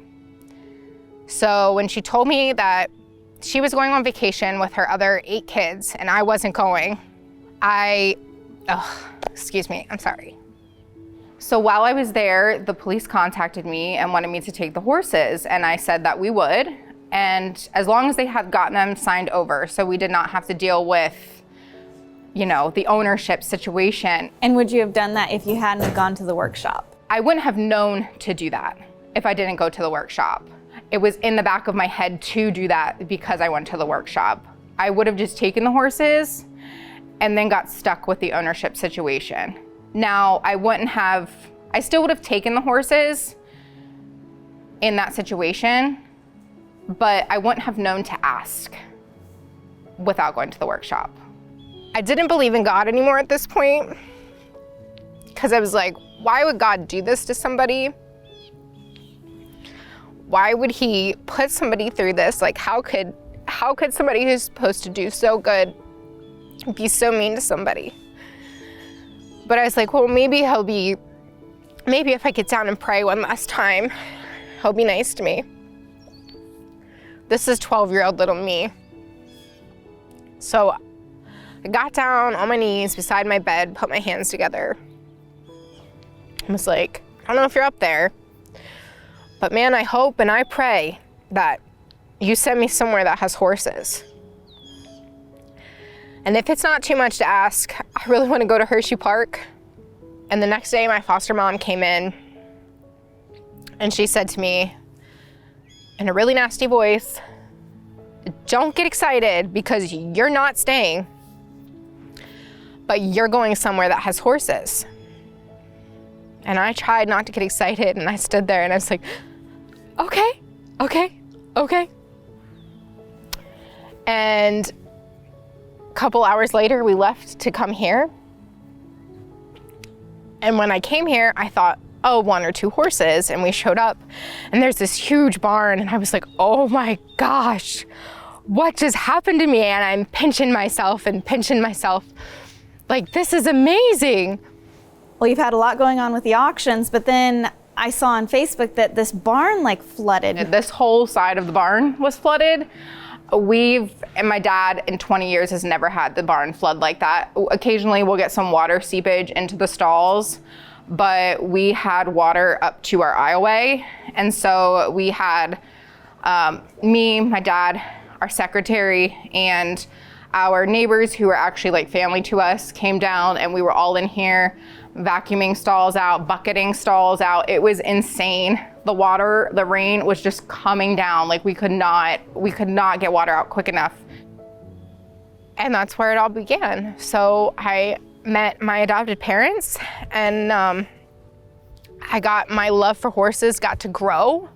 So when she told me that she was going on vacation with her other 8 kids and I wasn't going, excuse me, I'm sorry. So while I was there, the police contacted me and wanted me to take the horses, and I said that we would, and as long as they had gotten them signed over, so we did not have to deal with, the ownership situation. And would you have done that if you hadn't have gone to the workshop? I wouldn't have known to do that if I didn't go to the workshop. It was in the back of my head to do that because I went to the workshop. I would have just taken the horses and then got stuck with the ownership situation. Now, I still would have taken the horses in that situation, but I wouldn't have known to ask without going to the workshop. I didn't believe in God anymore at this point because I was like, why would God do this to somebody? Why would he put somebody through this? Like, how could somebody who's supposed to do so good be so mean to somebody? But I was like, well, maybe if I get down and pray one last time, he'll be nice to me. This is 12-year-old little me. So I got down on my knees beside my bed, put my hands together. I was like, I don't know if you're up there, but man, I hope and I pray that you send me somewhere that has horses. And if it's not too much to ask, I really want to go to Hershey Park. And the next day, my foster mom came in and she said to me in a really nasty voice, don't get excited because you're not staying, but you're going somewhere that has horses. And I tried not to get excited, and I stood there and I was like, okay. And a couple hours later, we left to come here. And when I came here, I thought, oh, 1 or 2 horses. And we showed up and there's this huge barn. And I was like, oh my gosh, what just happened to me? And I'm pinching myself. Like, this is amazing. Well, you've had a lot going on with the auctions, but then I saw on Facebook that this barn flooded. This whole side of the barn was flooded. And my dad in 20 years has never had the barn flood like that. Occasionally we'll get some water seepage into the stalls, but we had water up to our aisleway. And so we had me, my dad, our secretary, and our neighbors who were actually family to us came down, and we were all in here vacuuming stalls out, bucketing stalls out. It was insane. The rain was just coming down. We could not get water out quick enough. And that's where it all began. So I met my adopted parents, and my love for horses got to grow,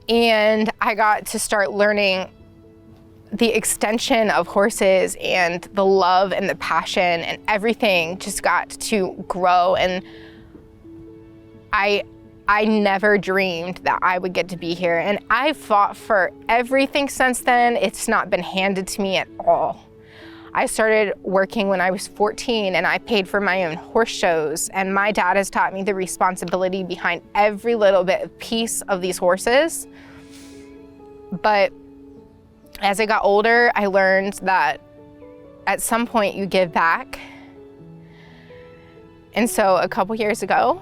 and I got to start learning the extension of horses, and the love and the passion and everything just got to grow. And I never dreamed that I would get to be here. And I fought for everything since then. It's not been handed to me at all. I started working when I was 14, and I paid for my own horse shows. And my dad has taught me the responsibility behind every little bit of piece of these horses. But As I got older, I learned that at some point you give back. And so a couple years ago,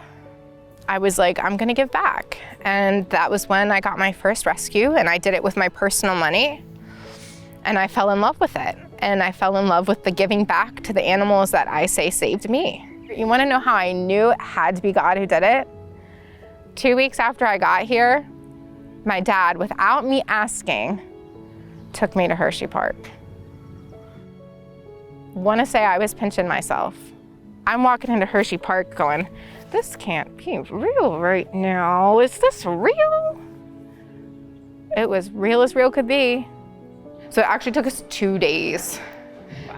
I was like, I'm gonna give back. And that was when I got my first rescue, and I did it with my personal money. And I fell in love with it. And I fell in love with the giving back to the animals that I say saved me. You wanna know how I knew it had to be God who did it? 2 weeks after I got here, my dad, without me asking, took me to Hershey Park. Wanna say I was pinching myself. I'm walking into Hershey Park going, this can't be real right now. Is this real? It was real as real could be. So it actually took us 2 days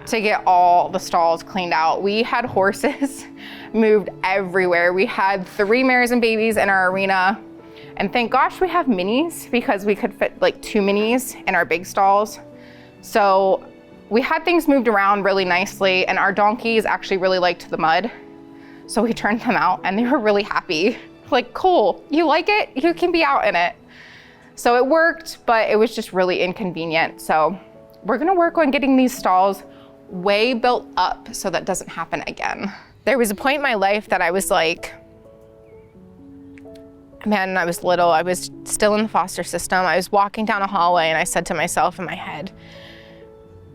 to get all the stalls cleaned out. We had horses moved everywhere. We had 3 mares and babies in our arena. And thank gosh we have minis, because we could fit like 2 minis in our big stalls. So we had things moved around really nicely, and our donkeys actually really liked the mud. So we turned them out and they were really happy. Like, cool, you like it? You can be out in it. So it worked, but it was just really inconvenient. So we're gonna work on getting these stalls way built up so that doesn't happen again. There was a point in my life that I was like, man, I was little, I was still in the foster system. I was walking down a hallway and I said to myself in my head,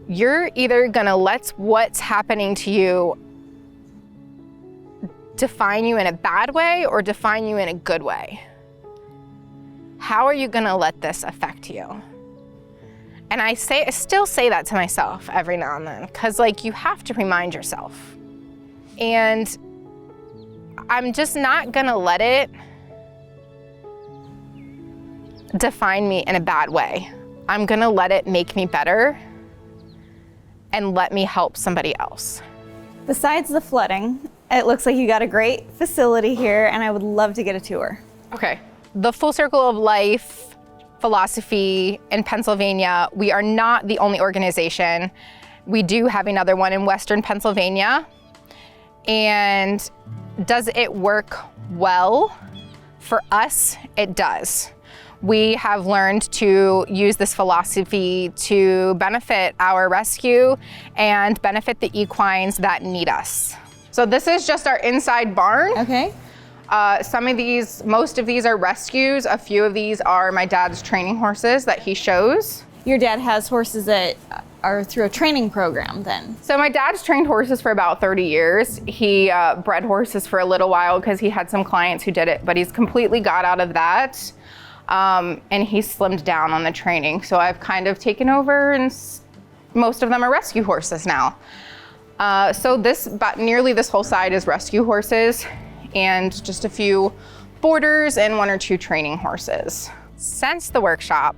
you're either gonna let what's happening to you define you in a bad way or define you in a good way. How are you gonna let this affect you? And I still say that to myself every now and then, because like you have to remind yourself. And I'm just not gonna let it define me in a bad way. I'm gonna let it make me better and let me help somebody else. Besides the flooding, it looks like you got a great facility here, and I would love to get a tour. Okay, the Full Circle of Life philosophy in Pennsylvania, we are not the only organization. We do have another one in Western Pennsylvania. And does it work well? For us, it does. We have learned to use this philosophy to benefit our rescue and benefit the equines that need us. So this is just our inside barn. Okay. Most of these are rescues. A few of these are my dad's training horses that he shows. Your dad has horses that are through a training program then? So my dad's trained horses for about 30 years. He bred horses for a little while because he had some clients who did it, but he's completely got out of that. And he's slimmed down on the training. So I've kind of taken over, and most of them are rescue horses now. So nearly this whole side is rescue horses, and just a few boarders and 1 or 2 training horses. Since the workshop,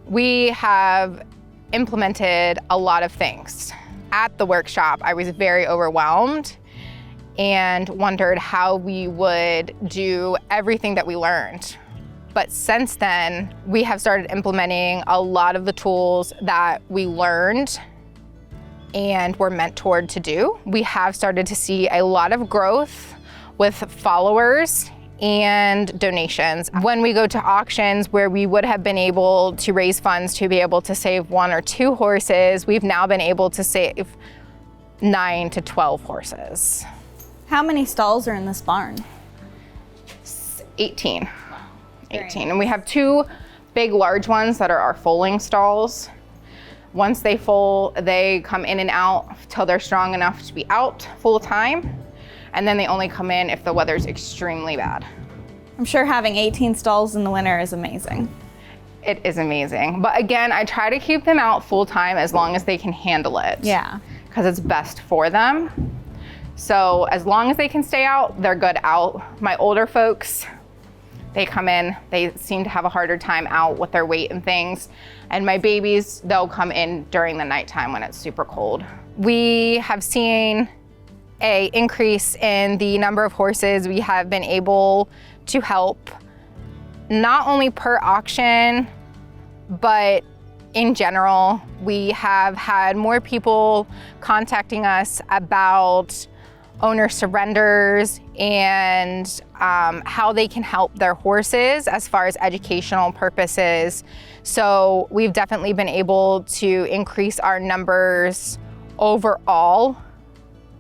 we have implemented a lot of things. At the workshop, I was very overwhelmed and wondered how we would do everything that we learned. But since then, we have started implementing a lot of the tools that we learned and were mentored to do. We have started to see a lot of growth with followers and donations. When we go to auctions where we would have been able to raise funds to be able to save 1 or 2 horses, we've now been able to save 9 to 12 horses. How many stalls are in this barn? 18. 18. And we have 2 big large ones that are our foaling stalls. Once they foal, they come in and out till they're strong enough to be out full time. And then they only come in if the weather's extremely bad. I'm sure having 18 stalls in the winter is amazing. It is amazing. But again, I try to keep them out full time as long as they can handle it. Yeah. Because it's best for them. So as long as they can stay out, they're good out. My older folks, they come in, they seem to have a harder time out with their weight and things. And my babies, they'll come in during the nighttime when it's super cold. We have seen an increase in the number of horses we have been able to help, not only per auction, but in general. We have had more people contacting us about owner surrenders and how they can help their horses as far as educational purposes. So we've definitely been able to increase our numbers overall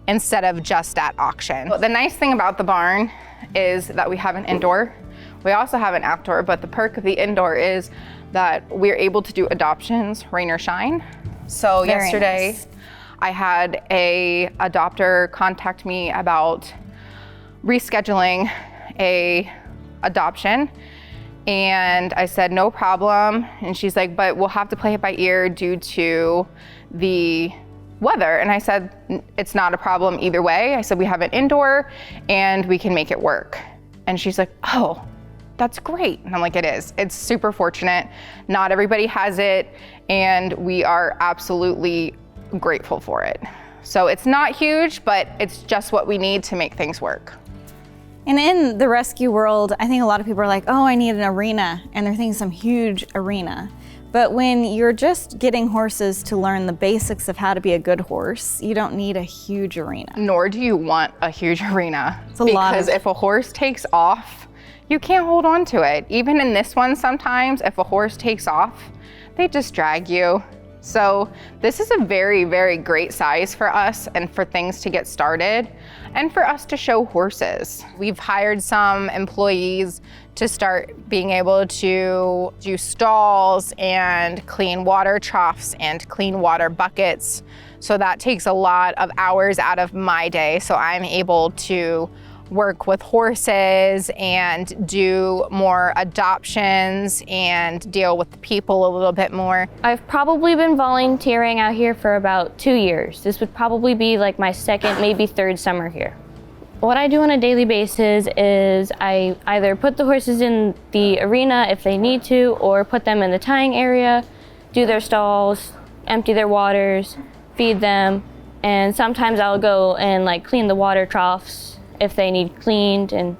instead of just at auction. The nice thing about the barn is that we have an indoor. We also have an outdoor, but the perk of the indoor is that we're able to do adoptions, rain or shine. So Very yesterday, nice. I had a adopter contact me about rescheduling a adoption, and I said no problem, and she's like, but we'll have to play it by ear due to the weather. And I said, it's not a problem either way. I said, we have an indoor and we can make it work. And she's like, oh, that's great. And I'm like, it is. It's super fortunate. Not everybody has it, and we are absolutely grateful for it. So it's not huge, but it's just what we need to make things work. And in the rescue world, I think a lot of people are like, oh, I need an arena, and they're thinking some huge arena. But when you're just getting horses to learn the basics of how to be a good horse, you don't need a huge arena. Nor do you want a huge arena. It's a lot because of- if a horse takes off, you can't hold on to it. Even in this one, sometimes if a horse takes off, they just drag you. So this is a very, very great size for us and for things to get started and for us to show horses. We've hired some employees to start being able to do stalls and clean water troughs and clean water buckets. So that takes a lot of hours out of my day. So I'm able to work with horses and do more adoptions and deal with the people a little bit more. I've probably been volunteering out here for about 2 years. This would probably be like my second, maybe third summer here. What I do on a daily basis is I either put the horses in the arena if they need to, or put them in the tying area, do their stalls, empty their waters, feed them, and sometimes I'll go and like clean the water troughs if they need cleaned and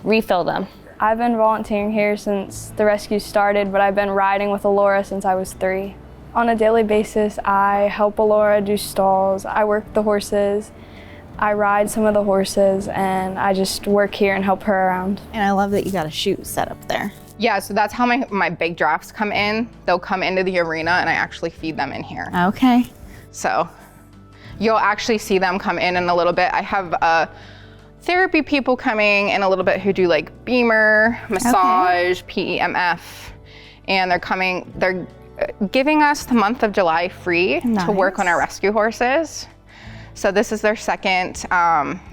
refill them. I've been volunteering here since the rescue started, but I've been riding with Alora since I was 3. On a daily basis, I help Alora do stalls, I work the horses, I ride some of the horses, and I just work here and help her around. And I love that you got a chute set up there. Yeah, so that's how my big drafts come in. They'll come into the arena and I actually feed them in here. Okay. So you'll actually see them come in a little bit. I have therapy people coming in a little bit who do like Beamer, massage, PEMF, and they're giving us the month of July free to work on our rescue horses. So this is their second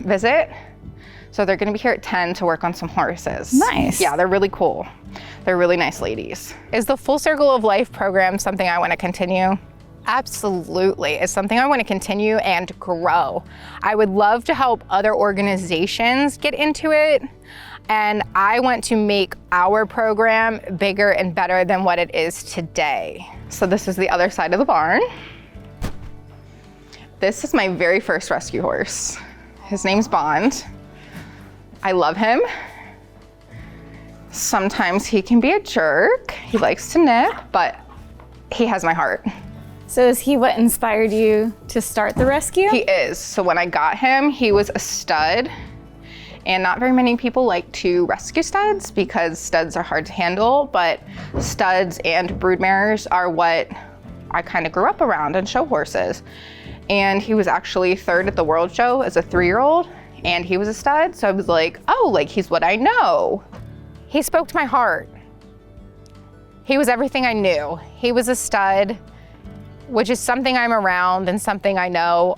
visit. So they're gonna be here at 10 to work on some horses. Nice. Yeah, they're really cool. They're really nice ladies. Is the Full Circle of Life program something I wanna continue? Absolutely, it's something I want to continue and grow. I would love to help other organizations get into it, and I want to make our program bigger and better than what it is today. So this is the other side of the barn. This is my very first rescue horse. His name's Bond. I love him. Sometimes he can be a jerk. He likes to nip, but he has my heart. So is he what inspired you to start the rescue? He is. So when I got him, he was a stud, and not very many people like to rescue studs because studs are hard to handle, but studs and broodmares are what I kind of grew up around and show horses. And he was actually 3rd at the World Show as a 3-year-old, and he was a stud. So I was like, oh, like he's what I know. He spoke to my heart. He was everything I knew. He was a stud, which is something I'm around and something I know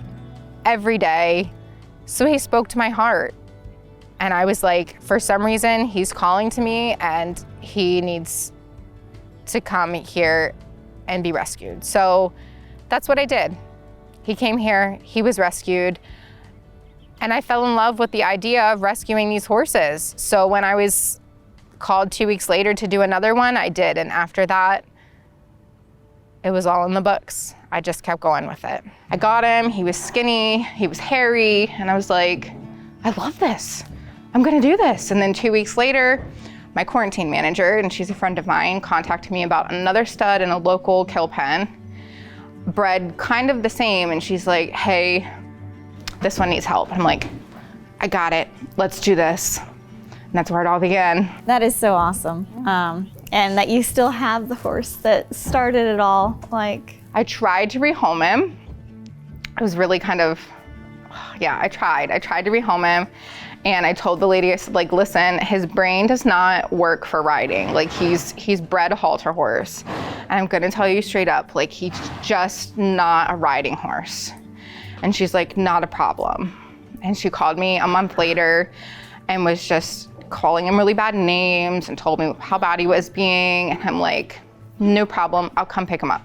every day. So he spoke to my heart. And I was like, for some reason, he's calling to me and he needs to come here and be rescued. So that's what I did. He came here, he was rescued, and I fell in love with the idea of rescuing these horses. So when I was called 2 weeks later to do another one, I did. And after that, it was all in the books. I just kept going with it. I got him, he was skinny, he was hairy, and I was like, I love this. I'm gonna do this. And then 2 weeks later, my quarantine manager, and she's a friend of mine, contacted me about another stud in a local kill pen, bred kind of the same, and she's like, hey, this one needs help. I'm like, I got it, let's do this. And that's where it all began. That is so awesome. And that you still have the horse that started it all. Like, I tried to rehome him. It was really kind of, yeah, I tried to rehome him. And I told the lady, I said, like, listen, his brain does not work for riding. Like, he's bred a halter horse. And I'm gonna tell you straight up, like, he's just not a riding horse. And she's like, not a problem. And she called me a month later and was just calling him really bad names and told me how bad he was being. And I'm like, no problem, I'll come pick him up.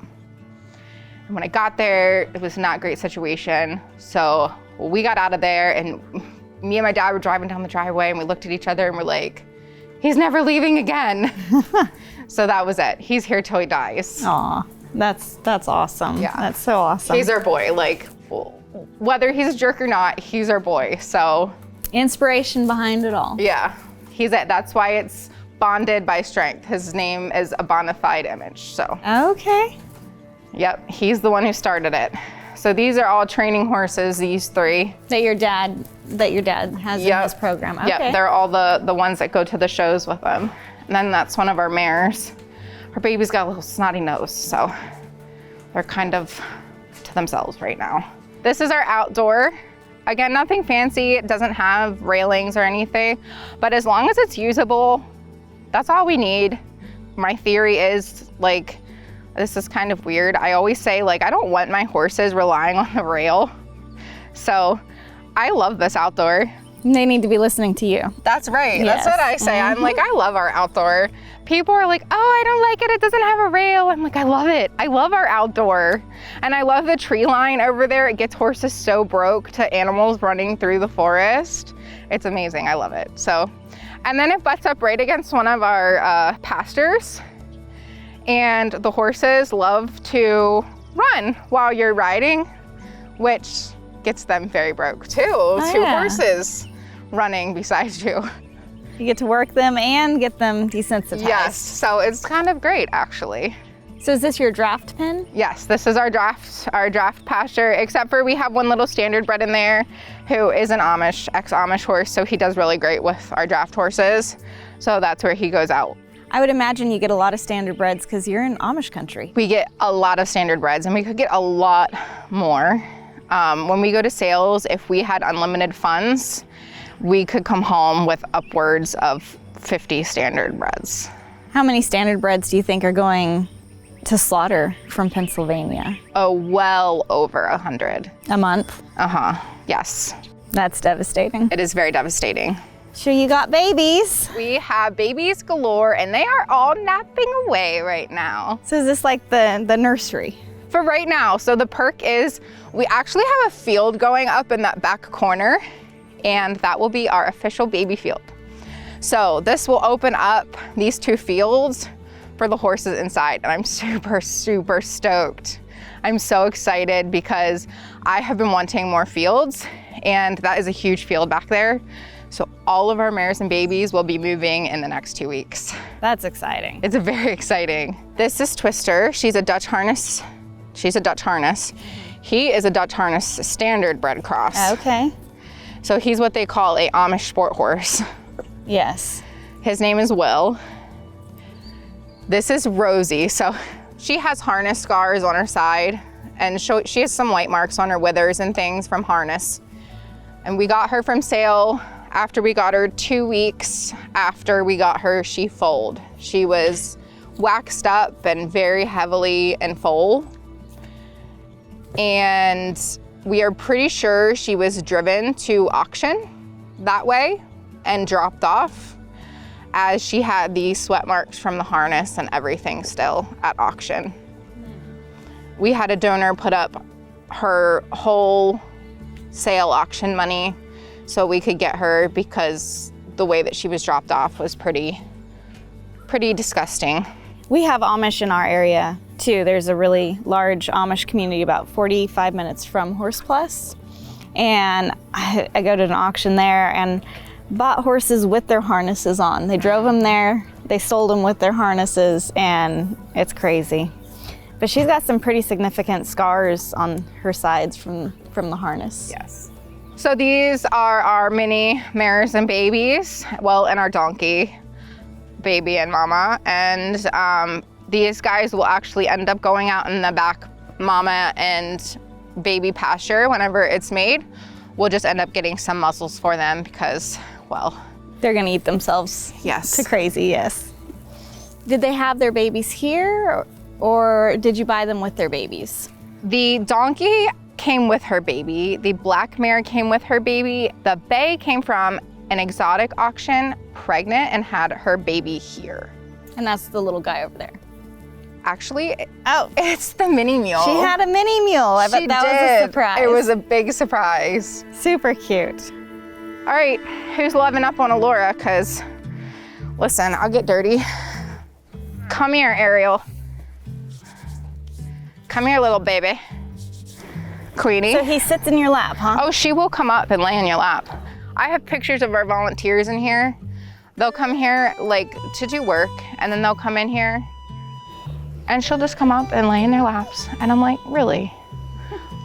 And when I got there, it was not a great situation. So we got out of there, and me and my dad were driving down the driveway, and we looked at each other and we're like, he's never leaving again. So that was it. He's here till he dies. Aw, that's awesome. Yeah. That's so awesome. He's our boy. Like, whether he's a jerk or not, he's our boy. So inspiration behind it all. Yeah, he's it. That's why it's bonded by strength. His name is a bona fide image. So okay. Yep, he's the one who started it. So these are all training horses, these 3. That your dad has in his program. Okay. Yep, they're all the ones that go to the shows with him. And then that's one of our mares. Her baby's got a little snotty nose, so they're kind of to themselves right now. This is our outdoor. Again, nothing fancy. It doesn't have railings or anything, but as long as it's usable, that's all we need. My theory is, like, this is kind of weird. I always say, like, I don't want my horses relying on the rail. So I love this outdoor. They need to be listening to you. That's right. Yes. That's what I say. I'm like, I love our outdoor. People are like, oh, I don't like it. It doesn't have a rail. I'm like, I love it. I love our outdoor. And I love the tree line over there. It gets horses so broke to animals running through the forest. It's amazing. I love it. So, and then it butts up right against one of our pastures. And the horses love to run while you're riding, which gets them very broke too. Two horses running beside you. You get to work them and get them desensitized. Yes, so it's kind of great actually. So is this your draft pen? Yes, this is our draft pasture, except for we have one little standard bred in there who is an ex-Amish horse, so he does really great with our draft horses. So that's where he goes out. I would imagine you get a lot of standard breds because you're in Amish country. We get a lot of standard breds, and we could get a lot more. When we go to sales, if we had unlimited funds, we could come home with upwards of 50 standard breds. How many standard breds do you think are going to slaughter from Pennsylvania? Oh, well over 100. A month? Uh-huh, yes. That's devastating. It is very devastating. So you got babies. We have babies galore, and they are all napping away right now. So is this like the nursery? For right now. So the perk is we actually have a field going up in that back corner, and that will be our official baby field. So this will open up these 2 fields for the horses inside, and I'm super, super stoked. I'm so excited because I have been wanting more fields, and that is a huge field back there. So all of our mares and babies will be moving in the next 2 weeks. That's exciting. It's very exciting. This is Twister. She's a Dutch harness. She's a Dutch harness. He is a Dutch harness standard bred cross. Okay. So he's what they call a Amish sport horse. Yes. His name is Will. This is Rosie. So she has harness scars on her side, and she has some white marks on her withers and things from harness. And we got her from sale. After we got her, 2 weeks after we got her, she foaled. She was waxed up and very heavily in foal. And we are pretty sure she was driven to auction that way and dropped off, as she had the sweat marks from the harness and everything still at auction. We had a donor put up her whole sale auction money so we could get her, because the way that she was dropped off was pretty disgusting. We have Amish in our area too. There's a really large Amish community about 45 minutes from Horse Plus. And I go to an auction there and bought horses with their harnesses on. They drove them there, they sold them with their harnesses, and it's crazy. But she's got some pretty significant scars on her sides from the harness. Yes. So these are our mini mares and babies, well, and our donkey, baby and mama. And these guys will actually end up going out in the back mama and baby pasture whenever it's made. We'll just end up getting some muzzles for them because, well, they're gonna eat themselves. Yes. To crazy, yes. Did they have their babies here or did you buy them with their babies? The donkey came with her baby. The black mare came with her baby. The bay came from an exotic auction, pregnant, and had her baby here. And that's the little guy over there. Actually, it's the mini mule. She had a mini mule. I bet that was a surprise. It was a big surprise. Super cute. All right, who's loving up on Allura? Because, listen, I'll get dirty. Come here, Ariel. Come here, little baby. Queenie. So he sits in your lap, huh? Oh, she will come up and lay in your lap. I have pictures of our volunteers in here. They'll come here like to do work, and then they'll come in here and she'll just come up and lay in their laps. And I'm like, really?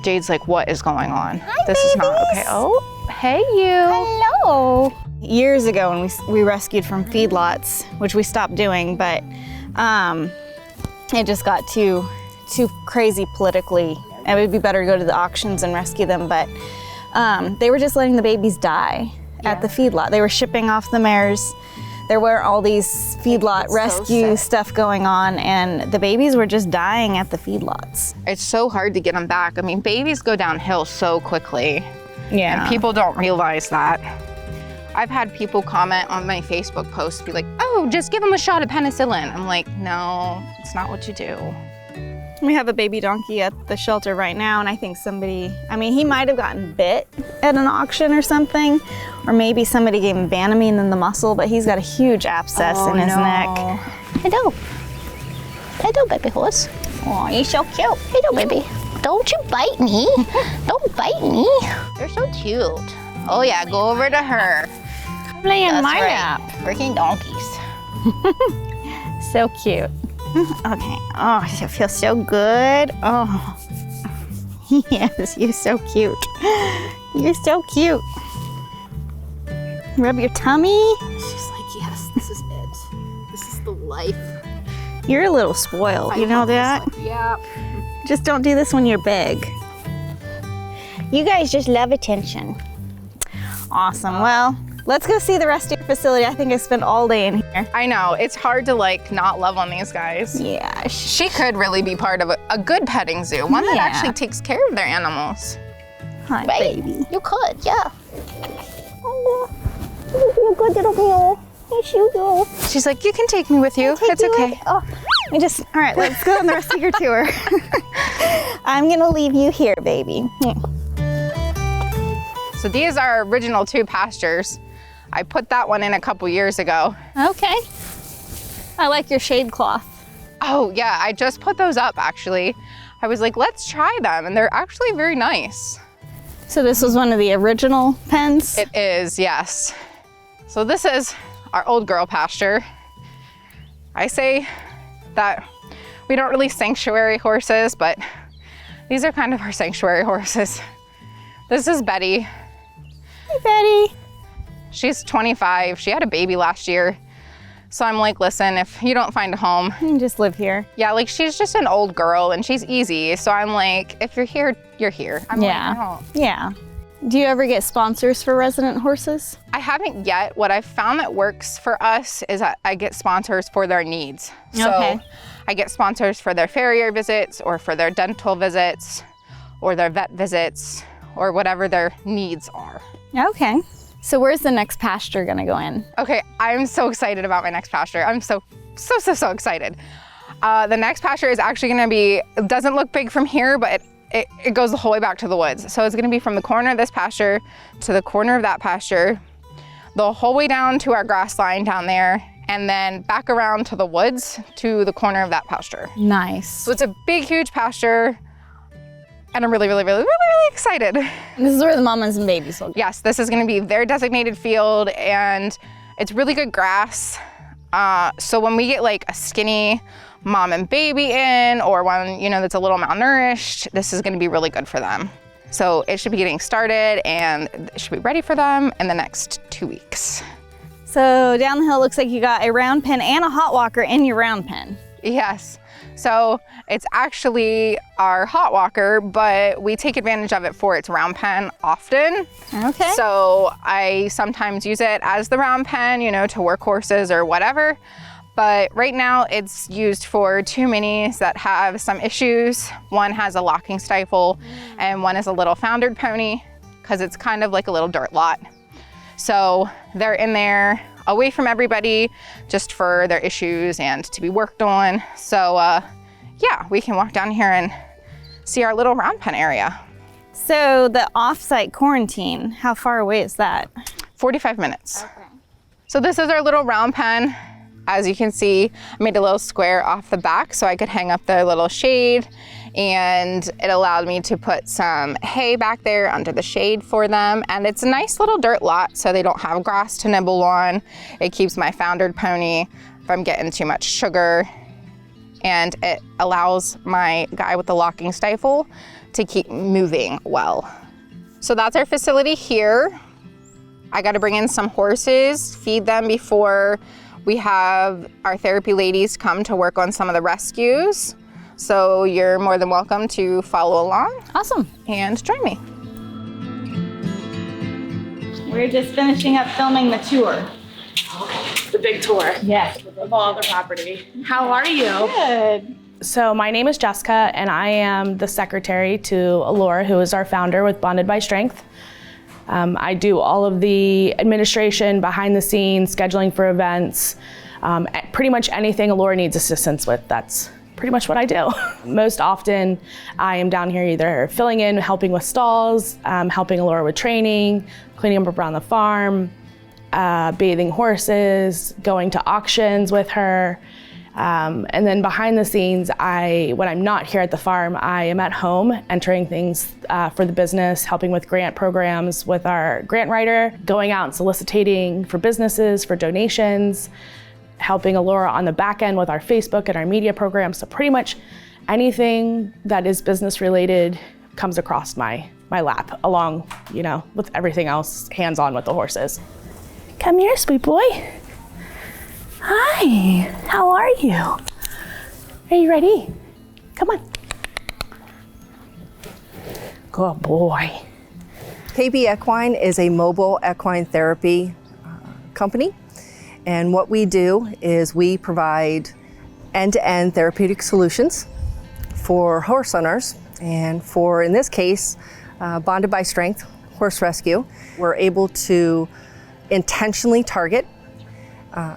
Jade's like, what is going on? Hi, this babies. is not okay. Oh, hey you. Hello. Years ago when we rescued from feedlots, which we stopped doing, but it just got too crazy politically. It would be better to go to the auctions and rescue them, but they were just letting the babies die at the feedlot. They were shipping off the mares. There were all these feedlot rescue stuff going on, and the babies were just dying at the feedlots. It's so hard to get them back. I mean, babies go downhill so quickly. Yeah. And people don't realize that. I've had people comment on my Facebook post, be like, oh, just give them a shot of penicillin. I'm like, no, it's not what you do. We have a baby donkey at the shelter right now, and I think he might have gotten bit at an auction or something, or maybe somebody gave him Banamine in the muscle, but he's got a huge abscess in his neck. Hello. Hello, baby horse. Oh, you're so cute. Hello, baby. Don't you bite me. Don't bite me. You're so cute. Oh yeah, go over to her. Come lay in my lap. Freaking donkeys. So cute. Okay. Oh, it feels so good. Oh. Yes, you're so cute. You're so cute. Rub your tummy. She's like, yes, this is it. This is the life. You're a little spoiled. You know that? Yeah. Just don't do this when you're big. You guys just love attention. Awesome. Well, let's go see the rest of your facility. I think I spent all day in here. I know, it's hard to not love on these guys. Yeah. She could really be part of a good petting zoo, one that actually takes care of their animals. Hi, right? baby. You could, yeah. Oh, you're good little girl. Yes, you do. She's like, you can take me with you. It's okay. Oh, all right, let's go on the rest of your tour. I'm gonna leave you here, baby. So these are our original 2 pastures. I put that one in a couple years ago. Okay. I like your shade cloth. Oh yeah, I just put those up actually. I was like, let's try them, and they're actually very nice. So this was one of the original pens? It is, yes. So this is our old girl pasture. I say that we don't really sanctuary horses, but these are kind of our sanctuary horses. This is Betty. Hey, Betty. She's 25. She had a baby last year. So I'm like, listen, if you don't find a home, you can just live here. Yeah, like she's just an old girl and she's easy. So I'm like, if you're here, you're here. I'm Yeah. Do you ever get sponsors for resident horses? I haven't yet. What I've found that works for us is that I get sponsors for their needs. So I get sponsors for their farrier visits or for their dental visits or their vet visits or whatever their needs are. Okay. So where's the next pasture gonna go in? Okay, I'm so excited about my next pasture. I'm so excited. The next pasture is actually gonna be, it doesn't look big from here, but it goes the whole way back to the woods. So it's gonna be from the corner of this pasture to the corner of that pasture, the whole way down to our grass line down there, and then back around to the woods to the corner of that pasture. Nice. So it's a big, huge pasture, and I'm really excited. This is where the mamas and babies will go. Yes, this is gonna be their designated field, and it's really good grass. So when we get like a skinny mom and baby in, or one, that's a little malnourished, this is gonna be really good for them. So it should be getting started and it should be ready for them in the next 2 weeks. So down the hill, looks like you got a round pen and a hot walker in your round pen. Yes. So it's actually our hot walker, but we take advantage of it for its round pen often. Okay. So I sometimes use it as the round pen, you know, to work horses or whatever. But right now it's used for 2 minis that have some issues. One has a locking stifle and one is a little foundered pony because it's kind of like a little dirt lot. So they're in there away from everybody just for their issues and to be worked on. So yeah, we can walk down here and see our little round pen area. So the off-site quarantine, how far away is that? 45 minutes. Okay. So this is our little round pen. As you can see, I made a little square off the back so I could hang up the little shade, and it allowed me to put some hay back there under the shade for them. And it's a nice little dirt lot so they don't have grass to nibble on. It keeps my foundered pony from getting too much sugar, and it allows my guy with the locking stifle to keep moving well. So that's our facility here. I got to bring in some horses, feed them before we have our therapy ladies come to work on some of the rescues. So you're more than welcome to follow along. Awesome. And join me. We're just finishing up filming the tour. The big tour. Yes. Of all the property. How are you? Good. So my name is Jessica and I am the secretary to Laura, who is our founder with Bonded by Strength. I do all of the administration, behind the scenes, scheduling for events, pretty much anything Laura needs assistance with. That's pretty much what I do. Most often, I am down here either filling in, helping with stalls, helping Laura with training, cleaning up around the farm, bathing horses, going to auctions with her. And then behind the scenes, when I'm not here at the farm, I am at home entering things for the business, helping with grant programs with our grant writer, going out and soliciting for businesses, for donations, helping Alora on the back end with our Facebook and our media programs. So pretty much anything that is business related comes across my lap, along, with everything else hands-on with the horses. Come here, sweet boy. Hi, how are you? Are you ready? Come on. Good boy. KB Equine is a mobile equine therapy company. And what we do is we provide end-to-end therapeutic solutions for horse owners. And for, in this case, Bonded by Strength Horse Rescue, we're able to intentionally target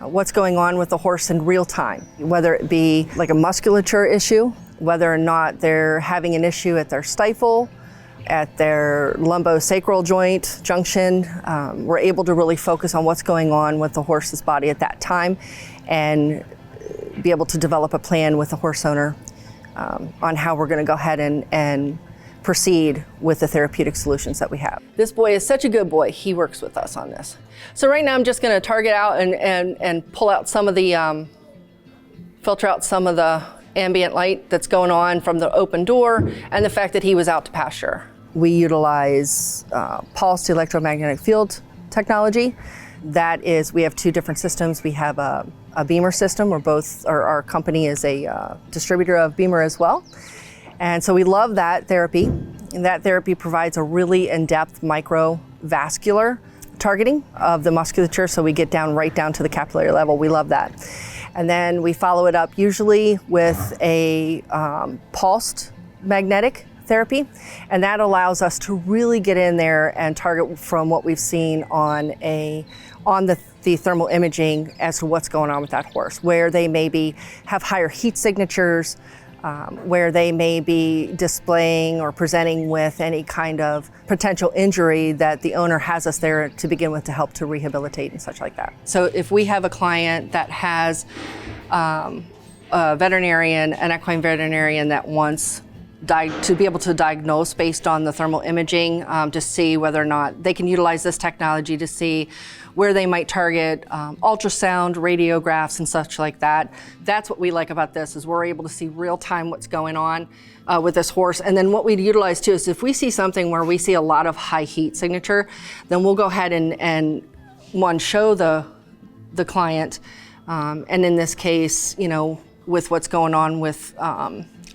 what's going on with the horse in real time, whether it be like a musculature issue, whether or not they're having an issue at their stifle, at their lumbosacral joint junction. We're able to really focus on what's going on with the horse's body at that time and be able to develop a plan with the horse owner on how we're going to go ahead and proceed with the therapeutic solutions that we have. This boy is such a good boy. He works with us on this. So right now I'm just going to target out and pull out some of the, filter out some of the ambient light that's going on from the open door and the fact that he was out to pasture. We utilize pulsed electromagnetic field technology. That is, we have 2 different systems. We have a Beamer system, our company is a distributor of Beamer as well. And so we love that therapy, and that therapy provides a really in-depth microvascular targeting of the musculature, so we get right down to the capillary level. We love that. And then we follow it up usually with a pulsed magnetic therapy, and that allows us to really get in there and target from what we've seen on the thermal imaging as to what's going on with that horse, where they maybe have higher heat signatures, where they may be displaying or presenting with any kind of potential injury that the owner has us there to begin with to help to rehabilitate and such like that. So if we have a client that has a veterinarian, an equine veterinarian that wants to be able to diagnose based on the thermal imaging to see whether or not they can utilize this technology to see where they might target ultrasound, radiographs, and such like that. That's what we like about this, is we're able to see real time what's going on with this horse. And then what we'd utilize too is if we see something where we see a lot of high heat signature, then we'll go ahead and show the client. And in this case, you know, with what's going on with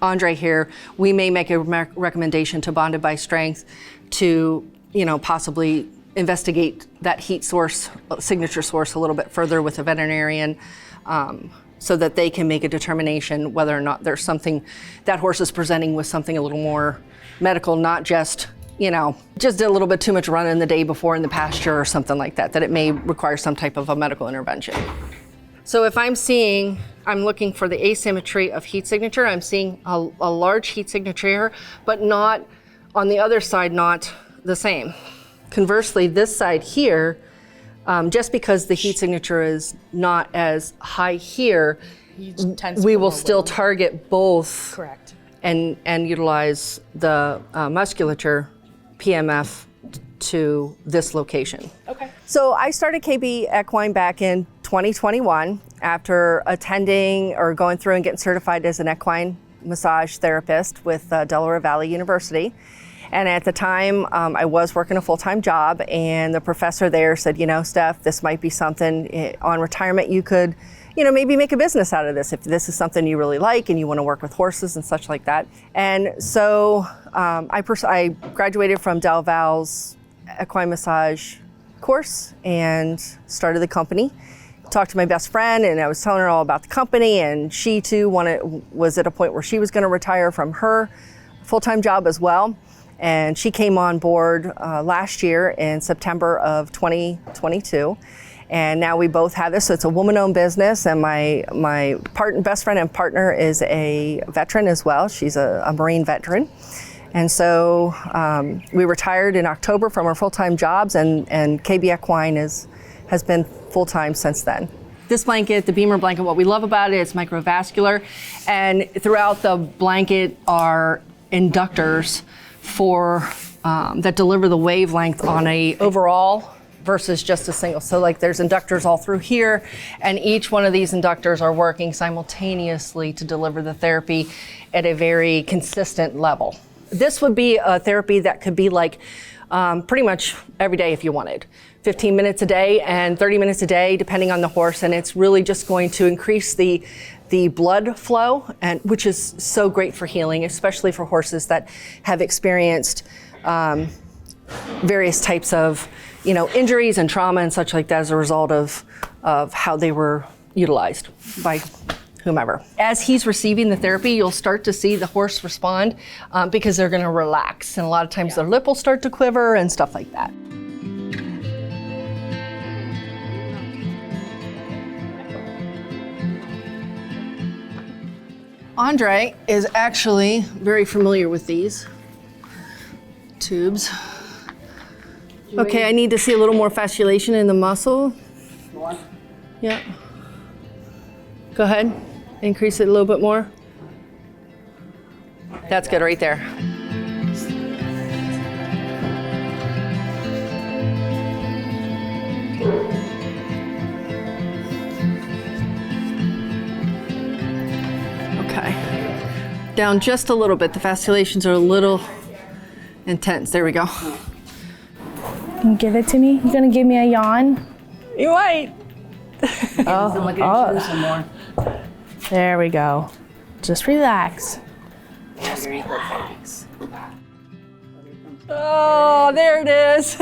Andre here, we may make a recommendation to Bonded by Strength to, you know, possibly investigate that heat source, signature source a little bit further with a veterinarian, so that they can make a determination whether or not there's something, that horse is presenting with something a little more medical, not just, you know, just did a little bit too much running the day before in the pasture or something like that, that it may require some type of a medical intervention. So if I'm looking for the asymmetry of heat signature, I'm seeing a large heat signature here, but not, on the other side, not the same. Conversely, this side here, just because the heat signature is not as high here, we will still target both. Correct. And utilize the musculature PMF to this location. Okay. So I started KB Equine back in 2021 after attending or going through and getting certified as an equine massage therapist with Delaware Valley University. And at the time, I was working a full-time job, and the professor there said, you know, Steph, this might be something on retirement you could, you know, maybe make a business out of this if this is something you really like and you want to work with horses and such like that. And so I graduated from Del Val's equine massage course and started the company. Talked to my best friend, and I was telling her all about the company, and she too was at a point where she was going to retire from her full-time job as well. And she came on board last year in September of 2022. And now we both have this. So it's a woman-owned business, and my best friend and partner is a veteran as well. She's a Marine veteran. And so we retired in October from our full-time jobs, and KB Equine has been full-time since then. This blanket, the Beamer blanket, what we love about it is microvascular, and throughout the blanket are inductors that deliver the wavelength on a overall versus just a single. So like there's inductors all through here, and each one of these inductors are working simultaneously to deliver the therapy at a very consistent level. This would be a therapy that could be like pretty much every day if you wanted. 15 minutes a day and 30 minutes a day, depending on the horse, and it's really just going to increase the blood flow, and which is so great for healing, especially for horses that have experienced various types of, you know, injuries and trauma and such like that as a result of how they were utilized by whomever. As he's receiving the therapy, you'll start to see the horse respond because they're going to relax, and a lot of times their lip will start to quiver and stuff like that. Andre is actually very familiar with these tubes. Okay, I need to see a little more fasciculation in the muscle. More? Yeah. Go ahead. Increase it a little bit more. That's good right there. Okay. Down just a little bit. The fasciculations are a little intense. There we go. Give it to me. You gonna give me a yawn? You might. There we go. Just relax. Just relax. Oh, there it is.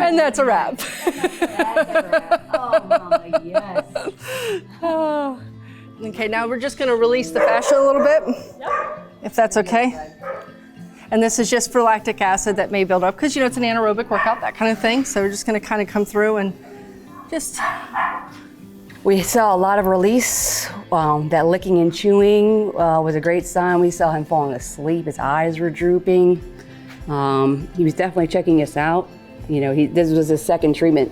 And that's a wrap. Oh, Mama, yes. Oh. Okay, now we're just going to release the fascia a little bit, if that's okay. And this is just for lactic acid that may build up because, you know, it's an anaerobic workout, that kind of thing. So we're just going to kind of come through and just... We saw a lot of release. That licking and chewing was a great sign. We saw him falling asleep. His eyes were drooping. He was definitely checking us out. You know, this was his second treatment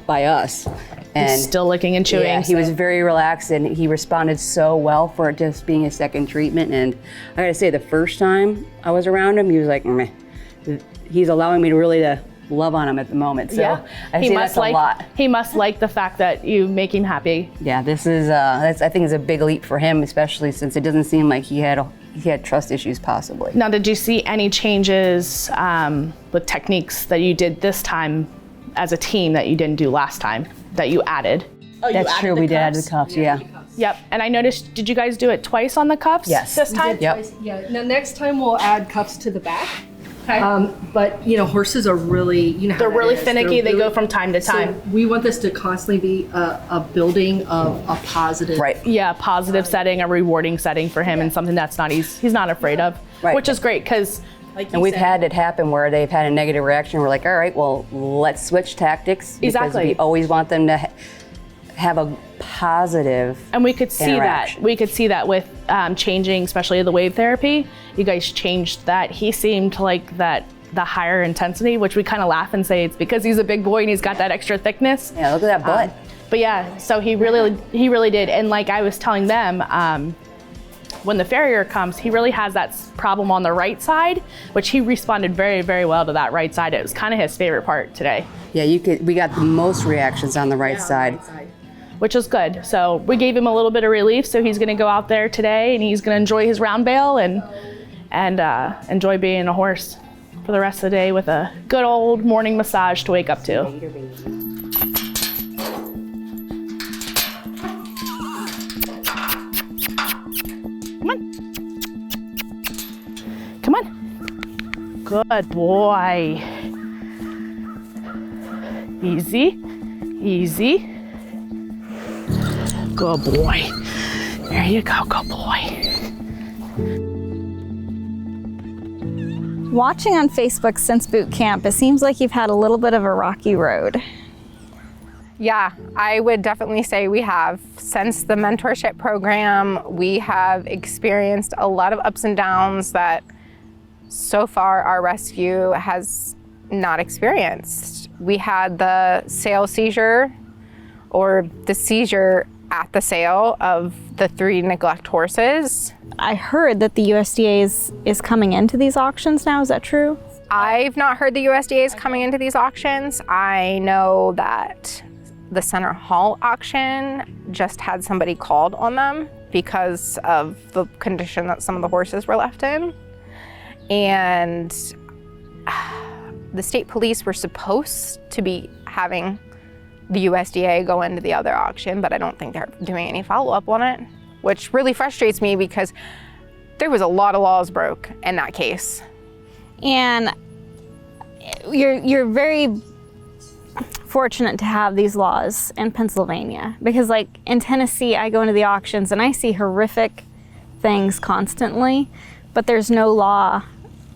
by us. And He's still licking and chewing. Yeah, he was very relaxed and he responded so well for it just being a second treatment. And I gotta say, the first time I was around him, he was like, meh. He's allowing me to really love on him at the moment. So I see that's a lot. He must like the fact that you make him happy. Yeah, this is, I think is a big leap for him, especially since it doesn't seem like he had trust issues possibly. Now, did you see any changes with techniques that you did this time as a team that you didn't do last time, that you added? Oh, that's true, we did add the cuffs, yeah. Yep, and I noticed, did you guys do it twice on the cuffs? Yes. This time? Yep. Yeah. Now next time we'll add cuffs to the back. Okay. But horses are really, how They're that really is. finicky. They're They go from time to time. So we want this to constantly be a building of a positive. Right. Yeah, positive setting, a rewarding setting for him, and something that's he's not afraid of. Right. Which is great because. And we've had it happen where they've had a negative reaction. We're like, all right, well, let's switch tactics. Exactly. Because we always want them to have a positive And we could see that. We could see that with changing, especially the wave therapy. You guys changed that. He seemed to like that the higher intensity, which we kind of laugh and say it's because he's a big boy and he's got that extra thickness. Yeah, look at that butt. But yeah, so he really did. And like I was telling them, when the farrier comes, he really has that problem on the right side, which he responded very, very well to that right side. It was kind of his favorite part today. Yeah, we got the most reactions on the right side. Which is good. So we gave him a little bit of relief. So he's going to go out there today and he's going to enjoy his round bale and enjoy being a horse for the rest of the day with a good old morning massage to wake up to. Come on. Good boy. Easy, easy. Good boy. There you go, good boy. Watching on Facebook since boot camp, it seems like you've had a little bit of a rocky road. Yeah, I would definitely say we have. Since the mentorship program, we have experienced a lot of ups and downs that so far our rescue has not experienced. We had the sale seizure, or the seizure at the sale of the 3 neglect horses. I heard that the USDA is coming into these auctions now, is that true? I've not heard the USDA is coming into these auctions. I know that the Center Hall auction just had somebody called on them because of the condition that some of the horses were left in. And the state police were supposed to be having the USDA go into the other auction, but I don't think they're doing any follow-up on it, which really frustrates me because there was a lot of laws broke in that case. And you're very fortunate to have these laws in Pennsylvania, because like in Tennessee, I go into the auctions and I see horrific things constantly, but there's no law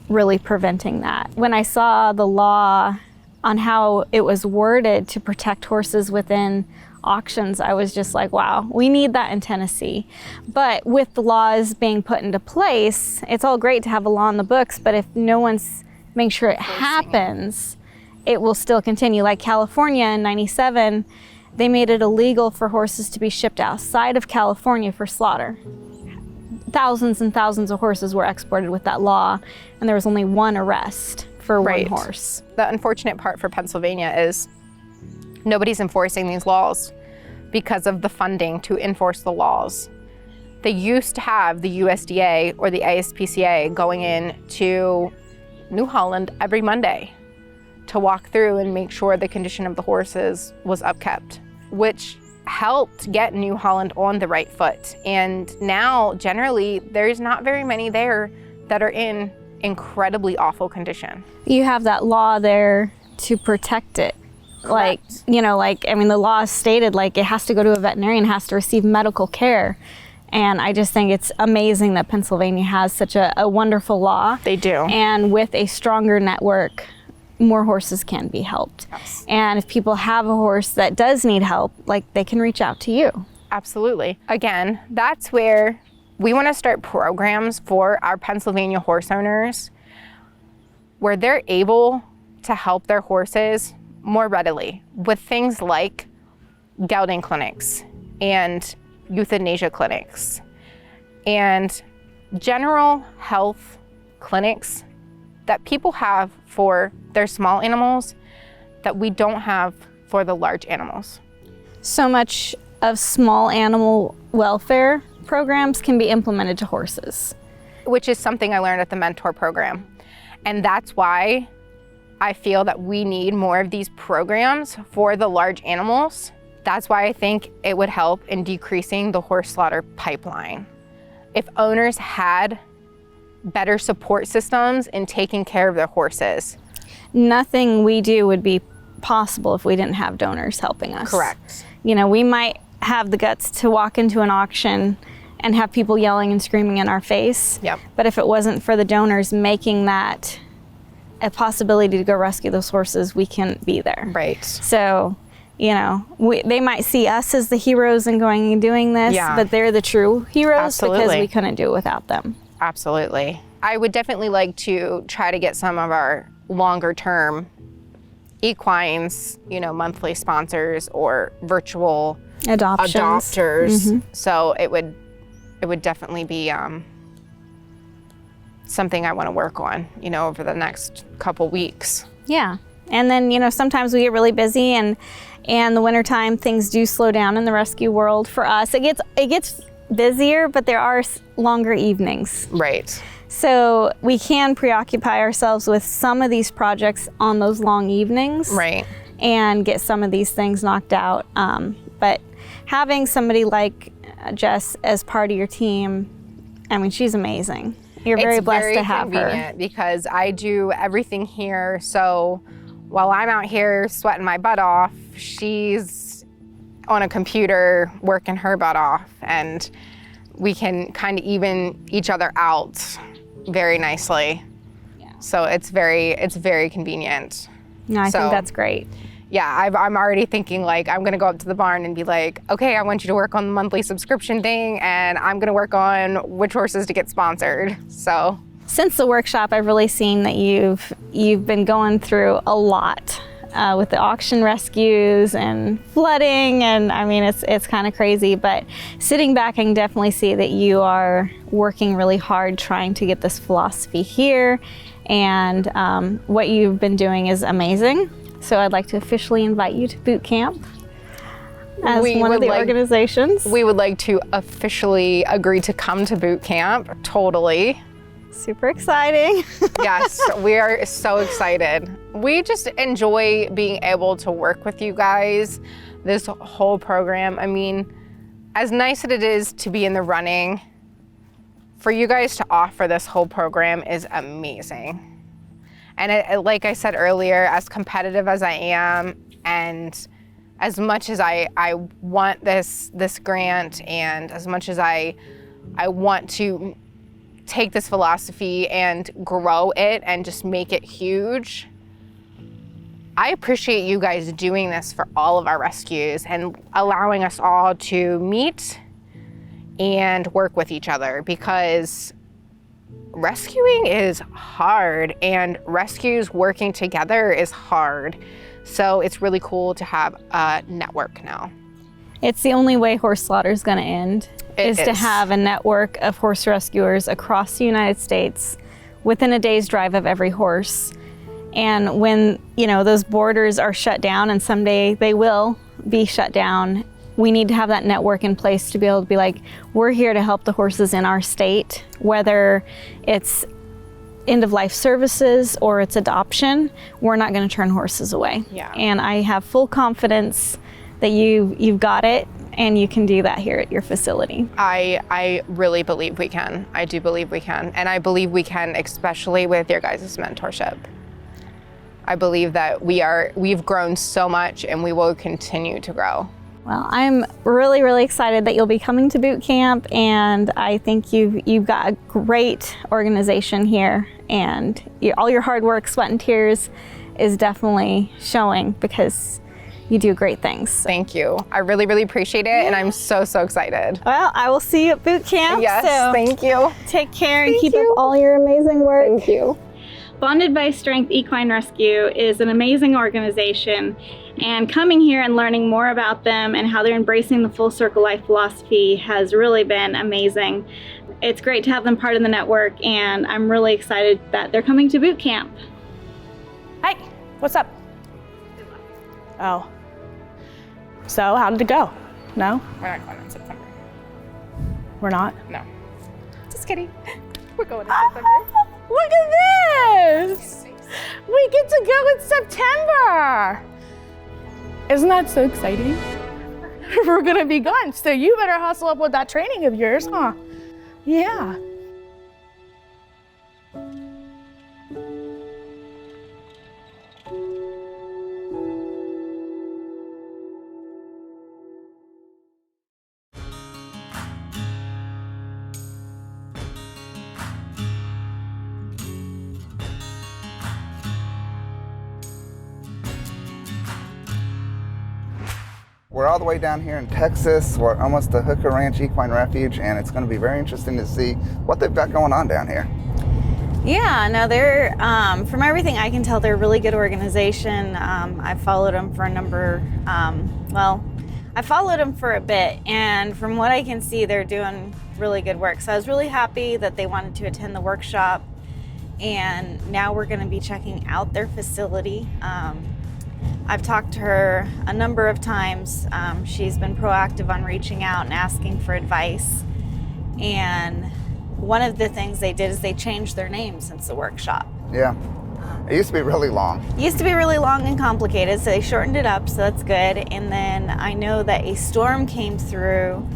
really preventing that. When I saw the law on how it was worded to protect horses within auctions, I was just like, wow, we need that in Tennessee. But with the laws being put into place, it's all great to have a law in the books, but if no one's making sure it happens, it will still continue. Like California in '97, they made it illegal for horses to be shipped outside of California for slaughter. Thousands and thousands of horses were exported with that law, and there was only one arrest for one horse. The unfortunate part for Pennsylvania is nobody's enforcing these laws because of the funding to enforce the laws. They used to have the USDA or the ASPCA going in to New Holland every Monday to walk through and make sure the condition of the horses was upkept, which helped get New Holland on the right foot. And now, generally, there's not very many there that are in incredibly awful condition. You have that law there to protect it. Correct. The law stated like it has to go to a veterinarian, has to receive medical care. And I just think it's amazing that Pennsylvania has such a wonderful law. They do. And with a stronger network, more horses can be helped. Yes. And if people have a horse that does need help, like they can reach out to you. Absolutely. Again, that's where we want to start programs for our Pennsylvania horse owners where they're able to help their horses more readily with things like gelding clinics and euthanasia clinics and general health clinics that people have for their small animals that we don't have for the large animals. So much of small animal welfare programs can be implemented to horses. Which is something I learned at the mentor program. And that's why I feel that we need more of these programs for the large animals. That's why I think it would help in decreasing the horse slaughter pipeline. If owners had better support systems in taking care of their horses. Nothing we do would be possible if we didn't have donors helping us. Correct. You know, we might have the guts to walk into an auction and have people yelling and screaming in our face. Yep. But if it wasn't for the donors making that a possibility to go rescue those horses, we can't be there. Right. So, you know, they might see us as the heroes and going and doing this, but they're the true heroes because we couldn't do it without them. Absolutely. I would definitely like to try to get some of our longer term equines, you know, monthly sponsors or virtual adopters. So it would definitely be something I want to work on, you know, over the next couple weeks. Yeah. And then, you know, sometimes we get really busy and the wintertime things do slow down in the rescue world for us. It gets busier, but there are longer evenings. Right. So we can preoccupy ourselves with some of these projects on those long evenings. Right. And get some of these things knocked out. But having somebody like Jess as part of your team, I mean, she's amazing. You're very blessed to have her. It's very convenient because I do everything here. So while I'm out here sweating my butt off, she's on a computer working her butt off, and we can kind of even each other out very nicely. Yeah. So it's very convenient. No, I think that's great. Yeah, I'm already thinking like I'm gonna go up to the barn and be like, okay, I want you to work on the monthly subscription thing, and I'm gonna work on which horses to get sponsored. So since the workshop, I've really seen that you've been going through a lot with the auction rescues and flooding, and I mean it's kind of crazy. But sitting back, I can definitely see that you are working really hard trying to get this philosophy here, and what you've been doing is amazing. So I'd like to officially invite you to boot camp as one of the organizations. We would like to officially agree to come to boot camp. Totally. Super exciting. Yes, we are so excited. We just enjoy being able to work with you guys, this whole program. I mean, as nice as it is to be in the running, for you guys to offer this whole program is amazing. And like I said earlier, as competitive as I am, and as much as I want this grant, and as much as I want to take this philosophy and grow it and just make it huge, I appreciate you guys doing this for all of our rescues and allowing us all to meet and work with each other, because rescuing is hard and rescues working together is hard. So it's really cool to have a network now. It's the only way horse slaughter is going to end, is to have a network of horse rescuers across the United States within a day's drive of every horse. And when, you know, those borders are shut down, and someday they will be shut down, we need to have that network in place to be able to be like, we're here to help the horses in our state, whether it's end-of-life services or it's adoption. We're not going to turn horses away. Yeah. And I have full confidence that you've got it, and you can do that here at your facility. I really believe we can. I do believe we can. And I believe we can, especially with your guys' mentorship. I believe that we've grown so much, and we will continue to grow. Well, I'm really, really excited that you'll be coming to boot camp, and I think you've got a great organization here, and all your hard work, sweat, and tears is definitely showing, because you do great things. Thank you. I really, really appreciate it, and I'm so, so excited. Well, I will see you at boot camp. Yes, so thank you. Take care and keep up all your amazing work. Thank you. Bonded by Strength Equine Rescue is an amazing organization, and coming here and learning more about them and how they're embracing the full circle life philosophy has really been amazing. It's great to have them part of the network, and I'm really excited that they're coming to boot camp. Hi, what's up? Oh. So, how did it go? No? We're not going in September. We're not? No. Just kidding. We're going in September. Look at this! We get to go in September! Isn't that so exciting? We're gonna be gone, so you better hustle up with that training of yours, huh? Yeah. We're all the way down here in Texas. We're almost to Hooker Ranch Equine Refuge, and it's going to be very interesting to see what they've got going on down here. Yeah, no, they're, from everything I can tell, they're a really good organization. I've followed them for a number, I followed them for a bit, and from what I can see, they're doing really good work. So I was really happy that they wanted to attend the workshop, and now we're going to be checking out their facility. I've talked to her a number of times. She's been proactive on reaching out and asking for advice. And one of the things they did is they changed their name since the workshop. Yeah, it used to be really long. It used to be really long and complicated, so they shortened it up, so that's good. And then I know that a storm came through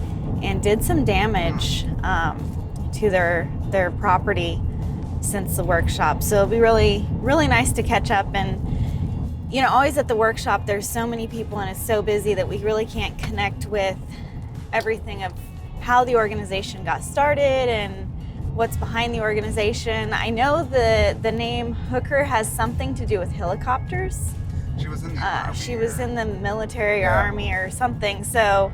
and did some damage to their property since the workshop. So it'll be really, really nice to catch up. And you know, always at the workshop, there's so many people and it's so busy that we really can't connect with everything of how the organization got started and what's behind the organization. I know the name Hooker has something to do with helicopters. She was in the Army. She was in the military or Army or something. So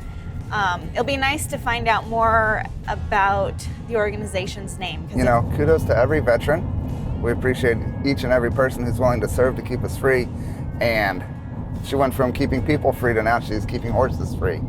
it'll be nice to find out more about the organization's name. You know, kudos to every veteran. We appreciate each and every person who's willing to serve to keep us free. And she went from keeping people free to now she's keeping horses free.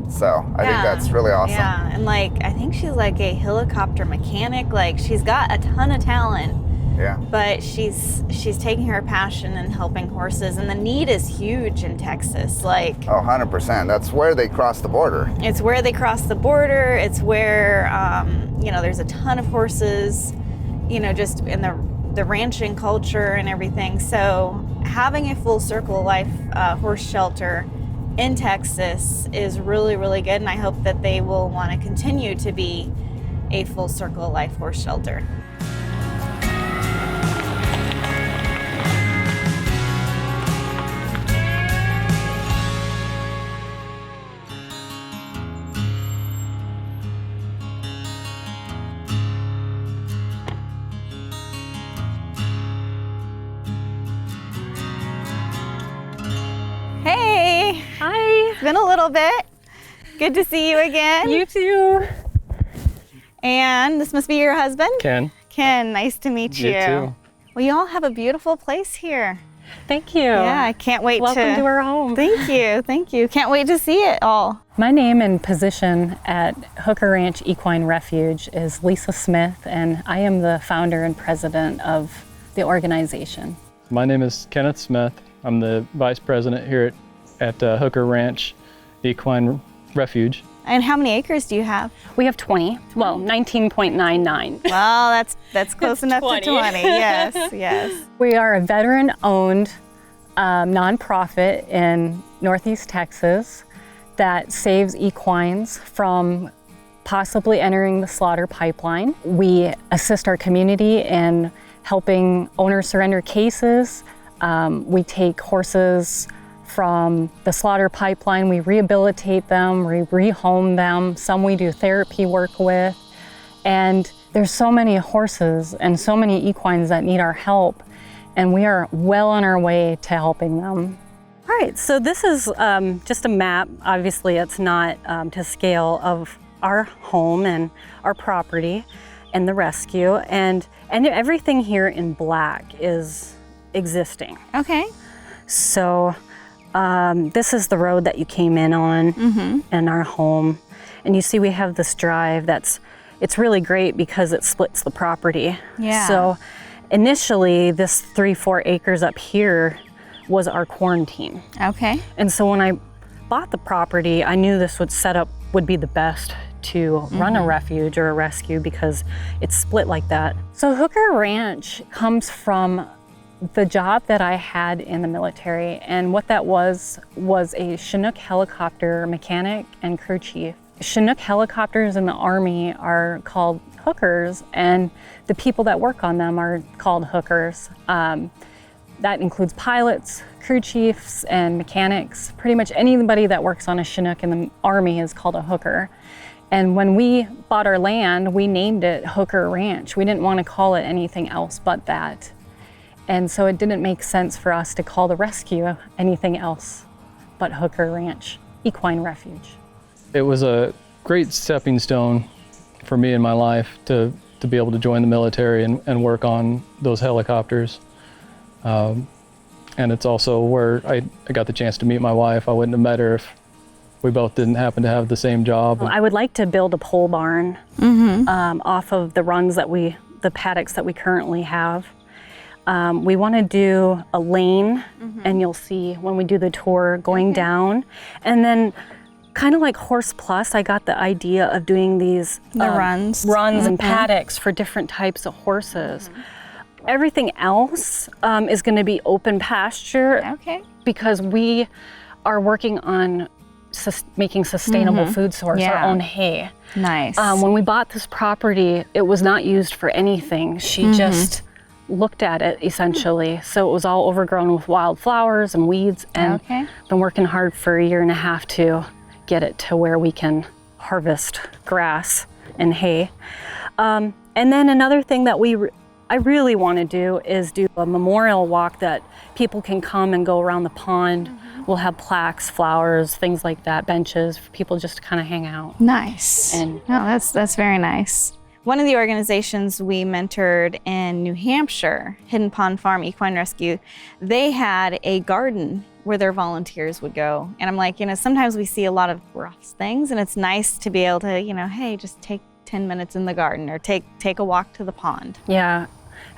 So I think that's really awesome. Yeah, and like, I think she's like a helicopter mechanic. Like, she's got a ton of talent. Yeah. But she's taking her passion and helping horses, and the need is huge in Texas. Like, oh, 100%. That's where they cross the border. It's where they cross the border. It's where, you know, there's a ton of horses, you know, just in the ranching culture and everything. So having a full circle of life horse shelter in Texas is really, really good, and I hope that they will want to continue to be a full circle of life horse shelter. Hey! Hi! It's been a little bit. Good to see you again. You too. And this must be your husband? Ken. Ken, nice to meet you. You too. Well, you all have a beautiful place here. Thank you. Yeah, I can't wait Welcome to our home. Thank you, thank you. Can't wait to see it all. My name and position at Hooker Ranch Equine Refuge is Lisa Smith, and I am the founder and president of the organization. My name is Kenneth Smith. I'm the vice president here at Hooker Ranch Equine Refuge. And how many acres do you have? We have 20, well, 19.99. Well, that's close enough 20. to 20, yes, yes. We are a veteran-owned nonprofit in Northeast Texas that saves equines from possibly entering the slaughter pipeline. We assist our community in helping owner surrender cases. We take horses from the slaughter pipeline, we rehabilitate them, we rehome them, some we do therapy work with. And there's so many horses and so many equines that need our help, and we are well on our way to helping them. All right, so this is just a map. Obviously, it's not to scale of our home and our property. and the rescue, and everything here in black is existing. Okay. So this is the road that you came in on in our home, and you see we have this drive it's really great because it splits the property. Yeah. So initially this 3-4 acres up here was our quarantine. Okay. And so when I bought the property, I knew this would be the best to run a refuge or a rescue because it's split like that. So Hooker Ranch comes from the job that I had in the military, and what that was a Chinook helicopter mechanic and crew chief. Chinook helicopters in the Army are called hookers, and the people that work on them are called hookers. That includes pilots, crew chiefs, and mechanics. Pretty much anybody that works on a Chinook in the Army is called a hooker. And when we bought our land, we named it Hooker Ranch. We didn't want to call it anything else but that. And so it didn't make sense for us to call the rescue anything else but Hooker Ranch Equine Refuge. It was a great stepping stone for me in my life to be able to join the military and work on those helicopters. And it's also where I got the chance to meet my wife. I wouldn't have met her if we both didn't happen to have the same job. I would like to build a pole barn off of the paddocks that we currently have. We want to do a lane, and you'll see when we do the tour going down. And then kind of like Horse Plus, I got the idea of doing these runs and paddocks for different types of horses. Everything else is going to be open pasture because we are working on making sustainable food source, our own hay. Nice. When we bought this property, it was not used for anything. She just looked at it essentially. So it was all overgrown with wildflowers and weeds, and been working hard for 1.5 years to get it to where we can harvest grass and hay. And then another thing that I really want to do is do a memorial walk that people can come and go around the pond. We'll have plaques, flowers, things like that, benches for people just to kind of hang out. Nice. And that's very nice. One of the organizations we mentored in New Hampshire, Hidden Pond Farm Equine Rescue, they had a garden where their volunteers would go. And I'm like, sometimes we see a lot of rough things, and it's nice to be able to, hey, just take 10 minutes in the garden or take a walk to the pond. Yeah,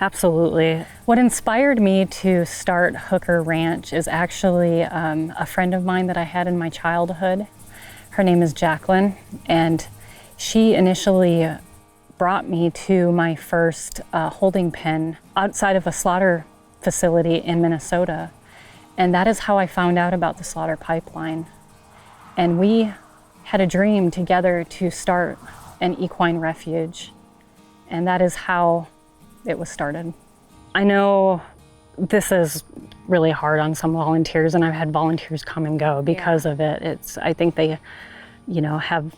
absolutely. What inspired me to start Hooker Ranch is actually a friend of mine that I had in my childhood. Her name is Jacqueline, and she initially brought me to my first holding pen outside of a slaughter facility in Minnesota. And that is how I found out about the slaughter pipeline. And we had a dream together to start an equine refuge. And that is how it was started. I know this is really hard on some volunteers, and I've had volunteers come and go because of it. I think they, have...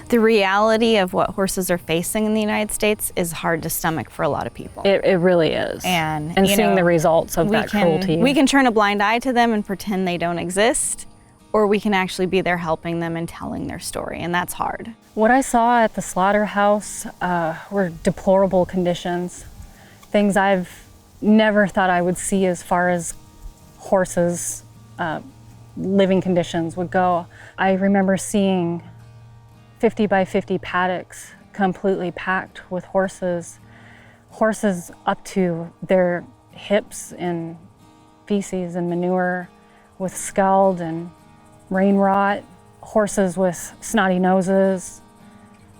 The reality of what horses are facing in the United States is hard to stomach for a lot of people. It really is. And seeing the results of that cruelty. We can turn a blind eye to them and pretend they don't exist, or we can actually be there helping them and telling their story, and that's hard. What I saw at the slaughterhouse were deplorable conditions, things I've never thought I would see as far as horses' living conditions would go. I remember seeing 50 by 50 paddocks completely packed with horses up to their hips in feces and manure, with scald and rain rot, horses with snotty noses,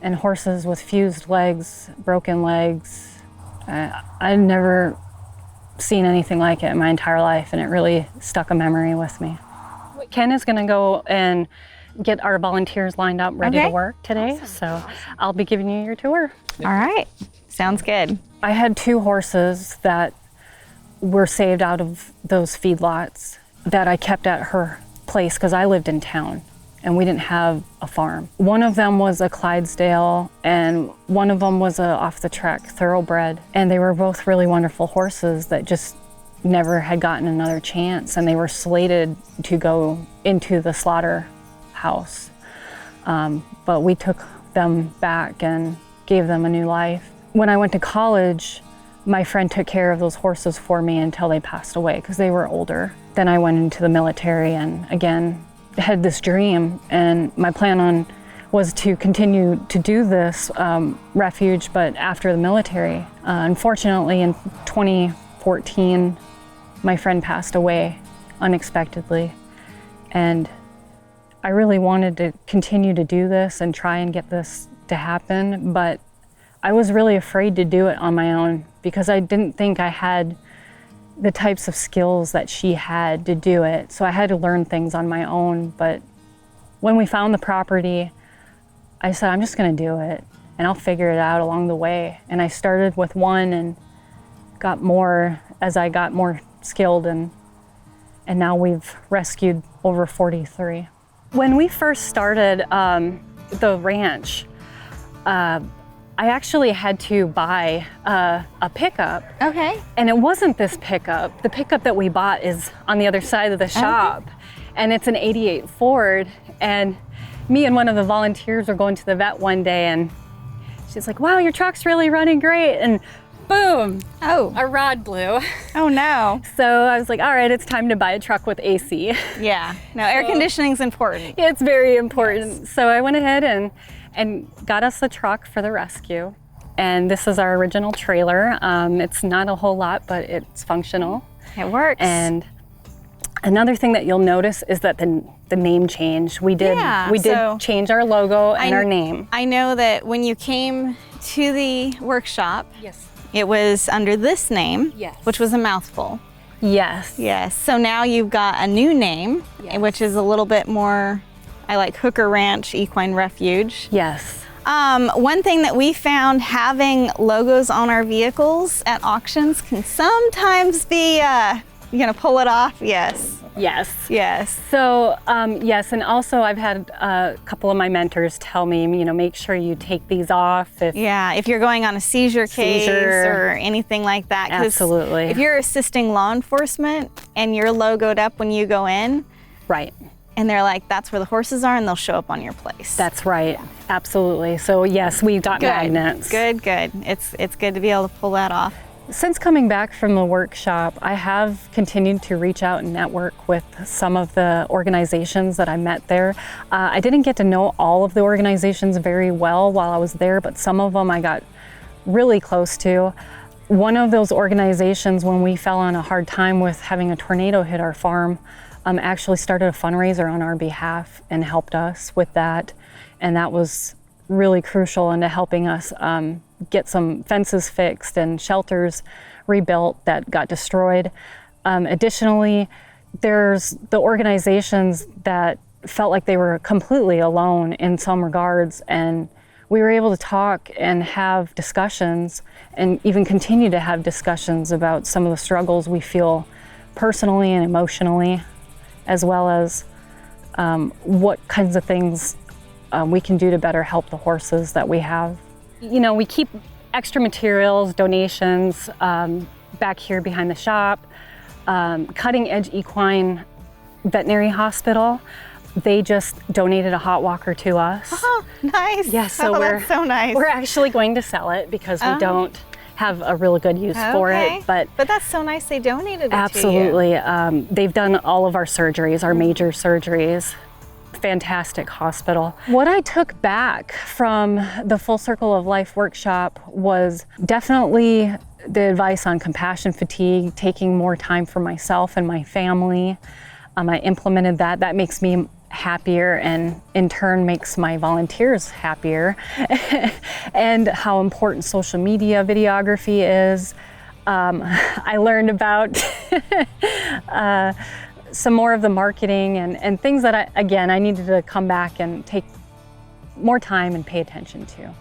and horses with fused legs, broken legs. I'd never seen anything like it in my entire life, and it really stuck a memory with me. Ken is gonna go and get our volunteers lined up, ready to work today. Awesome. So I'll be giving you your tour. All right, sounds good. I had 2 horses that were saved out of those feedlots that I kept at her place because I lived in town and we didn't have a farm. One of them was a Clydesdale and one of them was a off-the-track thoroughbred. And they were both really wonderful horses that just never had gotten another chance, and they were slated to go into the slaughter house. But we took them back and gave them a new life. when I went to college, my friend took care of those horses for me until they passed away because they were older. Then I went into the military and again had this dream, and my plan was to continue to do this refuge, but after the military. Unfortunately, in 2014, my friend passed away unexpectedly, and I really wanted to continue to do this and try and get this to happen, but I was really afraid to do it on my own because I didn't think I had the types of skills that she had to do it. So I had to learn things on my own. But when we found the property, I said, I'm just gonna do it and I'll figure it out along the way. And I started with one and got more as I got more skilled, and now we've rescued over 43. When we first started the ranch, I actually had to buy a pickup. Okay. And it wasn't this pickup. The pickup that we bought is on the other side of the shop. And it's an '88 Ford. And me and one of the volunteers were going to the vet one day, and she's like, wow, your truck's really running great. And boom, a rod blew. Oh no. So I was like, all right, it's time to buy a truck with AC. Yeah, no, air conditioning's important. It's very important. Yes. So I went ahead and got us a truck for the rescue. And this is our original trailer. It's not a whole lot, but it's functional. It works. And another thing that you'll notice is that the name change. We did change our logo and our name. I know that when you came to the workshop, yes, it was under this name, yes, which was a mouthful. Yes. Yes. So now you've got a new name, yes, which is a little bit more, I like Hooker Ranch Equine Refuge. Yes. One thing that we found, having logos on our vehicles at auctions can sometimes be, you're gonna pull it off? Yes. Yes. Yes. So, yes, and also I've had a couple of my mentors tell me, make sure you take these off. If you're going on a seizure case or anything like that. Absolutely. If you're assisting law enforcement and you're logoed up when you go in. Right. And they're like, that's where the horses are, and they'll show up on your place. That's right. Absolutely. So yes, we've got magnets. Good, good. It's good to be able to pull that off. Since coming back from the workshop, I have continued to reach out and network with some of the organizations that I met there. I didn't get to know all of the organizations very well while I was there, but some of them I got really close to. One of those organizations, when we fell on a hard time with having a tornado hit our farm, actually started a fundraiser on our behalf and helped us with that. And that was really crucial into helping us get some fences fixed and shelters rebuilt that got destroyed. Additionally, there's the organizations that felt like they were completely alone in some regards, and we were able to talk and have discussions and even continue to have discussions about some of the struggles we feel personally and emotionally, as well as what kinds of things we can do to better help the horses that we have. We keep extra materials, donations back here behind the shop. Cutting Edge Equine Veterinary Hospital, they just donated a hot walker to us. Oh, nice. Yes, so that's so nice. We're actually going to sell it because we don't have a really good use for it. But that's so nice they donated it absolutely. to you. They've done all of our surgeries, our major surgeries. Fantastic hospital. What I took back from the Full Circle of Life workshop was definitely the advice on compassion fatigue, taking more time for myself and my family. I implemented that. That makes me happier, and in turn makes my volunteers happier. And how important social media videography is. I learned about some more of the marketing and things that I needed to come back and take more time and pay attention to.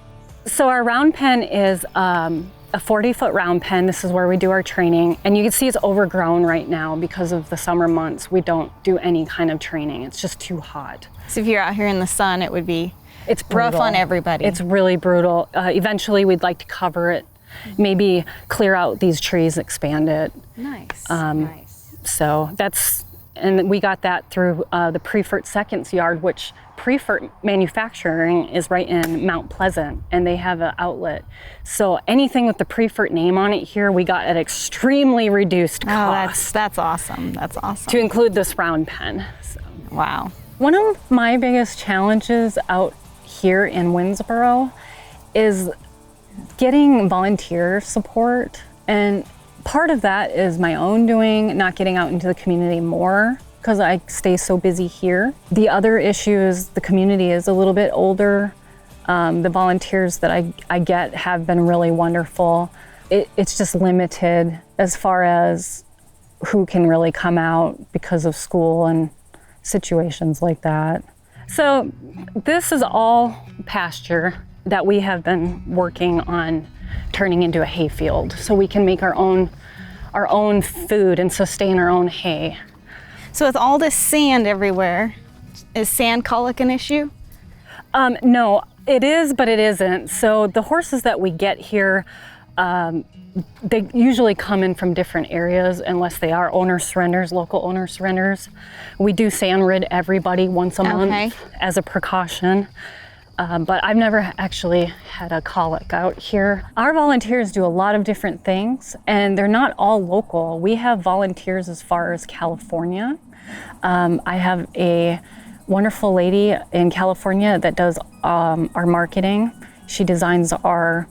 So our round pen is a 40-foot round pen. This is where we do our training, and you can see it's overgrown right now because of the summer months. We don't do any kind of training. It's just too hot. So if you're out here in the sun, it would be rough on everybody. It's really brutal. Eventually we'd like to cover it, maybe clear out these trees, expand it. Nice, nice. So that's And we got that through the Prefert Seconds yard, which Prefert Manufacturing is right in Mount Pleasant, and they have an outlet. So anything with the Prefert name on it here, we got at extremely reduced cost. That's awesome. That's awesome. To include this round pen. So. Wow. One of my biggest challenges out here in Winnsboro is getting volunteer support. And part of that is my own doing, not getting out into the community more, because I stay so busy here. The other issue is the community is a little bit older. The volunteers that I get have been really wonderful. It's just limited as far as who can really come out because of school and situations like that. So this is all pasture that we have been working on turning into a hay field so we can make our own food and sustain our own hay. So with all this sand everywhere, is sand colic an issue? No, it is, but it isn't. So the horses that we get here, they usually come in from different areas unless they are owner surrenders, local owner surrenders. We do sand rid everybody once a month as a precaution. But I've never actually had a colic out here. Our volunteers do a lot of different things, and they're not all local. We have volunteers as far as California. I have a wonderful lady in California that does our marketing. She designs our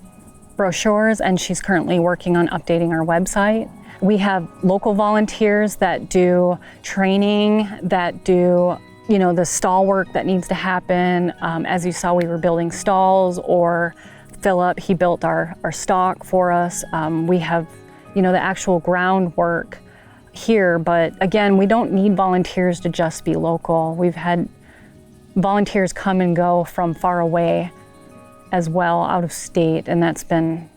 brochures, and she's currently working on updating our website. We have local volunteers that do training, that do the stall work that needs to happen. As you saw, we were building stalls, or Philip, he built our stock for us. We have, the actual groundwork here, but again, we don't need volunteers to just be local. We've had volunteers come and go from far away as well, out of state, and that's been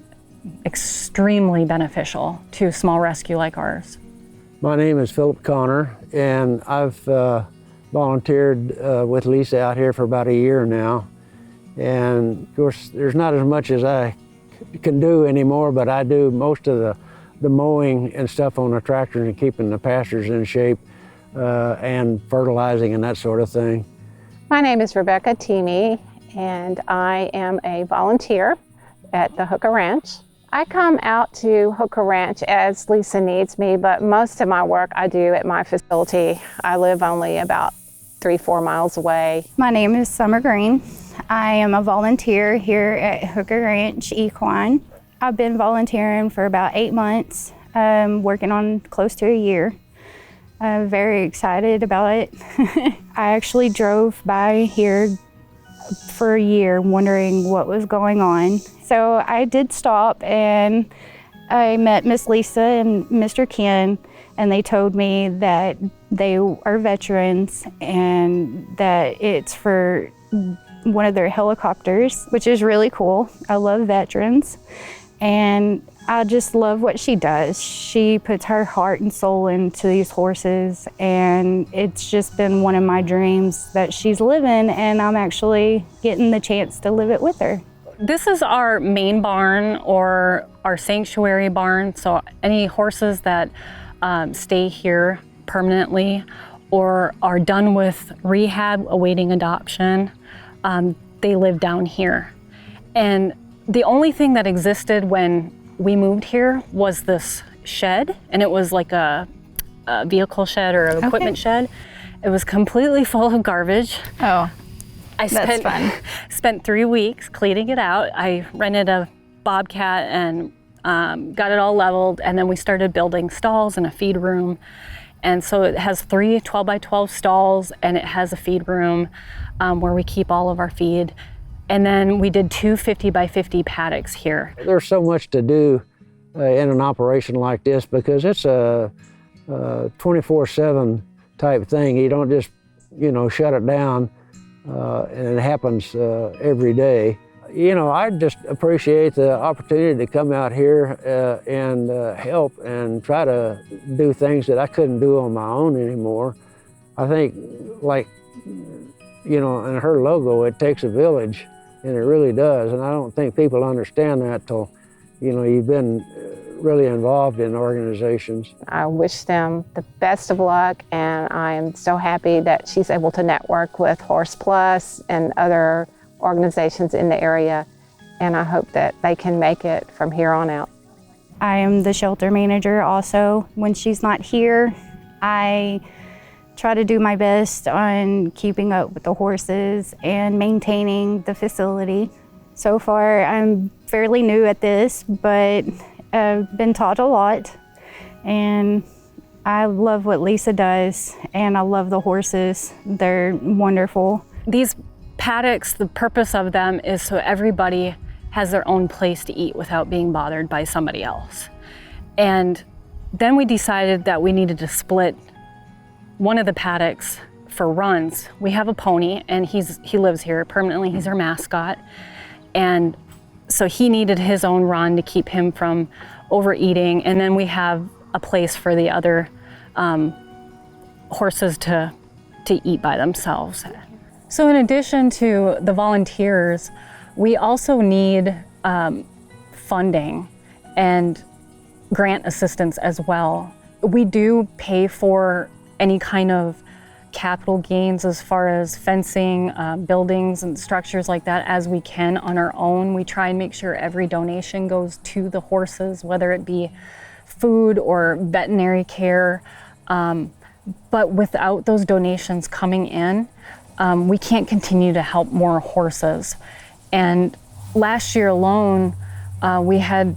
extremely beneficial to a small rescue like ours. My name is Philip Connor, and I've volunteered with Lisa out here for about a year now. And of course, there's not as much as I can do anymore, but I do most of the mowing and stuff on the tractors and keeping the pastures in shape and fertilizing and that sort of thing. My name is Rebecca Teamy, and I am a volunteer at the Hooker Ranch. I come out to Hooker Ranch as Lisa needs me, but most of my work I do at my facility. I live only about 3-4 miles away. My name is Summer Green. I am a volunteer here at Hooker Ranch Equine. I've been volunteering for about 8 months, working on close to a year. I'm very excited about it. I actually drove by here for a year wondering what was going on. So I did stop, and I met Miss Lisa and Mr. Ken, and they told me that they are veterans and that it's for one of their helicopters, which is really cool. I love veterans, and I just love what she does. She puts her heart and soul into these horses, and it's just been one of my dreams that she's living, and I'm actually getting the chance to live it with her. This is our main barn, or our sanctuary barn, so any horses that stay here permanently or are done with rehab awaiting adoption, they live down here. And the only thing that existed when we moved here was this shed, and it was like a vehicle shed or an equipment shed. It was completely full of garbage. Oh, that's fun. Spent 3 weeks cleaning it out. I rented a Bobcat and got it all leveled, and then we started building stalls and a feed room. And so it has 3 12-by-12 stalls, and it has a feed room where we keep all of our feed. And then we did 2 50-by-50 paddocks here. There's so much to do in an operation like this because it's a 24/7 type thing. You don't just, shut it down and it happens every day. I just appreciate the opportunity to come out here and help and try to do things that I couldn't do on my own anymore. I think, in her logo, it takes a village, and it really does. And I don't think people understand that till, you've been really involved in organizations. I wish them the best of luck, and I am so happy that she's able to network with Horse Plus and other organizations in the area, and I hope that they can make it from here on out. I am the shelter manager also. When she's not here, I try to do my best on keeping up with the horses and maintaining the facility. So far, I'm fairly new at this, but I've been taught a lot, and I love what Lisa does, and I love the horses. They're wonderful. These paddocks, the purpose of them is so everybody has their own place to eat without being bothered by somebody else. And then we decided that we needed to split one of the paddocks for runs. We have a pony, and he lives here permanently. He's our mascot. And so he needed his own run to keep him from overeating. And then we have a place for the other horses to eat by themselves. So in addition to the volunteers, we also need funding and grant assistance as well. We do pay for any kind of capital gains as far as fencing, buildings and structures like that as we can on our own. We try and make sure every donation goes to the horses, whether it be food or veterinary care. But without those donations coming in, we can't continue to help more horses. And last year alone, we had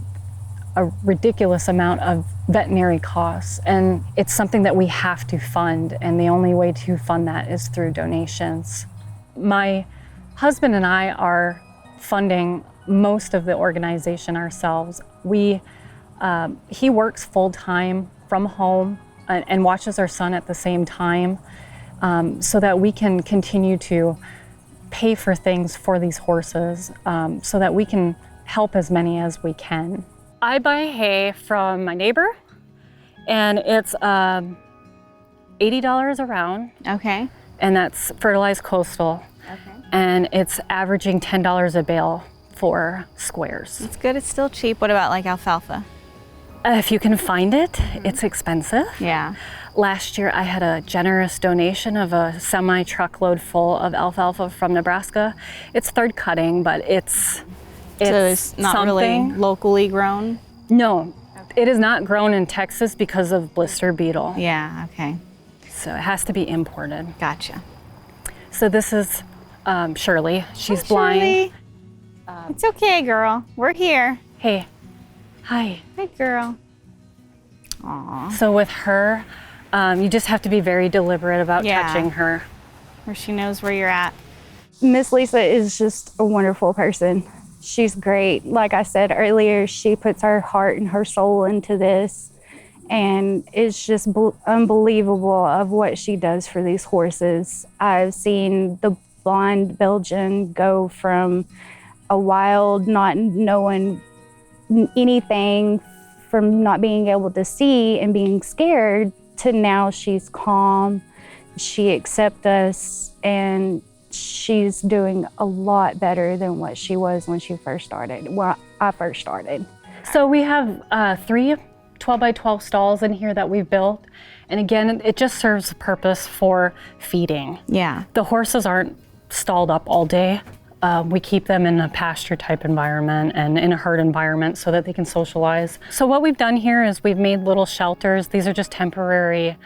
a ridiculous amount of veterinary costs, and it's something that we have to fund, and the only way to fund that is through donations. My husband and I are funding most of the organization ourselves. He works full-time from home and watches our son at the same time, so that we can continue to pay for things for these horses, so that we can help as many as we can. I buy hay from my neighbor, and it's $80 a round. Okay. And that's fertilized coastal. Okay. And it's averaging $10 a bale for squares. It's good, it's still cheap. What about like alfalfa? If you can find it, it's expensive. Yeah. Last year I had a generous donation of a semi-truckload full of alfalfa from Nebraska. It's third cutting, but it's not something. Really locally grown? No, it is not grown in Texas because of blister beetle. Yeah, okay. So it has to be imported. Gotcha. So this is Shirley. She's Hi, blind. Shirley. It's okay, girl. We're here. Hey. Hi. Hi, girl. Aw. So with her, you just have to be very deliberate about Yeah. touching her. Where she knows where you're at. Miss Lisa is just a wonderful person. She's great. Like I said earlier, she puts her heart and her soul into this, and it's just unbelievable of what she does for these horses. I've seen the blonde Belgian go from a wild, not knowing anything, from not being able to see and being scared, to now she's calm, she accepts us, and she's doing a lot better than what she was when she first started, well, I first started. So we have 3 12 by 12 stalls in here that we've built. And again, it just serves the purpose for feeding. Yeah. The horses aren't stalled up all day. We keep them in a pasture type environment and in a herd environment so that they can socialize. So what we've done here is we've made little shelters. These are just temporary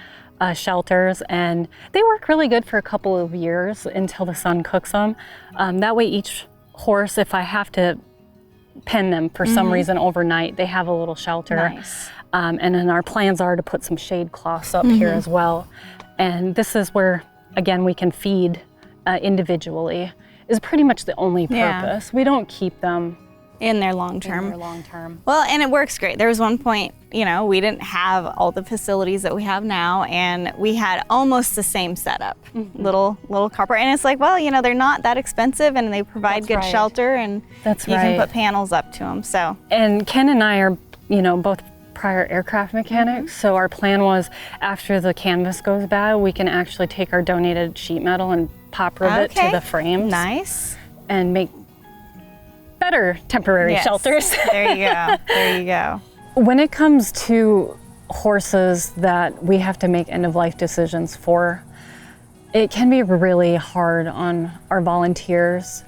shelters, and they work really good for a couple of years until the sun cooks them. That way each horse, if I have to pen them for some reason overnight, they have a little shelter. Nice. And then our plans are to put some shade cloths up here as well. And this is where, again, we can feed individually, is pretty much the only purpose. Yeah. We don't keep them in their long term. In their long term. Well, and it works great. There was one point, you know, we didn't have all the facilities that we have now, and we had almost the same setup, little copper. And it's like, well, you know, they're not that expensive, and they provide good shelter, and you can put panels up to them. So. And Ken and I are, you know, both prior aircraft mechanics. So our plan was, after the canvas goes bad, we can actually take our donated sheet metal and pop rivet to the frames. Nice. And make better temporary shelters. There you go. There you go. When it comes to horses that we have to make end-of-life decisions for, it can be really hard on our volunteers.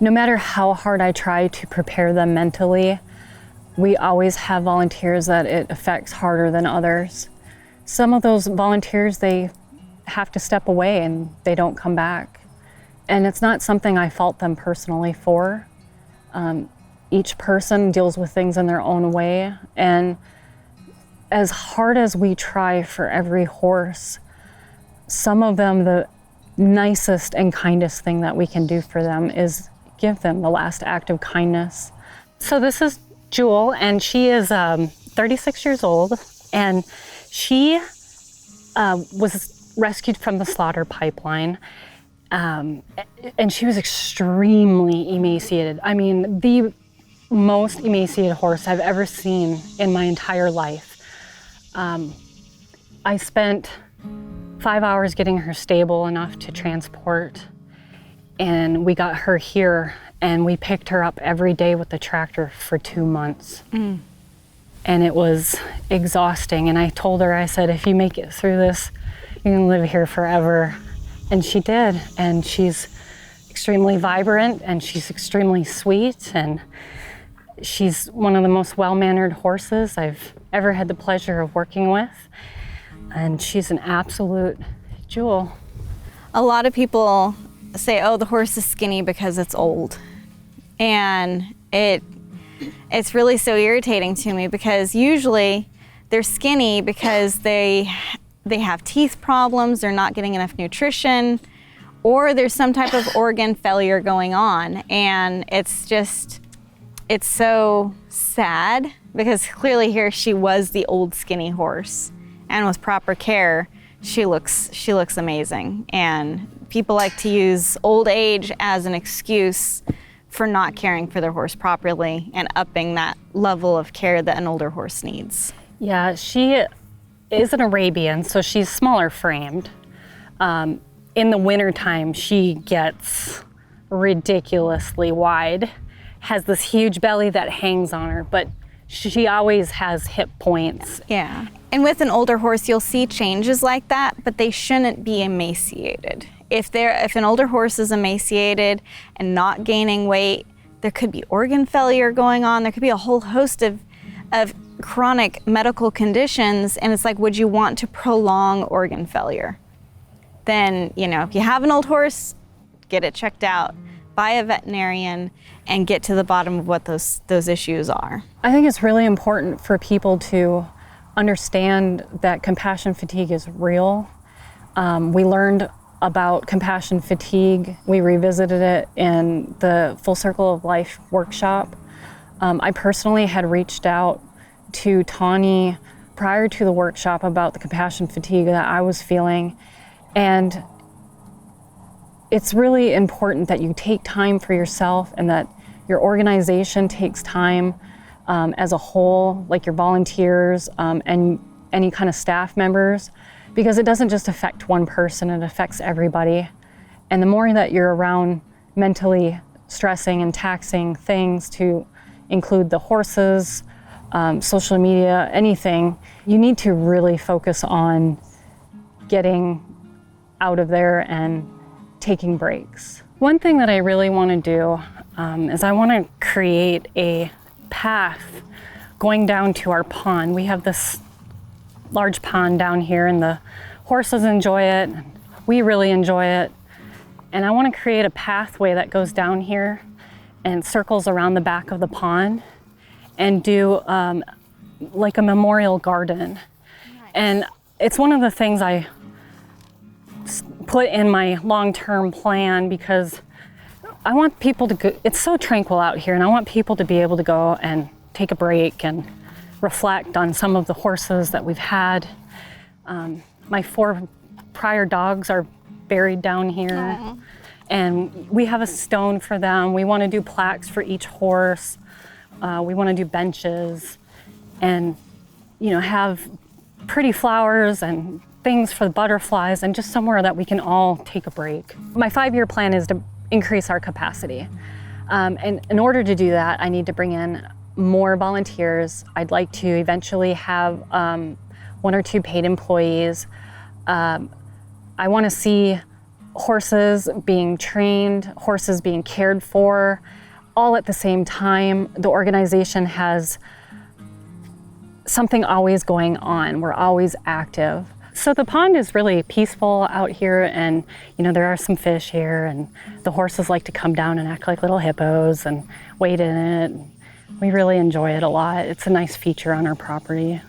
No matter how hard I try to prepare them mentally, we always have volunteers that it affects harder than others. Some of those volunteers, they have to step away and they don't come back. And it's not something I fault them personally for. Each person deals with things in their own way. And as hard as we try for every horse, some of them, the nicest and kindest thing that we can do for them is give them the last act of kindness. So this is Jewel, and she is 36 years old, and she was rescued from the slaughter pipeline, and she was extremely emaciated. I mean, the most emaciated horse I've ever seen in my entire life. I spent 5 hours getting her stable enough to transport, and we got her here, and we picked her up every day with the tractor for 2 months. And it was exhausting. And I told her, I said, if you make it through this, you can live here forever. And she did. And she's extremely vibrant, and she's extremely sweet, and she's one of the most well-mannered horses I've ever had the pleasure of working with. And she's an absolute jewel. A lot of people say, oh, the horse is skinny because it's old. And it's really so irritating to me, because usually they're skinny because they have teeth problems, they're not getting enough nutrition, or there's some type of organ failure going on. And it's so sad, because clearly here she was the old skinny horse, and with proper care, she looks amazing. And people like to use old age as an excuse for not caring for their horse properly and upping that level of care that an older horse needs. Yeah, she is an Arabian, so she's smaller framed. In the wintertime, she gets ridiculously wide, has this huge belly that hangs on her, but she always has hip points. Yeah, and with an older horse, you'll see changes like that, but they shouldn't be emaciated. If an older horse is emaciated and not gaining weight, there could be organ failure going on. There could be a whole host of chronic medical conditions, and it's like, would you want to prolong organ failure? Then, if you have an old horse, get it checked out by a veterinarian and get to the bottom of what those issues are. I think it's really important for people to understand that compassion fatigue is real. We learned about compassion fatigue. We revisited it in the Full Circle of Life workshop. I personally had reached out to Tawny prior to the workshop about the compassion fatigue that I was feeling. And it's really important that you take time for yourself, and that your organization takes time as a whole, like your volunteers and any kind of staff members, because it doesn't just affect one person, it affects everybody. And the more that you're around mentally stressing and taxing things, to include the horses, social media, anything, you need to really focus on getting out of there and taking breaks. One thing that I really want to do is I want to create a path going down to our pond. We have this large pond down here, and the horses enjoy it. We really enjoy it. And I want to create a pathway that goes down here and circles around the back of the pond, and do like a memorial garden. Nice. And it's one of the things I put in my long-term plan, because I want people to go, it's so tranquil out here, and I want people to be able to go and take a break and reflect on some of the horses that we've had. My 4 prior dogs are buried down here. Aww. And we have a stone for them. We want to do plaques for each horse. We want to do benches and, have pretty flowers and things for the butterflies, and just somewhere that we can all take a break. My 5-year plan is to increase our capacity. And in order to do that, I need to bring in more volunteers. I'd like to eventually have 1 or 2 paid employees. I want to see horses being trained, horses being cared for, all at the same time. The organization has something always going on. We're always active. So the pond is really peaceful out here, and there are some fish here, and the horses like to come down and act like little hippos and wade in it. We really enjoy it a lot. It's a nice feature on our property.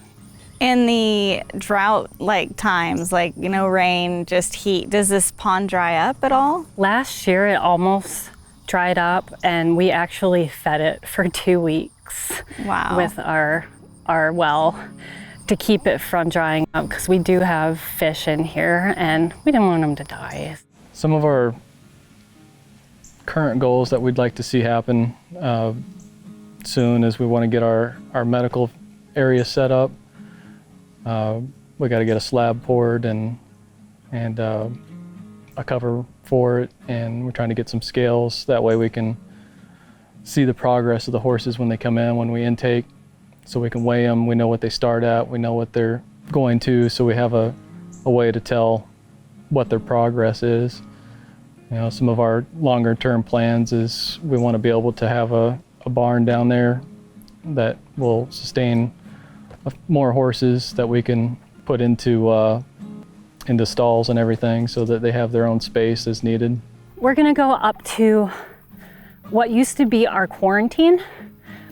In the drought-like times, rain, just heat, does this pond dry up at all? Last year it almost dried up, and we actually fed it for 2 weeks. Wow. With our well to keep it from drying up, because we do have fish in here and we didn't want them to die. Some of our current goals that we'd like to see happen soon is we want to get our medical area set up. We got to get a slab poured and a cover for it, and we're trying to get some scales. That way we can see the progress of the horses when they come in, when we intake, so we can weigh them. We know what they start at, we know what they're going to, so we have a way to tell what their progress is. Some of our longer term plans is we want to be able to have a barn down there that will sustain more horses that we can put into stalls and everything, so that they have their own space as needed. We're gonna go up to what used to be our quarantine,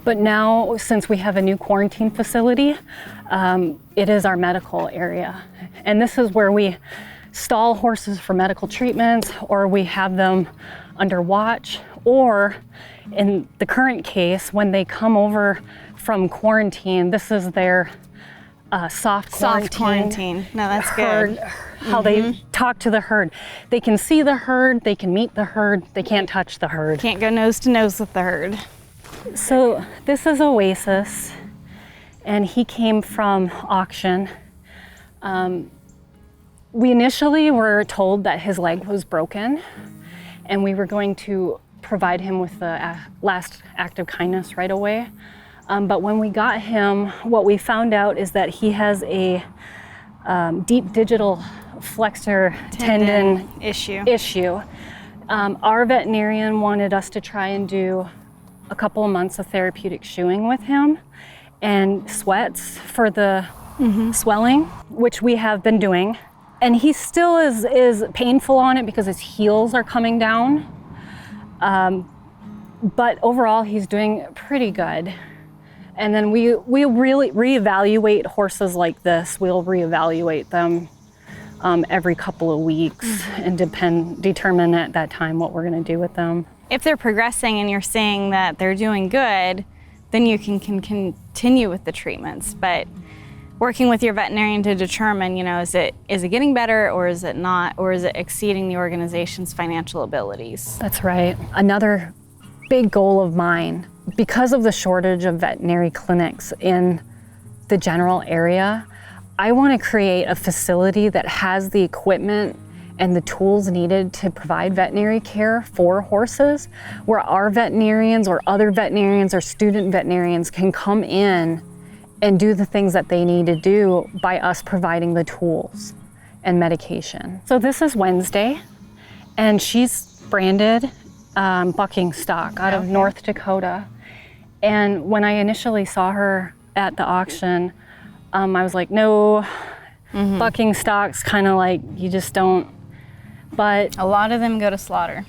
but now, since we have a new quarantine facility, it is our medical area. And this is where we stall horses for medical treatments, or we have them under watch, or in the current case, when they come over from quarantine, this is their soft quarantine. No, that's herd, good. How they talk to the herd. They can see the herd, they can meet the herd, they can't touch the herd. Can't go nose to nose with the herd. So this is Oasis, and he came from auction. We initially were told that his leg was broken, and we were going to provide him with the last act of kindness right away. But when we got him, what we found out is that he has a deep digital flexor tendon issue. Our veterinarian wanted us to try and do a couple of months of therapeutic shoeing with him and sweats for the swelling, which we have been doing. And he still is painful on it because his heels are coming down. But overall, he's doing pretty good. And then we really reevaluate horses like this. We'll reevaluate them every couple of weeks and determine at that time what we're gonna do with them. If they're progressing and you're seeing that they're doing good, then you can continue with the treatments. But working with your veterinarian to determine, is it getting better, or is it not, or is it exceeding the organization's financial abilities? That's right. Another big goal of mine, because of the shortage of veterinary clinics in the general area, I want to create a facility that has the equipment and the tools needed to provide veterinary care for horses, where our veterinarians or other veterinarians or student veterinarians can come in and do the things that they need to do by us providing the tools and medication. So this is Wednesday, and she's branded bucking stock out of North Dakota. And when I initially saw her at the auction, I was like, no, bucking stock's kind of like, you just don't. But a lot of them go to slaughter.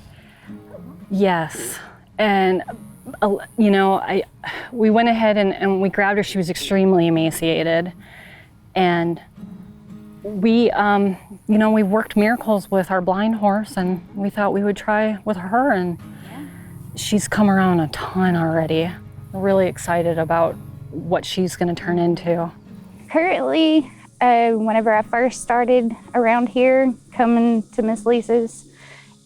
Yes, and we went ahead and we grabbed her. She was extremely emaciated, and we worked miracles with our blind horse, and we thought we would try with her, and she's come around a ton already. We're really excited about what she's going to turn into. Currently, whenever I first started around here, coming to Miss Lisa's,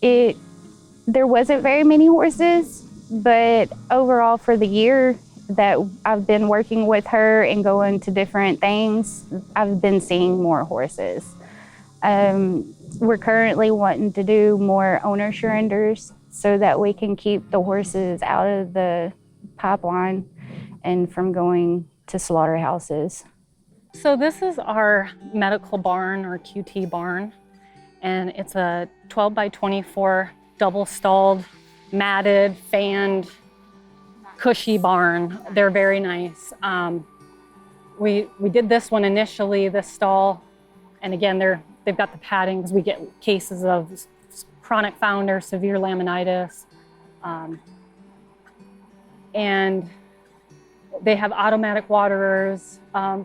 there wasn't very many horses, but overall for the year that I've been working with her and going to different things, I've been seeing more horses. We're currently wanting to do more owner surrenders so that we can keep the horses out of the pipeline and from going to slaughterhouses. So this is our medical barn, or QT barn, and it's a 12 by 24 double-stalled, matted, fanned, cushy barn. They're very nice. We did this one initially, this stall, and again, they've got the padding because we get cases of chronic founder, severe laminitis, and they have automatic waterers,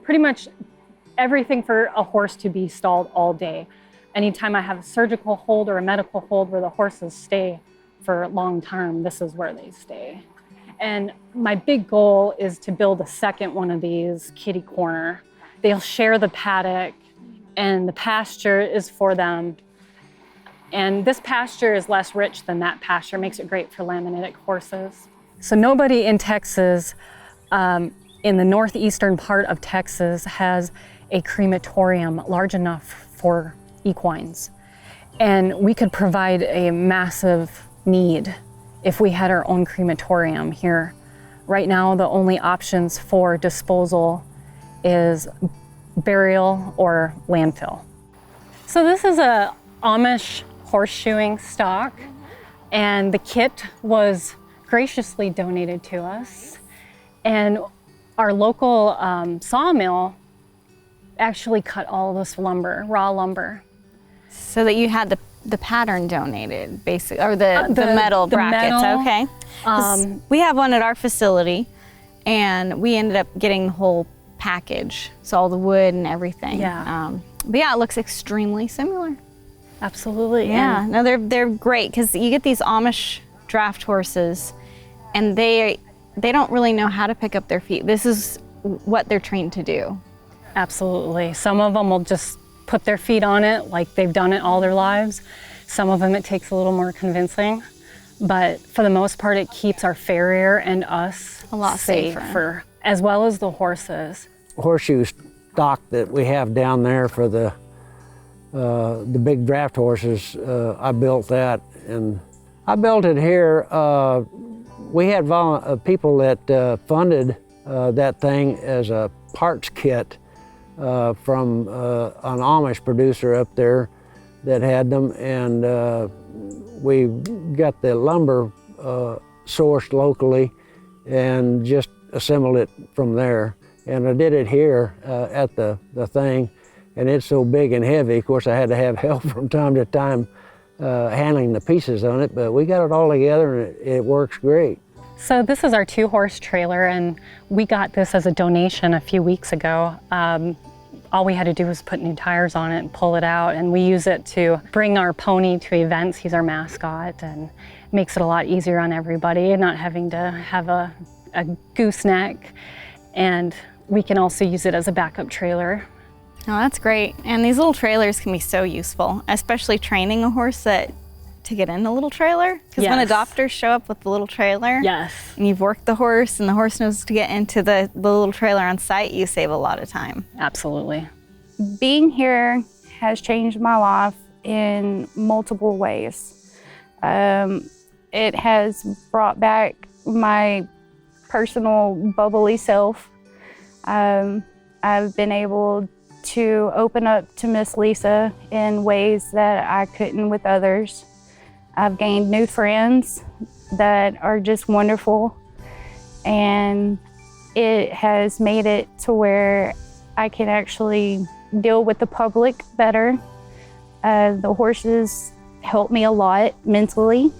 pretty much everything for a horse to be stalled all day. Anytime I have a surgical hold or a medical hold where the horses stay for long term, this is where they stay. And my big goal is to build a second one of these kitty corner. They'll share the paddock and the pasture is for them. And this pasture is less rich than that pasture, makes it great for laminitic horses. So nobody in Texas, in the northeastern part of Texas, has a crematorium large enough for equines. And we could provide a massive need if we had our own crematorium here. Right now, the only options for disposal is burial or landfill. So this is a Amish horseshoeing stock, and the kit was graciously donated to us. And our local sawmill actually cut all this lumber, raw lumber. So that you had the pattern donated, basically, or the metal brackets. Metal, okay. We have one at our facility, and we ended up getting the whole package, so all the wood and everything. Yeah. But yeah, it looks extremely similar. Absolutely. Yeah. No, they're great because you get these Amish draft horses, and they don't really know how to pick up their feet. This is what they're trained to do. Absolutely. Some of them will just put their feet on it like they've done it all their lives. Some of them it takes a little more convincing, but for the most part it keeps our farrier and us a lot safer, as well as the horses. Horseshoe stock that we have down there for the big draft horses, I built that, and I built it here. We had people that funded that thing as a parts kit from an Amish producer up there that had them, and we got the lumber sourced locally and just assembled it from there. And I did it here at the thing, and it's so big and heavy. Of course, I had to have help from time to time handling the pieces on it, but we got it all together and it works great. So this is our 2-horse trailer, and we got this as a donation a few weeks ago. All we had to do was put new tires on it and pull it out, and we use it to bring our pony to events. He's our mascot, and makes it a lot easier on everybody, not having to have a gooseneck. And we can also use it as a backup trailer. Oh, that's great. And these little trailers can be so useful, especially training a horse to get in a little trailer. Because when adopters show up with the little trailer, yes, and you've worked the horse and the horse knows to get into the little trailer on site, you save a lot of time. Absolutely. Being here has changed my life in multiple ways. It has brought back my personal bubbly self. I've been able to open up to Miss Lisa in ways that I couldn't with others. I've gained new friends that are just wonderful, and it has made it to where I can actually deal with the public better. The horses help me a lot mentally.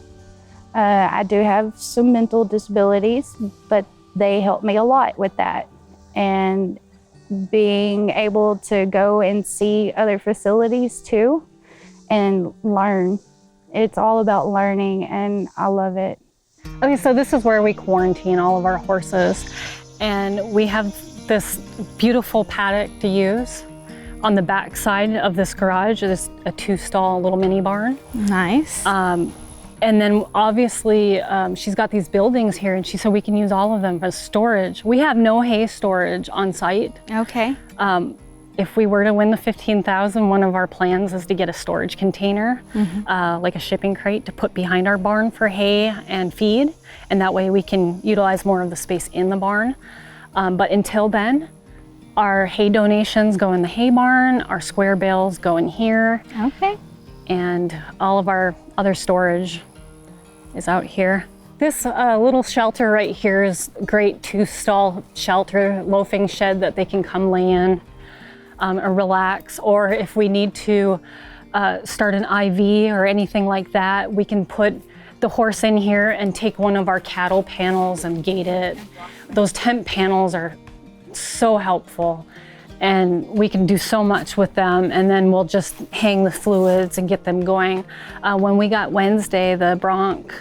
I do have some mental disabilities, but they help me a lot with that. And being able to go and see other facilities too and learn. It's all about learning, and I love it. Okay, so this is where we quarantine all of our horses, and we have this beautiful paddock to use. On the back side of this garage is a 2-stall little mini barn. Nice. And then obviously she's got these buildings here, and she said we can use all of them as storage. We have no hay storage on site. Okay. If we were to win the $15,000, one of our plans is to get a storage container, like a shipping crate, to put behind our barn for hay and feed, and that way we can utilize more of the space in the barn. But until then, our hay donations go in the hay barn, our square bales go in here. Okay. And all of our other storage is out here. This little shelter right here is a great 2-stall shelter, loafing shed that they can come lay in or relax. Or if we need to start an IV or anything like that, we can put the horse in here and take one of our cattle panels and gate it. Those tent panels are so helpful, and we can do so much with them, and then we'll just hang the fluids and get them going. When we got Wednesday, the bronc,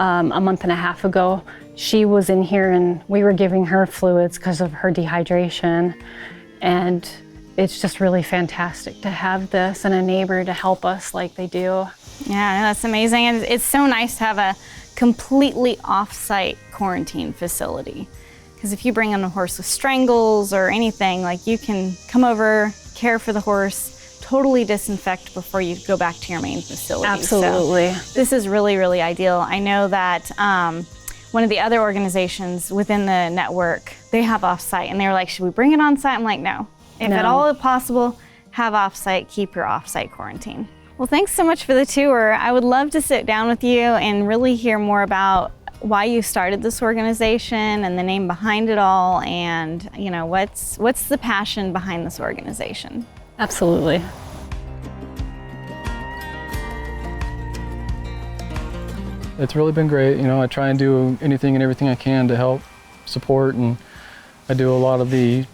a month and a half ago, she was in here and we were giving her fluids because of her dehydration. And it's just really fantastic to have this and a neighbor to help us like they do. Yeah, that's amazing. And it's so nice to have a completely off-site quarantine facility. Because if you bring in a horse with strangles or anything, like you can come over, care for the horse, totally disinfect before you go back to your main facility. Absolutely. So this is really, really ideal. I know that one of the other organizations within the network, they have off-site, and they were like, should we bring it on-site? I'm like, no. If at all possible, have off-site, keep your off-site quarantine. Well, thanks so much for the tour. I would love to sit down with you and really hear more about why you started this organization and the name behind it all, and you know, what's the passion behind this organization? Absolutely. It's really been great. You know, I try and do anything and everything I can to help support, and I do a lot of the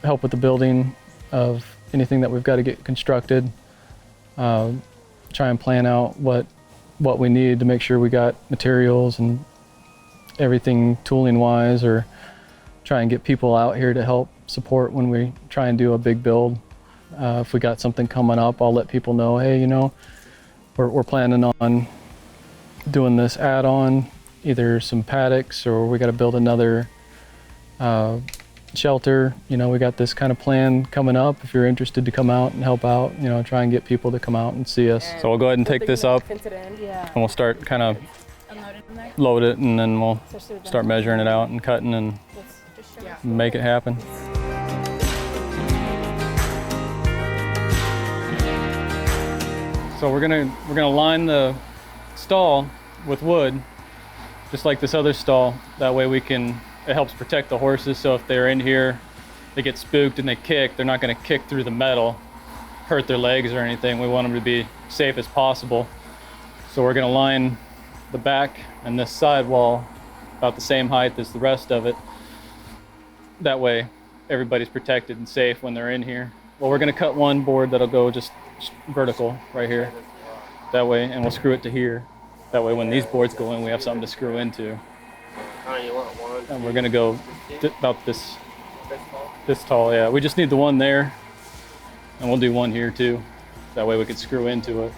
help with the building of anything that we've got to get constructed. Try and plan out what we need to make sure we got materials and everything tooling wise, or try and get people out here to help support when we try and do a big build. If we got something coming up, I'll let people know, hey, you know, we're planning on doing this add-on, either some paddocks or we got to build another shelter. You know, we got this kind of plan coming up. If you're interested to come out and help out, you know, try and get people to come out and see us. So we'll go ahead and take this up and we'll start kind of load it, and then we'll start measuring it out and cutting and make it happen. So we're gonna line the stall with wood, just like this other stall. That way it helps protect the horses. So if they're in here, they get spooked and they kick, they're not gonna kick through the metal, hurt their legs or anything. We want them to be safe as possible. So we're gonna line the back and this side wall about the same height as the rest of it. That way everybody's protected and safe when they're in here. Well, we're gonna cut one board that'll go just vertical right here. That way, and we'll screw it to here. That way when these boards go in, we have something to screw into. And we're gonna go about this tall, yeah. We just need the one there, and we'll do one here too. That way we can screw into it.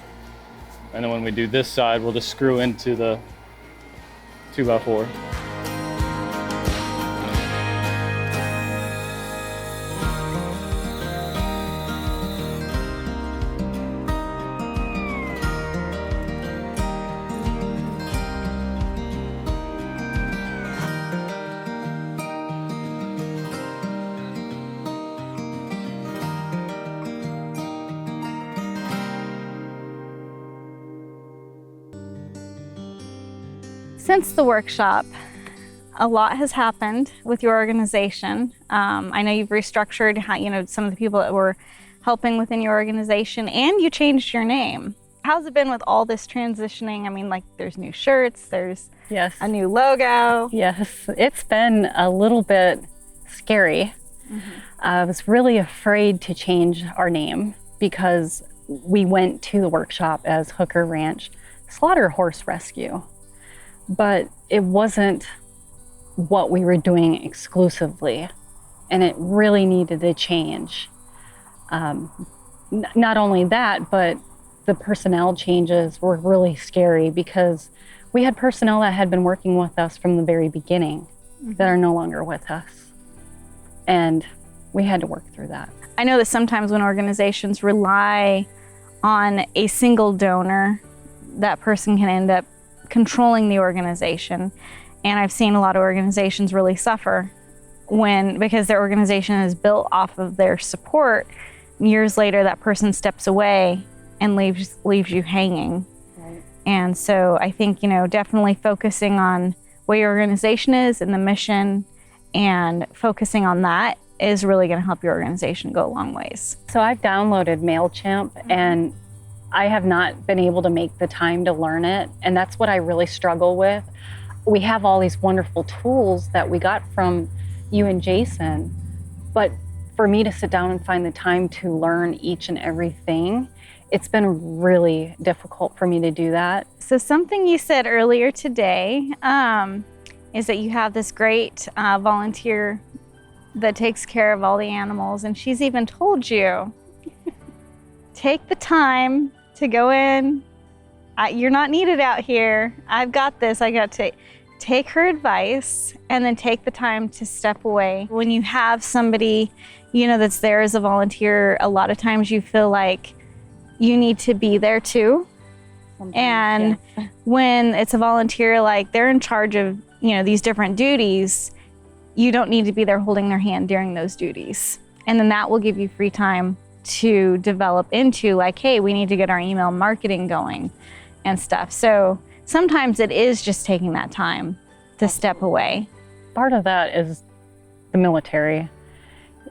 And then when we do this side, we'll just screw into the 2x4. Since the workshop, a lot has happened with your organization. I know you've restructured how, you know, some of the people that were helping within your organization, and you changed your name. How's it been with all this transitioning? I mean, like, there's new shirts, there's a new logo. Yes, it's been a little bit scary. I was really afraid to change our name because we went to the workshop as Hooker Ranch Slaughter Horse Rescue. But it wasn't what we were doing exclusively, and it really needed to change. Not only that, but the personnel changes were really scary because we had personnel that had been working with us from the very beginning that are no longer with us, and we had to work through that. I know that sometimes when organizations rely on a single donor, that person can end up controlling the organization. And I've seen a lot of organizations really suffer because their organization is built off of their support, years later that person steps away and leaves you hanging. Right. And so I think, definitely focusing on what your organization is and the mission, and focusing on that is really going to help your organization go a long ways. So I've downloaded MailChimp, and I have not been able to make the time to learn it, and that's what I really struggle with. We have all these wonderful tools that we got from you and Jason, but for me to sit down and find the time to learn each and everything, it's been really difficult for me to do that. So something you said earlier today is that you have this great volunteer that takes care of all the animals, and she's even told you, take the time to go in. You're not needed out here. I've got this. I got to take her advice and then take the time to step away. When you have somebody, that's there as a volunteer, a lot of times you feel like you need to be there too. And when it's a volunteer, like they're in charge of, these different duties, you don't need to be there holding their hand during those duties. And then that will give you free time to develop into like, hey, we need to get our email marketing going and stuff. So sometimes it is just taking that time to step away. Part of that is the military.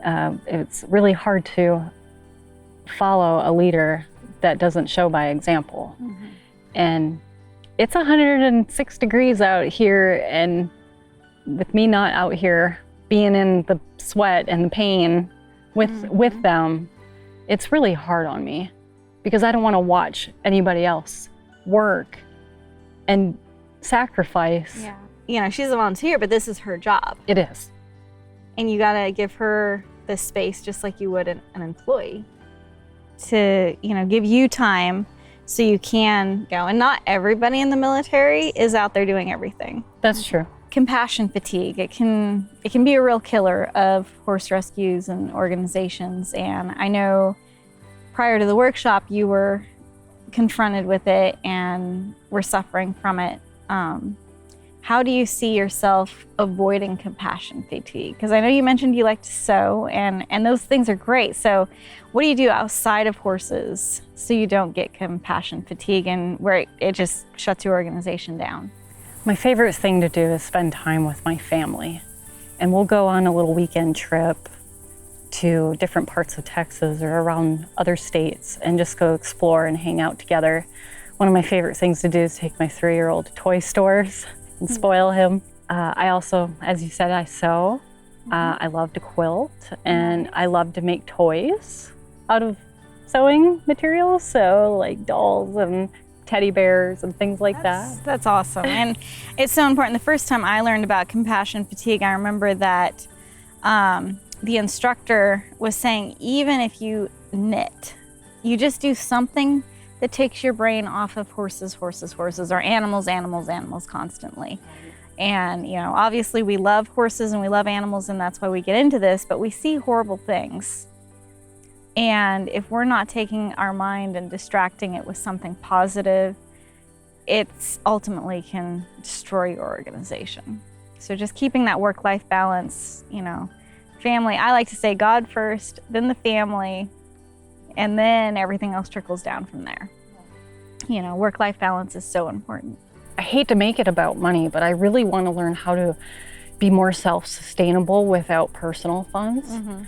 It's really hard to follow a leader that doesn't show by example. Mm-hmm. And it's 106 degrees out here, and with me not out here being in the sweat and the pain with them, it's really hard on me because I don't want to watch anybody else work and sacrifice. Yeah. She's a volunteer, but this is her job. It is. And you got to give her the space just like you would an employee to, give you time so you can go. And not everybody in the military is out there doing everything. That's true. Compassion fatigue, it can be a real killer of horse rescues and organizations. And I know prior to the workshop, you were confronted with it and were suffering from it. How do you see yourself avoiding compassion fatigue? Because I know you mentioned you like to sew, and those things are great. So what do you do outside of horses so you don't get compassion fatigue and where it just shuts your organization down? My favorite thing to do is spend time with my family. And we'll go on a little weekend trip to different parts of Texas or around other states and just go explore and hang out together. One of my favorite things to do is take my 3-year-old to toy stores and spoil him. I also, as you said, I sew. I love to quilt, and I love to make toys out of sewing materials, so like dolls and teddy bears and things like that. That's awesome. And it's so important. The first time I learned about compassion fatigue, I remember that the instructor was saying, even if you knit, you just do something that takes your brain off of horses, or animals constantly. And, obviously we love horses and we love animals, and that's why we get into this, but we see horrible things. And if we're not taking our mind and distracting it with something positive, it's ultimately can destroy your organization. So just keeping that work-life balance, family, I like to say God first, then the family, and then everything else trickles down from there. Work-life balance is so important. I hate to make it about money, but I really want to learn how to be more self-sustainable without personal funds. Mm-hmm.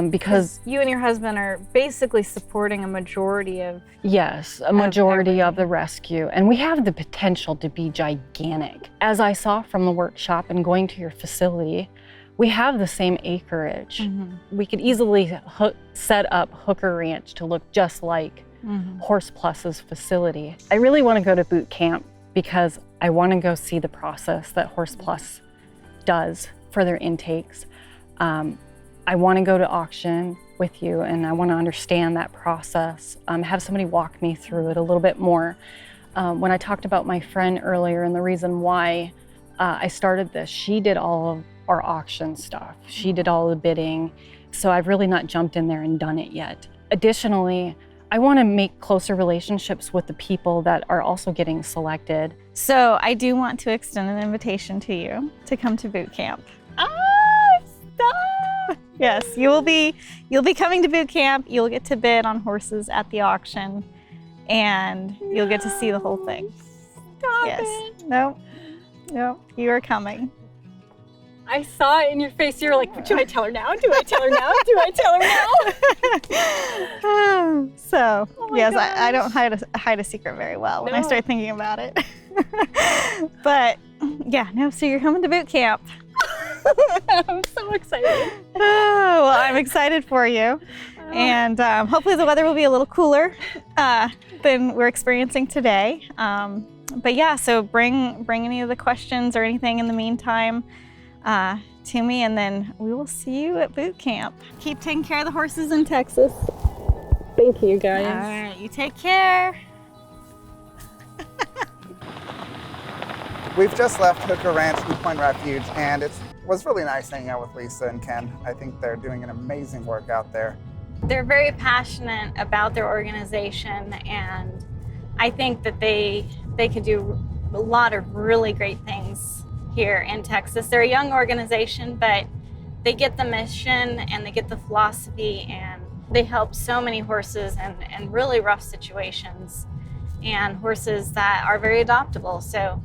Because you and your husband are basically supporting a majority of... Yes, a majority of the rescue. And we have the potential to be gigantic. As I saw from the workshop and going to your facility, we have the same acreage. Mm-hmm. We could easily set up Hooker Ranch to look just like Horse Plus's facility. I really want to go to boot camp because I want to go see the process that Horse Plus does for their intakes. I want to go to auction with you, and I want to understand that process, have somebody walk me through it a little bit more. When I talked about my friend earlier and the reason why I started this, she did all of our auction stuff. She did all the bidding, so I've really not jumped in there and done it yet. Additionally, I want to make closer relationships with the people that are also getting selected. So I do want to extend an invitation to you to come to boot camp. Yes, you'll be coming to boot camp. You'll get to bid on horses at the auction, and you'll get to see the whole thing. Stop yes. it. No, you are coming. I saw it in your face. You were like, do I tell her now? Do I tell her now? Do I tell her now? So, yes, I don't hide a secret very well when I start thinking about it. But, yeah, no, so you're coming to boot camp. I'm so excited. Oh, well, I'm excited for you. And hopefully the weather will be a little cooler than we're experiencing today. But yeah, so bring any of the questions or anything in the meantime to me, and then we will see you at boot camp. Keep taking care of the horses in Texas. Thank you, guys. All right, you take care. We've just left Hooker Ranch Equine Refuge, and it was really nice hanging out with Lisa and Ken. I think they're doing an amazing work out there. They're very passionate about their organization, and I think that they could do a lot of really great things here in Texas. They're a young organization, but they get the mission and they get the philosophy, and they help so many horses in really rough situations, and horses that are very adoptable. So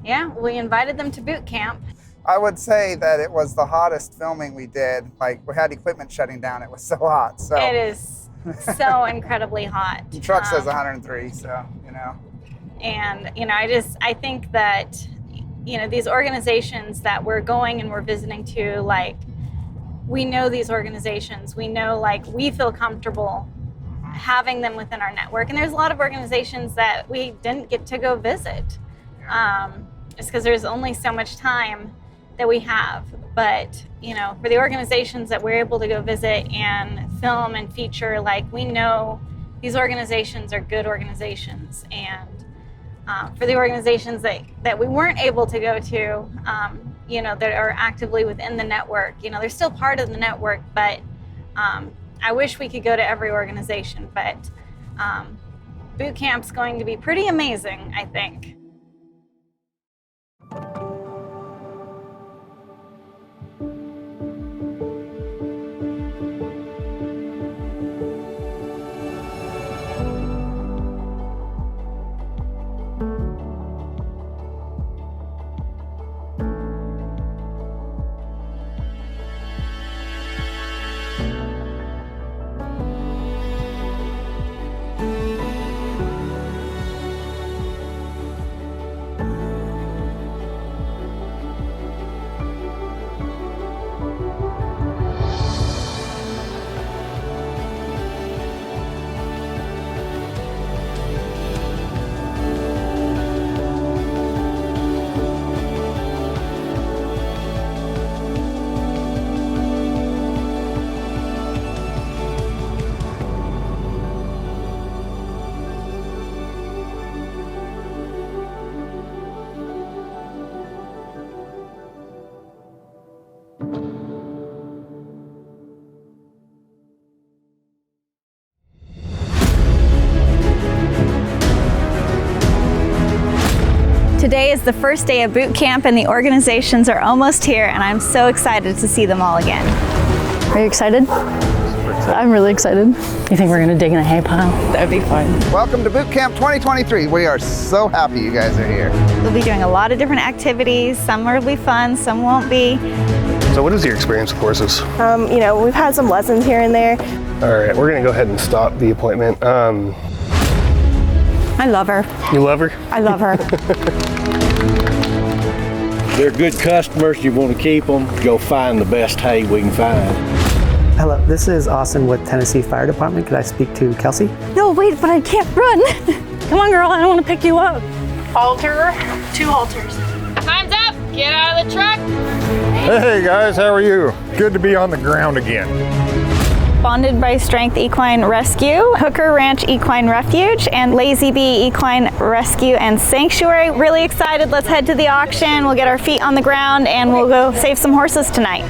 yeah, we invited them to boot camp. I would say that it was the hottest filming we did. Like, we had equipment shutting down. It was so hot. So It is so incredibly hot. The truck says 103, so, you know. And, you know, I think that, you know, these organizations that we're going and we're visiting to, like, we know these organizations. We know, like, we feel comfortable having them within our network. And there's a lot of organizations that we didn't get to go visit. Just because there's only so much time that we have. But, you know, for the organizations that we're able to go visit and film and feature, like, we know these organizations are good organizations. And for the organizations that we weren't able to go to, you know, that are actively within the network, you know, they're still part of the network, but I wish we could go to every organization. But boot camp's going to be pretty amazing, I think. Today is the first day of boot camp and the organizations are almost here, and I'm so excited to see them all again. Are you excited? I'm really excited. You think we're gonna dig in a hay pile? That'd be fun. Welcome to Boot Camp 2023. We are so happy you guys are here. We'll be doing a lot of different activities. Some will be fun, some won't be. So what is your experience with horses? You know, we've had some lessons here and there. All right, we're gonna go ahead and stop the appointment. I love her. You love her? I love her. They're good customers. You want to keep them, go find the best hay we can find. Hello, this is Austin with Tennessee Fire Department. Could I speak to Kelsey? No, wait, but I can't run. Come on, girl, I don't want to pick you up. Halter, 2 halters. Time's up, get out of the truck. Hey guys, how are you? Good to be on the ground again. Bonded by Strength Equine Rescue, Hooker Ranch Equine Refuge, and Lazy Bee Equine Rescue and Sanctuary. Really excited. Let's head to the auction. We'll get our feet on the ground and we'll go save some horses tonight.